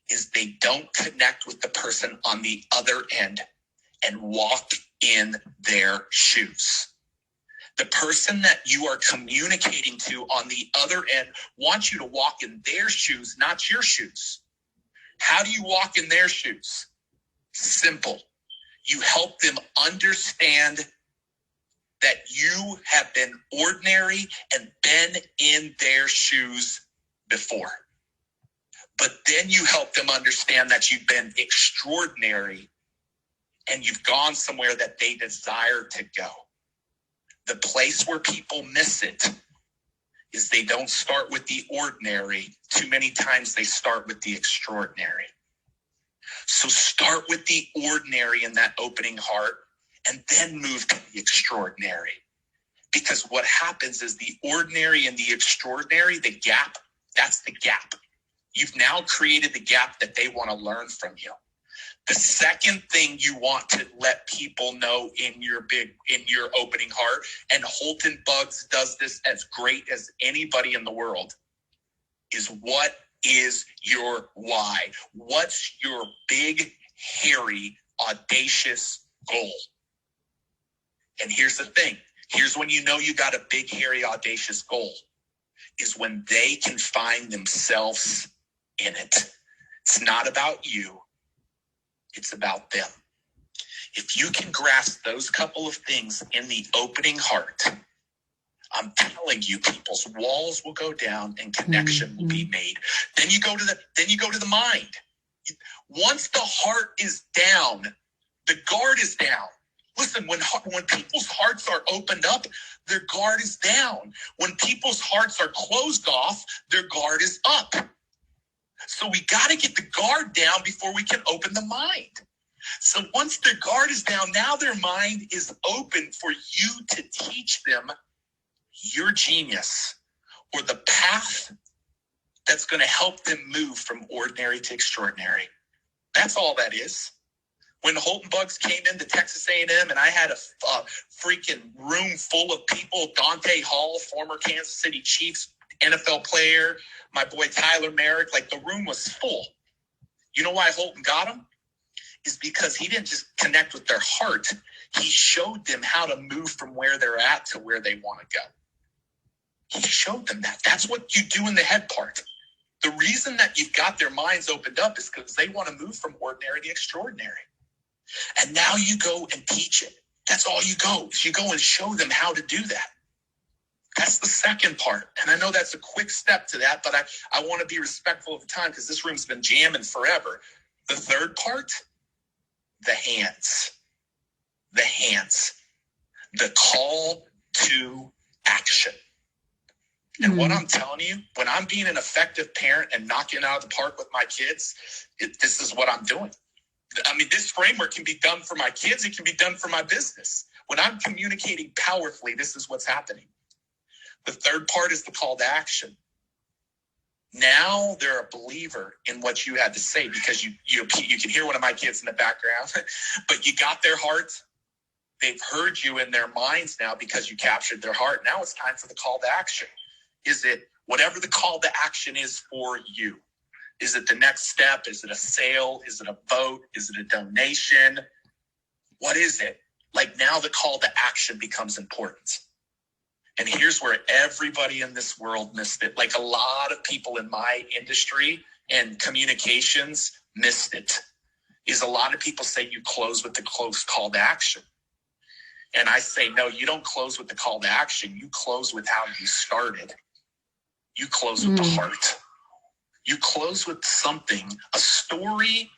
P: is they don't connect with the person on the other end and walk in their shoes. The person that you are communicating to on the other end wants you to walk in their shoes, not your shoes. How do you walk in their shoes? Simple. You help them understand that you have been ordinary and been in their shoes before. But then you help them understand that you've been extraordinary and you've gone somewhere that they desire to go. The place where people miss it is they don't start with the ordinary. Too many times they start with the extraordinary. So start with the ordinary in that opening heart and then move to the extraordinary. Because what happens is the ordinary and the extraordinary, the gap, that's the gap. You've now created the gap that they want to learn from you. The second thing you want to let people know in your opening heart, and Holton Bugs does this as great as anybody in the world, is what is your why? What's your big, hairy, audacious goal? And here's the thing. Here's when you know you got a big, hairy, audacious goal, is when they can find themselves in it. It's not about you. It's about them. If you can grasp those couple of things in the opening heart, I'm telling you, people's walls will go down and connection will be made. Then you go to the mind. Once the heart is down, the guard is down. Listen, when people's hearts are opened up, their guard is down. When people's hearts are closed off, their guard is up. So we got to get the guard down before we can open the mind. So once their guard is down, now their mind is open for you to teach them your genius, or the path that's going to help them move from ordinary to extraordinary. That's all that is. When Holton Bugs came into Texas A&M and I had a freaking room full of people, Dante Hall, former Kansas City Chiefs NFL player, my boy Tyler Merrick, like the room was full. You know why Holton got him? Is because he didn't just connect with their heart. He showed them how to move from where they're at to where they want to go. He showed them that. That's what you do in the head part. The reason that you've got their minds opened up is because they want to move from ordinary to extraordinary. And now you go and teach it. That's all you go. Is you go and show them how to do that. That's the second part. And I know that's a quick step to that, but I want to be respectful of the time because this room's been jamming forever. The third part, the hands. The hands. The call to action. And what I'm telling you, when I'm being an effective parent and knocking out of the park with my kids, this is what I'm doing. I mean, this framework can be done for my kids. It can be done for my business. When I'm communicating powerfully, this is what's happening. The third part is the call to action. Now they're a believer in what you had to say because you can hear one of my kids in the background, but you got their heart. They've heard you in their minds now because you captured their heart. Now it's time for the call to action. Is it whatever the call to action is for you? Is it the next step? Is it a sale? Is it a vote? Is it a donation? What is it? Like now the call to action becomes important. And here's where everybody in this world missed it. Like a lot of people in my industry and communications missed it. Is a lot of people say you close with the close call to action. And I say, no, you don't close with the call to action. You close with how you started. You close with the heart. You close with something, a story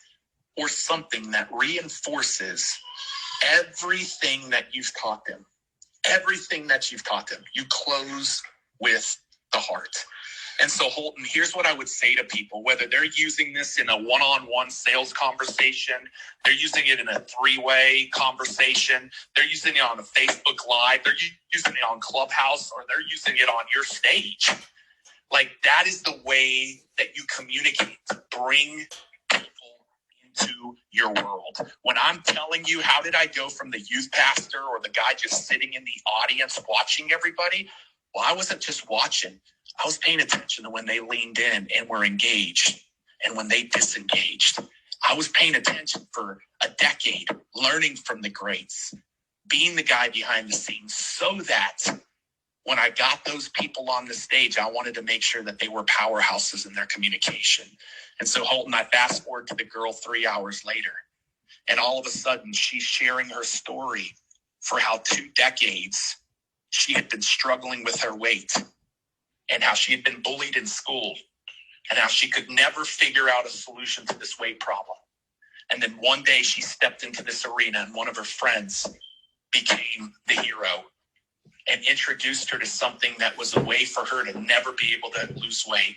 P: or something that reinforces everything that you've taught them. Everything that you've taught them. You close with the heart. And so, Holton, here's what I would say to people, whether they're using this in a one-on-one sales conversation, they're using it in a three-way conversation, they're using it on a Facebook Live, they're using it on Clubhouse, or they're using it on your stage. Like, that is the way that you communicate to bring people into your world. When I'm telling you, how did I go from the youth pastor or the guy just sitting in the audience watching everybody? Well, I wasn't just watching. I was paying attention to when they leaned in and were engaged and when they disengaged. I was paying attention for a decade, learning from the greats, being the guy behind the scenes so that when I got those people on the stage, I wanted to make sure that they were powerhouses in their communication. And so, Holton, I fast forward to the girl 3 hours later, and all of a sudden she's sharing her story for how 2 decades she had been struggling with her weight and how she had been bullied in school and how she could never figure out a solution to this weight problem. And then one day she stepped into this arena and one of her friends became the hero and introduced her to something that was a way for her to never be able to lose weight.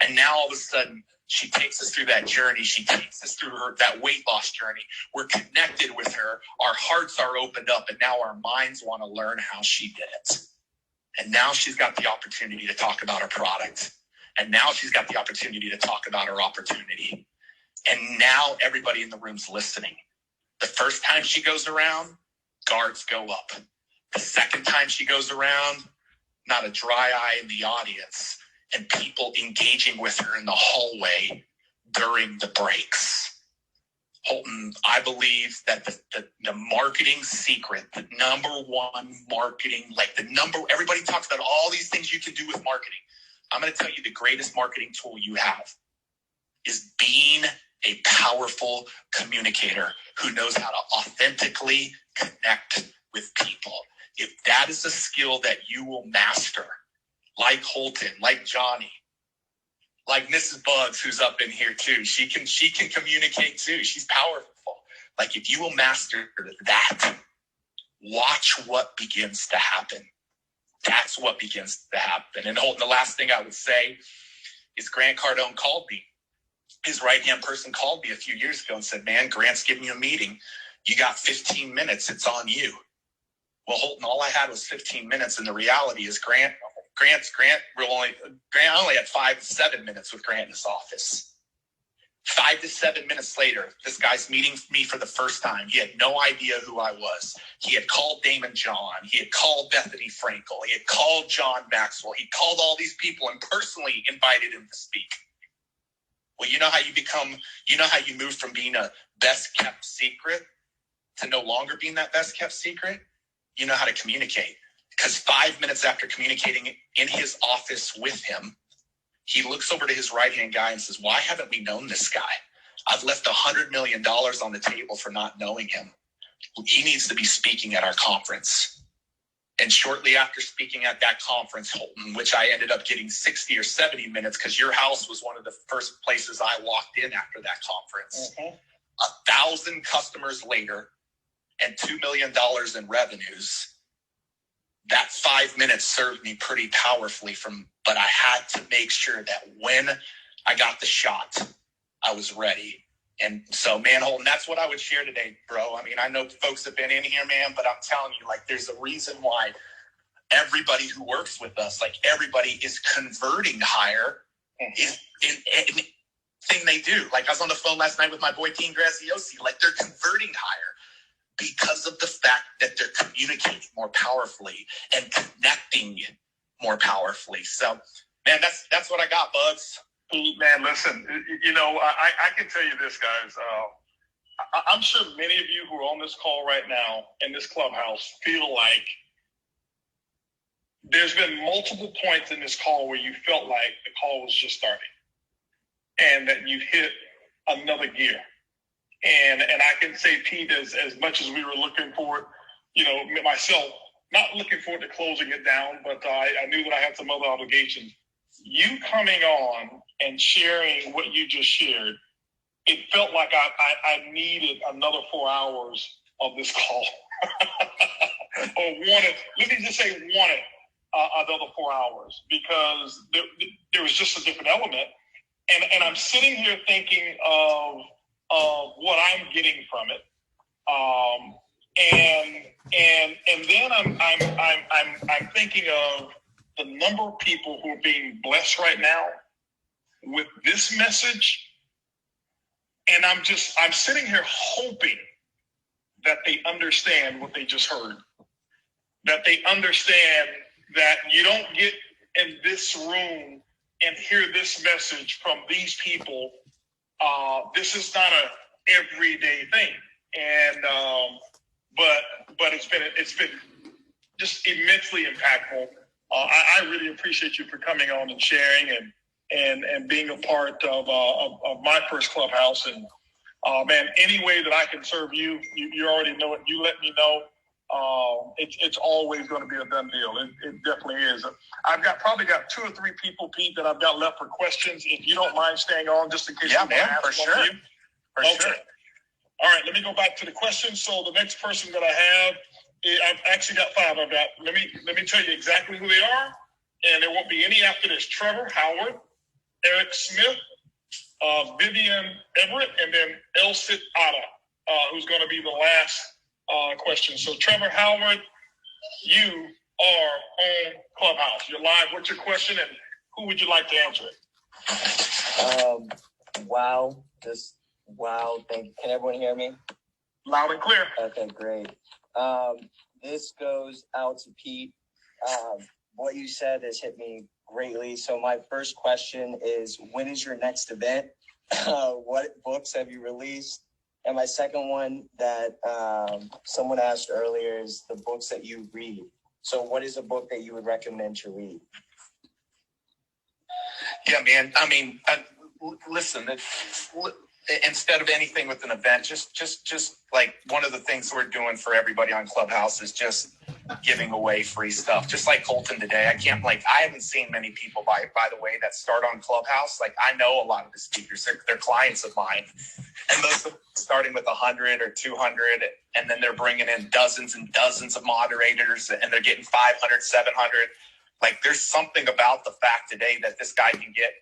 P: And now all of a sudden, she takes us through that journey. She takes us through that weight loss journey. We're connected with her. Our hearts are opened up, and now our minds want to learn how she did it. And now she's got the opportunity to talk about her product. And now she's got the opportunity to talk about her opportunity. And now everybody in the room's listening. The first time she goes around, guards go up. The second time she goes around, not a dry eye in the audience, and people engaging with her in the hallway during the breaks. Holton, I believe that the marketing secret, the number one marketing, everybody talks about all these things you can do with marketing. I'm going to tell you the greatest marketing tool you have is being a powerful communicator who knows how to authentically connect with people. If that is a skill that you will master, like Holton, like Johnny, like Mrs. Bugs, who's up in here too. She can communicate too. She's powerful. Like if you will master that, watch what begins to happen. That's what begins to happen. And Holton, the last thing I would say is Grant Cardone called me. His right-hand person called me a few years ago and said, man, Grant's giving you a meeting. You got 15 minutes. It's on you. Well, Holton, all I had was 15 minutes. And the reality is Grant only had 5 to 7 minutes with Grant in his office. 5 to 7 minutes later, this guy's meeting me for the first time. He had no idea who I was. He had called Damon John. He had called Bethany Frankel. He had called John Maxwell. He called all these people and personally invited him to speak. Well, you know how you move from being a best kept secret to no longer being that best kept secret? You know how to communicate. Because 5 minutes after communicating in his office with him, he looks over to his right-hand guy and says, why haven't we known this guy? I've left $100 million on the table for not knowing him. He needs to be speaking at our conference. And shortly after speaking at that conference, Holton, which I ended up getting 60 or 70 minutes because your house was one of the first places I walked in after that conference. 1,000 customers later and $2 million in revenues. That 5 minutes served me pretty powerfully but I had to make sure that when I got the shot, I was ready. And so, man, Holton, that's what I would share today, bro. I mean, I know folks have been in here, man, but I'm telling you, like, there's a reason why everybody who works with us, like everybody is converting higher in thing they do. Like I was on the phone last night with my boy King Graziosi, like they're converting higher because of the fact that they're communicating more powerfully and connecting more powerfully. So, man, that's what I got, Bugs.
A: Man, listen, I can tell you this, guys. I'm sure many of you who are on this call right now in this clubhouse feel like there's been multiple points in this call where you felt like the call was just starting and that you've hit another gear. And I can say, Pete, as much as we were looking forward, myself, not looking forward to closing it down, but I knew that I had some other obligations. You coming on and sharing what you just shared, it felt like I needed another 4 hours of this call. Or let me just say wanted another 4 hours because there was just a different element. And I'm sitting here thinking of what I'm getting from it. And then I'm thinking of the number of people who are being blessed right now with this message. And I'm sitting here hoping that they understand what they just heard, that they understand that you don't get in this room and hear this message from these people. This is not a everyday thing. And, but it's been just immensely impactful. I really appreciate you for coming on and sharing and being a part of my first clubhouse. And man, any way that I can serve you, you already know it. You let me know. It's always going to be a done deal. It definitely is. I've probably got 2 or 3 people, Pete, that I've got left for questions. If you don't mind staying on, just in case.
P: Yeah, man, for sure.
A: Okay. All right, let me go back to the questions. So the next person that I have, I've actually got 5 of that. Let me tell you exactly who they are, and there won't be any after this. Trevor Howard, Eric Smith, Vivian Everett, and then Elsit Ada, who's going to be the last question. So Trevor Howard, you are on Clubhouse. You're live. What's your question, and who would you like to answer it?
B: Wow, just
I: Wow, can everyone hear me?
A: Loud and clear.
I: Okay, great. This goes out to Pete. What you said has hit me greatly. So my first question is, when is your next event? What books have you released? And my second one that someone asked earlier is the books that you read. So what is a book that you would recommend to read?
P: Yeah, man. I mean, listen, instead of anything with an event, just like one of the things we're doing for everybody on Clubhouse is just giving away free stuff. Just like Holton today. I haven't seen many people, by the way, that start on Clubhouse. Like, I know a lot of the speakers, they're clients of mine. And most of them starting with 100 or 200, and then they're bringing in dozens and dozens of moderators, and they're getting 500, 700. Like, there's something about the fact today that this guy can get,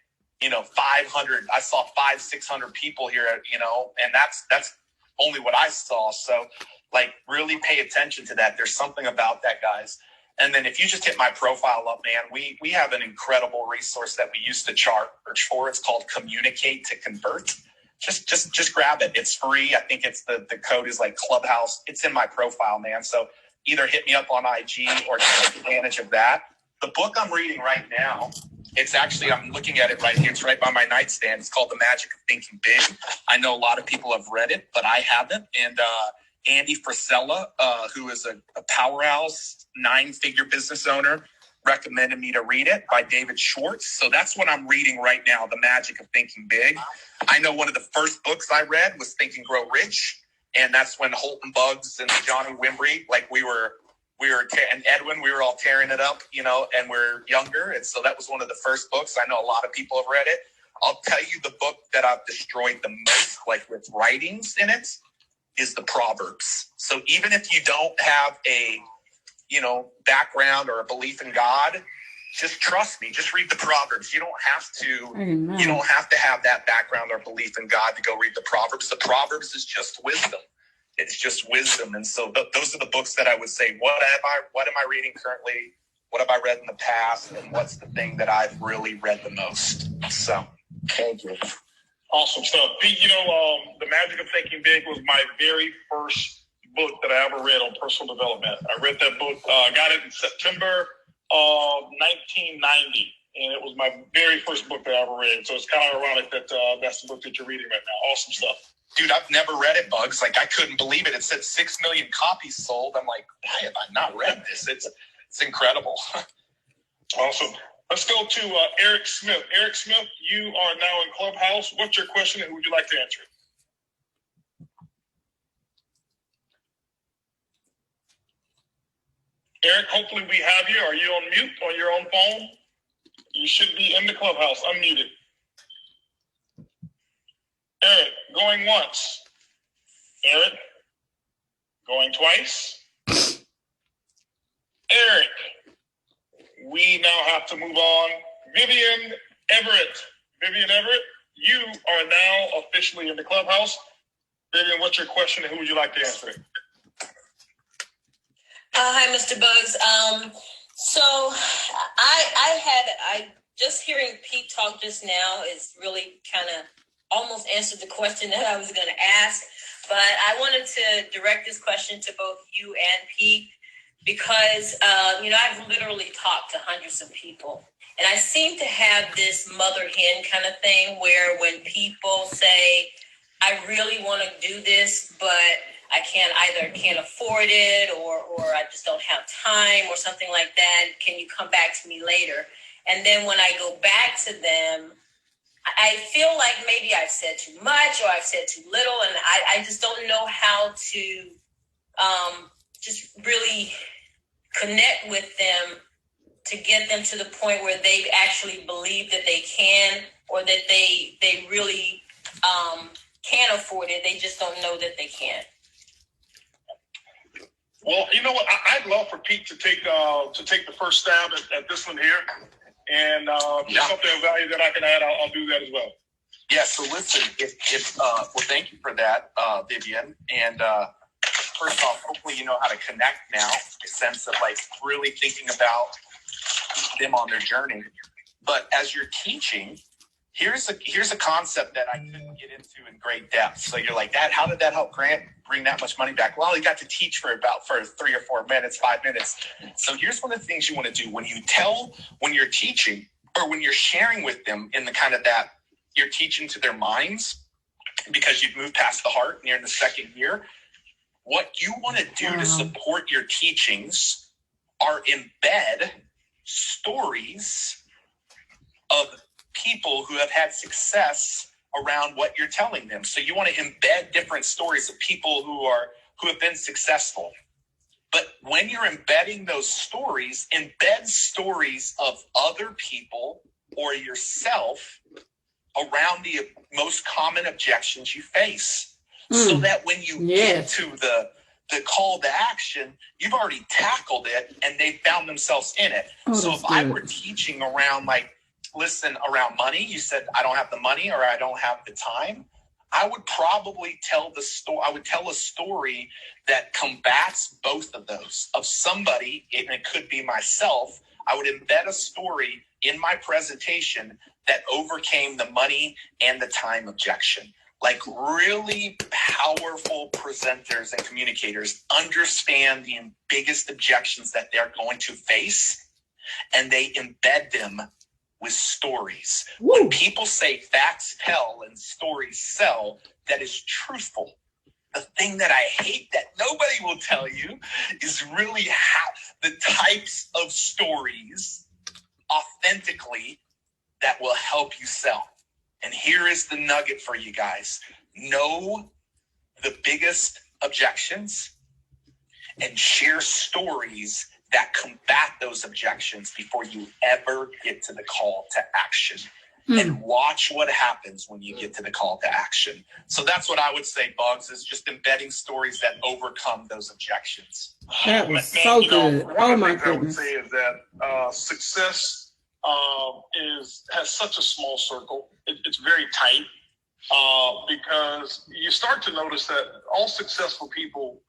P: 500. I saw 500-600 people here, and that's only what I saw. So, like, really pay attention to that. There's something about that, guys. And then if you just hit my profile up, man, we have an incredible resource that we used to charge for. It's called Communicate to Convert. Just grab it. It's free. I think it's the code is like Clubhouse. It's in my profile, man. So either hit me up on IG or take advantage of that. The book I'm reading right now, it's actually, I'm looking at it right here. It's right by my nightstand. It's called The Magic of Thinking Big. I know a lot of people have read it, but I haven't. And Andy Frisella, who is a powerhouse 9-figure business owner, recommended me to read it, by David Schwartz. So that's what I'm reading right now, The Magic of Thinking Big. I know one of the first books I read was Think and Grow Rich. And that's when Holton Bugs and Johnny Wimbry, like and Edwin, we were all tearing it up, and we're younger. And so that was one of the first books. I know a lot of people have read it. I'll tell you the book that I've destroyed the most, like with writings in it, is the Proverbs. So even if you don't have a, background or a belief in God, just trust me. Just read the Proverbs. You don't have to.
J: Amen.
P: You don't have to have that background or belief in God to go read the Proverbs. The Proverbs is just wisdom. It's just wisdom. And so those are the books that I would say, what am I reading currently? What have I read in the past? And what's the thing that I've really read the most? So
I: thank you.
A: Awesome stuff. Pete, The Magic of Thinking Big was my very first book that I ever read on personal development. I read that book, got it in September of 1990. And it was my very first book that I ever read. So it's kind of ironic that that's the book that you're reading right now. Awesome stuff.
P: Dude, I've never read it, Bugs. Like, I couldn't believe it. It said 6 million copies sold. I'm like, why have I not read this? It's incredible.
A: Awesome. Let's go to Eric Smith. Eric Smith, you are now in Clubhouse. What's your question and who would you like to answer it? Eric, hopefully we have you. Are you on mute on your own phone? You should be in the Clubhouse, unmuted. Eric, going once. Eric, going twice. Eric, we now have to move on. Vivian Everett. Vivian Everett, you are now officially in the Clubhouse. Vivian, what's your question and who would you like to answer it?
V: Hi, Mr. Bugs. I just hearing Pete talk just now is really kind of almost answered the question that I was going to ask. But I wanted to direct this question to both you and Pete because, I've literally talked to hundreds of people. And I seem to have this mother hen kind of thing where when people say, I really want to do this, but I can't afford it or I just don't have time or something like that. Can you come back to me later? And then when I go back to them, I feel like maybe I've said too much or I've said too little. And I just don't know how to just really connect with them to get them to the point where they actually believe that they can or that they really can afford it. They just don't know that they can.
A: Well, you know what? I'd love for Pete to take the first stab at this one here, and something of value that I can add, I'll do that as well.
P: Yeah. So listen, thank you for that, Vivian. And first off, hopefully you know how to connect now. In the sense of like really thinking about them on their journey. But as you're teaching, here's a concept that I couldn't get into in great depth. So you're like, that, how did that help Grant bring that much money back? Well, he got to teach for 3 or 4 minutes, 5 minutes. So here's one of the things you want to do when you're teaching or when you're sharing with them in the kind of that you're teaching to their minds because you've moved past the heart and you're in the second year. What you want to do to support your teachings are embed stories of people who have had success around what you're telling them. So you want to embed different stories of people who have been successful. But when you're embedding those stories, embed stories of other people or yourself around the most common objections you face. So that when you get to the call to action, you've already tackled it and they found themselves in it. So if I were teaching around around money, you said, I don't have the money or I don't have the time. I would probably tell a story that combats both of those of somebody, and it could be myself. I would embed a story in my presentation that overcame the money and the time objection. Like really powerful presenters and communicators understand the biggest objections that they're going to face, and they embed them with stories. When people say facts tell and stories sell, that is truthful. The thing that I hate that nobody will tell you is really how the types of stories authentically that will help you sell. And here is the nugget for you guys. Know the biggest objections and share stories that combat those objections before you ever get to the call to action. And watch what happens when you get to the call to action. So that's what I would say, Bugs, is just embedding stories that overcome those objections.
J: That was so good. Oh my goodness.
A: I would say is that success has such a small circle. It's very tight because you start to notice that all successful people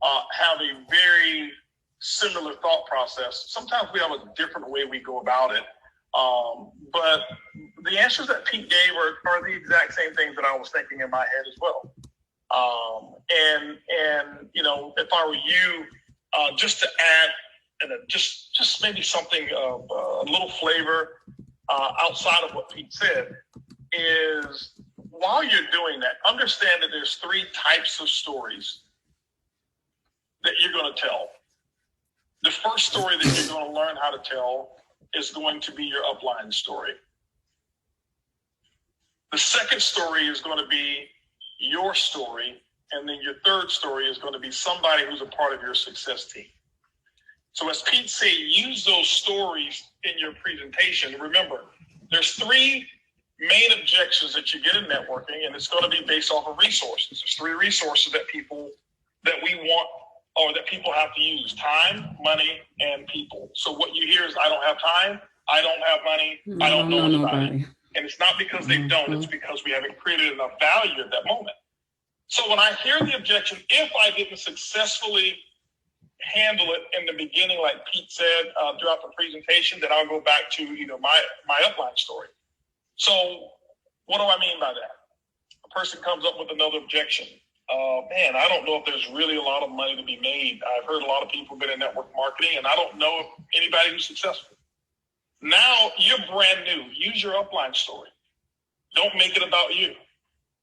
A: have a very similar thought process. Sometimes we have a different way we go about it. But the answers that Pete gave are the exact same things that I was thinking in my head as well. And you know, if I were you, just to add just maybe something of a little flavor outside of what Pete said is while you're doing that, understand that there's 3 types of stories that you're going to tell. The first story that you're going to learn how to tell is going to be your upline story. The second story is going to be your story. And then your third story is going to be somebody who's a part of your success team. So as Pete said, use those stories in your presentation. Remember, there's 3 main objections that you get in networking, and it's going to be based off of resources. There's 3 resources that we want or that people have to use: time, money, and people. So what you hear is, I don't have time, I don't have money, I don't know anybody. And it's not because they don't, it's because we haven't created enough value at that moment. So when I hear the objection, if I didn't successfully handle it in the beginning, like Pete said throughout the presentation, then I'll go back to my upline story. So what do I mean by that? A person comes up with another objection. Man, I don't know if there's really a lot of money to be made. I've heard a lot of people have been in network marketing, and I don't know if anybody who's successful. Now you're brand new. Use your upline story. Don't make it about you.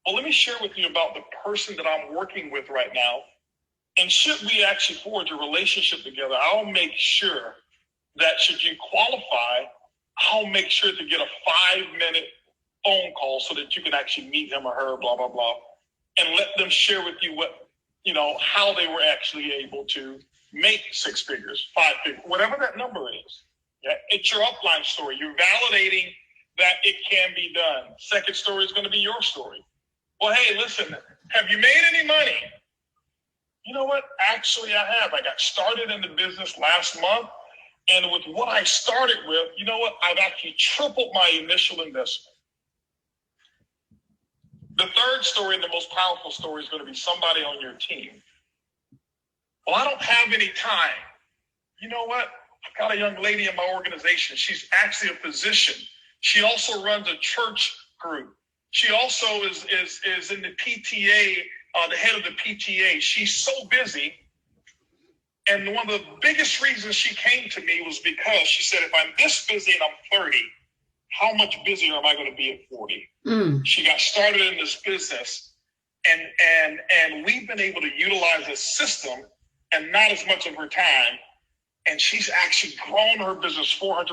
A: Well, let me share with you about the person that I'm working with right now. And should we actually forge a relationship together, I'll make sure that should you qualify, I'll make sure to get a 5-minute phone call so that you can actually meet him or her, blah, blah, blah, and let them share with you how they were actually able to make 6 figures, 5 figures, whatever that number is. Yeah, it's your upline story. You're validating that it can be done. Second story is going to be your story. Well, hey, listen, have you made any money? You know what? Actually, I have. I got started in the business last month. And with what I started with, you know what? I've actually tripled my initial investment. The third story and the most powerful story is going to be somebody on your team. Well, I don't have any time. You know what? I've got a young lady in my organization. She's actually a physician. She also runs a church group. She also is in the PTA, the head of the PTA. She's so busy. And one of the biggest reasons she came to me was because she said, if I'm this busy and I'm 30, how much busier am I going to be at 40? She got started in this business, and we've been able to utilize this system and not as much of her time. And she's actually grown her business 400%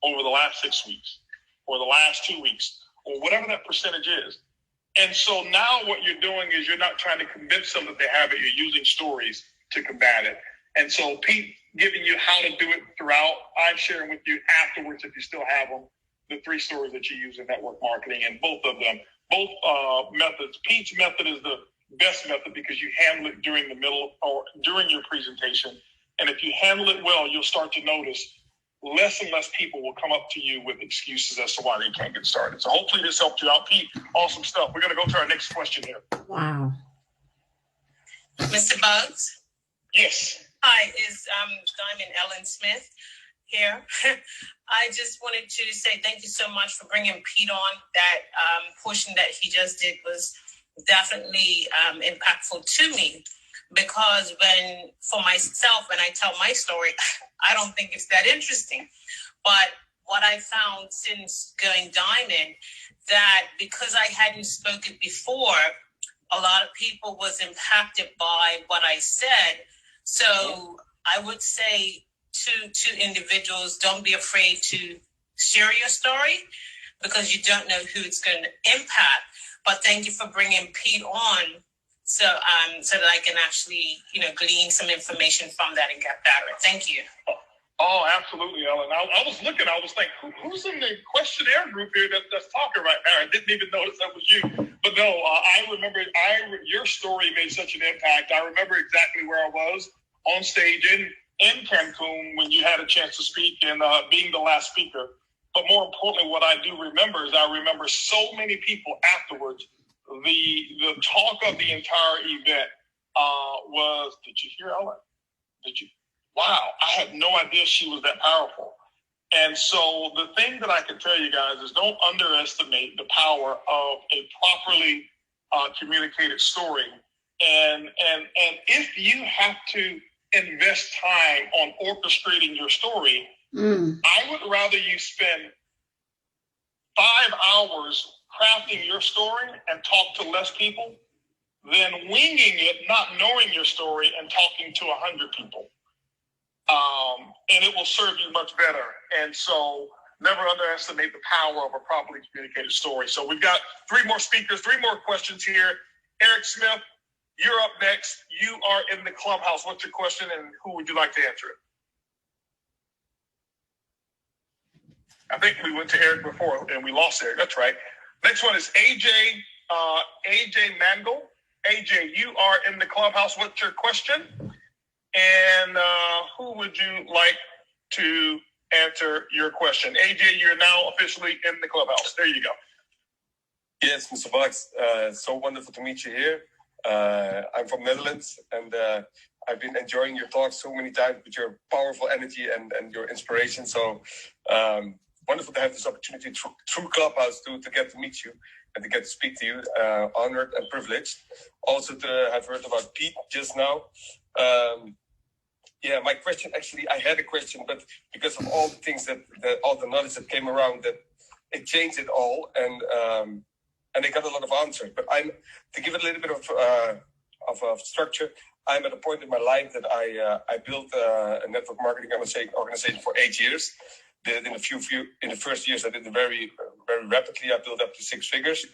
A: over the last 6 weeks or the last 2 weeks or whatever that percentage is. And so now what you're doing is you're not trying to convince them that they have it. You're using stories to combat it. And so Pete giving you how to do it throughout. I'm sharing with you afterwards, if you still have them, the 3 stories that you use in network marketing, and both methods. Pete's method is the best method because you handle it during the middle or during your presentation. And if you handle it well, you'll start to notice less and less people will come up to you with excuses as to why they can't get started. So hopefully this helped you out. Pete, awesome stuff. We're going to go to our next question here.
J: Wow.
H: Mr. Bugs?
A: Yes.
H: Hi, is Diamond Ellen Smith here. I just wanted to say thank you so much for bringing Pete on. That portion that he just did was definitely impactful to me, because for myself, when I tell my story, I don't think it's that interesting. But what I found since going Diamond, that because I hadn't spoken before, a lot of people was impacted by what I said. So I would say to individuals, don't be afraid to share your story, because you don't know who it's going to impact. But thank you for bringing Pete on, so that I can actually, glean some information from that and get better. Thank you.
A: Oh, absolutely, Ellen. I was looking. I was like, who's in the questionnaire group here that's talking right now? I didn't even notice that was you. But no, I remember your story made such an impact. I remember exactly where I was on stage in Cancun when you had a chance to speak and being the last speaker. But more importantly, what I do remember is I remember so many people afterwards. The talk of the entire event was, did you hear Ellen? Did you? Wow, I had no idea she was that powerful. And so the thing that I can tell you guys is don't underestimate the power of a properly communicated story. And if you have to invest time on orchestrating your story, I would rather you spend 5 hours crafting your story and talk to less people than winging it, not knowing your story and talking to 100 people. And it will serve you much better. And so never underestimate the power of a properly communicated story. So we've got 3 more speakers, 3 more questions here. Eric Smith, you're up next. You are in the Clubhouse. What's your question and who would you like to answer it? I think we went to Eric before and we lost Eric. That's right. Next one is AJ Mangle. AJ, you are in the Clubhouse. What's your question? And who would you like to answer your question? AJ, you're now officially in the Clubhouse. There you go.
T: Yes, Mr. Bugs, so wonderful to meet you here. I'm from Netherlands, and I've been enjoying your talk so many times with your powerful energy and your inspiration. So wonderful to have this opportunity through Clubhouse to get to meet you and to get to speak to you. Honored and privileged. Also to have heard about Pete just now. Yeah, my question, actually, I had a question, but because of all the things that all the knowledge that came around, that it changed it all, and I got a lot of answers. But to give it a little bit of structure, I'm at a point in my life that I built a network marketing organization for 8 years. In the first years, I did it very, very rapidly. I built up to 6 figures.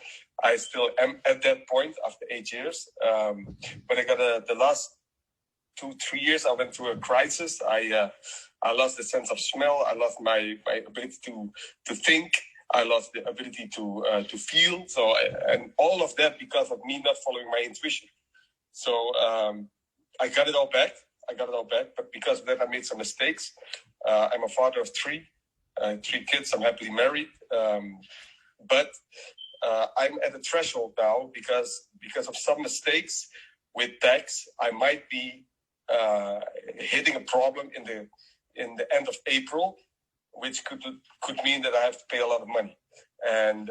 T: I still am at that point after 8 years. But I got the last 2-3 years, I went through a crisis. I lost the sense of smell. I lost my ability to think. I lost the ability to feel. So, and all of that because of me not following my intuition. So I got it all back. But because of that, I made some mistakes. I'm a father of 3 kids. I'm happily married. But I'm at a threshold now because of some mistakes with tax. I might be hitting a problem in the end of April, which could mean that I have to pay a lot of money. And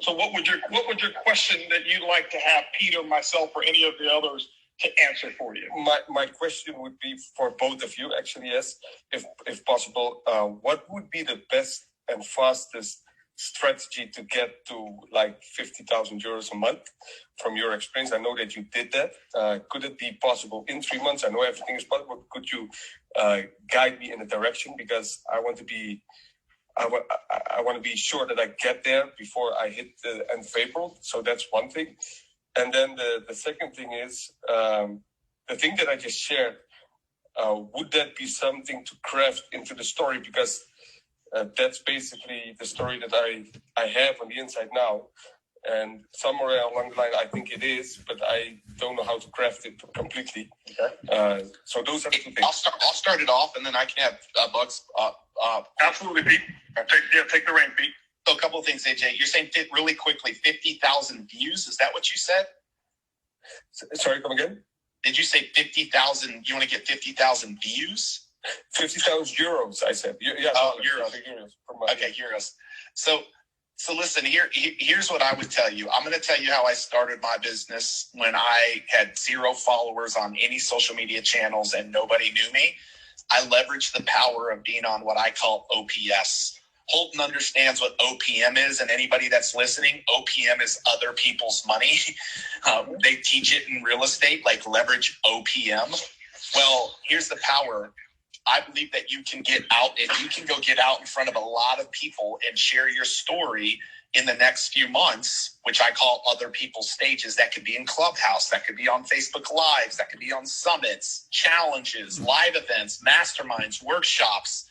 A: so what would your question that you'd like to have Peter, myself, or any of the others to answer for you?
T: My question would be for both of you, actually, yes, if possible. What would be the best and fastest strategy to get to like 50,000 euros a month from your experience? I know that you did that. Could it be possible in 3 months? I know everything is possible. Could you guide me in a direction? Because I want to be sure that I get there before I hit the end of April. So that's one thing. And then the second thing is the thing that I just shared. Would that be something to craft into the story? Because that's basically the story that I have on the inside now. And somewhere along the line, I think it is, but I don't know how to craft it completely. Okay. So those are the two things.
P: I'll start it off, and then I can have Bugs.
A: Absolutely, Pete. Take the reign, Pete.
P: So a couple of things, AJ. You're saying really quickly, 50,000 views. Is that what you said?
T: Sorry, come again?
P: Did you say 50,000? You want to get 50,000 views?
T: 50,000 euros, I said. Yeah.
P: Oh, euros. Okay, euros. So listen, here's what I would tell you. I'm going to tell you how I started my business when I had 0 followers on any social media channels and nobody knew me. I leveraged the power of being on what I call OPS. Holton understands what OPM is, and anybody that's listening, OPM is other people's money. They teach it in real estate, like leverage OPM. Well, here's the power. I believe that you can get out, if you can go get out in front of a lot of people and share your story in the next few months, which I call other people's stages. That could be in Clubhouse, that could be on Facebook Lives, that could be on summits, challenges, live events, masterminds, workshops.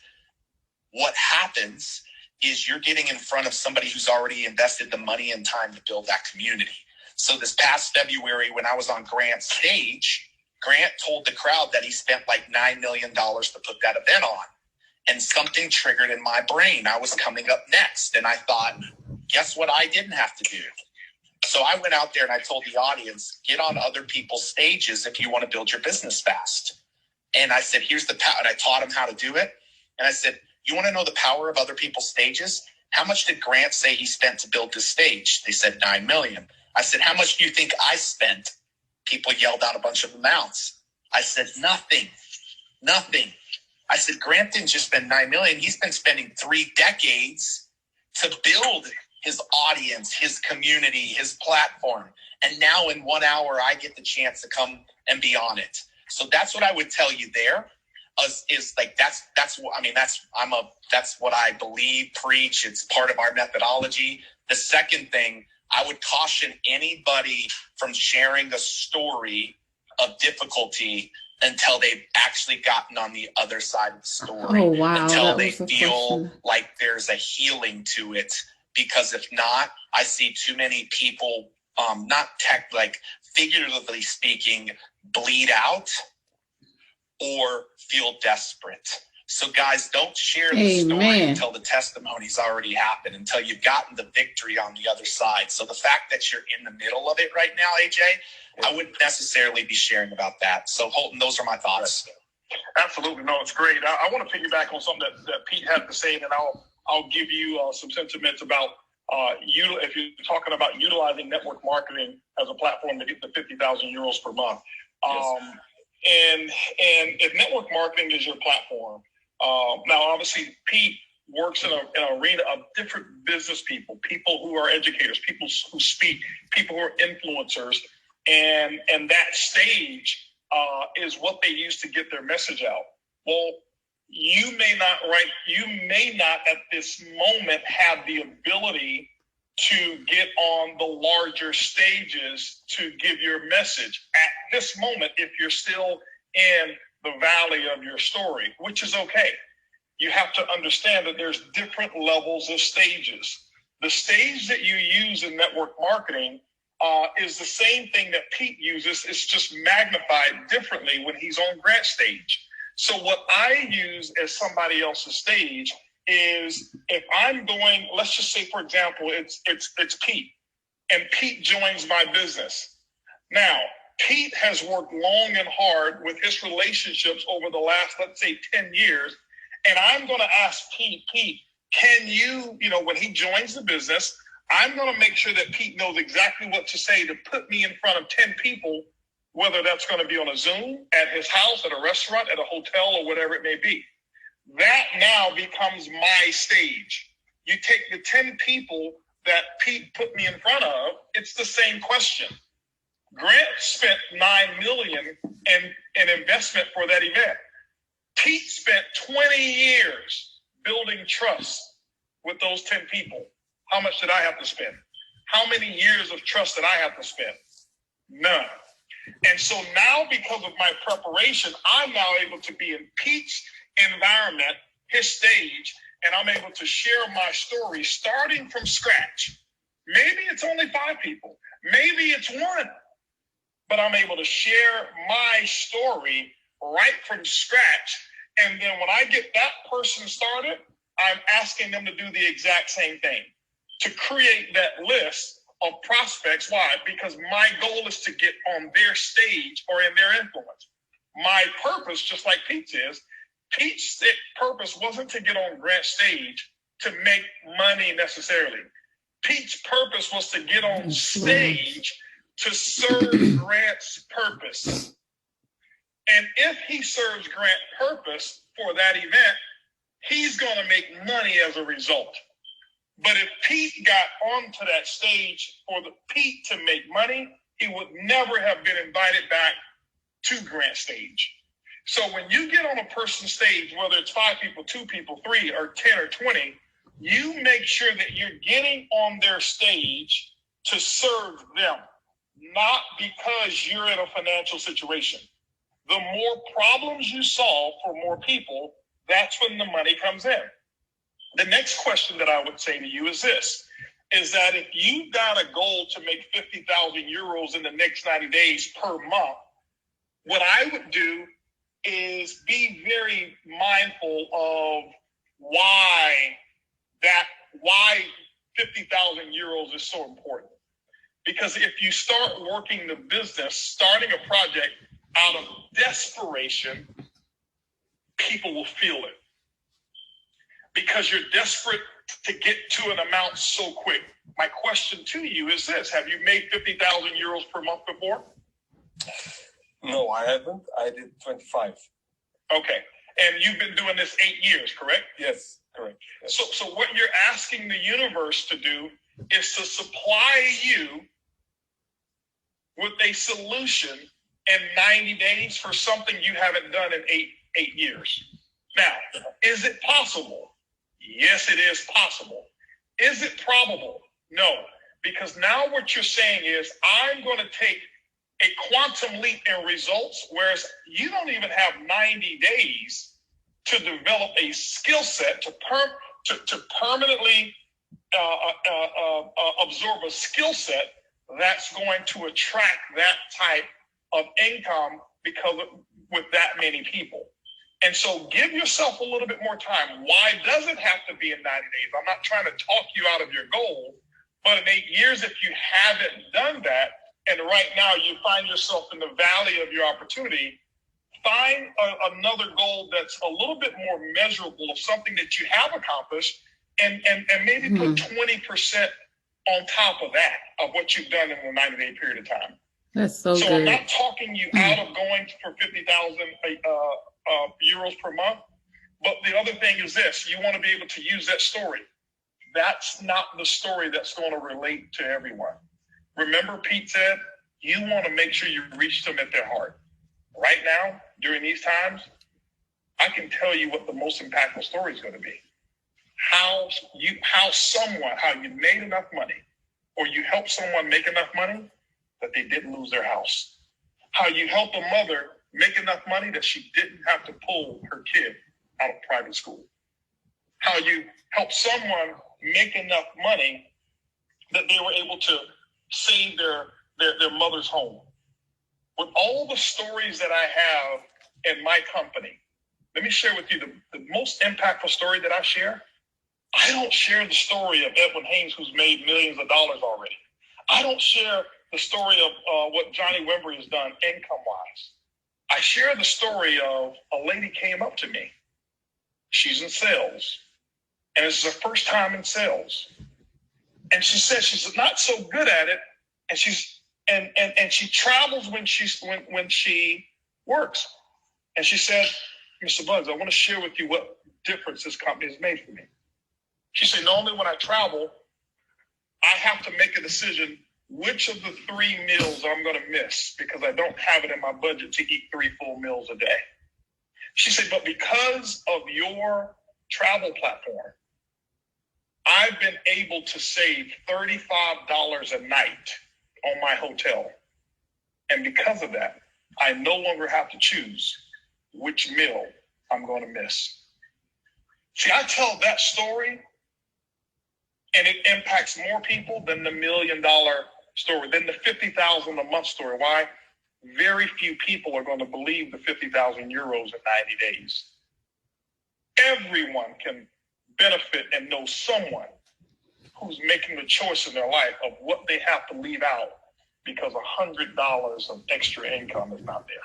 P: What happens is you're getting in front of somebody who's already invested the money and time to build that community. So this past February, when I was on Grant's stage, Grant told the crowd that he spent like $9 million to put that event on. And something triggered in my brain. I was coming up next. And I thought, guess what I didn't have to do? So I went out there and I told the audience, get on other people's stages if you want to build your business fast. And I said, here's the power. And I taught them how to do it. And I said, you want to know the power of other people's stages? How much did Grant say he spent to build this stage? They said $9 million. I said, how much do you think I spent? People yelled out a bunch of amounts. I said, nothing. I said, Grant didn't just spend $9 million. He's been spending 3 decades to build his audience, his community, his platform. And now in 1 hour, I get the chance to come and be on it. So that's what I would tell you there. Is like that's what I believe, preach. It's part of our methodology. The second thing, I would caution anybody from sharing a story of difficulty until they've actually gotten on the other side of the story.
J: Oh, wow.
P: Until they feel like there's a healing to it. Because if not, I see too many people, figuratively speaking, bleed out or feel desperate. So guys, don't share the story until the testimony's already happened, until you've gotten the victory on the other side. So the fact that you're in the middle of it right now, AJ, I wouldn't necessarily be sharing about that. So Holton, those are my thoughts.
A: Absolutely. No, it's great. I want to piggyback on something that Pete had to say, and then I'll give you some sentiments about if you're talking about utilizing network marketing as a platform to get the 50,000 euros per month. And if network marketing is your platform, now obviously Pete works in an arena of different business people who are educators, people who speak, people who are influencers, and that stage is what they use to get their message out. Well, you may not at this moment have the ability to get on the larger stages to give your message at this moment if you're still in the valley of your story, which is okay. You have to understand that there's different levels of stages. The stage that you use in network marketing is the same thing that Pete uses. It's just magnified differently when he's on Grant's stage. So what I use as somebody else's stage is if I'm going, let's just say, for example, it's Pete, and Pete joins my business. Now, Pete has worked long and hard with his relationships over the last, let's say, 10 years, And I'm going to ask Pete, can you, when he joins the business, I'm going to make sure that Pete knows exactly what to say to put me in front of 10 people, whether that's going to be on a Zoom, at his house, at a restaurant, at a hotel, or whatever it may be. That now becomes my stage. You take the 10 people that Pete put me in front of, it's the same question. Grant spent $9 million in investment for that event. Pete spent 20 years building trust with those 10 people. How much did I have to spend? How many years of trust did I have to spend? None. And so now, because of my preparation, I'm now able to be in Pete's environment, his stage, and I'm able to share my story starting from scratch. Maybe it's only 5 people. Maybe it's 1. But I'm able to share my story right from scratch. And then when I get that person started, I'm asking them to do the exact same thing, to create that list of prospects. Why? Because my goal is to get on their stage or in their influence. My purpose, just like Pete's is, Pete's purpose wasn't to get on Grant's stage to make money necessarily. Pete's purpose was to get on stage to serve Grant's purpose. And if he serves Grant purpose for that event, he's going to make money as a result. But if Pete got onto that stage for Pete to make money, he would never have been invited back to Grant's stage. So when you get on a person's stage, whether it's 5 people, 2 people, 3 or 10 or 20, you make sure that you're getting on their stage to serve them, not because you're in a financial situation. The more problems you solve for more people, that's when the money comes in. The next question that I would say to you is this, is that if you've got a goal to make 50,000 euros in the next 90 days per month, what I would do is be very mindful of why 50,000 euros is so important. Because if you start working the business, starting a project out of desperation, people will feel it. Because you're desperate to get to an amount so quick. My question to you is this: have you made 50,000 euros per month before?
T: No, I haven't. I did 25.
A: Okay. And you've been doing this 8 years, correct?
T: Yes, correct. Yes.
A: So what you're asking the universe to do is to supply you with a solution in 90 days for something you haven't done in eight years. Now, is it possible? Yes, it is possible. Is it probable? No, because now what you're saying is, I'm going to take a quantum leap in results, whereas you don't even have 90 days to develop a skill set to permanently absorb a skill set that's going to attract that type of income with that many people. And so give yourself a little bit more time. Why does it have to be in 90 days? I'm not trying to talk you out of your goal, but in 8 years, if you haven't done that, and right now you find yourself in the valley of your opportunity, find another goal that's a little bit more measurable of something that you have accomplished, and maybe put 20% on top of that, of what you've done in a 90-day period of time.
J: That's so good.
A: I'm not talking you out of going for 50,000 euros per month, but the other thing is this: you want to be able to use that story. That's not the story that's going to relate to everyone. Remember, Pete said, you want to make sure you reach them at their heart. Right now, during these times, I can tell you what the most impactful story is going to be. How you made enough money, or you helped someone make enough money that they didn't lose their house. How you helped a mother make enough money that she didn't have to pull her kid out of private school. How you helped someone make enough money that they were able to save their mother's home. With all the stories that I have in my company, let me share with you the most impactful story that I share. I don't share the story of Edwin Haynes, who's made millions of dollars already. I don't share the story of what Johnny Wimber has done income-wise. I share the story of a lady came up to me. She's in sales. And this is her first time in sales. And she says she's not so good at it. And she travels when she works. And she said, Mr. Bugs, I want to share with you what difference this company has made for me. She said, normally when I travel, I have to make a decision which of the 3 meals I'm going to miss because I don't have it in my budget to eat 3 full meals a day. She said, but because of your travel platform, I've been able to save $35 a night on my hotel. And because of that, I no longer have to choose which meal I'm going to miss. See, I tell that story, and it impacts more people than the $1 million story, than the 50,000 a month story. Why? Very few people are going to believe the 50,000 euros in 90 days. Everyone can benefit and know someone who's making the choice in their life of what they have to leave out because $100 of extra income is not there.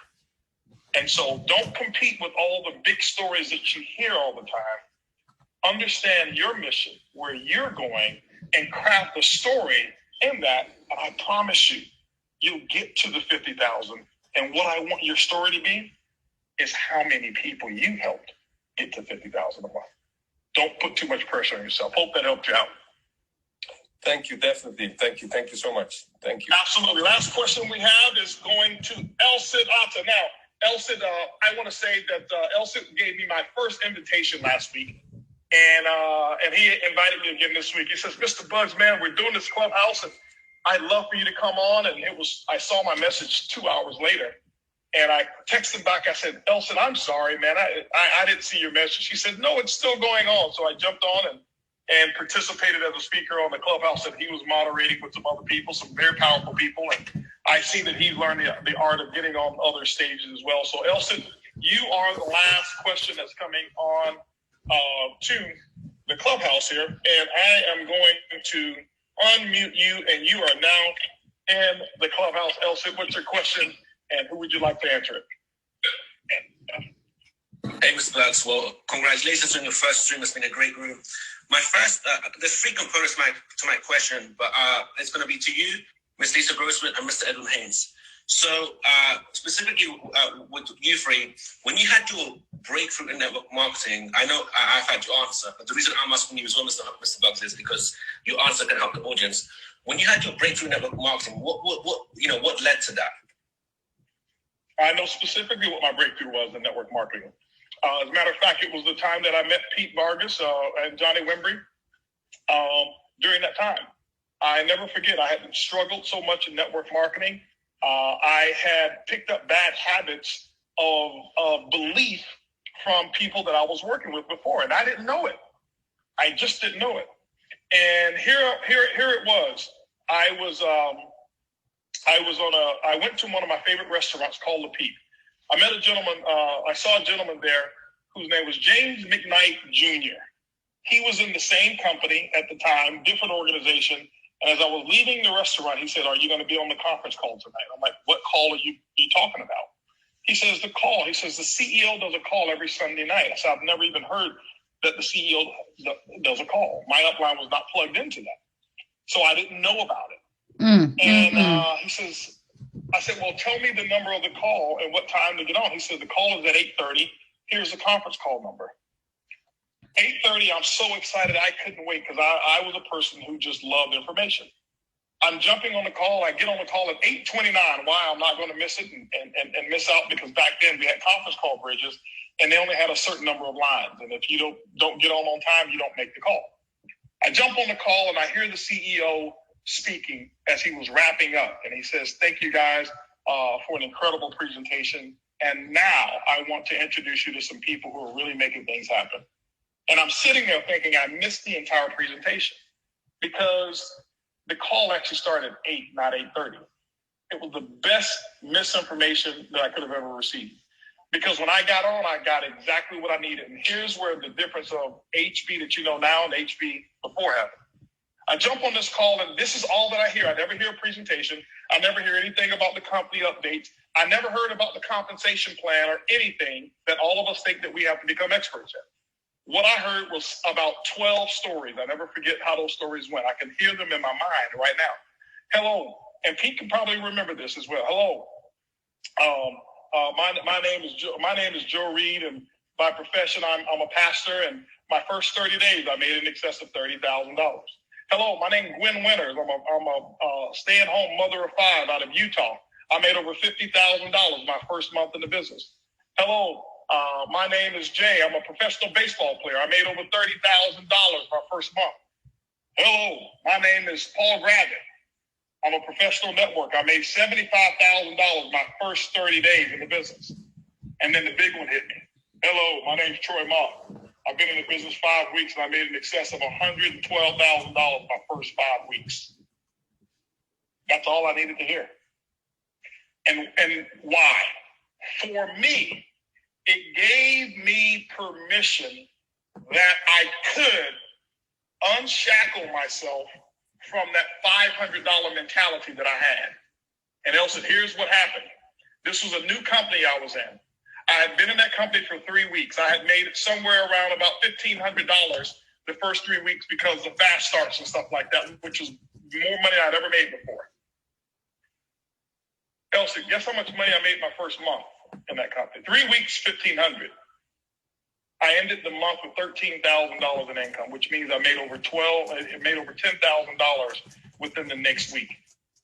A: And so don't compete with all the big stories that you hear all the time. Understand your mission, where you're going, and craft a story in that. And I promise you, you'll get to the 50,000. And what I want your story to be is how many people you helped get to 50,000 a month. Don't put too much pressure on yourself. Hope that helped you out.
T: Thank you, definitely. Thank you so much. Thank you.
A: Absolutely. Last question we have is going to Elsid Atta. Now, Elsid, I want to say that Elsid gave me my first invitation last week, and he invited me again this week. He says, Mr. Bugs, man, we're doing this Clubhouse, and I'd love for you to come on. And I saw my message 2 hours later, and I texted back. I said, Elsid, I'm sorry, man. I didn't see your message. He said, no, it's still going on. So I jumped on and participated as a speaker on the Clubhouse that he was moderating with some other people, some very powerful people. And I see that he's learned the art of getting on other stages as well. So Elsid, you are the last question that's coming on to the Clubhouse here. And I am going to unmute you, and you are now in the Clubhouse. Elsid, what's your question, and who would you like to answer it?
F: Hey, Mr. Bugs. Well, congratulations on your first stream. It's been a great room. My first, there's 3 components to my question, but it's going to be to you, Ms. Lisa Grossman, and Mr. Edwin Haynes. So specifically with you 3, when you had your breakthrough in network marketing, I know I've had your answer, but the reason I'm asking you as well, Mr. Bugs, is because your answer can help the audience. When you had your breakthrough in network marketing, what led to that?
A: I know specifically what my breakthrough was in network marketing. As a matter of fact, it was the time that I met Pete Vargas and Johnny Wimbrey during that time. I never forget, I had struggled so much in network marketing. I had picked up bad habits of belief from people that I was working with before, and I didn't know it. I just didn't know it. And here it was. I went to one of my favorite restaurants called Le Peep. I met a gentleman, I saw a gentleman there whose name was James McKnight Jr. He was in the same company at the time, different organization. And as I was leaving the restaurant, he said, are you going to be on the conference call tonight? I'm like, what call are you talking about? He says, the call. He says, the CEO does a call every Sunday night. I said, I've never even heard that the CEO does a call. My upline was not plugged into that. So I didn't know about it. He says, I said, well, tell me the number of the call and what time to get on. He said, the call is at 8:30. Here's the conference call number. 8:30, I'm so excited I couldn't wait because I was a person who just loved information. I'm jumping on the call. I get on the call at 8:29. Why? I'm not going to miss it and miss out, because back then we had conference call bridges and they only had a certain number of lines. And if you don't get on time, you don't make the call. I jump on the call and I hear the CEO speaking as he was wrapping up. And he says, thank you guys for an incredible presentation. And now I want to introduce you to some people who are really making things happen. And I'm sitting there thinking I missed the entire presentation because the call actually started at 8, not 8:30. It was the best misinformation that I could have ever received. Because when I got on, I got exactly what I needed. And here's where the difference of HB that you know now and HB before happened. I jump on this call, and this is all that I hear. I never hear a presentation. I never hear anything about the company updates. I never heard about the compensation plan or anything that all of us think that we have to become experts at. what I heard was about 12 stories. I never forget how those stories went. I can hear them in my mind right now. Hello, and Pete can probably remember this as well. Hello, my name is Joe Reed, and by profession I'm a pastor. And my first 30 days I made in excess of $30,000. Hello, my name is Gwen Winters. I'm a stay-at-home mother of 5 out of Utah. I made over $50,000 my first month in the business. Hello, my name is Jay. I'm a professional baseball player. I made over $30,000 my first month. Hello, my name is Paul Gravitt. I'm a professional network. I made $75,000 my first 30 days in the business. And then the big one hit me. Hello, my name's Troy Mott. I've been in the business 5 weeks and I made in excess of $112,000 my first 5 weeks. That's all I needed to hear. And why? For me, it gave me permission that I could unshackle myself from that $500 mentality that I had. And Elson, here's what happened. This was a new company I was in. I had been in that company for 3 weeks. I had made somewhere around about $1,500 the first 3 weeks because of fast starts and stuff like that, which was more money I'd ever made before. Elsie, guess how much money I made my first month in that company? 3 weeks, $1,500. I ended the month with $13,000 in income, which means I made over $10,000 within the next week.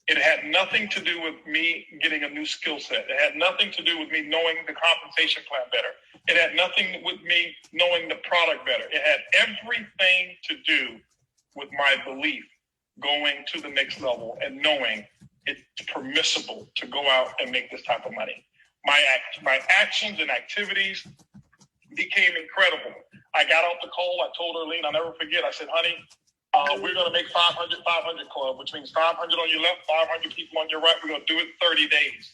A: It had nothing to do with me getting a new skill set. It had nothing to do with me knowing the compensation plan better. It had nothing with me knowing the product better. It had everything to do with my belief going to the next level and knowing it's permissible to go out and make this type of money. My actions and activities became incredible. I got off the call. I told Erlene, I'll never forget. I said, honey, we're going to make 500 club, which means 500 on your left, 500 people on your right. We're going to do it in 30 days.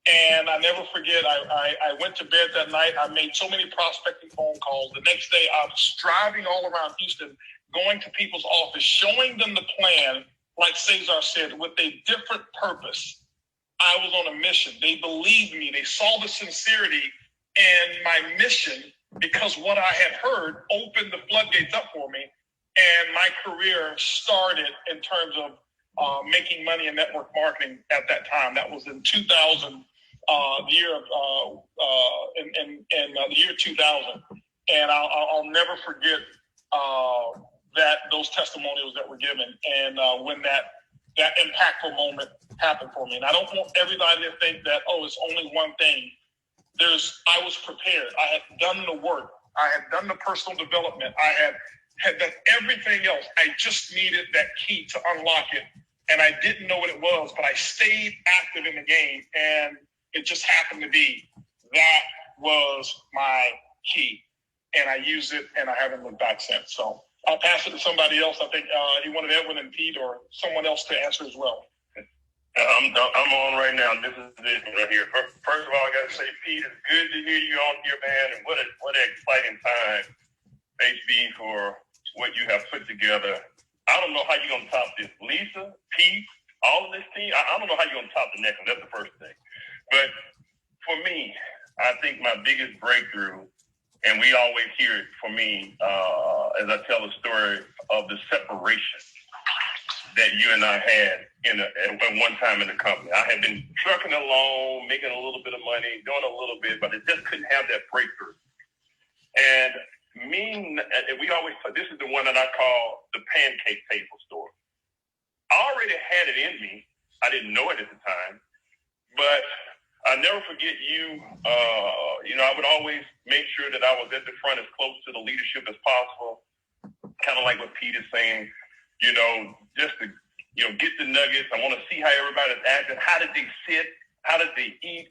A: And I never forget, I went to bed that night. I made so many prospecting phone calls. The next day, I was driving all around Houston, going to people's office, showing them the plan, like Cesar said, with a different purpose. I was on a mission. They believed me. They saw the sincerity in my mission because what I had heard opened the floodgates up for me. And my career started in terms of making money in network marketing at that time. That was in 2000, the year 2000. And I'll never forget those testimonials that were given and when that impactful moment happened for me. And I don't want everybody to think that, it's only one thing. I was prepared. I had done the work. I had done the personal development. I had done everything else. I just needed that key to unlock it. And I didn't know what it was, but I stayed active in the game. And it just happened to be that was my key. And I used it and I haven't looked back since. So I'll pass it to somebody else. I think he wanted Edwin and Pete or someone else to answer as well.
M: I'm on right now. This is it right here. First of all, I got to say, Pete, it's good to hear you on here, man. And what an exciting time, HB, for what you have put together. I don't know how you're going to top this. Lisa, Pete, all of this team, I don't know how you're going to top the next one. That's the first thing. But for me, I think my biggest breakthrough, and we always hear it for me as I tell the story of the separation that you and I had at one time in the company. I had been trucking along, making a little bit of money, doing a little bit, but I just couldn't have that breakthrough. And we always, this is the one that I call the pancake table story. I already had it in me. I didn't know it at the time, but I'll never forget you. I would always make sure that I was at the front as close to the leadership as possible. Kind of like what Pete is saying, just to, get the nuggets. I want to see how everybody's acting. How did they sit? How did they eat?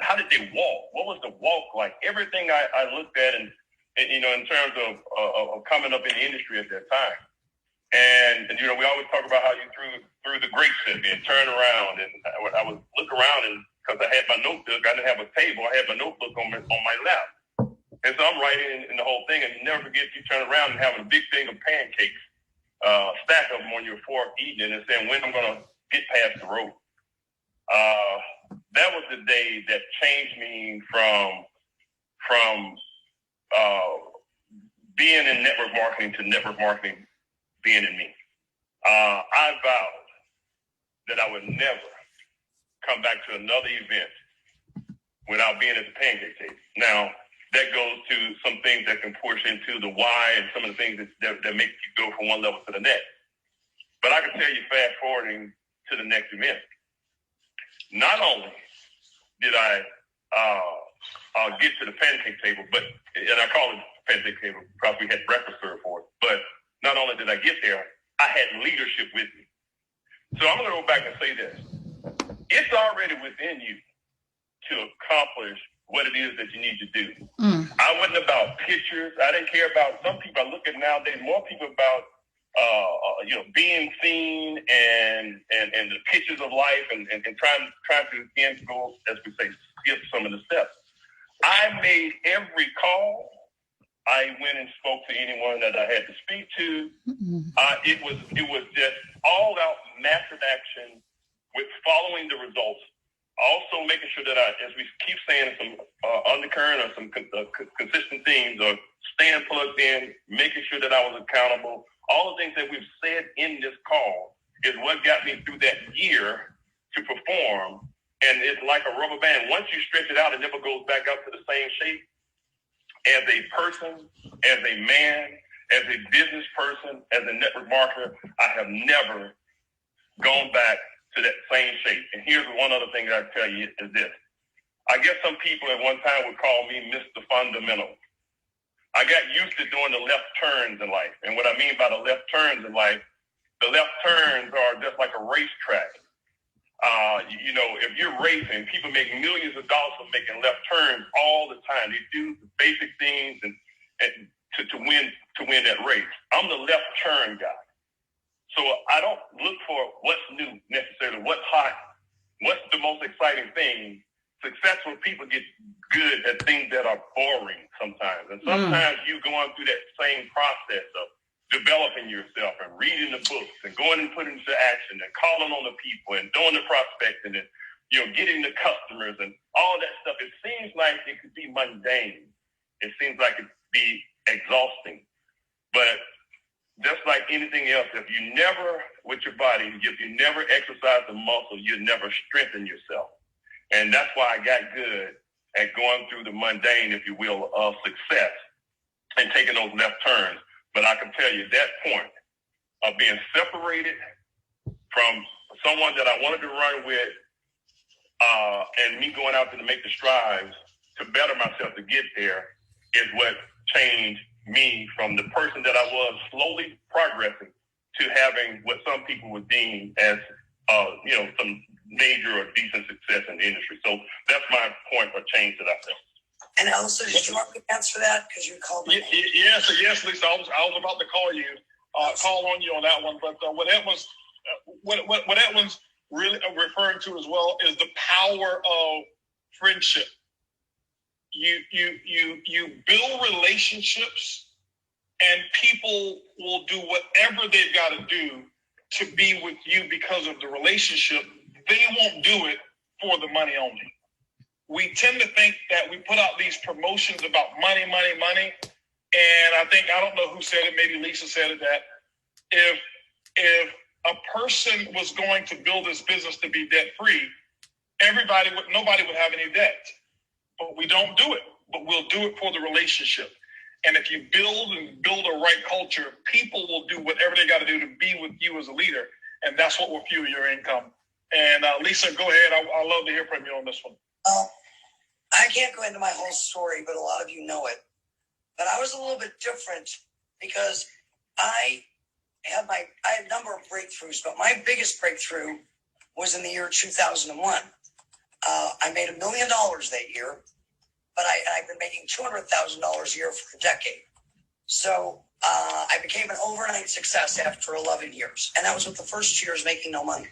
M: How did they walk? What was the walk like? Everything I looked at and in terms of coming up in the industry at that time. And we always talk about how you threw the grapes at me and turn around. And I would look around and because I had my notebook, I didn't have a table. I had my notebook on my lap. And so I'm writing in the whole thing. And you never forget, you turn around and having a big thing of pancakes, stack of them on your fork, eating it and saying, when I'm going to get past the road. That was the day that changed me from being in network marketing to network marketing being in me. I vowed that I would never come back to another event without being at the pancake table. Now, that goes to some things that can push into the why and some of the things that make you go from one level to the next. But I can tell you, fast forwarding to the next event, not only did I get to the pancake table, and I call it pancake table because we had breakfast served for it, but not only did I get there, I had leadership with me. So I'm going to go back and say this. It's already within you to accomplish what it is that you need to do. I wasn't about pictures. I didn't care about, some people I look at nowadays, more people about being seen and the pictures of life and trying to again go, as we say, skip some of the steps. I made every call. I went and spoke to anyone that I had to speak to. It was just all out massive action with following the results. Also making sure that as we keep saying, some undercurrent or some consistent themes, or staying plugged in, making sure that I was accountable. All the things that we've said in this call is what got me through that year to perform. And it's like a rubber band. Once you stretch it out, it never goes back up to the same shape. As a person, as a man, as a business person, as a network marketer, I have never gone back to that same shape. And here's one other thing that I tell you is this. I guess some people at one time would call me Mr. Fundamental. I got used to doing the left turns in life. And what I mean by the left turns in life, the left turns are just like a racetrack. If you're racing, people make millions of dollars from making left turns all the time. They do the basic things and to win that race. I'm the left turn guy. So I don't look for what's new necessarily, what's hot, what's the most exciting thing. Successful people get good at things that are boring sometimes. And sometimes you going through that same process of developing yourself and reading the books and going and putting into action and calling on the people and doing the prospecting and getting the customers and all that stuff. It seems like it could be mundane. It seems like it could be exhausting. But just like anything else, if you never, with your body, if you never exercise the muscle, you never strengthen yourself. And that's why I got good at going through the mundane, if you will, of success and taking those left turns. But I can tell you that point of being separated from someone that I wanted to run with and me going out there to make the strides to better myself to get there is what changed me from the person that I was slowly progressing to having what some people would deem as, some major or decent success in the industry. So that's my point of change that I felt.
G: And also, did you want me to answer that? Because you called me.
A: Yes, Lisa. I was about to call on you on that one. But what Edwin's really referring to as well is the power of friendship. You build relationships, and people will do whatever they've got to do to be with you because of the relationship. They won't do it for the money only. We tend to think that we put out these promotions about money. And I don't know who said it, maybe Lisa said it, that if a person was going to build this business to be debt free, nobody would have any debt. But we don't do it, but we'll do it for the relationship. And if you build a right culture, people will do whatever they got to do to be with you as a leader. And that's what will fuel your income. And Lisa, go ahead. I'd love to hear from you on this one.
G: I can't go into my whole story, but a lot of you know it. But I was a little bit different because I had a number of breakthroughs, but my biggest breakthrough was in the year 2001. I made $1 million that year, but I've been making $200,000 a year for a decade. So I became an overnight success after 11 years. And that was with the first years making no money.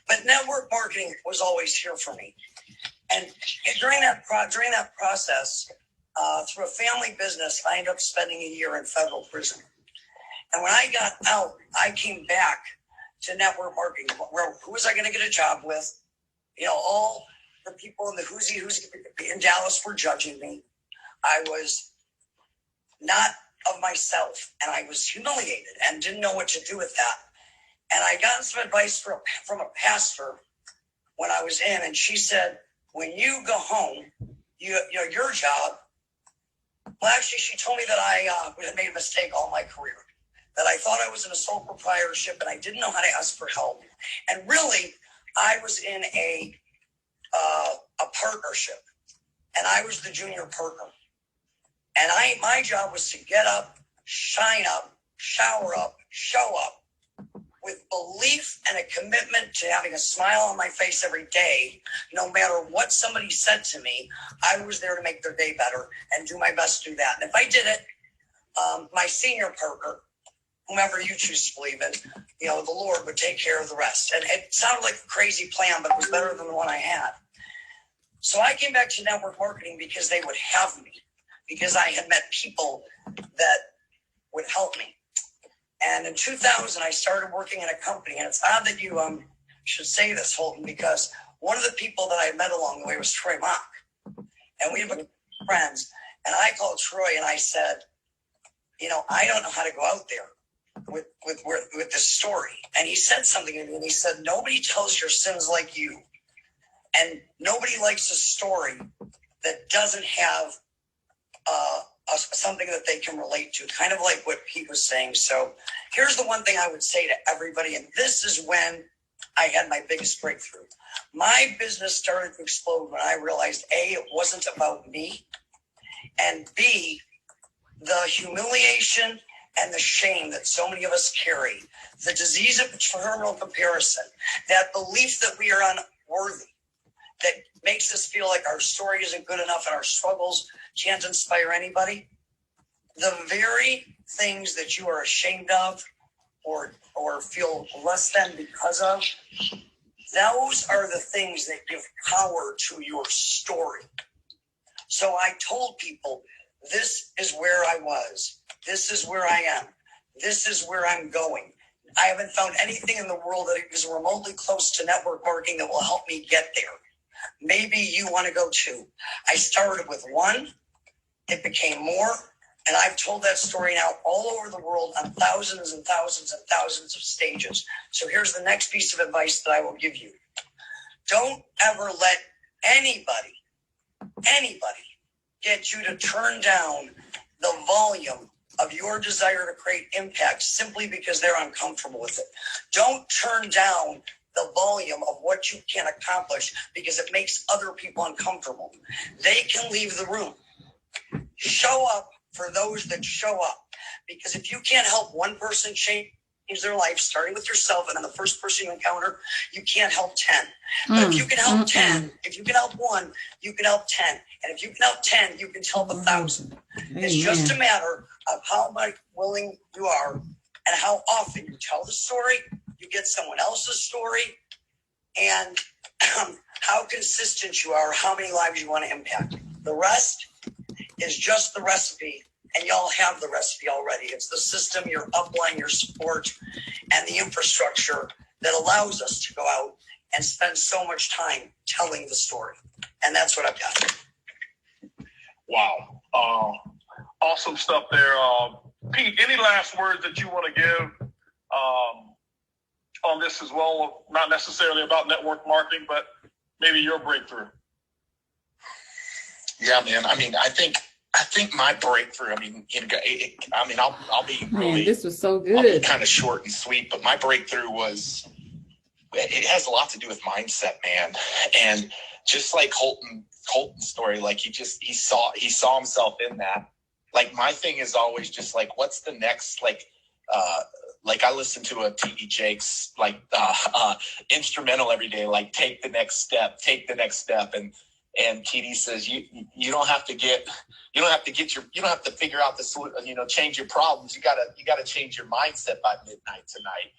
G: But network marketing was always here for me. And during that process, through a family business, I ended up spending a year in federal prison. And when I got out, I came back to network marketing. Who was I going to get a job with? All the people in the who's in Dallas were judging me. I was not of myself, and I was humiliated and didn't know what to do with that. And I got some advice from a pastor when I was in, and she said, when you go home, you know, your job. Well, actually, she told me that I had made a mistake all my career, that I thought I was in a sole proprietorship and I didn't know how to ask for help. And really, I was in a partnership, and I was the junior partner. And my job was to get up, shine up, shower up, show up with belief and a commitment to having a smile on my face every day. No matter what somebody said to me, I was there to make their day better and do my best to do that. And if I did it, my senior partner, whomever you choose to believe in, you know, the Lord would take care of the rest. And it sounded like a crazy plan, but it was better than the one I had. So I came back to network marketing because they would have me, because I had met people that would help me. And in 2000, I started working in a company. And it's odd that you should say this, Holton, because one of the people that I met along the way was Troy Mock. And we were friends. And I called Troy and I said, you know, I don't know how to go out there with this story. And he said something to me, and he said, nobody tells your sins like you. And nobody likes a story that doesn't have something that they can relate to, kind of like what Pete was saying. So here's the one thing I would say to everybody, and this is when I had my biggest breakthrough. My business started to explode when I realized, A, it wasn't about me, and B, the humiliation and the shame that so many of us carry, the disease of terminal comparison, that belief that we are unworthy, that makes us feel like our story isn't good enough and our struggles can't inspire anybody. The very things that you are ashamed of or feel less than because of, those are the things that give power to your story. So I told people, this is where I was. This is where I am. This is where I'm going. I haven't found anything in the world that is remotely close to network marketing that will help me get there. Maybe you want to go too. I started with one. It became more. And I've told that story now all over the world on thousands and thousands and thousands of stages. So here's the next piece of advice that I will give you. Don't ever let anybody get you to turn down the volume of your desire to create impact simply because they're uncomfortable with it. Don't turn down the volume of what you can accomplish because it makes other people uncomfortable. They can leave the room. Show up for those that show up. Because if you can't help one person change their life, starting with yourself and then the first person you encounter, you can't help 10. But if you can help 10, if you can help one, you can help 10. And if you can help 10, you can help 1,000. It's just a matter of how much willing you are and how often you tell the story, you get someone else's story, and how consistent you are, how many lives you want to impact. The rest is just the recipe, and y'all have the recipe already. It's the system, your upline, your support, and the infrastructure that allows us to go out and spend so much time telling the story. And that's what I've got.
A: Wow. Awesome stuff there. Pete, any last words that you want to give on this as well? Not necessarily about network marketing, but maybe your breakthrough.
P: Yeah, man. I mean, I think my breakthrough. I mean, I'll be really.
J: Man, this was so good.
P: I'll be kind of short and sweet, but my breakthrough was. It has a lot to do with mindset, man. And just like Holton's story, like he saw himself in that. Like my thing is always just like, what's the next like I listen to a T.D. Jakes instrumental every day, like take the next step. And TD says you don't have to figure out change your problems. You gotta change your mindset by midnight tonight.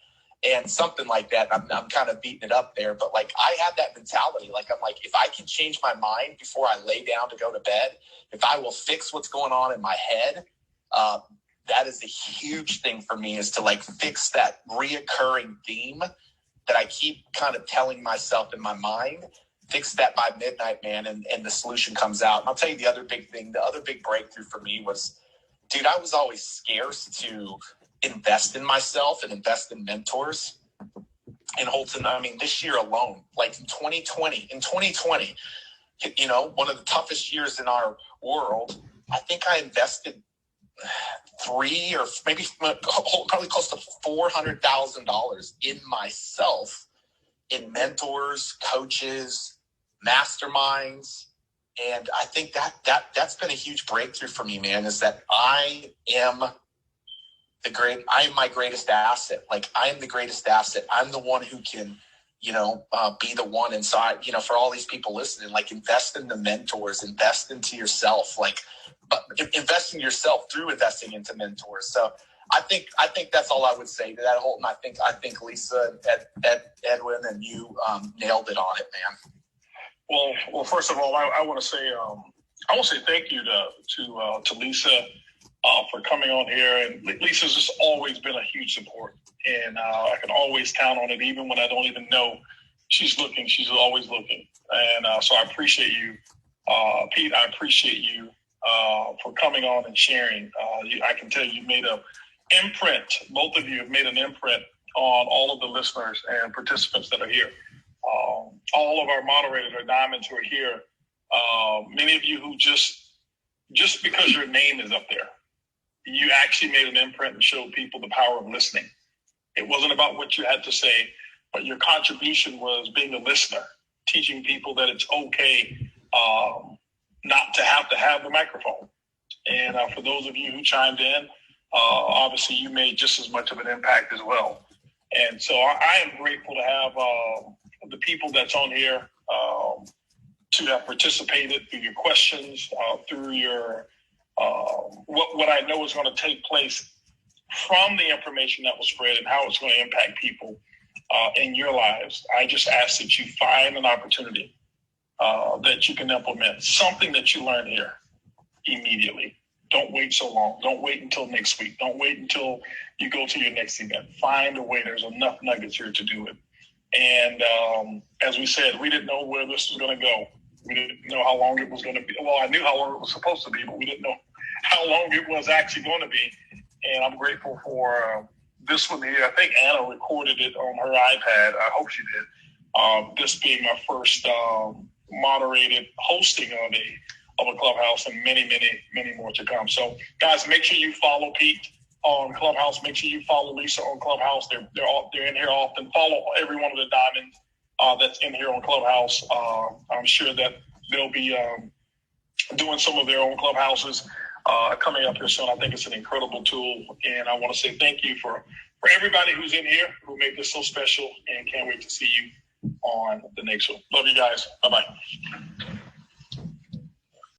P: And something like that. I'm kind of beating it up there, but like I had that mentality. Like I'm like, if I can change my mind before I lay down to go to bed, if I will fix what's going on in my head, that is a huge thing for me, is to like fix that reoccurring theme that I keep kind of telling myself in my mind. Fix that by midnight, man, and the solution comes out. And I'll tell you the other big thing, the other big breakthrough for me was dude, I was always scarce to invest in myself and invest in mentors. And Holton, I mean, this year alone, like in 2020, one of the toughest years in our world, I think I invested $3 or maybe probably close to $400,000 in myself, in mentors, coaches, masterminds. And I think that's been a huge breakthrough for me, man, is that I am my greatest asset. Like, I am the greatest asset. I'm the one who can, be the one inside, for all these people listening, like, invest in the mentors, invest into yourself, but invest in yourself through investing into mentors. So I think that's all I would say to that, Holton. I think Lisa, Edwin, and you nailed it on it, man.
A: Well, first of all, I want to say thank you to Lisa for coming on here. And Lisa's just always been a huge support, and I can always count on it, even when I don't even know she's looking. She's always looking, and so I appreciate you, Pete. I appreciate you for coming on and sharing. I can tell you made an imprint. Both of you have made an imprint on all of the listeners and participants that are here. All of our moderators are diamonds who are here. Many of you who just because your name is up there, you actually made an imprint and showed people the power of listening. It wasn't about what you had to say, but your contribution was being a listener, teaching people that it's okay not to have the microphone. And for those of you who chimed in, obviously you made just as much of an impact as well. And so I am grateful to have the people that's on here to have participated through your questions, through your what I know is going to take place from the information that was spread and how it's going to impact people in your lives. I just ask that you find an opportunity that you can implement, something that you learn here immediately. Don't wait so long. Don't wait until next week. Don't wait until you go to your next event. Find a way. There's enough nuggets here to do it. And as we said, we didn't know where this was going to go. We didn't know how long it was going to be. Well, I knew how long it was supposed to be, but we didn't know how long it was actually going to be. And I'm grateful for this one here. I think Anna recorded it on her iPad. I hope she did. This being my first moderated hosting of a Clubhouse, and many, many, many more to come. So, guys, make sure you follow Pete on Clubhouse. Make sure you follow Lisa on Clubhouse. They're in here often. Follow every one of the diamonds that's in here on Clubhouse. I'm sure that they'll be doing some of their own Clubhouses coming up here soon. I think it's an incredible tool, and I want to say thank you for everybody who's in here who made this so special, and can't wait to see you on the next one. Love you guys. Bye-bye.